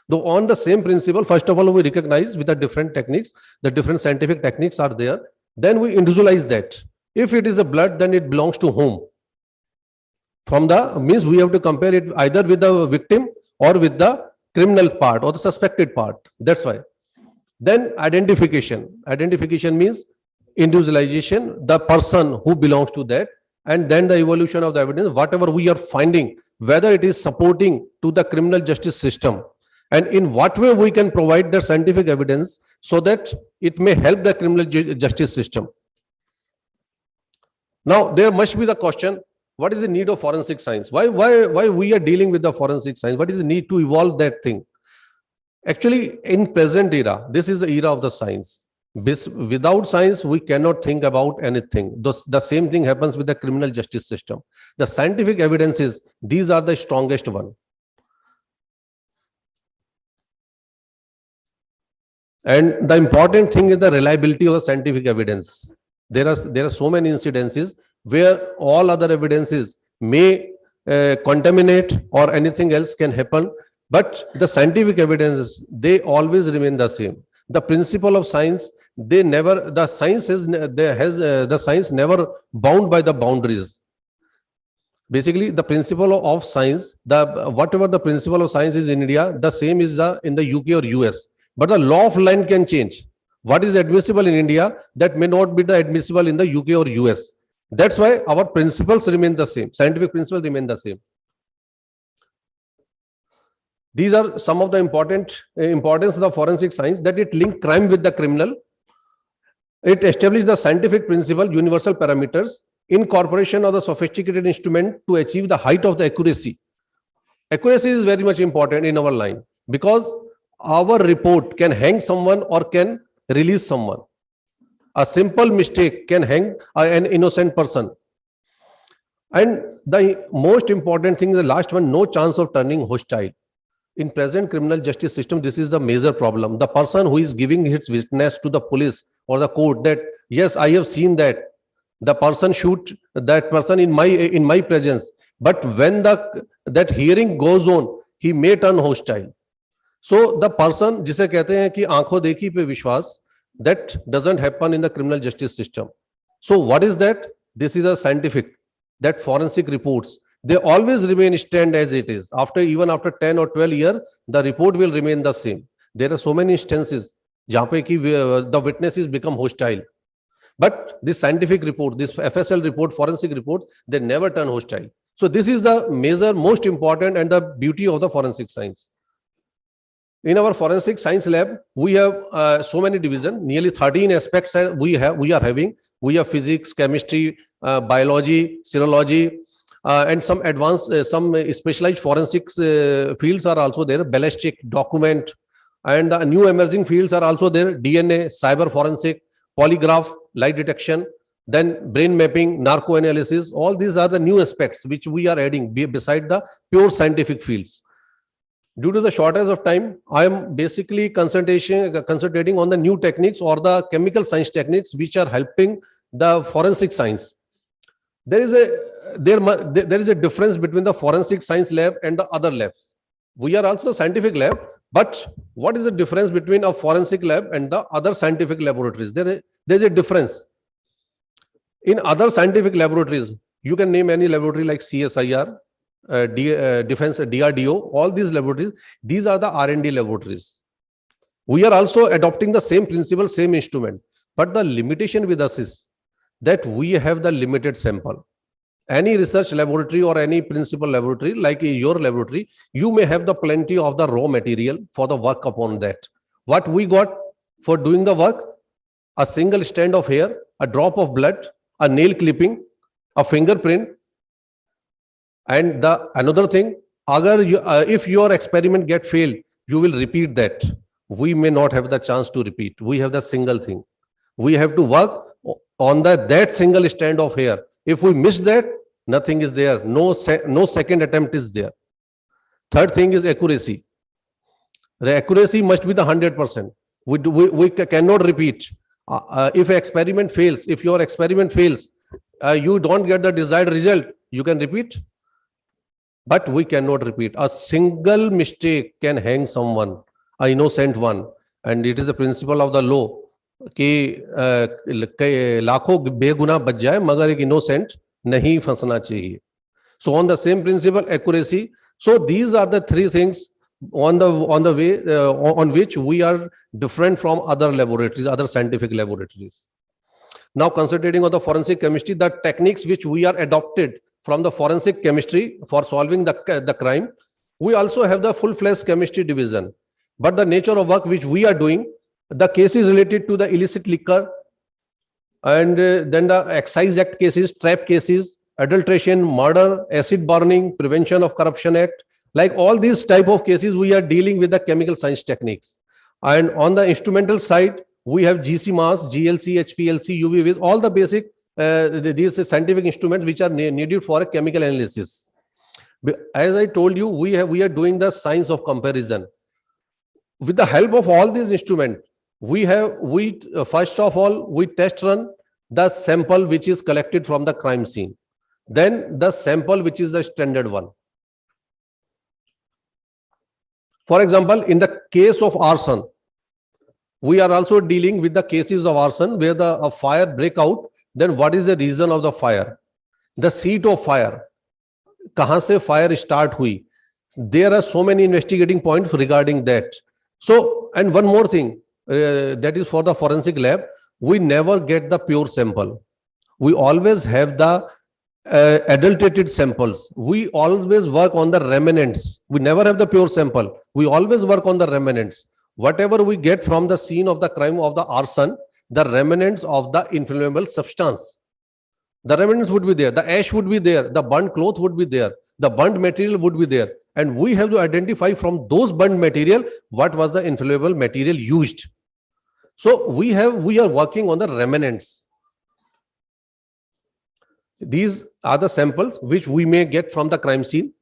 Though on the same principle, first of all, we recognize with the different techniques, the different scientific techniques are there. Then we individualize that. If it is a blood, then it belongs to whom? From the means we have to compare it either with the victim or with the criminal part or the suspected part. That's why. Then identification. Identification means individualization, the person who belongs to that, and then the evolution of the evidence, whatever we are finding, whether it is supporting to the criminal justice system, and in what way we can provide the scientific evidence so that it may help the criminal justice system. Now, there must be the question, what is the need of forensic science? Why we are dealing with the forensic science? What is the need to evolve that thing? Actually, in present era, this is the era of the science. Without science, we cannot think about anything. The same thing happens with the criminal justice system. The scientific evidences, these are the strongest one. And the important thing is the reliability of the scientific evidence. There are so many incidences where all other evidences may contaminate or anything else can happen, but the scientific evidences, they always remain the same. The principle of science, the science never bound by the boundaries. Basically, the principle of science, whatever the principle of science is in India, the same is in the UK or US. But the law of land can change. What is admissible in India, that may not be admissible in the UK or US. That's why our principles remain the same. Scientific principles remain the same. These are some of the importance of the forensic science, that it links crime with the criminal. It establishes the scientific principle, universal parameters, incorporation of the sophisticated instrument to achieve the height of the accuracy. Accuracy is very much important in our line, because our report can hang someone or can release someone. A simple mistake can hang an innocent person. And the most important thing is the last one, no chance of turning hostile. In present criminal justice system, this is the major problem. The person who is giving his witness to the police or the court that, yes, I have seen that the person shoot that person in my presence, but when that hearing goes on, he may turn hostile. So the person, जिसे कहते हैं कि आंखों देखी पे विश्वास, that doesn't happen in the criminal justice system. So what is that? This is a scientific, that forensic reports, they always remain stand as it is. Even after 10 or 12 years, the report will remain the same. There are so many instances जहाँ पे कि the witnesses become hostile. But this scientific report, this FSL report, forensic reports, they never turn hostile. So this is the major, most important, and the beauty of the forensic science. In our forensic science lab, we have so many divisions, nearly 13 aspects we are having. We have physics, chemistry, biology, serology, and some advanced, some specialized forensics fields are also there, ballistic, document, and new emerging fields are also there, DNA, cyber forensic, polygraph, light detection, then brain mapping, narco analysis. All these are the new aspects which we are adding beside the pure scientific fields. Due to the shortage of time, I am basically concentrating on the new techniques or the chemical science techniques which are helping the forensic science. There is a difference between the forensic science lab and the other labs. We are also a scientific lab, but what is the difference between a forensic lab and the other scientific laboratories? There's a difference. In other scientific laboratories, you can name any laboratory like CSIR, Defense, DRDO, all these laboratories, these are the R&D laboratories. We are also adopting the same principle, same instrument, but the limitation with us is that we have the limited sample. Any research laboratory or any principal laboratory like your laboratory, you may have the plenty of the raw material for the work upon that. What we got for doing the work? A single strand of hair, a drop of blood, a nail clipping, a fingerprint. And the another thing, if your experiment get failed, you will repeat that. We may not have the chance to repeat. We have the single thing. We have to work on that single strand of hair. If we miss that, nothing is there. No second attempt is there. Third thing is accuracy. The accuracy must be the 100%. We cannot repeat. If an experiment fails, if your experiment fails, you don't get the desired result, you can repeat. But we cannot repeat. A single mistake can hang someone, an innocent one. And it is a principle of the law कि लाखों बेगुनाह बच जाए मगर एक innocent नहीं फंसना चाहिए. So on the same principle, accuracy. So these are the three things on the way on which we are different from other laboratories, other scientific laboratories. Now concentrating on the forensic chemistry, the techniques which we are adopted from the forensic chemistry for solving the crime, we also have the full-fledged chemistry division. But the nature of work which we are doing, the cases related to the illicit liquor, and then the Excise Act cases, trap cases, adulteration, murder, acid burning, Prevention of Corruption Act, like all these type of cases, we are dealing with the chemical science techniques. And on the instrumental side, we have GC mass, GLC, HPLC, UV with all the basic these scientific instruments which are needed for a chemical analysis. As I told you, we are doing the science of comparison. With the help of all these instruments, we first of all, we test run the sample which is collected from the crime scene. Then the sample which is the standard one. For example, in the case of arson, we are also dealing with the cases of arson where a fire break out. Then what is the reason of the fire? The seat of fire. Kahan se fire start hui? There are so many investigating points regarding that. So, and one more thing, that is for the forensic lab, we never get the pure sample. We always have the adulterated samples. We always work on the remnants. We never have the pure sample. We always work on the remnants. Whatever we get from the scene of the crime of the arson, the remnants of the inflammable substance. The remnants would be there. The ash would be there. The burnt cloth would be there. The burnt material would be there. And we have to identify from those burnt material what was the inflammable material used. So we are working on the remnants. These are the samples which we may get from the crime scene.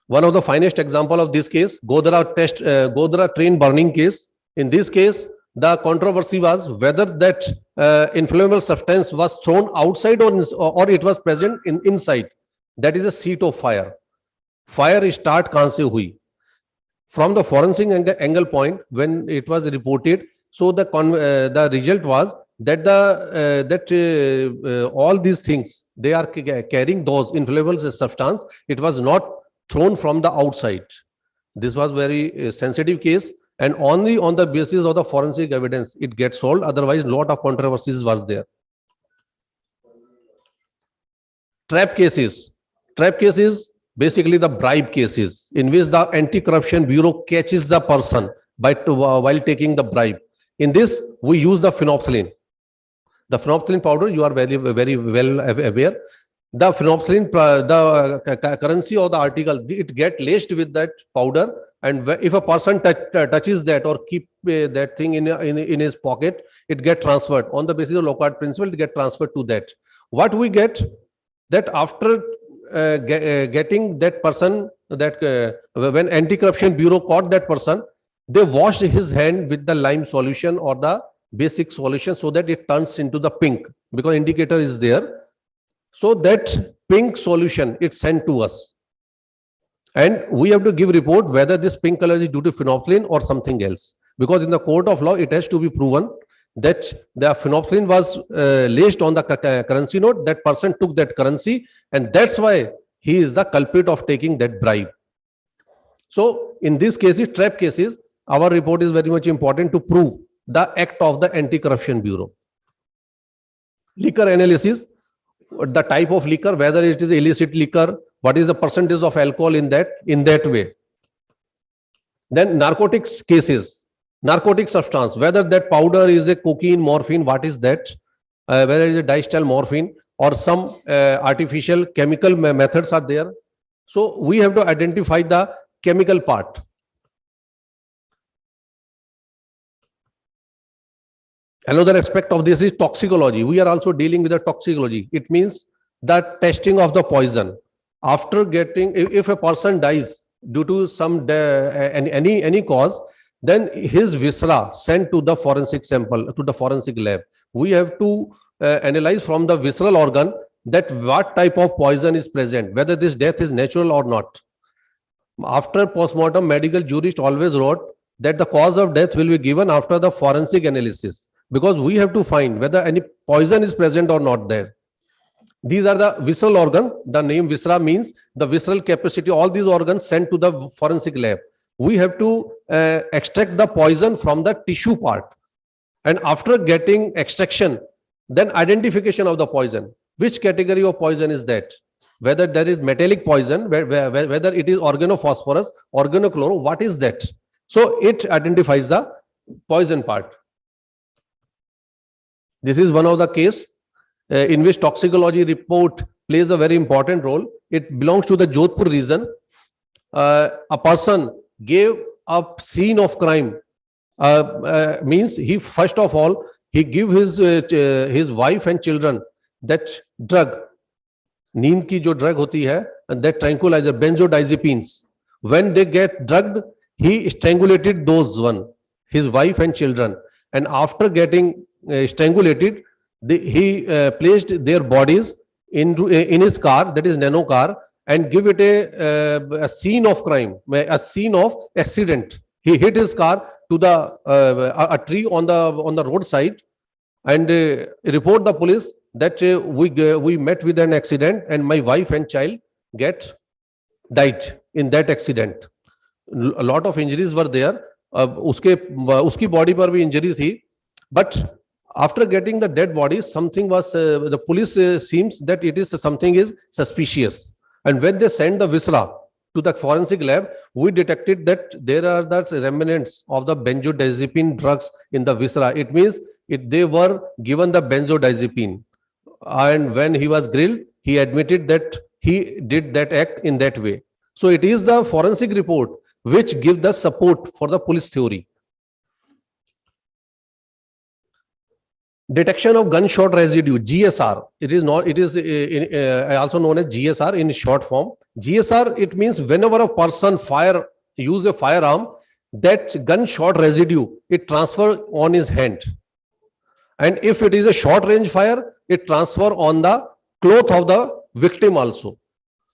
One of the finest example of this case, Godhra train burning case. In this case, the controversy was whether that inflammable substance was thrown outside or it was present inside. That is a seat of fire. Fire start kahan se hui? From the forensic angle point, when it was reported, so the result was that all these things, they are carrying those inflammable substance. It was not thrown from the outside. This was very sensitive case, and only on the basis of the forensic evidence it gets solved. Otherwise, lot of controversies was there. Trap cases. Trap cases, basically the bribe cases in which the Anti-Corruption Bureau catches the person while taking the bribe. In this, we use the phenolphthalein. The phenolphthalein powder, you are very well aware. The phenolphthalein, the currency of the article, it get laced with that powder, and if a person touches that or keep that thing in his pocket, it get transferred on the basis of Lockhart principle. It get transferred to that. What we get that after getting that person that when anti-corruption bureau caught that person, they washed his hand with the lime solution or the basic solution so that it turns into the pink, because indicator is there. So that pink solution it's sent to us, and we have to give report whether this pink color is due to phenolphthalein or something else, because in the court of law it has to be proven that the phenolphthalein was laced on the currency note, that person took that currency, and that's why he is the culprit of taking that bribe. So in these cases, trap cases, our report is very much important to prove the act of the anti-corruption bureau. Liquor analysis, the type of liquor, whether it is illicit liquor, what is the percentage of alcohol in that way. Then narcotics cases, narcotic substance, whether that powder is a cocaine, morphine, what is that, whether it is a distyl morphine or some artificial chemical methods are there. So we have to identify the chemical part. Another aspect of this is toxicology. We are also dealing with the toxicology. It means the testing of the poison. After getting, if a person dies due to some any cause, then his viscera sent to the forensic sample, to the forensic lab. We have to analyze from the visceral organ that what type of poison is present, whether this death is natural or not. After postmortem, medical jurist always wrote that the cause of death will be given after the forensic analysis, because we have to find whether any poison is present or not there. These are the visceral organ. The name viscera means the visceral capacity. All these organs sent to the forensic lab. We have to extract the poison from the tissue part. And after getting extraction, then identification of the poison. Which category of poison is that? Whether there is metallic poison, whether it is organophosphorus, organochloro, what is that? So it identifies the poison part. This is one of the case in which toxicology report plays a very important role. It belongs to the Jodhpur region. A person gave a scene of crime. Means he first of all he give his wife and children that drug, नींद की जो drug होती है, and that tranquilizer, benzodiazepines. When they get drugged, he strangulated those one, his wife and children, and after getting strangulated, he placed their bodies in his car, that is nano car, and give it a scene of crime, a scene of accident. He hit his car to the a tree on the roadside, and report the police that we met with an accident and my wife and child died in that accident. A lot of injuries were there. Uski body par bhi injuries thi, but after getting the dead body, something was the police seems that it is something is suspicious, and when they sent the viscera to the forensic lab, we detected that there are the remnants of the benzodiazepine drugs in the viscera. It means they were given the benzodiazepine, and when he was grilled, he admitted that he did that act in that way. So it is the forensic report which gives the support for the police theory. Detection of gunshot residue, GSR. It is also known as GSR in short form. GSR, it means whenever a person use a firearm, that gunshot residue, it transfer on his hand. And if it is a short range fire, it transfer on the cloth of the victim also.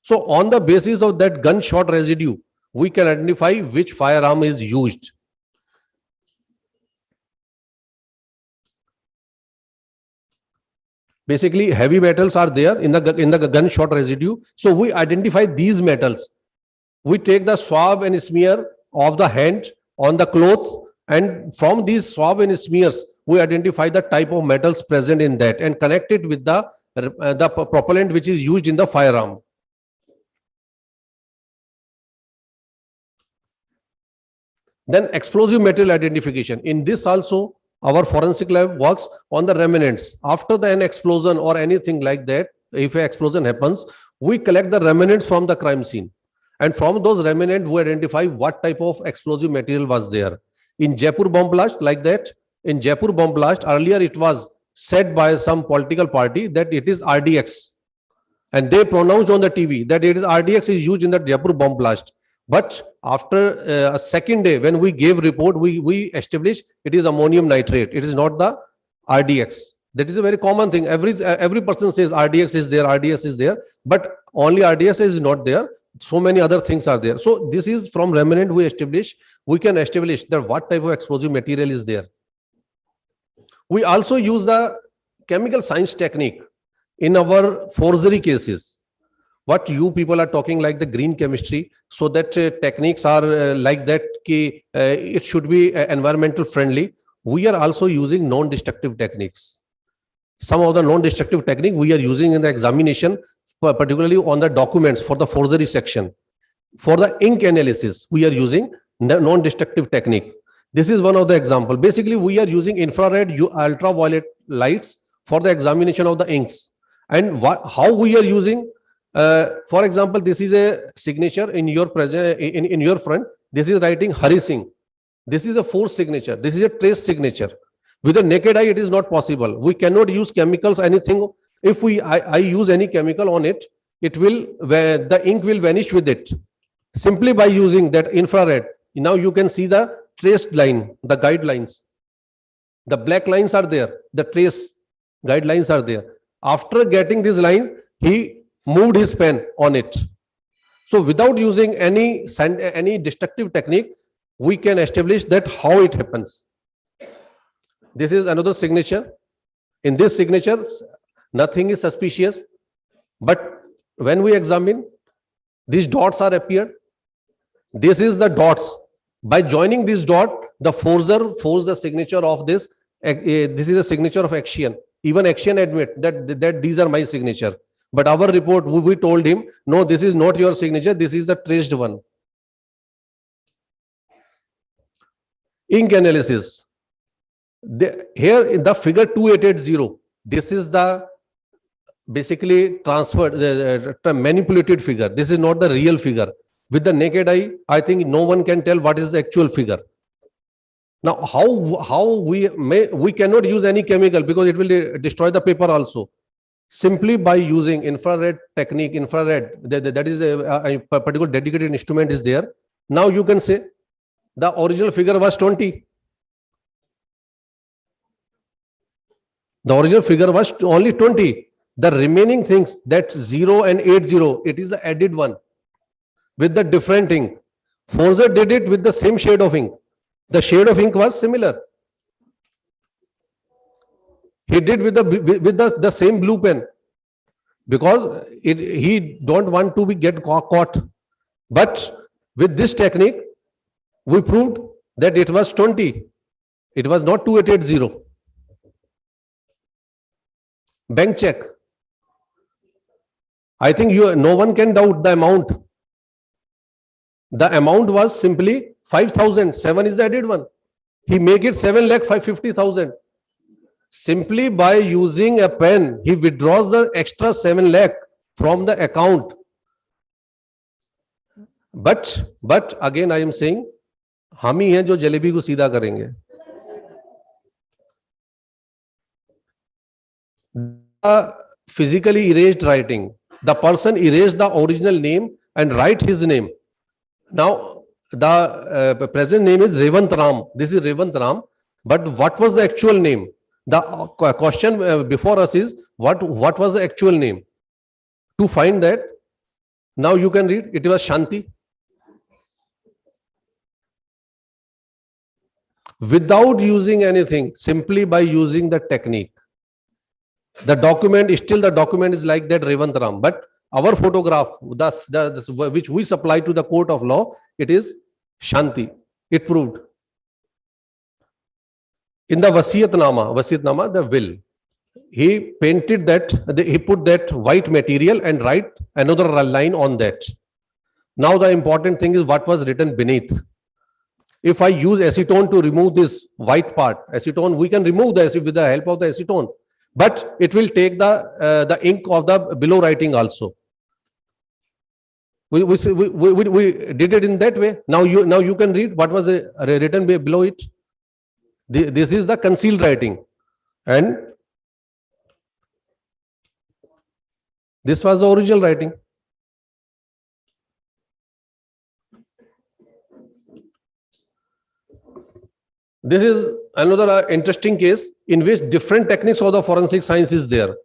So on the basis of that gunshot residue, we can identify which firearm is used. Basically, heavy metals are there in the gunshot residue. So we identify these metals. We take the swab and smear of the hand on the cloth, and from these swab and smears, we identify the type of metals present in that and connect it with the propellant which is used in the firearm. Then explosive material identification. In this also, our forensic lab works on the remnants. After an explosion or anything like that, if an explosion happens, we collect the remnants from the crime scene. And from those remnants, we identify what type of explosive material was there. In Jaipur bomb blast, like that, in Jaipur bomb blast, earlier it was said by some political party that it is RDX. and they pronounced on the TV that it is RDX is used in the Jaipur bomb blast. But after a second day, when we gave report, we established it is ammonium nitrate. It is not the RDX. That is a very common thing. Every person says RDX is there, RDX is there, but only RDX is not there. So many other things are there. So this is from remnant we can establish that what type of explosive material is there. We also use the chemical science technique in our forgery cases. What you people are talking like the green chemistry, so that techniques are like that, it should be environmental friendly. We are also using non-destructive techniques. Some of the non-destructive technique we are using in the examination, particularly on the documents for the forgery section. For the ink analysis, we are using non-destructive technique. This is one of the example. Basically, we are using infrared, ultraviolet lights for the examination of the inks. And how we are using, for example, this is a signature in your present in your front. This is writing Hari Singh. This is a forced signature. This is a trace signature. With the naked eye, it is not possible. We cannot use chemicals, anything. If I use any chemical on it, the ink will vanish with it. Simply by using that infrared. Now you can see the traced line, the guidelines. The black lines are there. The trace guidelines are there. After getting these lines, he moved his pen on it. So without using any destructive technique, we can establish that how it happens. This is another signature. In this signature, nothing is suspicious. But when we examine, these dots are appeared. This is the dots. By joining this dot, the forger forged the signature of this. This is a signature of Action. Even Action admit that these are my signature. But our report, we told him, no, this is not your signature. This is the traced one. Ink analysis. Here in the figure 2880, this is the basically transferred, the manipulated figure. This is not the real figure. With the naked eye, I think no one can tell what is the actual figure. Now, how we cannot use any chemical because it will destroy the paper also. Simply by using infrared technique, that is a particular dedicated instrument is there. Now you can say the original figure was 20. The original figure was only 20. The remaining things, that 0 and 80, it is the added one with the different ink. Forger did it with the same shade of ink. The shade of ink was similar. He did with the same blue pen because he don't want to get caught. But with this technique, we proved that it was 20. It was not 2880. Bank check. I think no one can doubt the amount. The amount was simply 5,000. 7 is the added one. He make it 7,550,000. Simply by using a pen, he withdraws the extra 7 lakh from the account. But again, I am saying, हम ही हैं जो जलेबी को सीधा करेंगे. Physically erased writing. The person erased the original name and write his name. Now, the present name is Revant Ram. This is Revant Ram. But what was the actual name? The question before us is, what was the actual name? To find that, now you can read, it was Shanti. Without using anything, simply by using the technique. The document is like that Revant Ram. But our photograph, which we supply to the court of law, it is Shanti. It proved. In the Vasiyatnama, the will, he painted that, he put that white material and write another line on that. Now the important thing is what was written beneath. If I use acetone to remove this white part, acetone, we can remove the acetone with the help of the acetone, but it will take the ink of the below writing also. We did it in that way. Now you can read what was written below it. This is the concealed writing, and This was the original writing. This is another interesting case in which different techniques of the forensic science is there.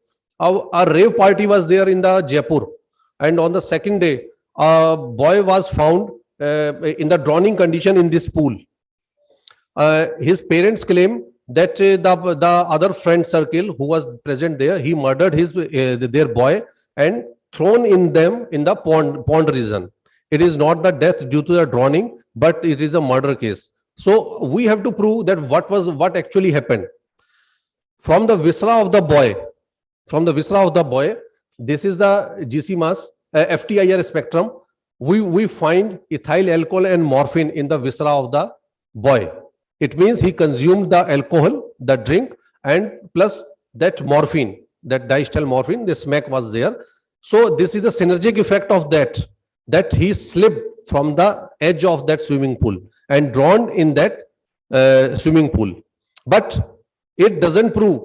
A rave party was there in the Jaipur, and on the second day, a boy was found in the drowning condition in this pool. His parents claim that the other friend circle who was present there, he murdered their boy and thrown in them in the pond region. It is not the death due to the drowning, but it is a murder case. So we have to prove that what actually happened. From the viscera of the boy, this is the GC mass, FTIR spectrum. We find ethyl alcohol and morphine in the viscera of the boy. It means he consumed the alcohol, the drink, and plus that morphine, that diacetyl morphine, the smack was there. So this is a synergic effect of that he slipped from the edge of that swimming pool and drowned in that swimming pool. But it doesn't prove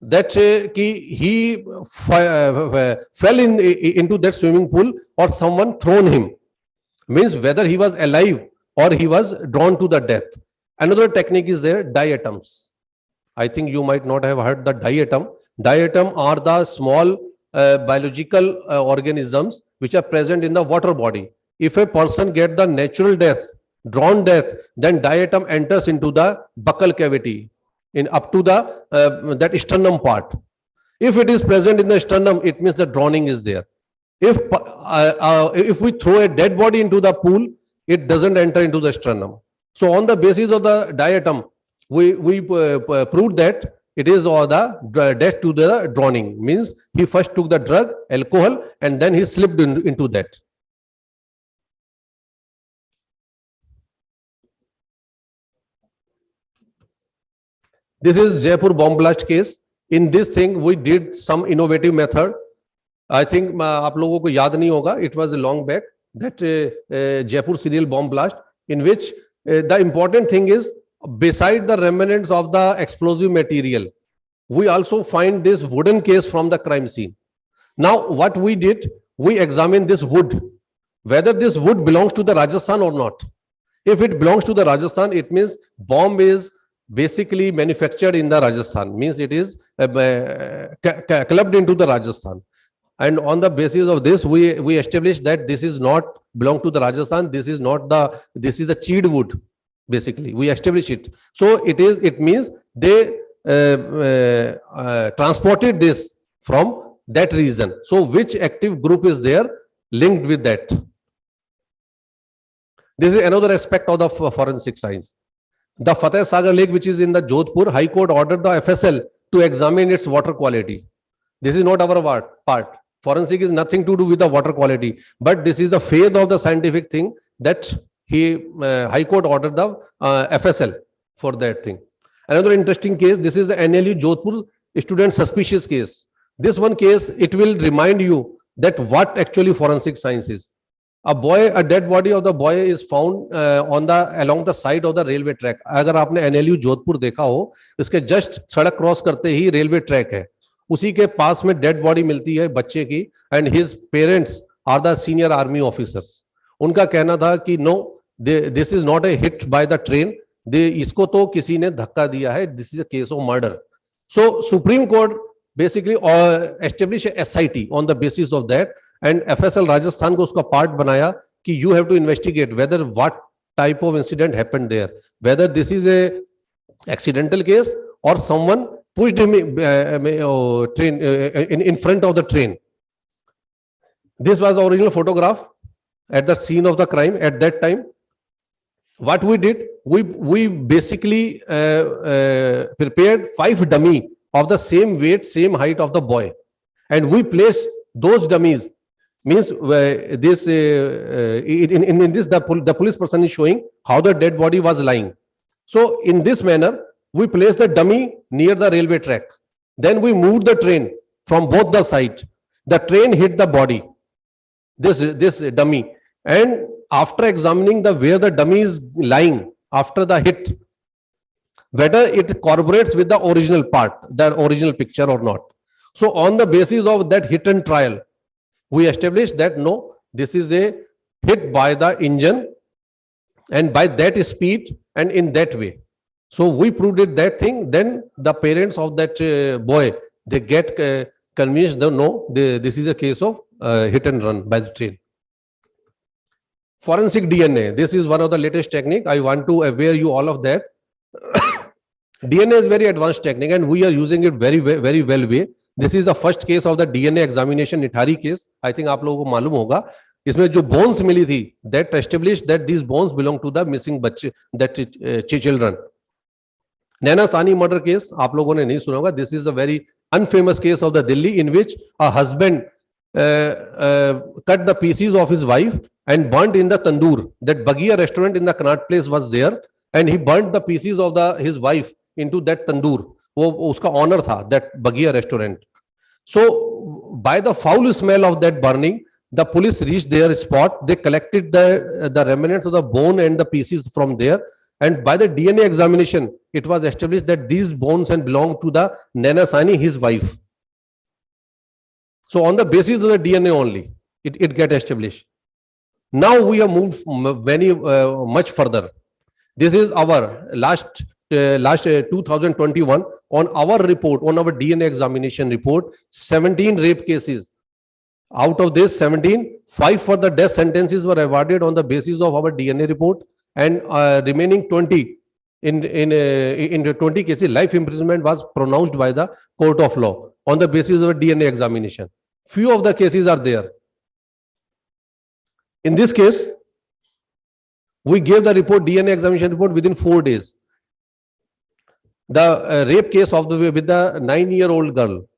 that he fell into that swimming pool or someone thrown him. Means whether he was alive or he was drawn to the death. Another technique is there, diatoms. I think you might not have heard the diatom. Diatom are the small biological organisms which are present in the water body. If a person get the natural death, drawn death, then diatom enters into the buccal cavity in up to the that sternum part. If it is present in the sternum, it means the drowning is there. If we throw a dead body into the pool, it doesn't enter into the sternum. So on the basis of the diatom, we proved that it is the death to the drowning. Means he first took the drug, alcohol, and then he slipped into that. This is Jaipur bomb blast case. In this thing, we did some innovative method. I think आप लोगों को याद नहीं होगा. It was a long back that Jaipur serial bomb blast, in which the important thing is, beside the remnants of the explosive material, we also find this wooden case from the crime scene. Now, what we did, we examined this wood, whether this wood belongs to the Rajasthan or not. If it belongs to the Rajasthan, it means bomb is basically manufactured in the Rajasthan, means it is clubbed into the Rajasthan. And on the basis of this, we established that this is not belong to the Rajasthan. This is the chewed wood. Basically, we establish it. So it means they transported this from that region. So which active group is there linked with that? This is another aspect of the forensic science. The Fateh Sagar Lake, which is in the Jodhpur, High Court ordered the FSL to examine its water quality. This is not our part. Forensic is nothing to do with the water quality, but this is the faith of the scientific thing that High Court ordered the FSL for that thing. Another interesting case, this is the NLU Jodhpur student suspicious case. This one case, it will remind you that what actually forensic science is. A dead body of the boy is found along the side of the railway track. अगर आपने NLU Jodhpur देखा हो, इसके just सड़क cross करते ही railway track है, उसी के पास में डेड बॉडी मिलती है बच्चे की, and his parents are the senior army officers. उनका कहना था कि no, this is not a hit by the train, इसको तो किसी ने धक्का दिया है, this is a case of murder. So supreme court basically establish SIT on the basis of that, and FSL Rajasthan को उसका पार्ट बनाया कि you have to investigate whether what type of incident happened there, whether this is a accidental case और someone pushed him train in front of the train. This was the original photograph at the scene of the crime at that time. What we did, we basically prepared 5 dummy of the same weight, same height of the boy, and we placed those dummies. Means this in this the police person is showing how the dead body was lying. So in this manner, we placed the dummy near the railway track. Then we moved the train from both the sides. The train hit the body, this dummy. And after examining where the dummy is lying after the hit, whether it corroborates with the original part, the original picture or not. So on the basis of that hit and trial, We established that no, this is a hit by the engine and by that speed and in that way. So we proved it that thing. Then the parents of that boy, they get convinced that no, this is a case of hit and run by the train. Forensic DNA. This is one of the latest technique. I want to aware you all of that. DNA is very advanced technique and we are using it very well way. This is the first case of the DNA examination, Nithari case. I think आप लोगों को मालूम होगा. इसमें जो bones मिली थी, that established that these bones belong to the missing बच्चे, that children. Naina Sani murder case, आप लोगों ने नहीं सुना होगा. This is a very unfamous case of the Delhi in which a husband cut the pieces of his wife and burnt in the tandoor. That Bagia restaurant in the Connaught Place was there, and he burnt the pieces of his wife into that tandoor. वो उसका honor था, that Bagia restaurant. So by the foul smell of that burning, the police reached their spot. They collected the remnants of the bone and the pieces from there. And by the DNA examination, it was established that these bones and belong to the Naina Sani, his wife. So on the basis of the DNA only, it get established. Now we have moved very much further. This is our last 2021 on our report, on our DNA examination report, 17 rape cases. Out of this 17, 5 for the death sentences were awarded on the basis of our DNA report, and remaining 20 in the 20 cases, life imprisonment was pronounced by the court of law on the basis of a DNA examination. Few of the cases are there. In this case, we gave the report, DNA examination report, within 4 days. The rape case with the 9-year-old girl.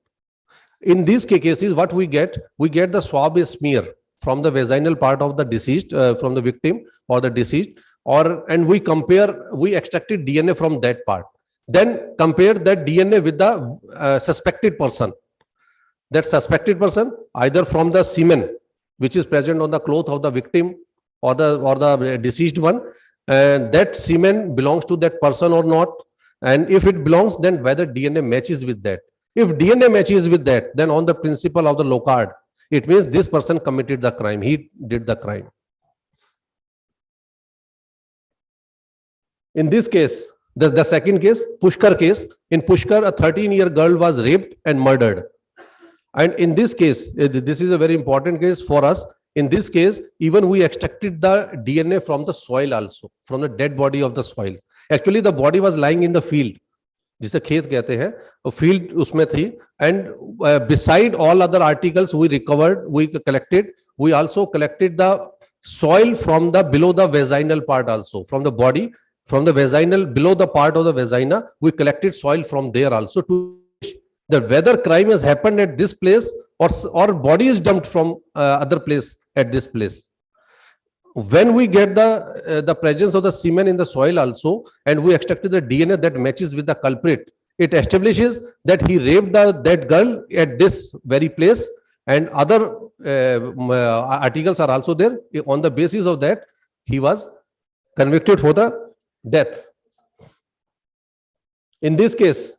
In these cases, what we get the swab smear from the vaginal part of the deceased, from the victim or the deceased, and we extracted DNA from that part. Then compare that DNA with the suspected person. That suspected person, either from the semen which is present on the cloth of the victim or the deceased one, and that semen belongs to that person or not. And if it belongs, then whether DNA matches with that. If DNA matches with that, then on the principle of the Locard, it means this person committed the crime. He did the crime. In this case, the second case, Pushkar case. In Pushkar, a 13-year girl was raped and murdered. And in this case, this is a very important case for us. In this case, even we extracted the DNA from the soil also, from the dead body of the soil. Actually, the body was lying in the field. जिसे खेत कहते हैं, field उसमें थी. And beside all other articles we collected, we also collected the soil from the below the vaginal part also, from the body, from the vaginal, below the part of the vagina, we collected soil from there also to that whether crime has happened at this place or body is dumped from other place at this place. When we get the presence of the semen in the soil also, and we extracted the DNA that matches with the culprit, it establishes that he raped that girl at this very place, and other articles are also there. On the basis of that, he was convicted for the death. In this case,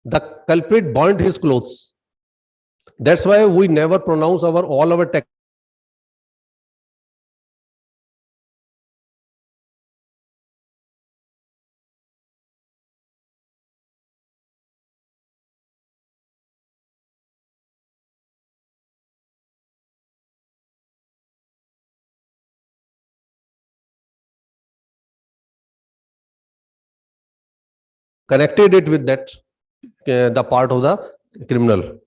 the culprit burned his clothes. That's why we never pronounce all our tech. Connected it with that, the part of the criminal.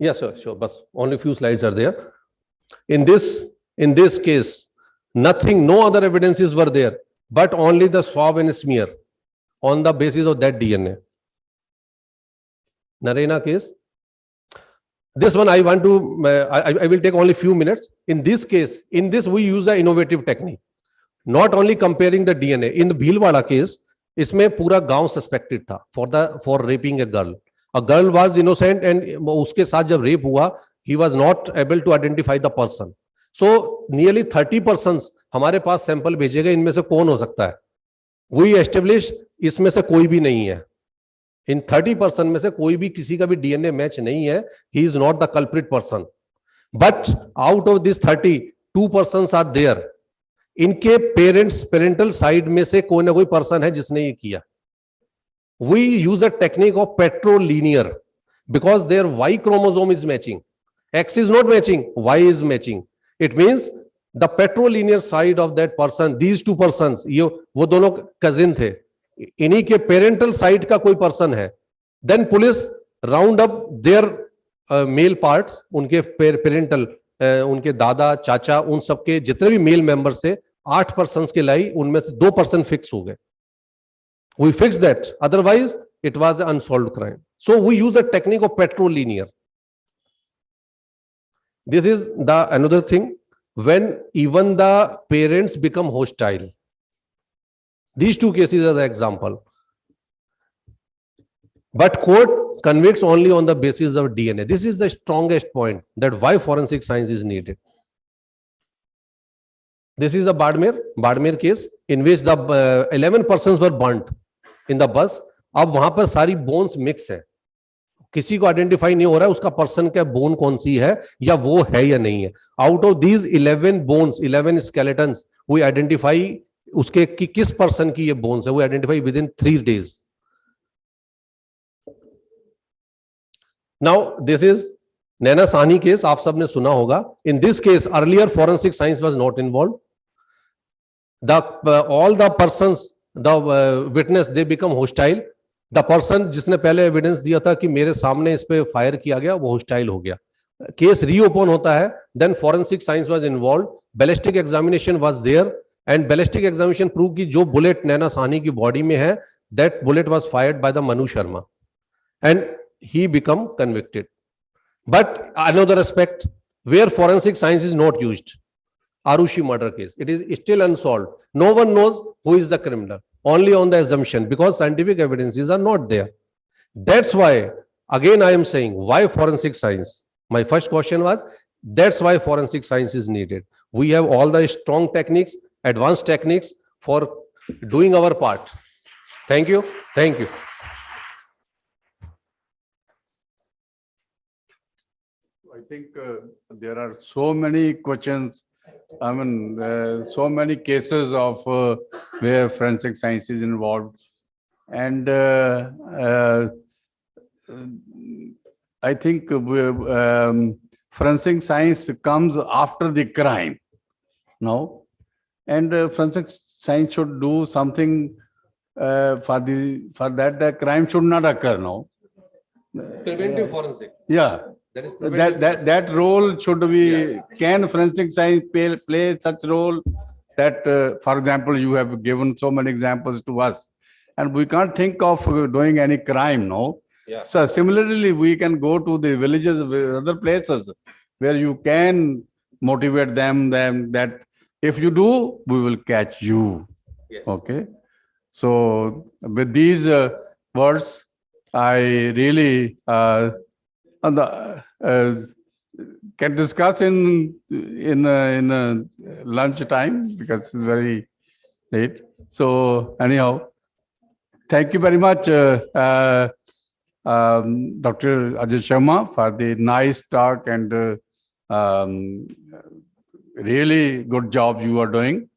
Yes, sure. But only few slides are there. In this case, nothing, no other evidences were there, but only the swab and smear on the basis of that DNA. Narayana case. This one I want to, I will take only few minutes. In this case, we use an innovative technique. Not only comparing the DNA. In the Bhilwara case, इसमें पूरा गांव suspected था for raping a girl. A girl was innocent and उसके साथ जब rape हुआ, he was not able to identify the person. So nearly 30 persons हमारे पास sample भेजे गए, इनमें से कौन हो सकता है? We established इसमें से कोई भी नहीं है. इन 30% में से कोई भी किसी का भी डीएनए मैच नहीं है, he is not the culprit person. But out of this 30, 2% are there. इनके पेरेंटल साइड में से कोई ना कोई पर्सन है जिसने ये किया. We use a technique of patrilinear because their Y chromosome is matching. X is not matching, Y is matching. It means the patrilinear side of that person, these two persons, ये वो दोनों cousin थे, इन्हीं के parental side का कोई person है. Then police round up their male parts, उनके parental, उनके दादा चाचा उन सबके जितने भी मेल मेंबर से 8 persons के लाई, उनमें से 2 person fix हो गए. We fixed that. Otherwise, it was an unsolved crime. So we use the technique of patrilinear. This is the another thing when even the parents become hostile. These two cases are the example. But court convicts only on the basis of DNA. This is the strongest point that why forensic science is needed. This is the Badmer case in which the 11 persons were burnt in the bus. अब वहां पर सारी bones mix है, किसी को identify नहीं हो रहा है उसका पर्सन क्या बोन कौन सी है या वो है या नहीं है. Out of these 11 bones, 11 skeletons, we identify उसके कि किस पर्सन की ये बोन्स है, वो identify within 3 days. Now this is Naina Sahni case, आप सबने सुना होगा. In this case earlier forensic science was not involve. All the persons, the witness, they become hostile. The person जिसने पहले एविडेंस दिया था कि मेरे सामने इस पे फायर किया गया, वो hostile हो गया. केस रीओपन होता है. Then forensic science was involved. Ballistic examination was there, and ballistic examination proved कि जो बुलेट नैना साहनी की बॉडी में है, that bullet was fired by the Manu Sharma, and he become convicted. But another aspect where forensic science is not used, Arushi murder case, it is still unsolved. No one knows who is the criminal, only on the assumption, because scientific evidences are not there. That's why, again, I am saying, why forensic science? My first question was, that's why forensic science is needed. We have all the strong techniques, advanced techniques for doing our part. Thank you. Thank you. I think there are so many questions. I mean, so many cases of where forensic science is involved, and I think forensic science comes after the crime, no, and forensic science should do something for that the crime should not occur, no. Preventive forensic. Yeah. That role should be, can forensic science play such role that, for example, you have given so many examples to us, and we can't think of doing any crime, no? Yeah. So similarly, we can go to the villages, other places where you can motivate them that if you do, we will catch you. Yes. Okay. So with these words, I really can discuss in lunch time because it's very late. So anyhow, thank you very much, Dr. Ajay Sharma, for the nice talk and really good job you are doing,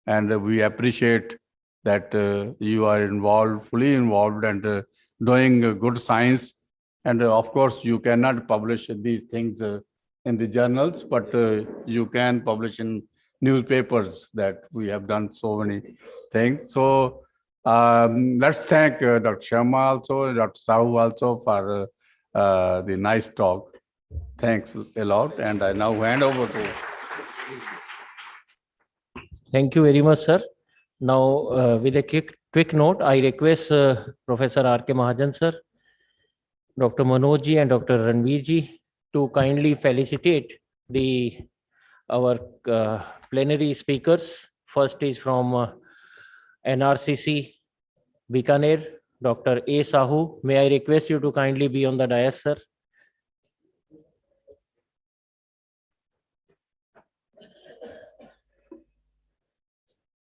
and we appreciate that you are involved, fully involved, and doing good science. And of course, you cannot publish these things in the journals, but you can publish in newspapers that we have done so many things. So let's thank Dr. Sharma also, Dr. Sahu also for the nice talk. Thanks a lot. And I now hand over to. Thank you very much, sir. Now, with a quick note, I request Professor R.K. Mahajan, sir, Dr. Manoj ji and Dr. Ranveer ji to kindly felicitate our plenary speakers. First is from NRCC Bikaner, Dr. A. Sahu. May I request you to kindly be on the dais, sir?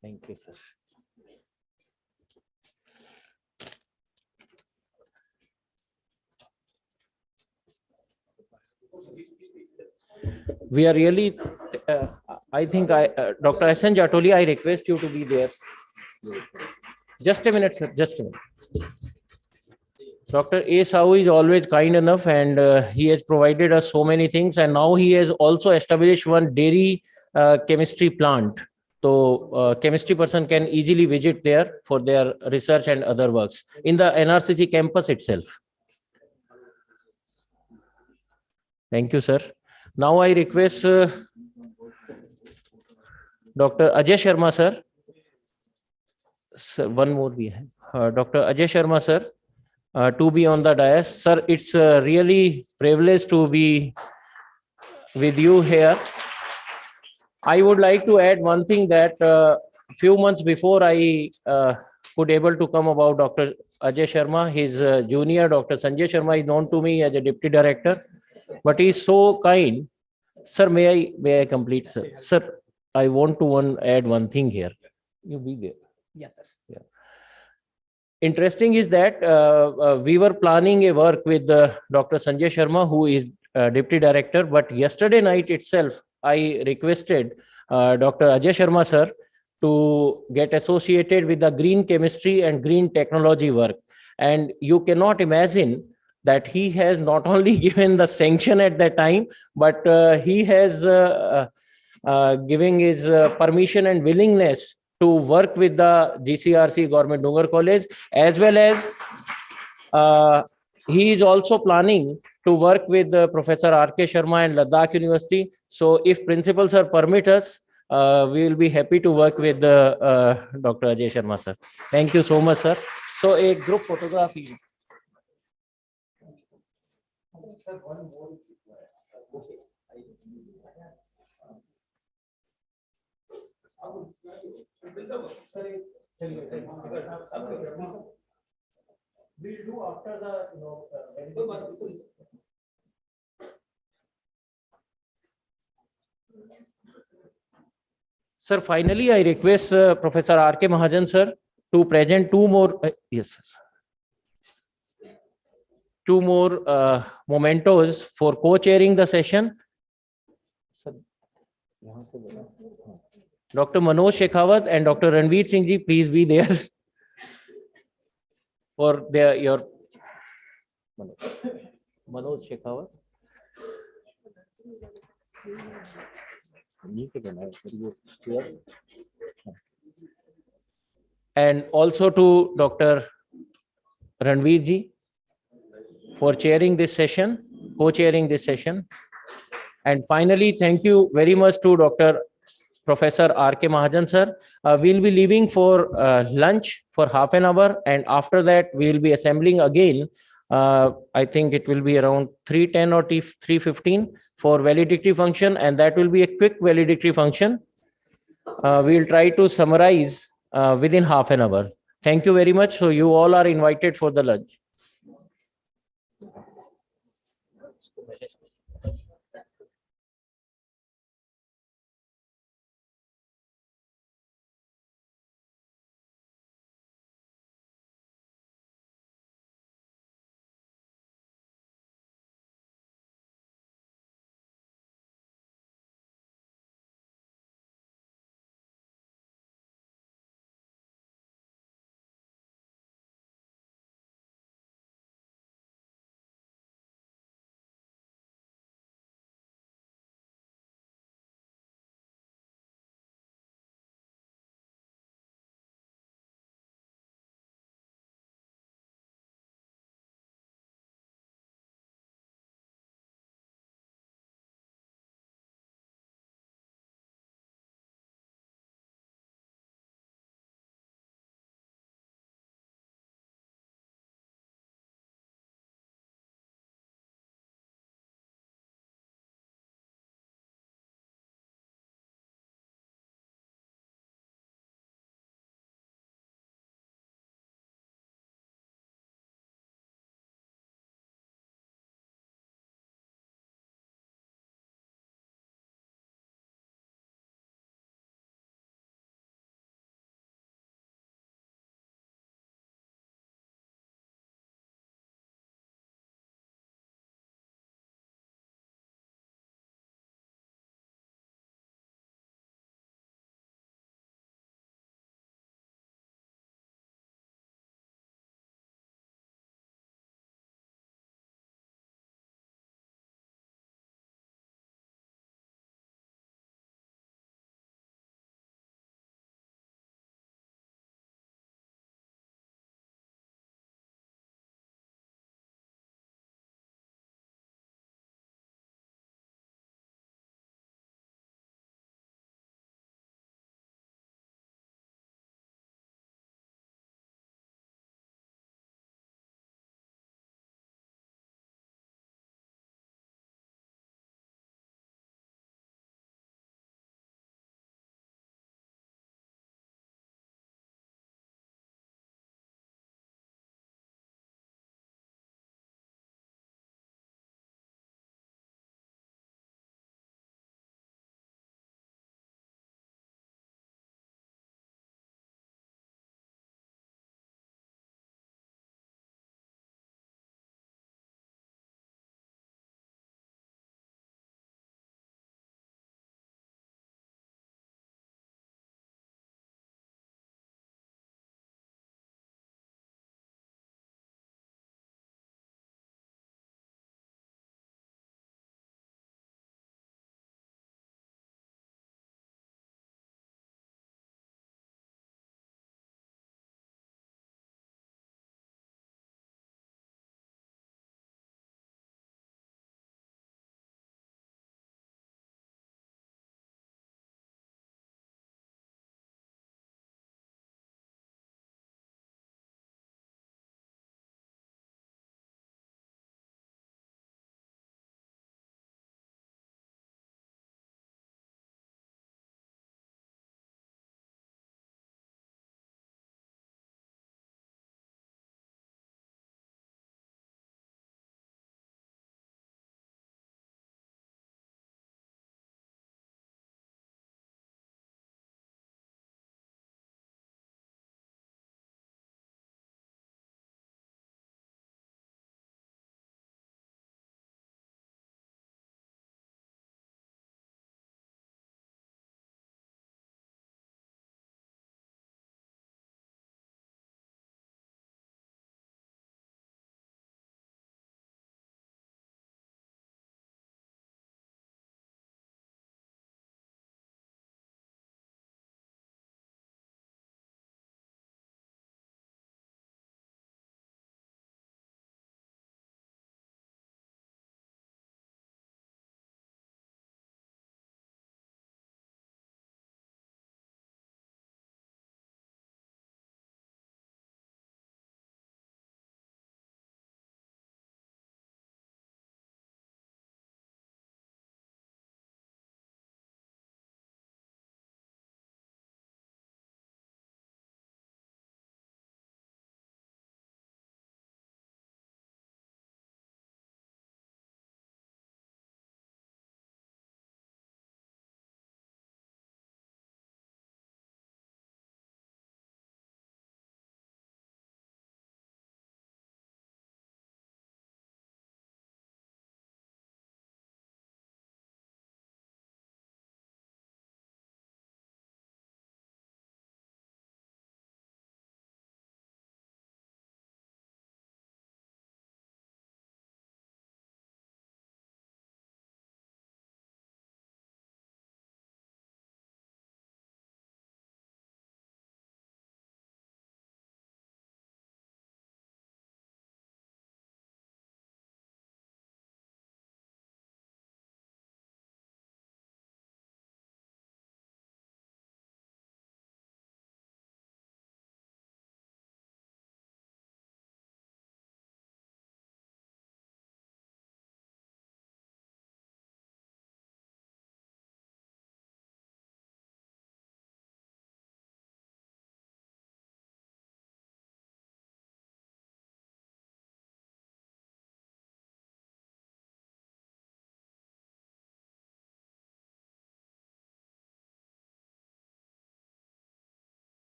Thank you, sir. We are really, I think Dr. SN Jatoli, I request you to be there. Just a minute, sir, just a minute. Dr. A. Sahu is always kind enough, and he has provided us so many things, and now he has also established one dairy chemistry plant. So chemistry person can easily visit there for their research and other works in the NRCC campus itself. Thank you, sir. Now I request Dr. Ajay Sharma, sir. Sir, one more we have. Dr. Ajay Sharma, sir, to be on the dais. Sir, it's really privilege to be with you here. I would like to add one thing that few months before I could able to come about Dr. Ajay Sharma, his junior Dr. Sanjay Sharma is known to me as a deputy director, but he is so kind. Sir, may I complete, sir? Sir, I want to add one thing here. You be there. Yes, sir. Yeah. Interesting is that we were planning a work with Dr. Sanjay Sharma, who is deputy director, but yesterday night itself, I requested Dr. Ajay Sharma, sir, to get associated with the green chemistry and green technology work. And you cannot imagine that he has not only given the sanction at that time, but he has giving his permission and willingness to work with the GCRC Government Dungar College, as well as he is also planning to work with Professor R.K. Sharma and Ladakh University. So if principal sir permit us, we will be happy to work with Dr. Ajay Sharma, sir. Thank you so much, sir. So a group photography. We'll do after the, Sir, finally, I request Professor R.K. Mahajan, sir, to present two more, yes, sir. Two more mementos for co-chairing the session. Sir, Dr. Manoj Shekhawat and Dr. Ranveer Singh ji, please be there for your Manoj Shekhawat. And also to Dr. Ranveer ji for chairing this session, co-chairing this session. And finally, thank you very much to Dr. Professor R.K. Mahajan, sir. We'll be leaving for lunch for half an hour, and after that, we'll be assembling again. I think it will be around 3:10 or 3:15 for valedictory function, and that will be a quick valedictory function. We'll try to summarize within half an hour. Thank you very much. So you all are invited for the lunch.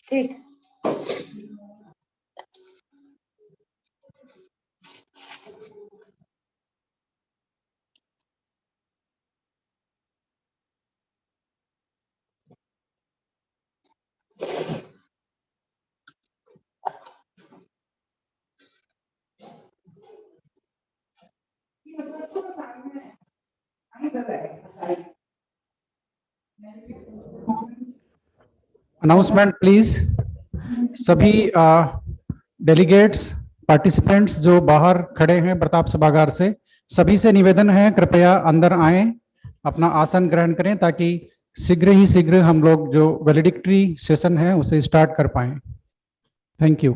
ठीक। Announcement please. सभी delegates participants जो बाहर खड़े हैं प्रताप सभागार से, सभी से निवेदन है कृपया अंदर आएं, अपना आसन ग्रहण करें ताकि शीघ्र हम लोग जो वैलिडिक्टरी सेशन है उसे स्टार्ट कर पाएं। Thank you.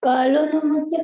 कालो नमस्ते।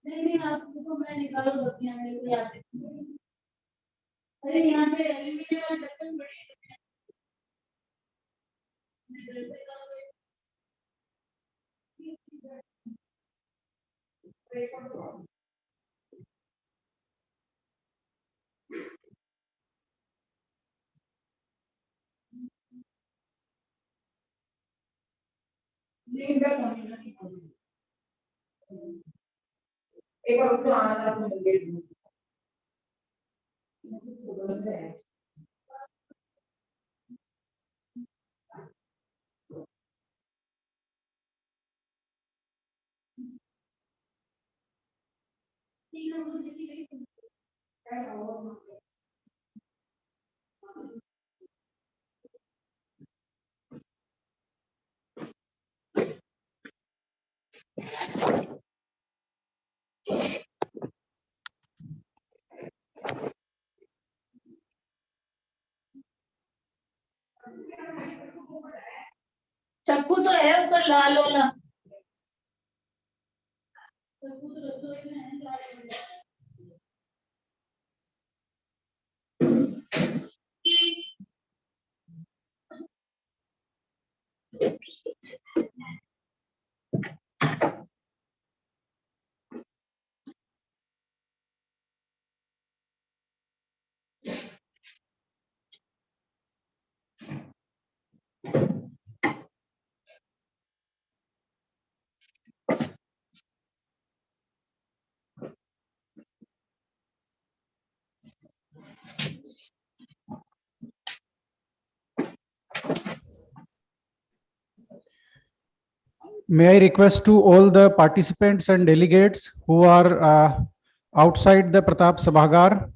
नहीं आपको मैं निकालो गलतियां मेरे को याद है। अरे यहाँ पे एल्यूमिनियम और ढक्कन बड़ी एक और तो आना चक्कू तो है ऊपर लाल वाला। चक्कू तो रसोई में है लाल वाला। May I request to all the participants and delegates who are outside the Pratap Sabhagar,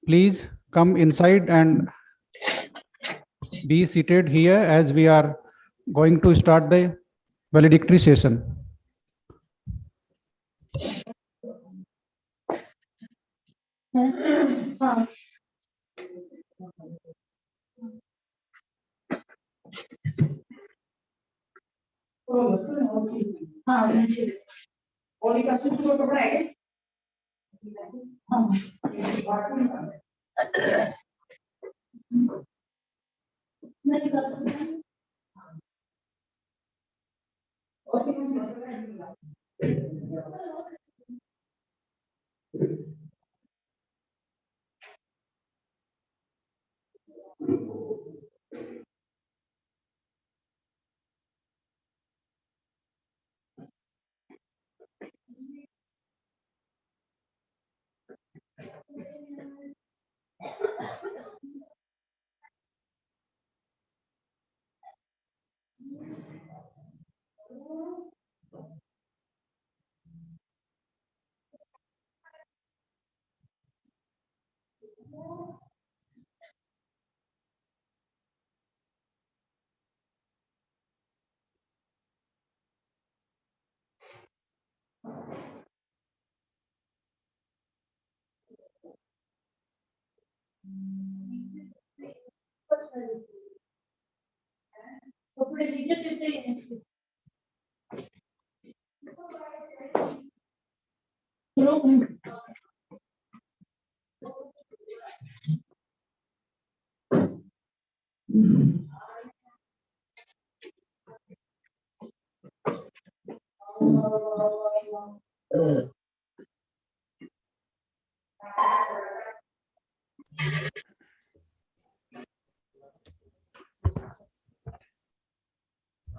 please come inside and be seated here as we are going to start the valedictory session. हाँ। हाँ नीचे और एक अस्सी को कपड़ा है हाँ नहीं कपड़े नीचे गिरते हैं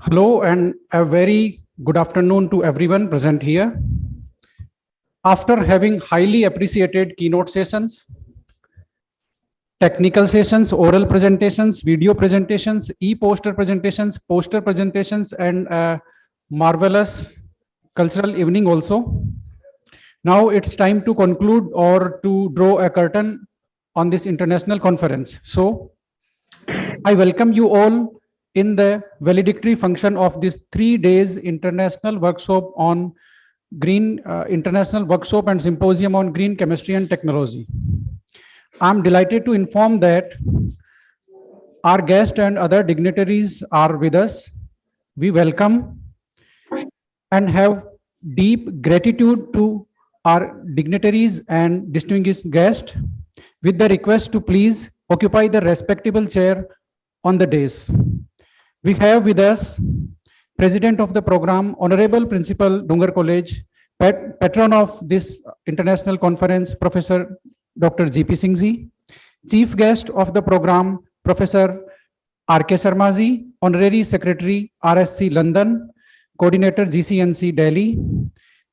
Hello and a very good afternoon to everyone present here. After having highly appreciated keynote sessions, technical sessions, oral presentations, video presentations, e-poster presentations, poster presentations, and a marvelous cultural evening also. Now it's time to conclude or to draw a curtain on this international conference. So I welcome you all in the valedictory function of this 3 days international workshop on international workshop and symposium on green chemistry and technology. I'm delighted to inform that our guests and other dignitaries are with us. We welcome and have deep gratitude to our dignitaries and distinguished guests with the request to please occupy the respectable chair on the dais. We have with us President of the program, Honorable Principal, Dungar College, patron of this international conference, Professor Dr. GP Singh ji, Chief Guest of the program, Professor RK Sharma ji, Honorary Secretary, RSC London, Coordinator GCNC Delhi.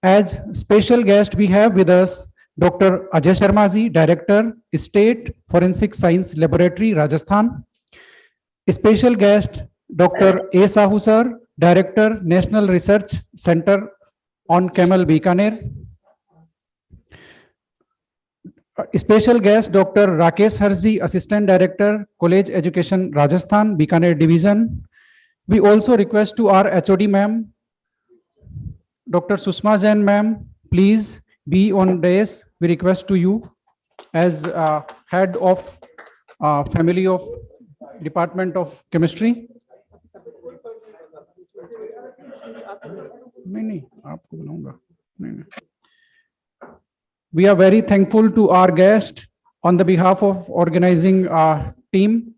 As special guest, we have with us Dr. Ajay Sharma ji, Director, State Forensic Science Laboratory, Rajasthan. Special guest, Dr. A. Sahu sir, Director, National Research Center on Camel, Bikaner. Special guest, Dr. Rakesh Harji, Assistant Director, College Education, Rajasthan, Bikaner Division. We also request to our HOD ma'am, Dr. Susma Jain ma'am, please be on dais. We request to you as head of family of Department of Chemistry. We are very thankful to our guest on the behalf of organizing team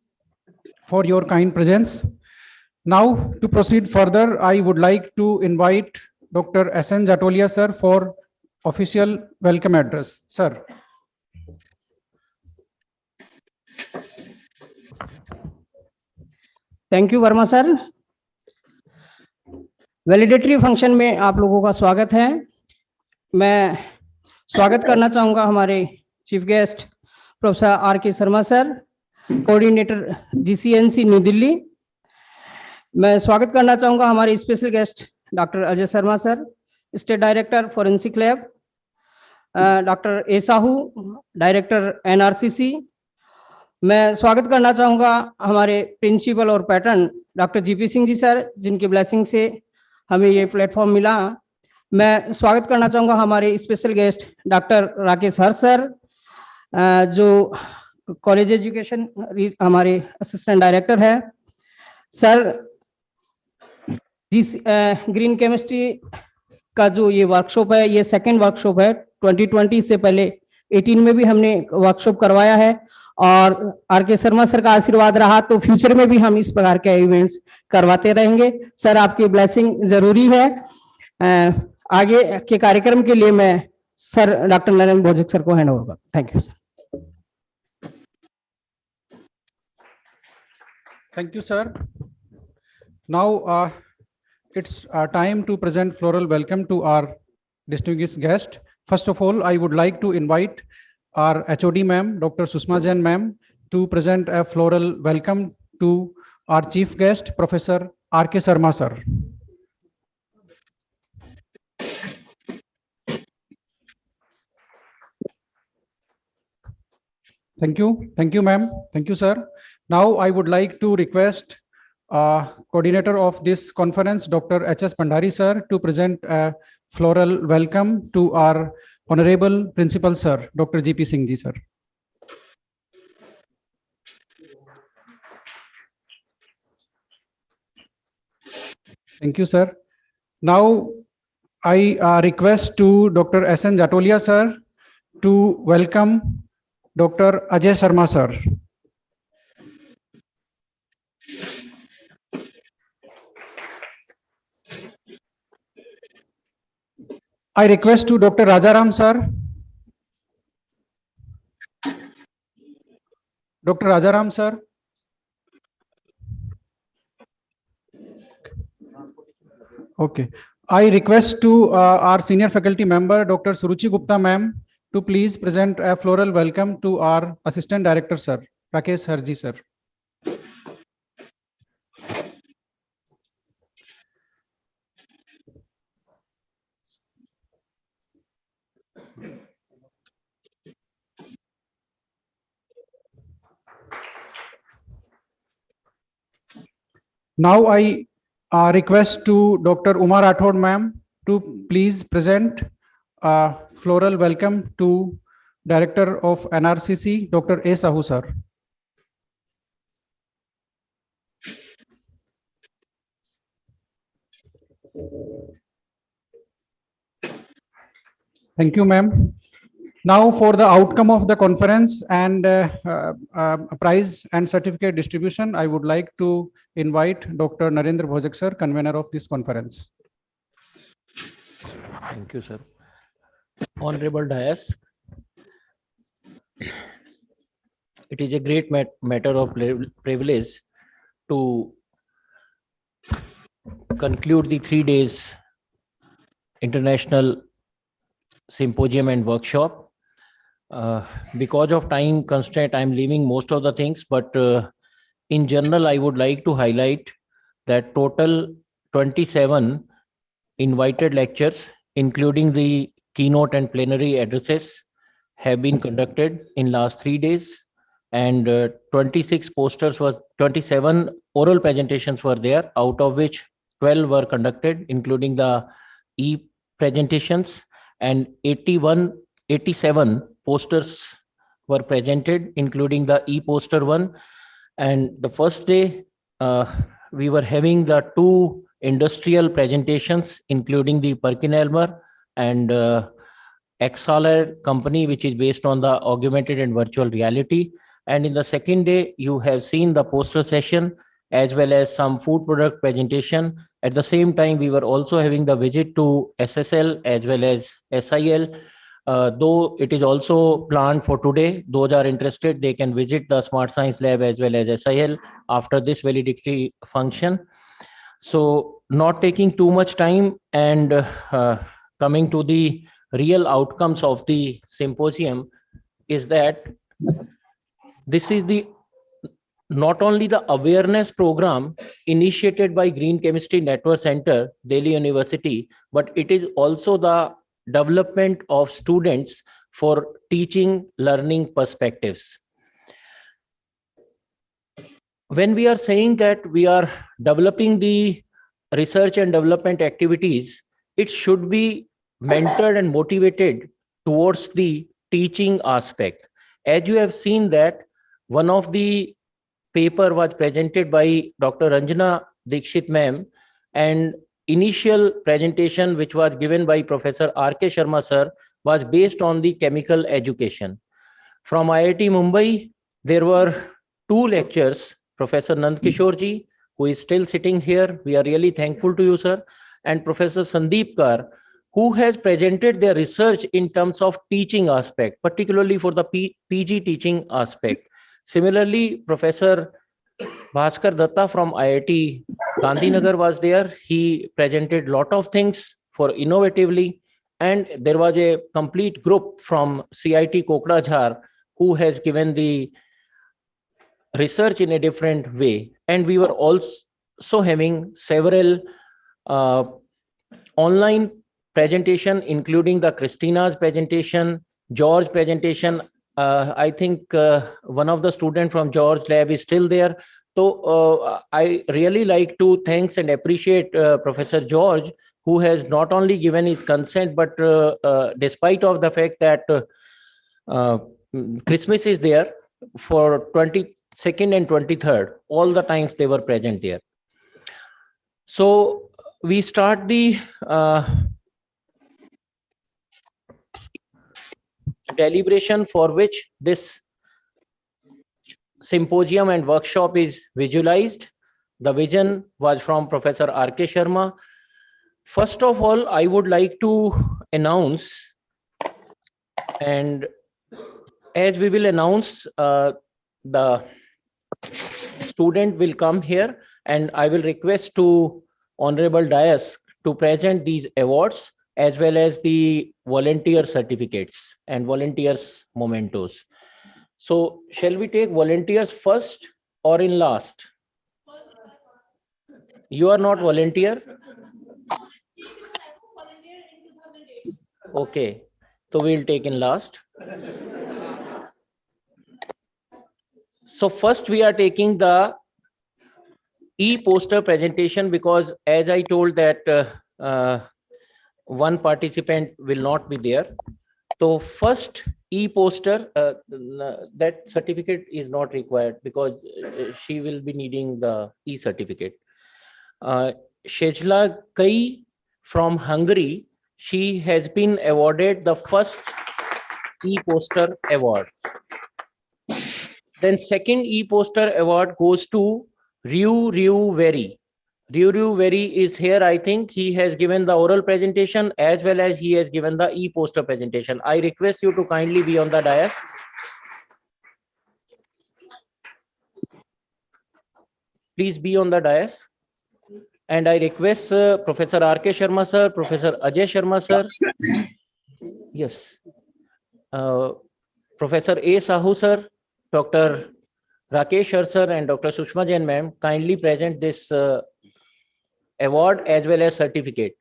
for your kind presence. Now to proceed further, I would like to invite Dr. S.N. Jatolia sir for official welcome address. Sir. Thank you Varma sir. Valedictory function में आप लोगों का स्वागत है। मैं स्वागत करना चाहूँगा हमारे chief guest professor R K Sharma sir, coordinator GCNC New Delhi. मैं स्वागत करना चाहूँगा हमारे special guest doctor Ajay Sharma sir, state director forensic lab, doctor A Sahu, director NRCC. मैं स्वागत करना चाहूँगा हमारे प्रिंसिपल और patron doctor GP Singh ji sir, जिनकी ब्लेसिंग से हमें ये प्लेटफॉर्म मिला। मैं स्वागत करना चाहूँगा हमारे स्पेशल गेस्ट डॉक्टर राकेश हर सर, जो कॉलेज एजुकेशन हमारे असिस्टेंट डायरेक्टर है। सर ग्रीन केमिस्ट्री का जो ये वर्कशॉप है, ये सेकंड वर्कशॉप है। 2020 से पहले 18 में भी हमने वर्कशॉप करवाया है, और आर के शर्मा सर का आशीर्वाद रहा तो फ्यूचर में भी हम इस प्रकार के इवेंट्स करवाते रहेंगे। सर आपकी ब्लेसिंग जरूरी है। आगे के कार्यक्रम के लिए मैं सर डॉक्टर नरेंद्र भोजक सर को हैंड ओवर करता हूं। Thank you sir. Thank you, sir. Now it's time to present floral welcome to our distinguished guest. First of all, I would like to invite our HOD ma'am, Dr. Susma Jain ma'am, to present a floral welcome to our chief guest, Professor R.K. Sharma sir. Thank you, ma'am. Thank you, sir. Now I would like to request coordinator of this conference, Dr. H.S. Pandhari sir, to present a floral welcome to our honorable principal sir, Dr. G.P. Singh ji sir. Thank you, sir. Now I request to Dr. S.N. Jatolia sir to welcome Dr. Ajay Sharma sir. I request to Dr. Rajaram sir. Dr. Rajaram sir. Okay. I request to our senior faculty member, Dr. Suruchi Gupta ma'am, to please present a floral welcome to our assistant director sir, Rakesh Harji sir. Now I request to Dr. Uma Rathod ma'am to please present a floral welcome to Director of NRCC, Dr. A. Sahu sir. Thank you, ma'am. Now for the outcome of the conference and prize and certificate distribution, I would like to invite Dr. Narendra Bhojak sir, convener of this conference. Thank you, sir. Honorable Dais, it is a great matter of privilege to conclude the 3 days international symposium and workshop. Because of time constraint, I'm leaving most of the things, but in general, I would like to highlight that total 27 invited lectures, including the keynote and plenary addresses, have been conducted in last 3 days, and 26 27 oral presentations were there, out of which 12 were conducted, including the e-presentations, and 87 posters were presented, including the e-poster one. And the first day, we were having the 2 industrial presentations, including the PerkinElmer and Exaler company, which is based on the augmented and virtual reality. And in the second day, you have seen the poster session as well as some food product presentation. At the same time, we were also having the visit to SSL as well as SIL. Though it is also planned for today, those are interested, they can visit the Smart Science Lab as well as SIL after this valedictory function. So not taking too much time and coming to the real outcomes of the symposium is that this is the not only the awareness program initiated by Green Chemistry Network Center, Delhi University, but it is also the development of students for teaching learning perspectives. When we are saying that we are developing the research and development activities, it should be mentored and motivated towards the teaching aspect. As you have seen that one of the paper was presented by Dr. Ranjana Dikshit ma'am, and initial presentation which was given by Professor R.K. Sharma sir was based on the chemical education. From IIT Mumbai, there were 2 lectures, Professor Nand Kishore ji, who is still sitting here. We are really thankful to you, sir. And Professor Sandeep Kar, who has presented their research in terms of teaching aspect, particularly for the PG teaching aspect. Similarly, Professor Bhaskar Datta from IIT Gandhinagar was there. He presented lot of things for innovatively. And there was a complete group from CIT Kokrajhar who has given the research in a different way. And we were also having several online presentation, including the Christina's presentation, George presentation. I think one of the students from George lab is still there. So I really like to thanks and appreciate Professor George, who has not only given his consent, but despite of the fact that Christmas is there for 22nd and 23rd, all the times they were present there. So we start the deliberation for which this symposium and workshop is visualized. The vision was from Professor R.K. Sharma. First of all, I would like to announce, and as we will announce, the student will come here, and I will request to Honorable Dias to present these awards as well as the volunteer certificates and volunteers mementos. So shall we take volunteers first or in last? You are not volunteer? Okay, so we'll take in last. So first we are taking the e-poster presentation, because as I told that one participant will not be there. So first e-poster, that certificate is not required because she will be needing the e-certificate. Shejla Kai from Hungary, she has been awarded the first e-poster award. Then second e-poster award goes to Ryu Veri. Ryu Veri is here. I think he has given the oral presentation as well as he has given the e-poster presentation. I request you to kindly be on the dais. Please be on the dais. And I request Professor R.K. Sharma sir, Professor Ajay Sharma sir. Yes. Professor A. Sahu sir, Dr. Rakesh sir and Dr. Sushma Jain ma'am kindly present this award as well as certificate.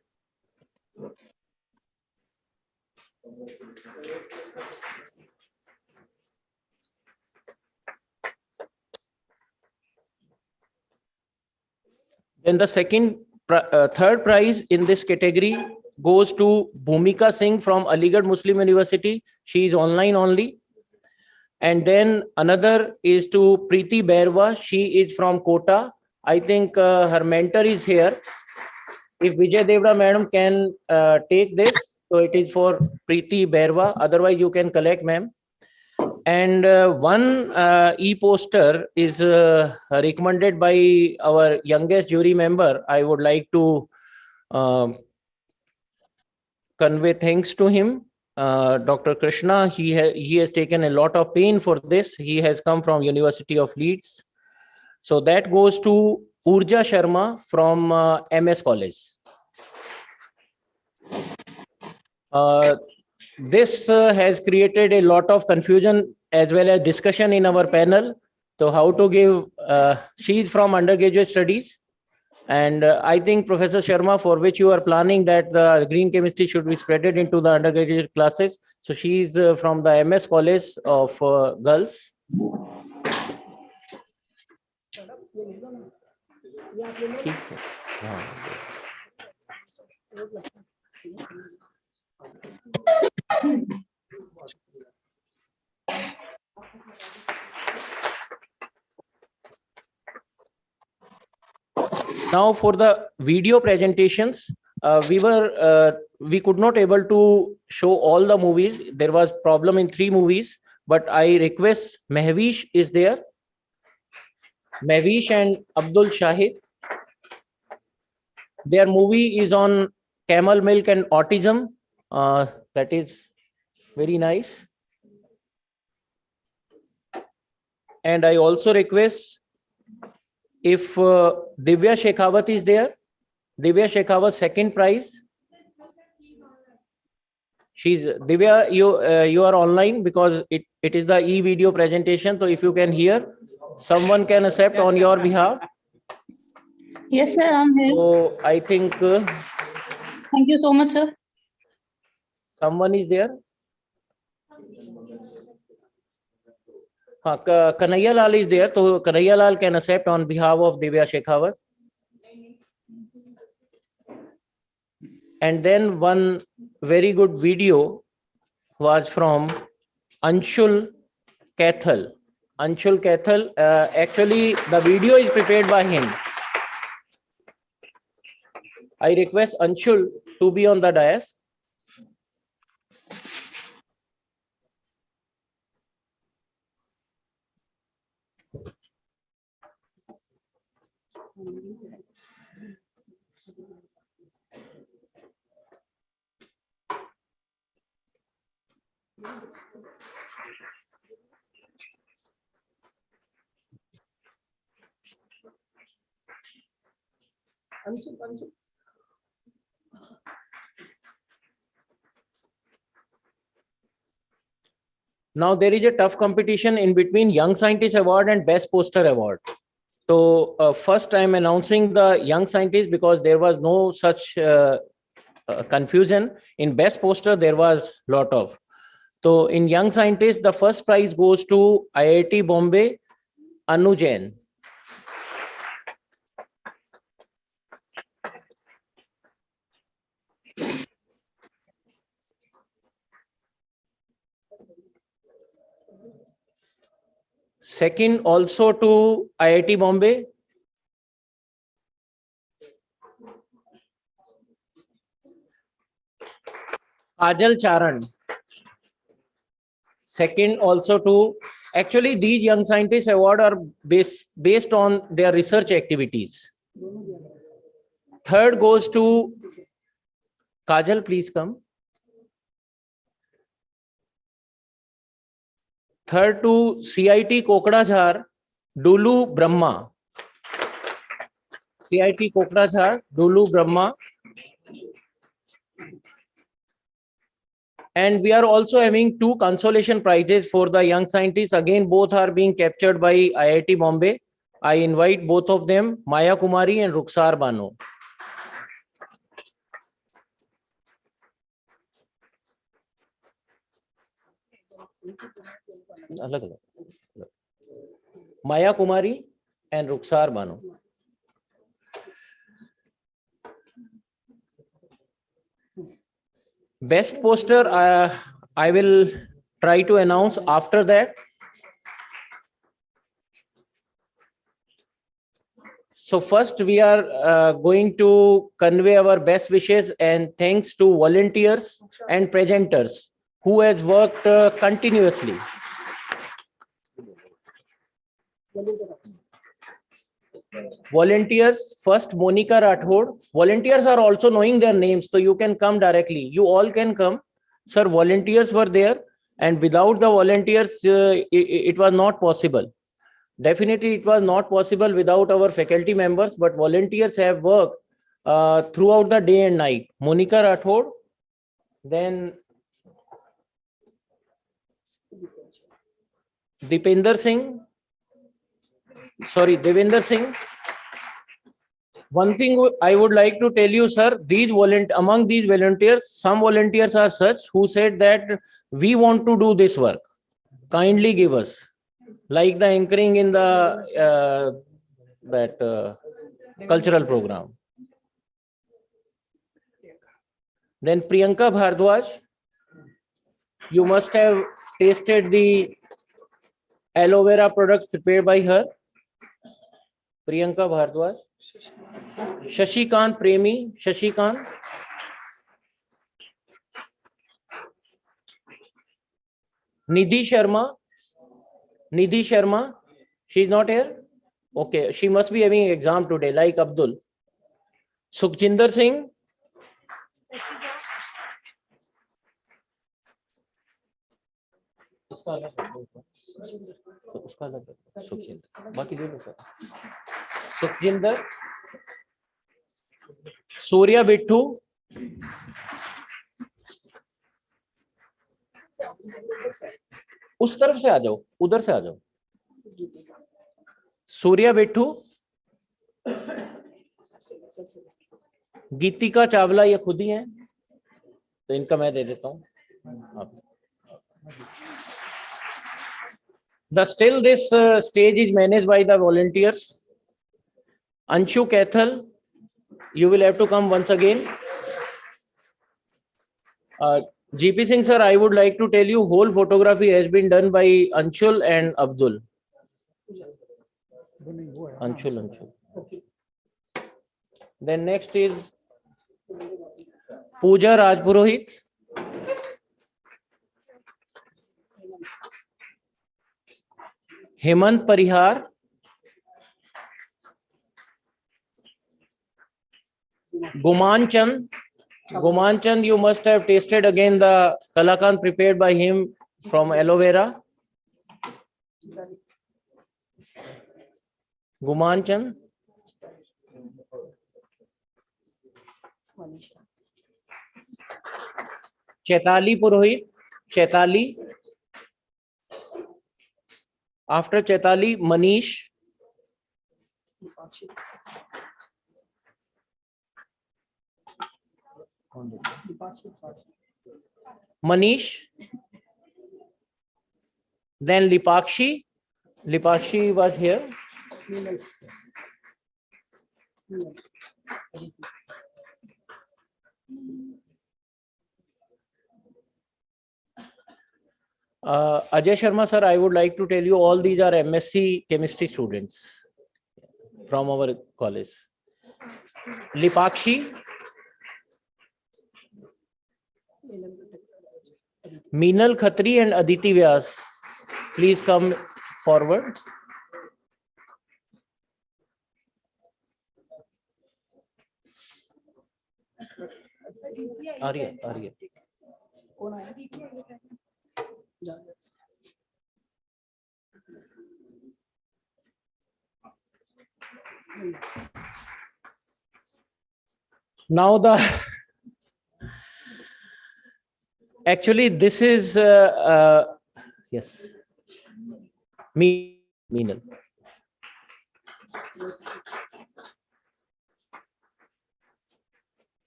Then the third prize in this category goes to Bhumika Singh from Aligarh Muslim University. She is online only. And then another is to Preeti Bairwa. She is from Kota. I think her mentor is here. If Vijay Devra madam can take this, so it is for Preeti Bairwa. Otherwise, you can collect, ma'am. And one e-poster is recommended by our youngest jury member. I would like to convey thanks to him. Dr. Krishna, he has taken a lot of pain for this. He has come from University of Leeds. So that goes to Urja Sharma from MS College. This has created a lot of confusion as well as discussion in our panel. So how to give, she is from undergraduate studies. And I think Professor Sharma, for which you are planning that the green chemistry should be spreaded into the undergraduate classes. So she is from the MS College of Girls. Now for the video presentations, we could not able to show all the movies. There was problem in 3 movies, but I request Mehvish is there. Mehvish and Abdul Shahid. Their movie is on camel milk and autism. That is very nice. And I also request if Divya Shekhawat is there. Divya Shekhawat, second prize. She's Divya, you are online because it is the e-video presentation. So if you can hear, someone can accept on your behalf. Yes, sir, I'm here. So I think Thank you so much, sir. someone is there. Kanhaiya Lal is there. So Kanhaiya Lal can accept on behalf of Divya Shekhawat. And then one very good video was from Anshul Kathal. Anshul Kathal, actually the video is prepared by him. I request Anshul to be on the dais. Now there is a tough competition in between Young Scientist Award and Best Poster Award. So first I am announcing the Young Scientist because there was no such confusion. In Best Poster there was lot of. So in Young Scientist the first prize goes to IIT Bombay, Anu Jain. Second also to IIT Bombay, Kajal Charan. Second also to, actually these Young Scientist Award are based on their research activities. Third goes to Kajal, please come. Third to CIT Kokrajhar, Dulu Brahma. CIT Kokrajhar, Dulu Brahma. And we are also having 2 consolation prizes for the young scientists. Again, both are being captured by IIT Bombay. I invite both of them, Maya Kumari and Ruksar Banu. Maya Kumari and Ruksar Banu. Best poster, I will try to announce after that. So first we are going to convey our best wishes and thanks to volunteers and presenters who has worked continuously. Volunteers, first Monica Rathod. Volunteers are also knowing their names, so you can come directly. You all can come. Sir, volunteers were there, and without the volunteers, it was not possible. Definitely, it was not possible without our faculty members, but volunteers have worked throughout the day and night. Monica Rathod, then Devinder Singh. One thing I would like to tell you, sir, among these volunteers, some volunteers are such who said that we want to do this work. Kindly give us, like the anchoring in the cultural program. Then Priyanka Bhardwaj, you must have tasted the aloe vera products prepared by her. Priyanka Bhardwaj, Shashikant Premi, Shashikant, Nidhi Sharma, Nidhi Sharma, she's not here. Okay, she must be having exam today, like Abdul. Sukhjinder Singh, Sukhjinder, Surya Bittu, उस तरफ से आ जाओ, उधर से आ जाओ. सूर्या बिट्टू, गीतिका चावला, ये खुद ही हैं, तो इनका मैं दे देता हूं. Still this stage is managed by the volunteers. Anshu Kathal, you will have to come once again. GP Singh sir, I would like to tell you whole photography has been done by Anshul and Abdul. Anshul. Then next is Pooja Rajpurohit. Hemant Parihar. Guman Chand. Guman Chand, you must have tasted again the Kalakand prepared by him from aloe vera. Guman Chand. Chaitali Purohit. Chaitali. After Chaitali, Manish. Manish. Then Lipakshi. Lipakshi was here. Ajay Sharma sir, I would like to tell you all these are MSc chemistry students from our college. Lipakshi, Meenal Khatri and Aditi Vyas, please come forward. Arya. Now actually this is yes, Meenal.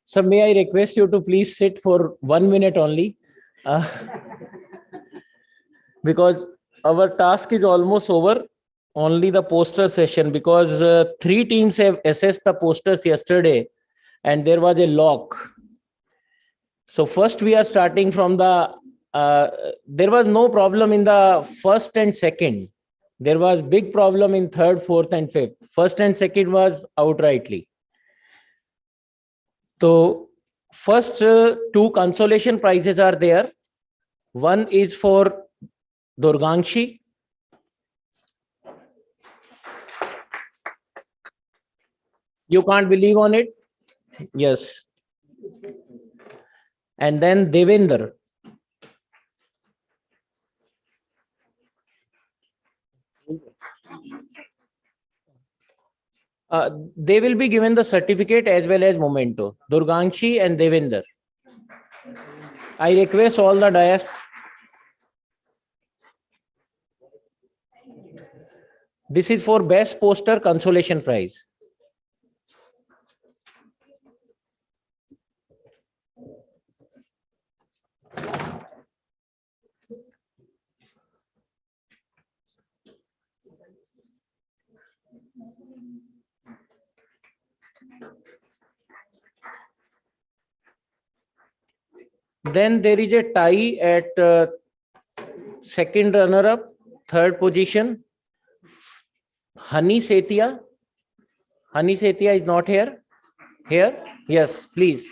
So may I request you to please sit for 1 minute only, because our task is almost over. Only the poster session, because 3 teams have assessed the posters yesterday and there was a lock. So first we are starting from the, there was no problem in the first and second. There was big problem in third, fourth and fifth. First and second was outrightly. So first 2 consolation prizes are there. One is for Durgangshi. You can't believe on it? Yes. And then Devendra. They will be given the certificate as well as memento. Durgangshi and Devendra. I request all the dais. This is for best poster consolation prize. Then there is a tie at second runner-up, third position. Hani Setia Hani Setia is not here. Here? Yes, please.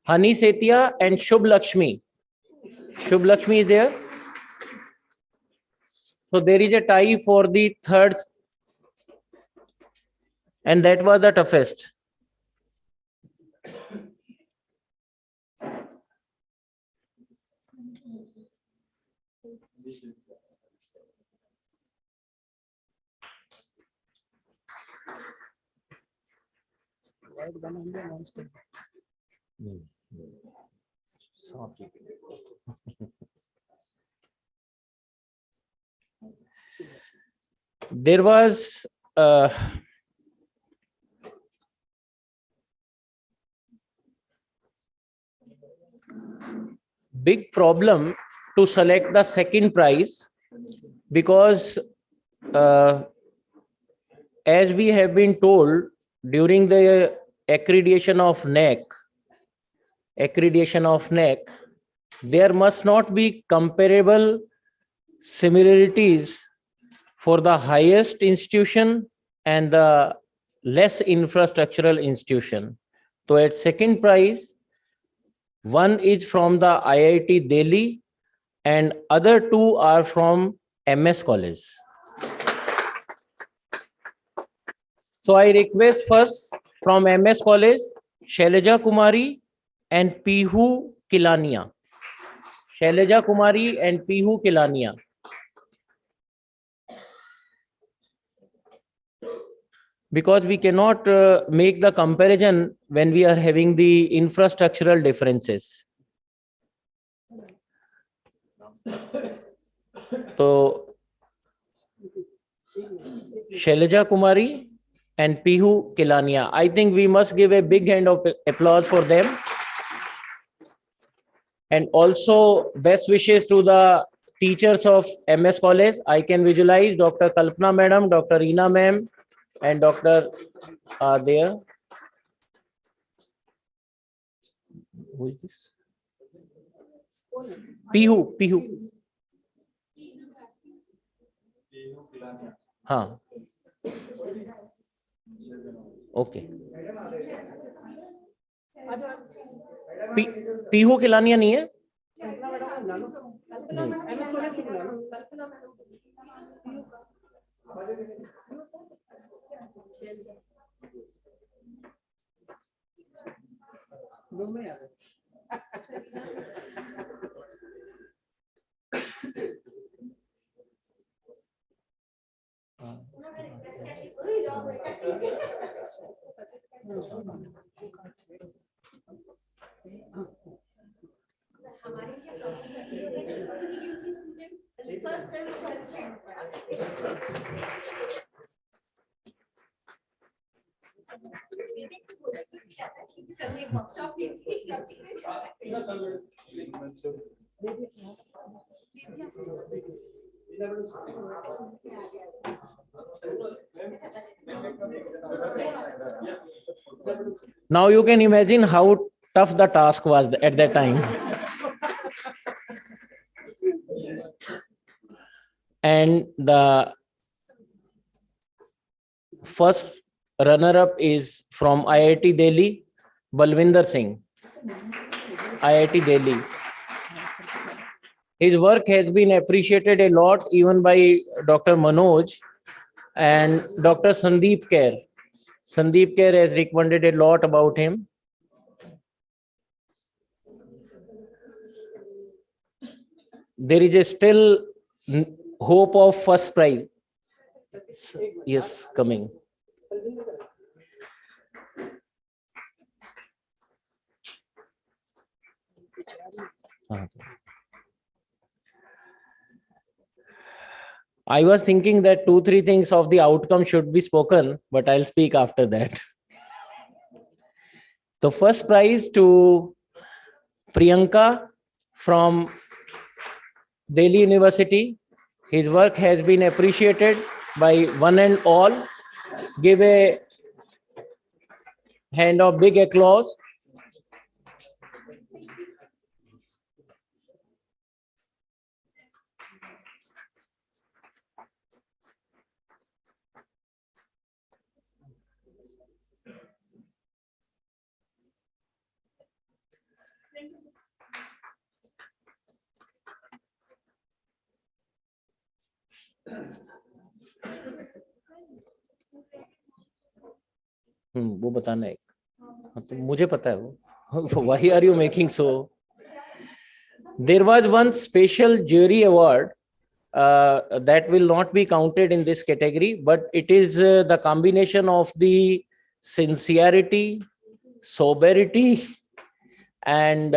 Hani Setia and Shubh Lakshmi. Shubh Lakshmi is there. So there is a tie for the third, and that was the toughest. There was big problem to select the second prize, because as we have been told during the accreditation of NEC, there must not be comparable similarities for the highest institution and the less infrastructural institution. So at second prize, one is from the IIT Delhi and other two are from MS College. So I request first from MS College, Shailaja Kumari and Pihu Kilania. Shailaja Kumari and Pihu Kilania. Because we cannot make the comparison when we are having the infrastructural differences. So Shailaja Kumari and Pihu Kilania. I think we must give a big hand of applause for them. And also best wishes to the teachers of MS College. I can visualize Dr. Kalpana Madam, Dr. Reena Ma'am, and Dr. there. Who is this? Pihu. हाँ. Okay. Pihu खिलानिया नहीं है? नहीं. Now you can imagine how tough the task was at that time. And the first runner-up is from IIT Delhi, Balwinder Singh. IIT Delhi. His work has been appreciated a lot even by Dr. Manoj and Dr. Sandeep Kaur. Sandeep Kaur has recommended a lot about him. There is a still hope of first prize. Yes, coming. I was thinking that 2-3 things of the outcome should be spoken, but I'll speak after that. The first prize to Priyanka from Delhi University. His work has been appreciated by one and all. Give a hand of big applause. वो बताना है। हाँ, तो मुझे पता है वो। Why are you making so? There was one special jury award that will not be counted in this category, but it is the combination of the sincerity, sobriety, and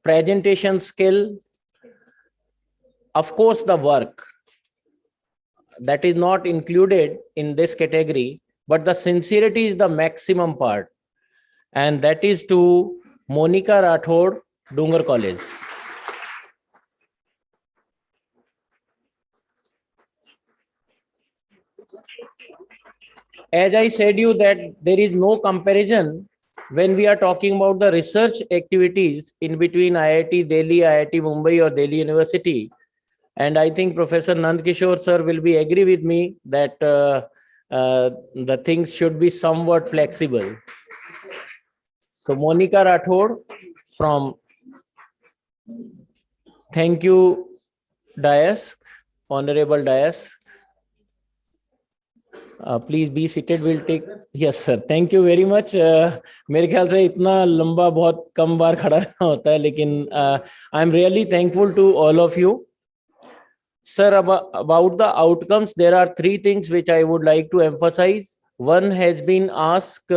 presentation skill. Of course, the work that is not included in this category, but the sincerity is the maximum part, and that is to Monica Rathod, Dungar College. As I said you that there is no comparison when we are talking about the research activities in between IIT Delhi, IIT Mumbai or Delhi University. And I think Professor Nand Kishore sir will be agree with me that the things should be somewhat flexible. So Monica Rathod from, thank you Dias, Honorable Dias. Please be seated. We'll take. Yes, sir. Thank you very much. मेरे ख्याल से इतना लंबा बहुत कम बार खड़ा होता है, लेकिन I am really thankful to all of you. Sir, about the outcomes, there are three things which I would like to emphasize. One has been asked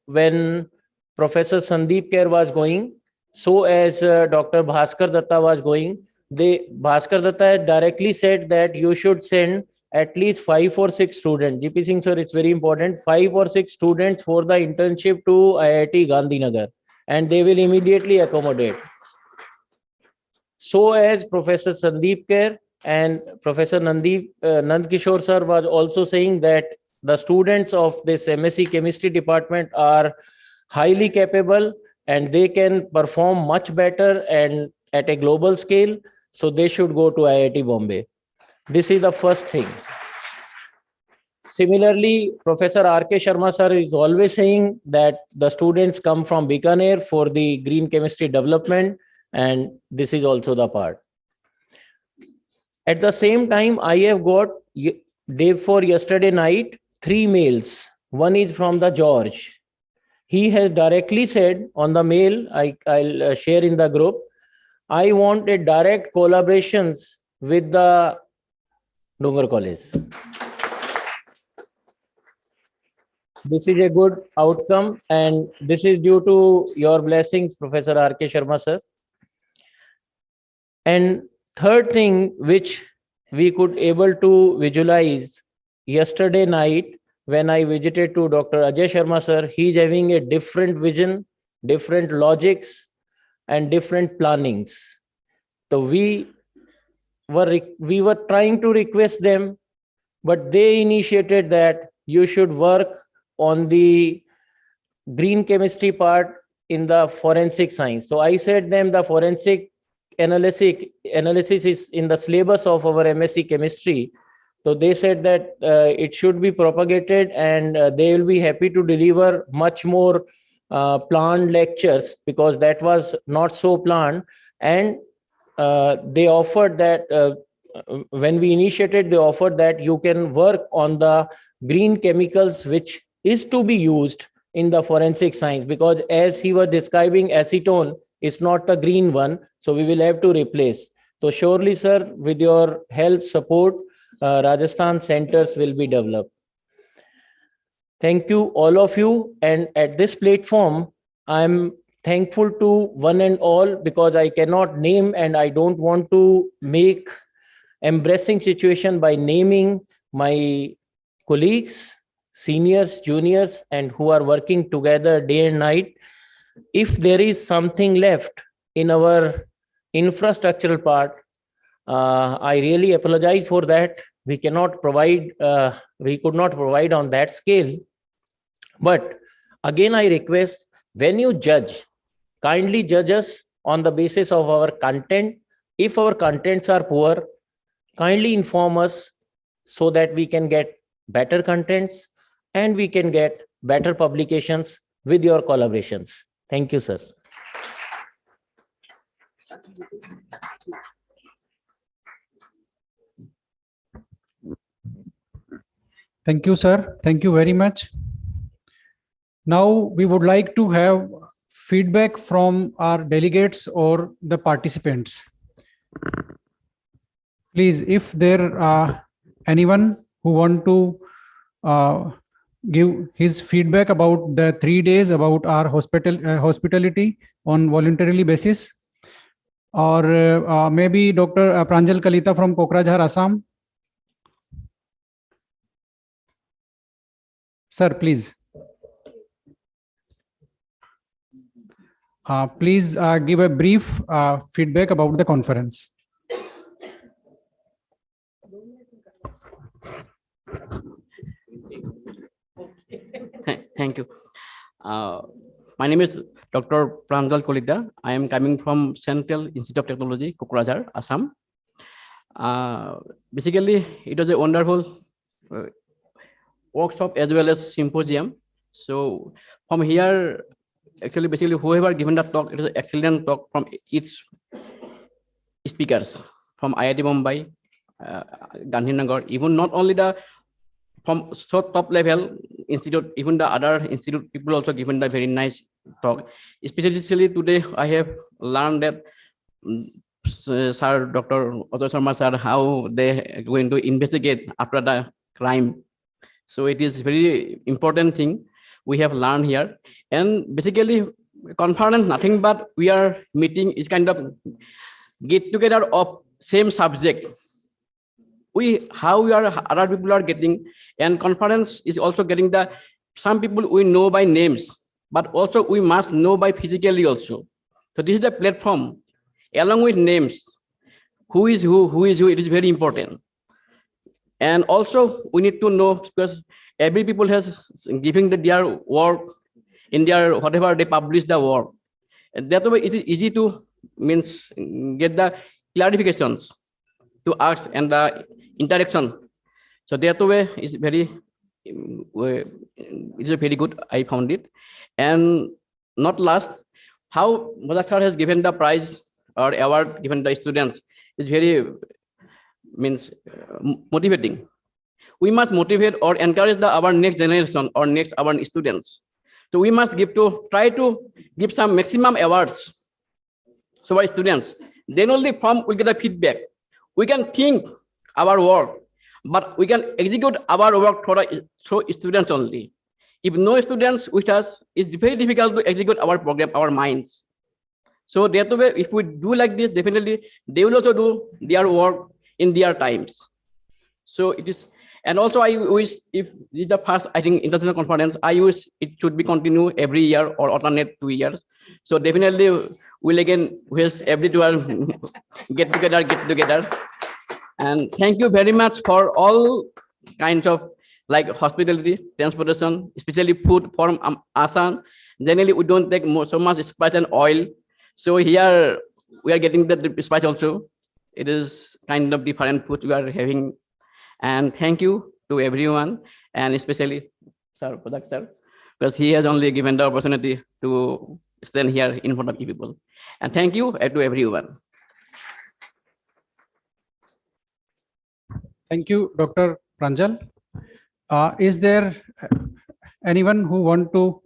when Professor Sandeep Kaur was going, so as Dr. Bhaskar Datta was going. Bhaskar Datta directly said that you should send at least 5 or 6 students. GP Singh sir, it's very important. 5 or 6 students for the internship to IIT Gandhinagar, and they will immediately accommodate. So as Professor Sandeep Kaur and Professor Nand Kishore sir was also saying that the students of this MSc Chemistry department are highly capable and they can perform much better and at a global scale. So they should go to IIT Bombay. This is the first thing. Similarly, Professor R.K. Sharma sir is always saying that the students come from Bikaner for the green chemistry development, and this is also the part. At the same time, I have got day for yesterday night 3 mails. One is from the George. He has directly said on the mail, I'll share in the group, I want a direct collaborations with the Dungar College. This is a good outcome, and this is due to your blessings, Professor R.K. Sharma sir. And third thing which we could able to visualize yesterday night when I visited to Dr. Ajay Sharma sir, he is having a different vision, different logics and different plannings. So we were trying to request them, but they initiated that you should work on the green chemistry part in the forensic science. So I said them the forensic analysis is in the syllabus of our MSc chemistry. So they said that it should be propagated, and they will be happy to deliver much more planned lectures, because that was not so planned. And they offered that when we initiated, they offered that you can work on the green chemicals which is to be used in the forensic science, because as he was describing, acetone is not the green one, so we will have to replace. So surely sir, with your help, support, Rajasthan centers will be developed. Thank you all of you, and at this platform I'm thankful to one and all, because I cannot name and I don't want to make embarrassing situation by naming my colleagues, seniors, juniors, and who are working together day and night. If there is something left in our infrastructural part, I really apologize for that. We cannot provide, we could not provide on that scale. But again, I request, when you judge, kindly judge us on the basis of our content. If our contents are poor, kindly inform us so that we can get better contents and we can get better publications with your collaborations. Thank you, sir. Thank you, sir. Thank you very much. Now we would like to have feedback from our delegates or the participants. Please, if there are anyone who want to give his feedback about the 3 days about our hospitality on voluntarily basis, or maybe Dr. Pranjal Kalita from Kokrajhar, Assam. Sir, please. Please give a brief feedback about the conference. Thank you. My name is Dr. Pranjal Kolida. I am coming from Central Institute of Technology, Kokrajhar, Assam. Basically, it was a wonderful workshop as well as symposium. So from here, actually, basically, whoever given the talk, it was an excellent talk from each speakers from IIT Mumbai, Gandhinagar, even not only the from so top level institute, even the other institute people also given the very nice talk. Especially today, I have learned that Sir Dr. Otto Sharma sir, how they are going to investigate after the crime. So it is very important thing we have learned here. And basically, conference nothing but we are meeting is kind of get together of same subject. How we are other people are getting, and conference is also getting the some people we know by names, but also we must know by physically also. So this is the platform along with names, who is who, it is very important. And also we need to know, because every people has giving their work in their whatever they publish the work, and that way it is easy to means get the clarifications to ask and the interaction. So that way is very, it is a very good, I found it. And not last, how Bojak sir has given the prize or award given the students is very means motivating. We must motivate or encourage our next generation or next our students. So we must try to give some maximum awards to our students. Then only from we get a feedback. We can think our work, but we can execute our work through students only. If no students with us, it's very difficult to execute our program, our minds. So that way, if we do like this, definitely they will also do their work in their times. So it is, and also I wish, if this is the first, I think, international conference, I wish it should be continue every year or alternate 2 years. So definitely we'll again wish every 2 years get together. And thank you very much for all kinds of like hospitality, transportation, especially food from Assam. Generally, we don't take so much spice and oil. So here we are getting the spice also. It is kind of different food we are having. And thank you to everyone, and especially Sir Bojak sir, because he has only given the opportunity to stand here in front of you people. And thank you to everyone. Thank you, Dr. Pranjal. Is there anyone who want to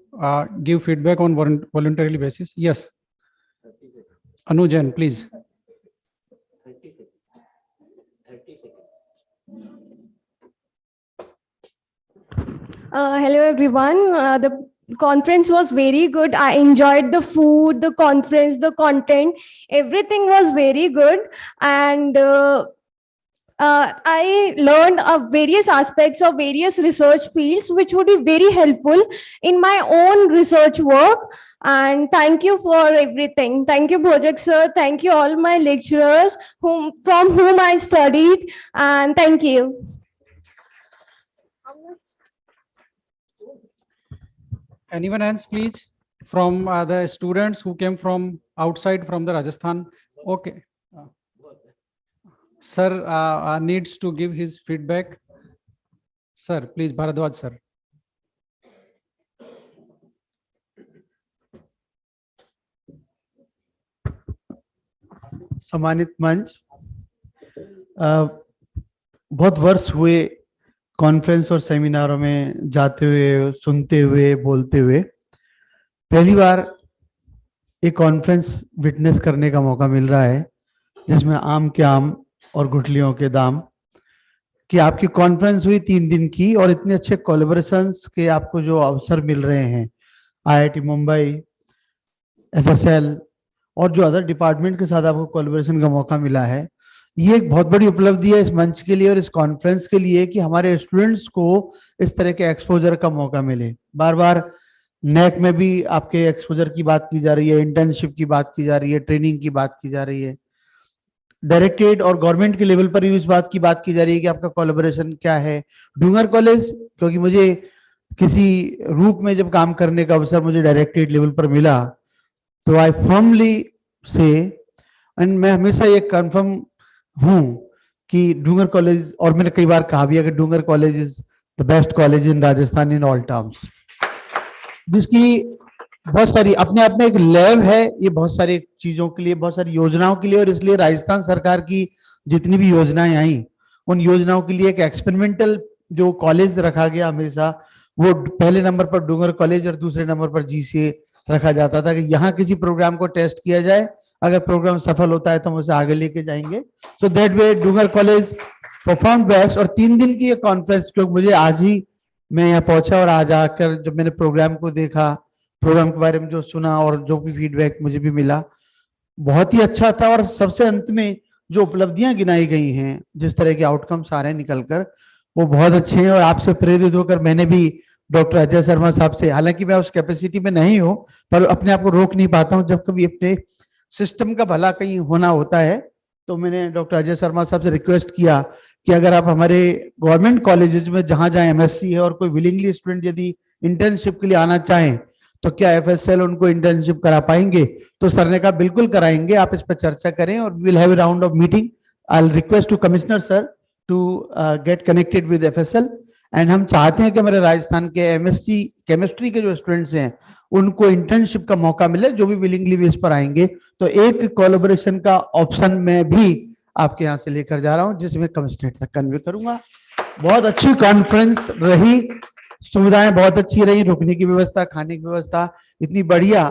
give feedback on voluntarily basis? Yes. Anujan, please. 30 seconds. 30 seconds. Hello everyone. The conference was very good. I enjoyed the food, the conference, the content. Everything was very good, and I learned various aspects of various research fields, which would be very helpful in my own research work. And thank you for everything. Thank you, Bojak sir. Thank you, all my lecturers from whom I studied. And thank you. Anyone else, please, from the students who came from outside from the Rajasthan? Okay. Sir needs to give his feedback. Sir, please, Bharadwaj sir. सम्मानित मंच, बहुत वर्ष हुए conference और सेमिनारों में जाते हुए, सुनते हुए, बोलते हुए। पहली बार एक कॉन्फ्रेंस विटनेस करने का मौका मिल रहा है जिसमें आम के आम और गुठलियों के दाम कि आपकी कॉन्फ्रेंस हुई 3 दिन की और इतने अच्छे कोलैबोरेशंस के आपको जो अवसर मिल रहे हैं IIT मुंबई, FSL और जो अदर डिपार्टमेंट के साथ आपको कोलैबोरेशन का मौका मिला है, ये एक बहुत बड़ी उपलब्धि है इस मंच के लिए और इस कॉन्फ्रेंस के लिए कि हमारे स्टूडेंट्स को इस तरह के एक्सपोजर का मौका मिले। बार बार नेक में भी आपके एक्सपोजर की बात की जा रही है, इंटर्नशिप की बात की जा रही है, ट्रेनिंग की बात की जा रही है, डायरेक्टेड और गवर्नमेंट के लेवल पर भी इस बात की जा रही है कि आपका कोलैबोरेशन क्या है। डूंगर कॉलेज, क्योंकि मुझे किसी रूप में जब काम करने का अवसर मुझे डायरेक्टेड लेवल पर मिला तो आई फर्मली से, एंड मैं हमेशा ये कंफर्म हूं कि डूंगर कॉलेज, और मैंने कई बार कहा भी है कि Dungar college is the best college in Rajasthan in all terms, जिसकी बहुत सारी अपने आप में एक लैब है, ये बहुत सारी चीजों के लिए, बहुत सारी योजनाओं के लिए, और इसलिए राजस्थान सरकार की जितनी भी योजनाएं आई उन योजनाओं के लिए एक एक्सपेरिमेंटल जो कॉलेज रखा गया हमेशा, वो पहले नंबर पर डूंगर कॉलेज और दूसरे नंबर पर GCA रखा जाता था कि यहाँ किसी प्रोग्राम को टेस्ट किया जाए, अगर प्रोग्राम सफल होता है तो हम उसे आगे लेके जाएंगे। So that way Dungar college perform best. और 3 दिन की ये कॉन्फ्रेंस, क्योंकि मुझे आज ही मैं यहाँ पहुंचा और आज आकर जब मैंने प्रोग्राम को देखा, प्रोग्राम के बारे में जो सुना और जो भी फीडबैक मुझे भी मिला, बहुत ही अच्छा था। और सबसे अंत में जो उपलब्धियां गिनाई गई हैं, जिस तरह के आउटकम्स आ रहे हैं निकलकर, वो बहुत अच्छे हैं। और आपसे प्रेरित होकर मैंने भी डॉक्टर अजय शर्मा साहब से, हालांकि मैं उस कैपेसिटी में नहीं हूं, पर अपने आप को रोक नहीं पाता हूं, जब कभी अपने सिस्टम का भला कहीं होना होता है तो मैंने डॉक्टर अजय शर्मा साहब से रिक्वेस्ट किया कि अगर आप हमारे गवर्नमेंट कॉलेजेस में जहां जहां MSc है और कोई विलिंगली स्टूडेंट यदि इंटर्नशिप के लिए आना चाहें तो क्या FSL उनको इंटर्नशिप करा पाएंगे। तो सर ने कहा बिल्कुल कराएंगे, आप इस पर चर्चा करें और will have a round of meeting. I will request to commissioner sir to get connected with FSL। And हम चाहते हैं कि हमारे राजस्थान के MSc केमिस्ट्री के जो स्टूडेंट्स हैं उनको इंटर्नशिप का मौका मिले, जो भी विलिंगली बेस पर आएंगे। तो एक कोलैबोरेशन का ऑप्शन मैं भी आपके यहाँ से लेकर जा रहा हूँ, जिसमें कमिश्नरेट तक कन्वे करूंगा। बहुत अच्छी कॉन्फ्रेंस रही, सुविधाएं बहुत अच्छी रही, रुकने की व्यवस्था, खाने की व्यवस्था इतनी बढ़िया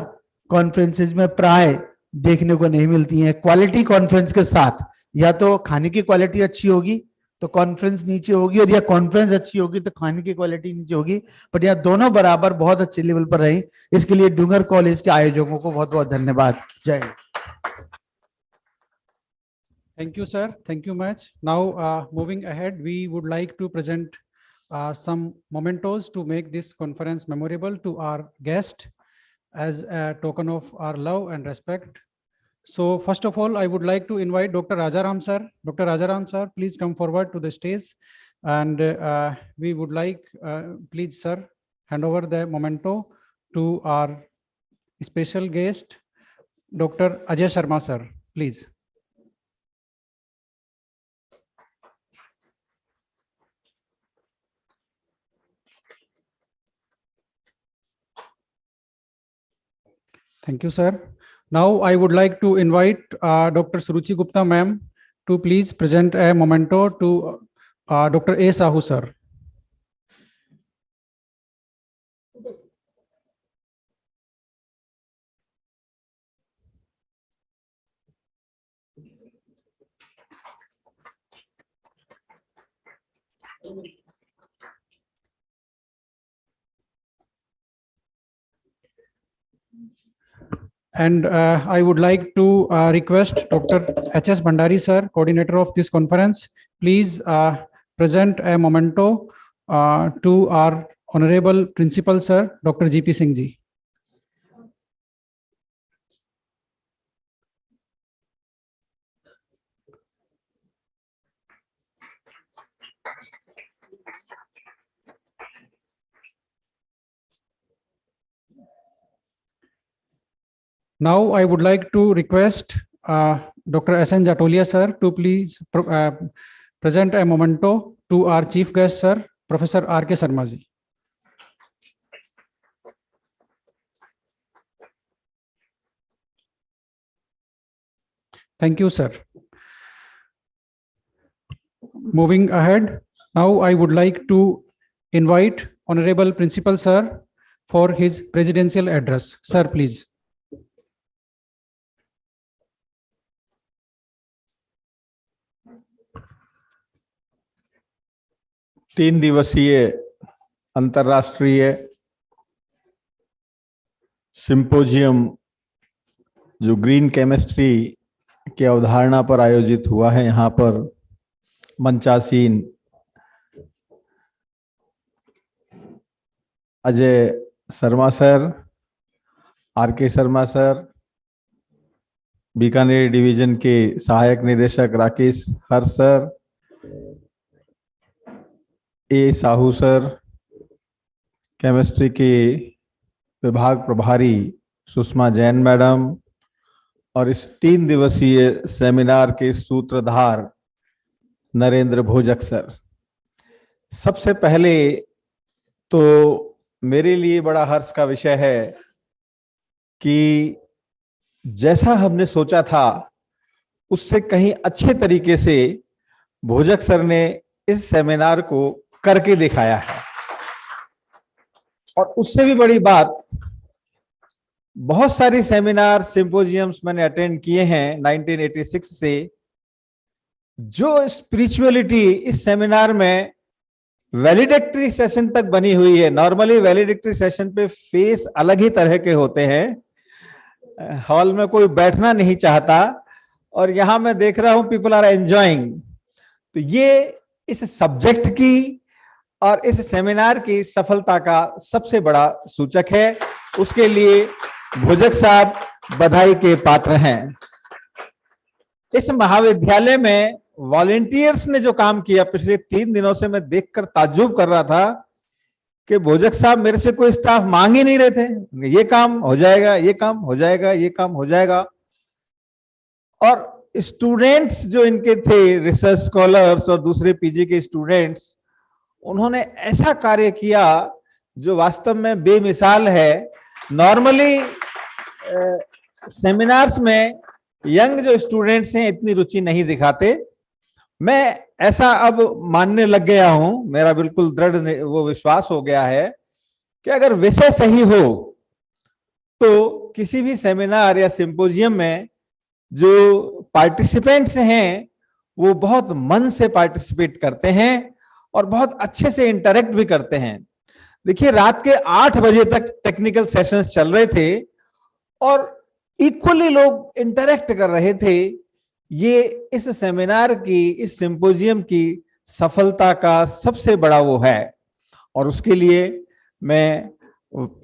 कॉन्फ्रेंसेज में प्राय देखने को नहीं मिलती है। क्वालिटी कॉन्फ्रेंस के साथ या तो खाने की क्वालिटी अच्छी होगी तो कॉन्फ्रेंस नीचे होगी, और या कॉन्फ्रेंस अच्छी होगी तो खाने की क्वालिटी नीचे होगी, बट यह दोनों बराबर बहुत अच्छे लेवल पर रही। इसके लिए डूंगर कॉलेज के आयोजकों को बहुत बहुत धन्यवाद। जय Hind. Thank you, sir. Thank you much. Now, moving ahead, we would like to present some mementos to make this conference memorable to our guest as a token of our love and respect. So first of all, I would like to invite Dr. Rajaram sir. Dr. Rajaram sir, please come forward to the stage. And we would like, please sir, hand over the memento to our special guest, Dr. Ajay Sharma sir, please. Thank you, sir. Now I would like to invite Dr. Suruchi Gupta ma'am to please present a memento to Dr. A. Sahu sir. And I would like to request Dr. H.S. Bhandari sir, coordinator of this conference, please present a memento to our honorable principal sir, Dr. G.P. Singh ji. Now I would like to request Dr. S.N. Jatolia sir to please present a memento to our chief guest sir, Professor R.K. Sharma ji. Thank you, sir. Moving ahead, now I would like to invite Honorable Principal Sir for his presidential address. Sir, please. तीन दिवसीय अंतर्राष्ट्रीय symposium जो green chemistry की अवधारणा पर आयोजित हुआ है, यहाँ पर मंचासीन Ajay Sharma sir, R K. Sharma sir, Bikaner division के सहायक निदेशक राकेश हर sir, A Sahu sir, chemistry के विभाग प्रभारी सुषमा जैन मैडम और इस 3 दिवसीय सेमिनार के सूत्रधार नरेंद्र भोजक सर। सबसे पहले तो मेरे लिए बड़ा हर्ष का विषय है कि जैसा हमने सोचा था उससे कहीं अच्छे तरीके से भोजक सर ने इस सेमिनार को करके दिखाया है। और उससे भी बड़ी बात, बहुत सारी सेमिनार सिंपोजियम्स मैंने अटेंड किए हैं 1986 से, जो स्पिरिचुअलिटी इस सेमिनार में वैलिडेक्टरी सेशन तक बनी हुई है। नॉर्मली वैलिडेक्टरी सेशन पे फेस अलग ही तरह के होते हैं, हॉल में कोई बैठना नहीं चाहता, और यहां मैं देख रहा हूं पीपल आर एंजॉयिंग। तो ये इस सब्जेक्ट की और इस सेमिनार की सफलता का सबसे बड़ा सूचक है। उसके लिए भोजक साहब बधाई के पात्र हैं। इस महाविद्यालय में वॉलेंटियर्स ने जो काम किया पिछले 3 दिनों से, मैं देखकर ताज्जुब कर रहा था कि भोजक साहब मेरे से कोई स्टाफ मांग ही नहीं रहे थे, ये काम हो जाएगा, ये काम हो जाएगा, ये काम हो जाएगा। और स्टूडेंट्स जो इनके थे, रिसर्च स्कॉलर्स और दूसरे पीजी के स्टूडेंट्स, उन्होंने ऐसा कार्य किया जो वास्तव में बेमिसाल है। नॉर्मली सेमिनार्स में यंग जो स्टूडेंट्स हैं इतनी रुचि नहीं दिखाते। मैं ऐसा अब मानने लग गया हूं, मेरा बिल्कुल दृढ़ वो विश्वास हो गया है कि अगर विषय सही हो तो किसी भी सेमिनार या सिंपोजियम में जो पार्टिसिपेंट्स हैं वो बहुत मन से पार्टिसिपेट करते हैं और बहुत अच्छे से इंटरेक्ट भी करते हैं। देखिए, रात के 8 बजे तक टेक्निकल सेशंस चल रहे थे और इक्वली लोग इंटरेक्ट कर रहे थे। ये इस सेमिनार की, इस सिंपोजियम की सफलता का सबसे बड़ा वो है, और उसके लिए मैं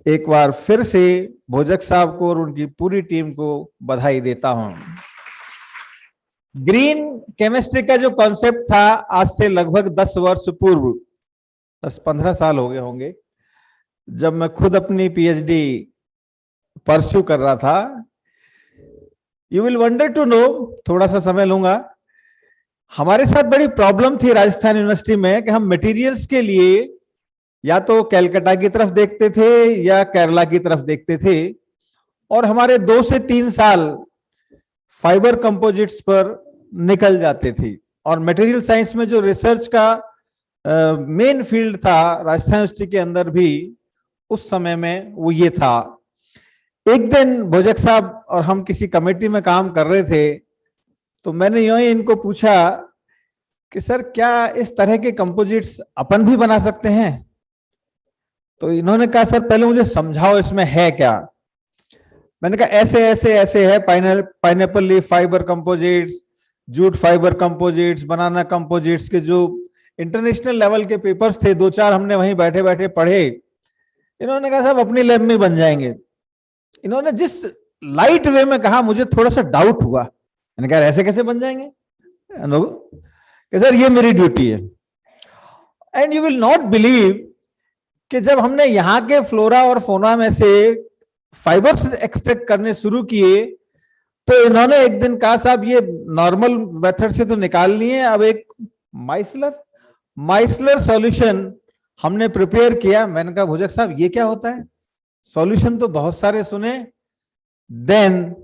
एक बार फिर से भोजक साहब को और उनकी पूरी टीम को बधाई देता हूं। ग्रीन केमिस्ट्री का जो कॉन्सेप्ट था, आज से लगभग 10 वर्ष पूर्व, 10-15 साल हो गए होंगे, जब मैं खुद अपनी पीएचडी परस्यू कर रहा था। You will wonder to know, थोड़ा सा समय लूंगा, हमारे साथ बड़ी प्रॉब्लम थी राजस्थान यूनिवर्सिटी में कि हम मटेरियल्स के लिए या तो कैलकाटा की तरफ देखते थे या केरला की तरफ देखते थे, और हमारे 2 से 3 साल फाइबर कंपोजिट्स पर निकल जाते थे। और मटेरियल साइंस में जो रिसर्च का मेन फील्ड था राजस्थान यूनिवर्सिटी के अंदर भी उस समय में वो ये था। एक दिन भोजक साहब और हम किसी कमेटी में काम कर रहे थे, तो मैंने यूं ही इनको पूछा कि सर क्या इस तरह के कंपोजिट्स अपन भी बना सकते हैं? तो इन्होंने कहा सर पहले मुझे समझाओ इसमें है क्या। मैंने कहा ऐसे ऐसे ऐसे है, pineapple leaf fibre composites, jute fibre composites, banana composites के जो इंटरनेशनल लेवल के पेपर्स थे 2-4 हमने वहीं बैठे बैठे पढ़े। इन्होंने कहा साहब अपनी लैब में बन जाएंगे। इन्होंने जिस लाइट वे में कहा मुझे थोड़ा सा डाउट हुआ। मैंने कहा ऐसे कैसे बन जाएंगे? कि सर ये मेरी ड्यूटी है। And you will not believe कि जब हमने यहाँ के फ्लोरा और फोना में से फाइबर्स एक्सट्रैक्ट करने शुरू किए, तो इन्होंने एक दिन कहा साहब ये नॉर्मल मेथड से तो निकाल लिए, अब एक माइसलर सॉल्यूशन हमने प्रिपेयर किया। मैंने कहा भोजक साहब ये क्या होता है? सॉल्यूशन तो बहुत सारे सुने। Then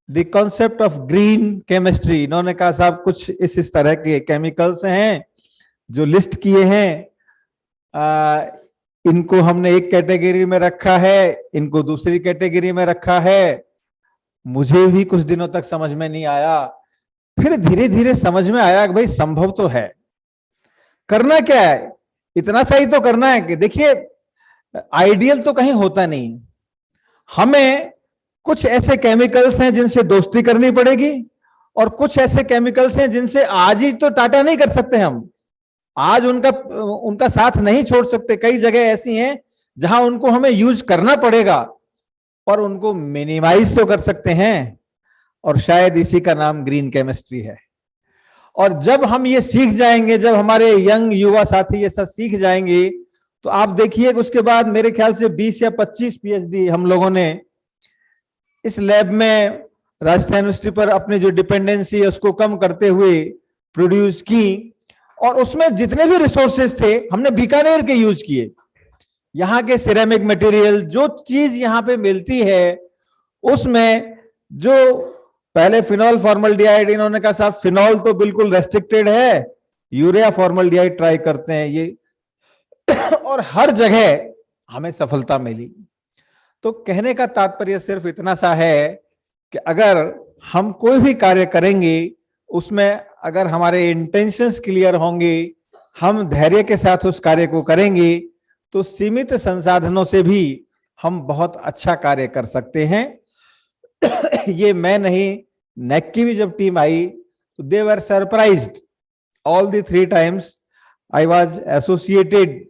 the concept of green chemistry, इन्होंने कहा साहब कुछ इस तरह के केमिकल्स हैं जो लिस्ट किए हैं, इनको हमने एक कैटेगरी में रखा है, इनको दूसरी कैटेगरी में रखा है। मुझे भी कुछ दिनों तक समझ में नहीं आया, फिर धीरे धीरे समझ में आया कि भाई संभव तो है। करना क्या है, इतना सा ही तो करना है कि देखिए आइडियल तो कहीं होता नहीं। हमें कुछ ऐसे केमिकल्स हैं जिनसे दोस्ती करनी पड़ेगी, और कुछ ऐसे केमिकल्स हैं जिनसे आज ही तो टाटा नहीं कर सकते हम, आज उनका साथ नहीं छोड़ सकते। कई जगह ऐसी हैं जहां उनको हमें यूज करना पड़ेगा, और उनको मिनिमाइज तो कर सकते हैं, और शायद इसी का नाम ग्रीन केमिस्ट्री है। और जब हम ये सीख जाएंगे, जब हमारे यंग युवा साथी ये सब सीख जाएंगे, तो आप देखिए कि उसके बाद मेरे ख्याल से 20 या 25 पीएचडी हम लोगों ने इस लैब में राजस्थान यूनिवर्सिटी पर अपनी जो डिपेंडेंसी है उसको कम करते हुए प्रोड्यूस की। और उसमें जितने भी रिसोर्सेज थे हमने बीकानेर के यूज किए। यहाँ के सिरेमिक मटेरियल, जो चीज यहाँ पे मिलती है उसमें जो पहले फिनॉल फॉर्मल्डिहाइड, इन्होंने कहा साहब फिनॉल तो बिल्कुल रेस्ट्रिक्टेड है, यूरिया फॉर्मल्डिहाइड ट्राई करते हैं ये और हर जगह हमें सफलता मिली। तो कहने का तात्पर्य सिर्फ इतना सा है कि अगर हम कोई भी कार्य करेंगे उसमें अगर हमारे इंटेंशंस क्लियर होंगे, हम धैर्य के साथ उस कार्य को करेंगे, तो सीमित संसाधनों से भी हम बहुत अच्छा कार्य कर सकते हैं। ये मैं नहीं, नेक की भी जब टीम आई तो they were surprised all the 3 times I was associated.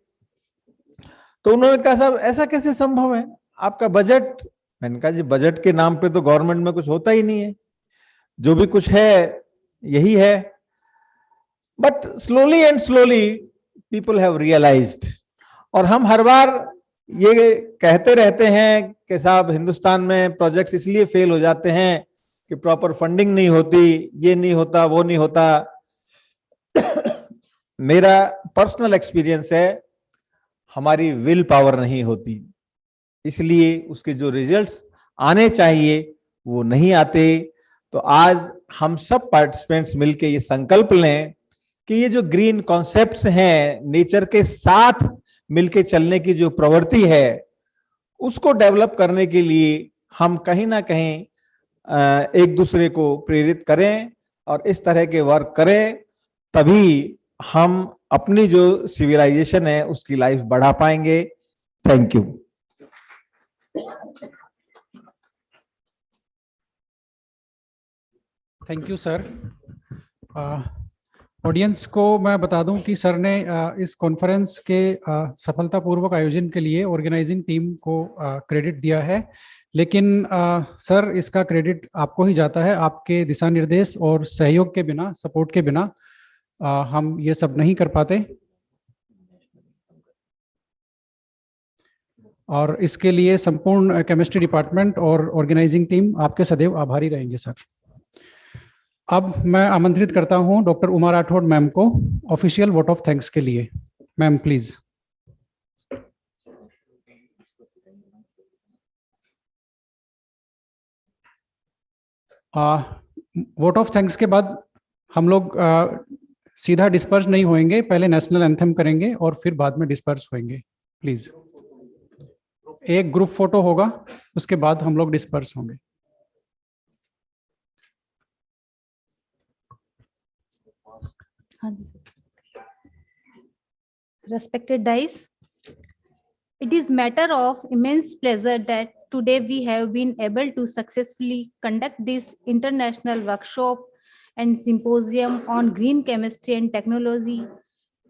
तो उन्होंने कहा साहब ऐसा कैसे संभव है, आपका बजट। मैंने कहा जी बजट के नाम पे तो गवर्नमेंट में कुछ होता ही नहीं है, जो भी कुछ है यही है। But slowly and slowly people have realised. और हम हर बार ये कहते रहते हैं कि साहब हिंदुस्तान में प्रोजेक्ट्स इसलिए फेल हो जाते हैं कि प्रॉपर फंडिंग नहीं होती, ये नहीं होता, वो नहीं होता। मेरा पर्सनल एक्सपीरियंस है, हमारी विल पावर नहीं होती, इसलिए उसके जो रिजल्ट्स आने चाहिए वो नहीं आते। तो आज हम सब पार्टिसिपेंट्स मिलके ये संकल्प लें कि ये जो ग्रीन कॉन्सेप्ट्स हैं, नेचर के साथ मिलके चलने की जो प्रवृत्ति है, उसको डेवलप करने के लिए हम कहीं ना कहीं एक दूसरे को प्रेरित करें और इस तरह के वर्क करें, तभी हम अपनी जो सिविलाइजेशन है उसकी लाइफ बढ़ा पाएंगे। Thank you. Thank you sir. Audience को मैं बता दूं कि सर ने इस कॉन्फ्रेंस के सफलतापूर्वक आयोजन के लिए ऑर्गेनाइजिंग टीम को क्रेडिट दिया है, लेकिन सर इसका क्रेडिट आपको ही जाता है। आपके दिशा निर्देश और सहयोग के बिना, सपोर्ट के बिना हम ये सब नहीं कर पाते, और इसके लिए संपूर्ण केमिस्ट्री डिपार्टमेंट और ऑर्गेनाइजिंग टीम आपके सदैव आभारी रहेंगे सर। अब मैं आमंत्रित करता हूं डॉक्टर उमा राठौड़ मैम को ऑफिशियल वोट ऑफ थैंक्स के लिए। Ma'am please. Vote of thanks के बाद हम लोग सीधा डिस्पर्स नहीं होंगे, पहले नेशनल एंथम करेंगे और फिर बाद में डिस्पर्स होंगे। प्लीज एक ग्रुप फोटो होगा, उसके बाद हम लोग डिस्पर्स होंगे। Respected Dice, it is matter of immense pleasure that today we have been able to successfully conduct this international workshop and symposium on green chemistry and technology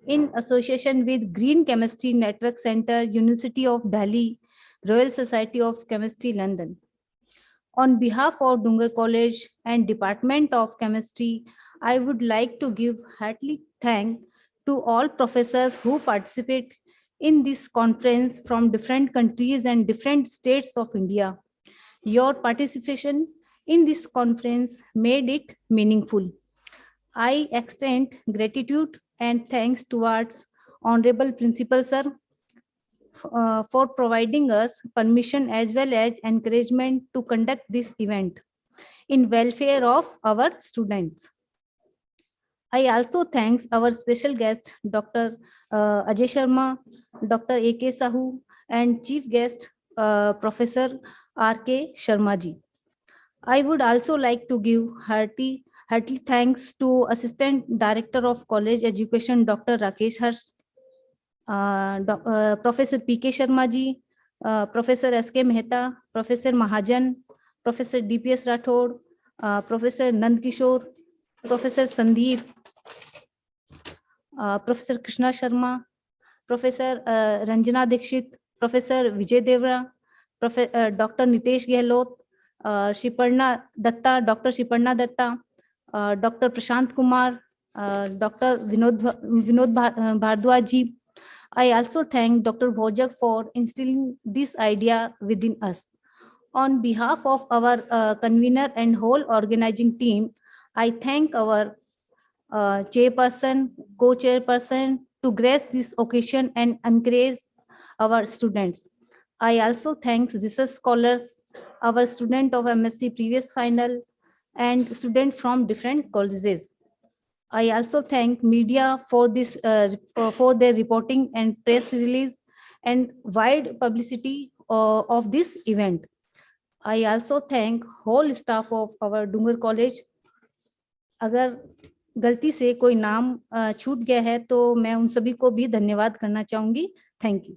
in association with Green Chemistry Network Center, University of Delhi, Royal Society of Chemistry, London. On behalf of Dungar College and Department of Chemistry, I would like to give hearty thanks to all professors who participate in this conference from different countries and different states of India. Your participation in this conference made it meaningful. I extend gratitude and thanks towards Honorable Principal Sir for providing us permission as well as encouragement to conduct this event in welfare of our students. I also thanks our special guest, Dr. Ajay Sharma, Dr. A.K. Sahu, and Chief Guest, Professor R.K. Sharma ji. I would also like to give hearty thanks to Assistant Director of College Education, Dr. Rakesh Harsh, Professor P.K. Sharma ji, Professor S.K. Mehta, Professor Mahajan, Professor D.P.S. Rathod, Professor Nand Kishore, Professor Sandeep, Professor Krishna Sharma, Professor Ranjana Dikshit, Professor Vijay Devra, Dr. Nitesh Gehlot, Shiparna Datta, Dr. Shiparna Datta, Dr. Prashant Kumar, Dr. Vinod Bhardwaj ji. I also thank Dr. Bhojak for instilling this idea within us. On behalf of our convener and whole organizing team, I thank our chairperson, co-chairperson to grace this occasion and encourage our students. I also thank research scholars, our student of MSc previous final, and student from different colleges. I also thank media for this for their reporting and press release and wide publicity of this event. I also thank whole staff of our Dungar College. अगर गलती से कोई नाम छूट गया है तो मैं उन सभी को भी धन्यवाद करना चाहूंगी. Thank you.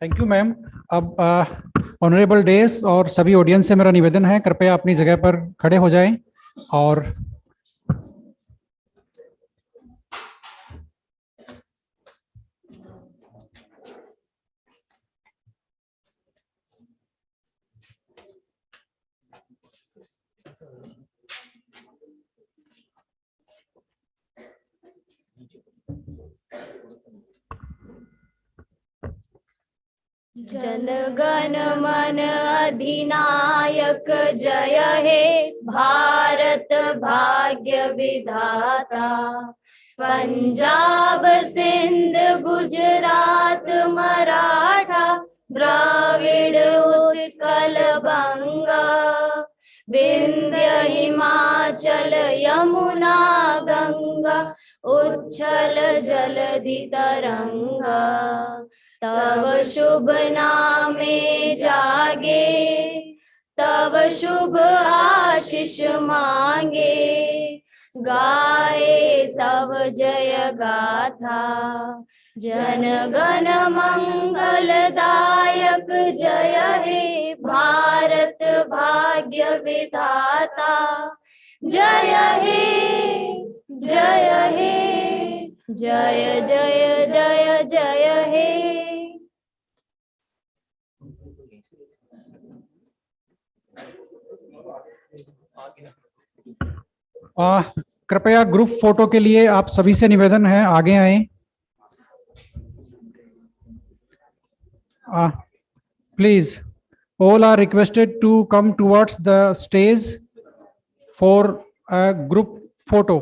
Thank you ma'am. अब ऑनरेबल डेज और सभी ऑडियंस से मेरा निवेदन है, कृपया अपनी जगह पर खड़े हो जाएं और जनगण मन अधिनायक जय हे भारत भाग्य विधाता. पंजाब सिंध गुजरात मराठा द्राविड़ उत्कल बंगा. विंध्य हिमाचल यमुना गंगा उच्छल जलधि तरंगा. तव शुभ नामे जागे तव शुभ आशीष मांगे. गाए तव जय गाथा. जन गण मंगलदायक जय हे भारत भाग्य विधाता. जय हे जय हे जय जय जय जय हे. कृपया ग्रुप फोटो के लिए आप सभी से निवेदन है, आगे आए. Please, all are requested to come towards the stage for a group photo.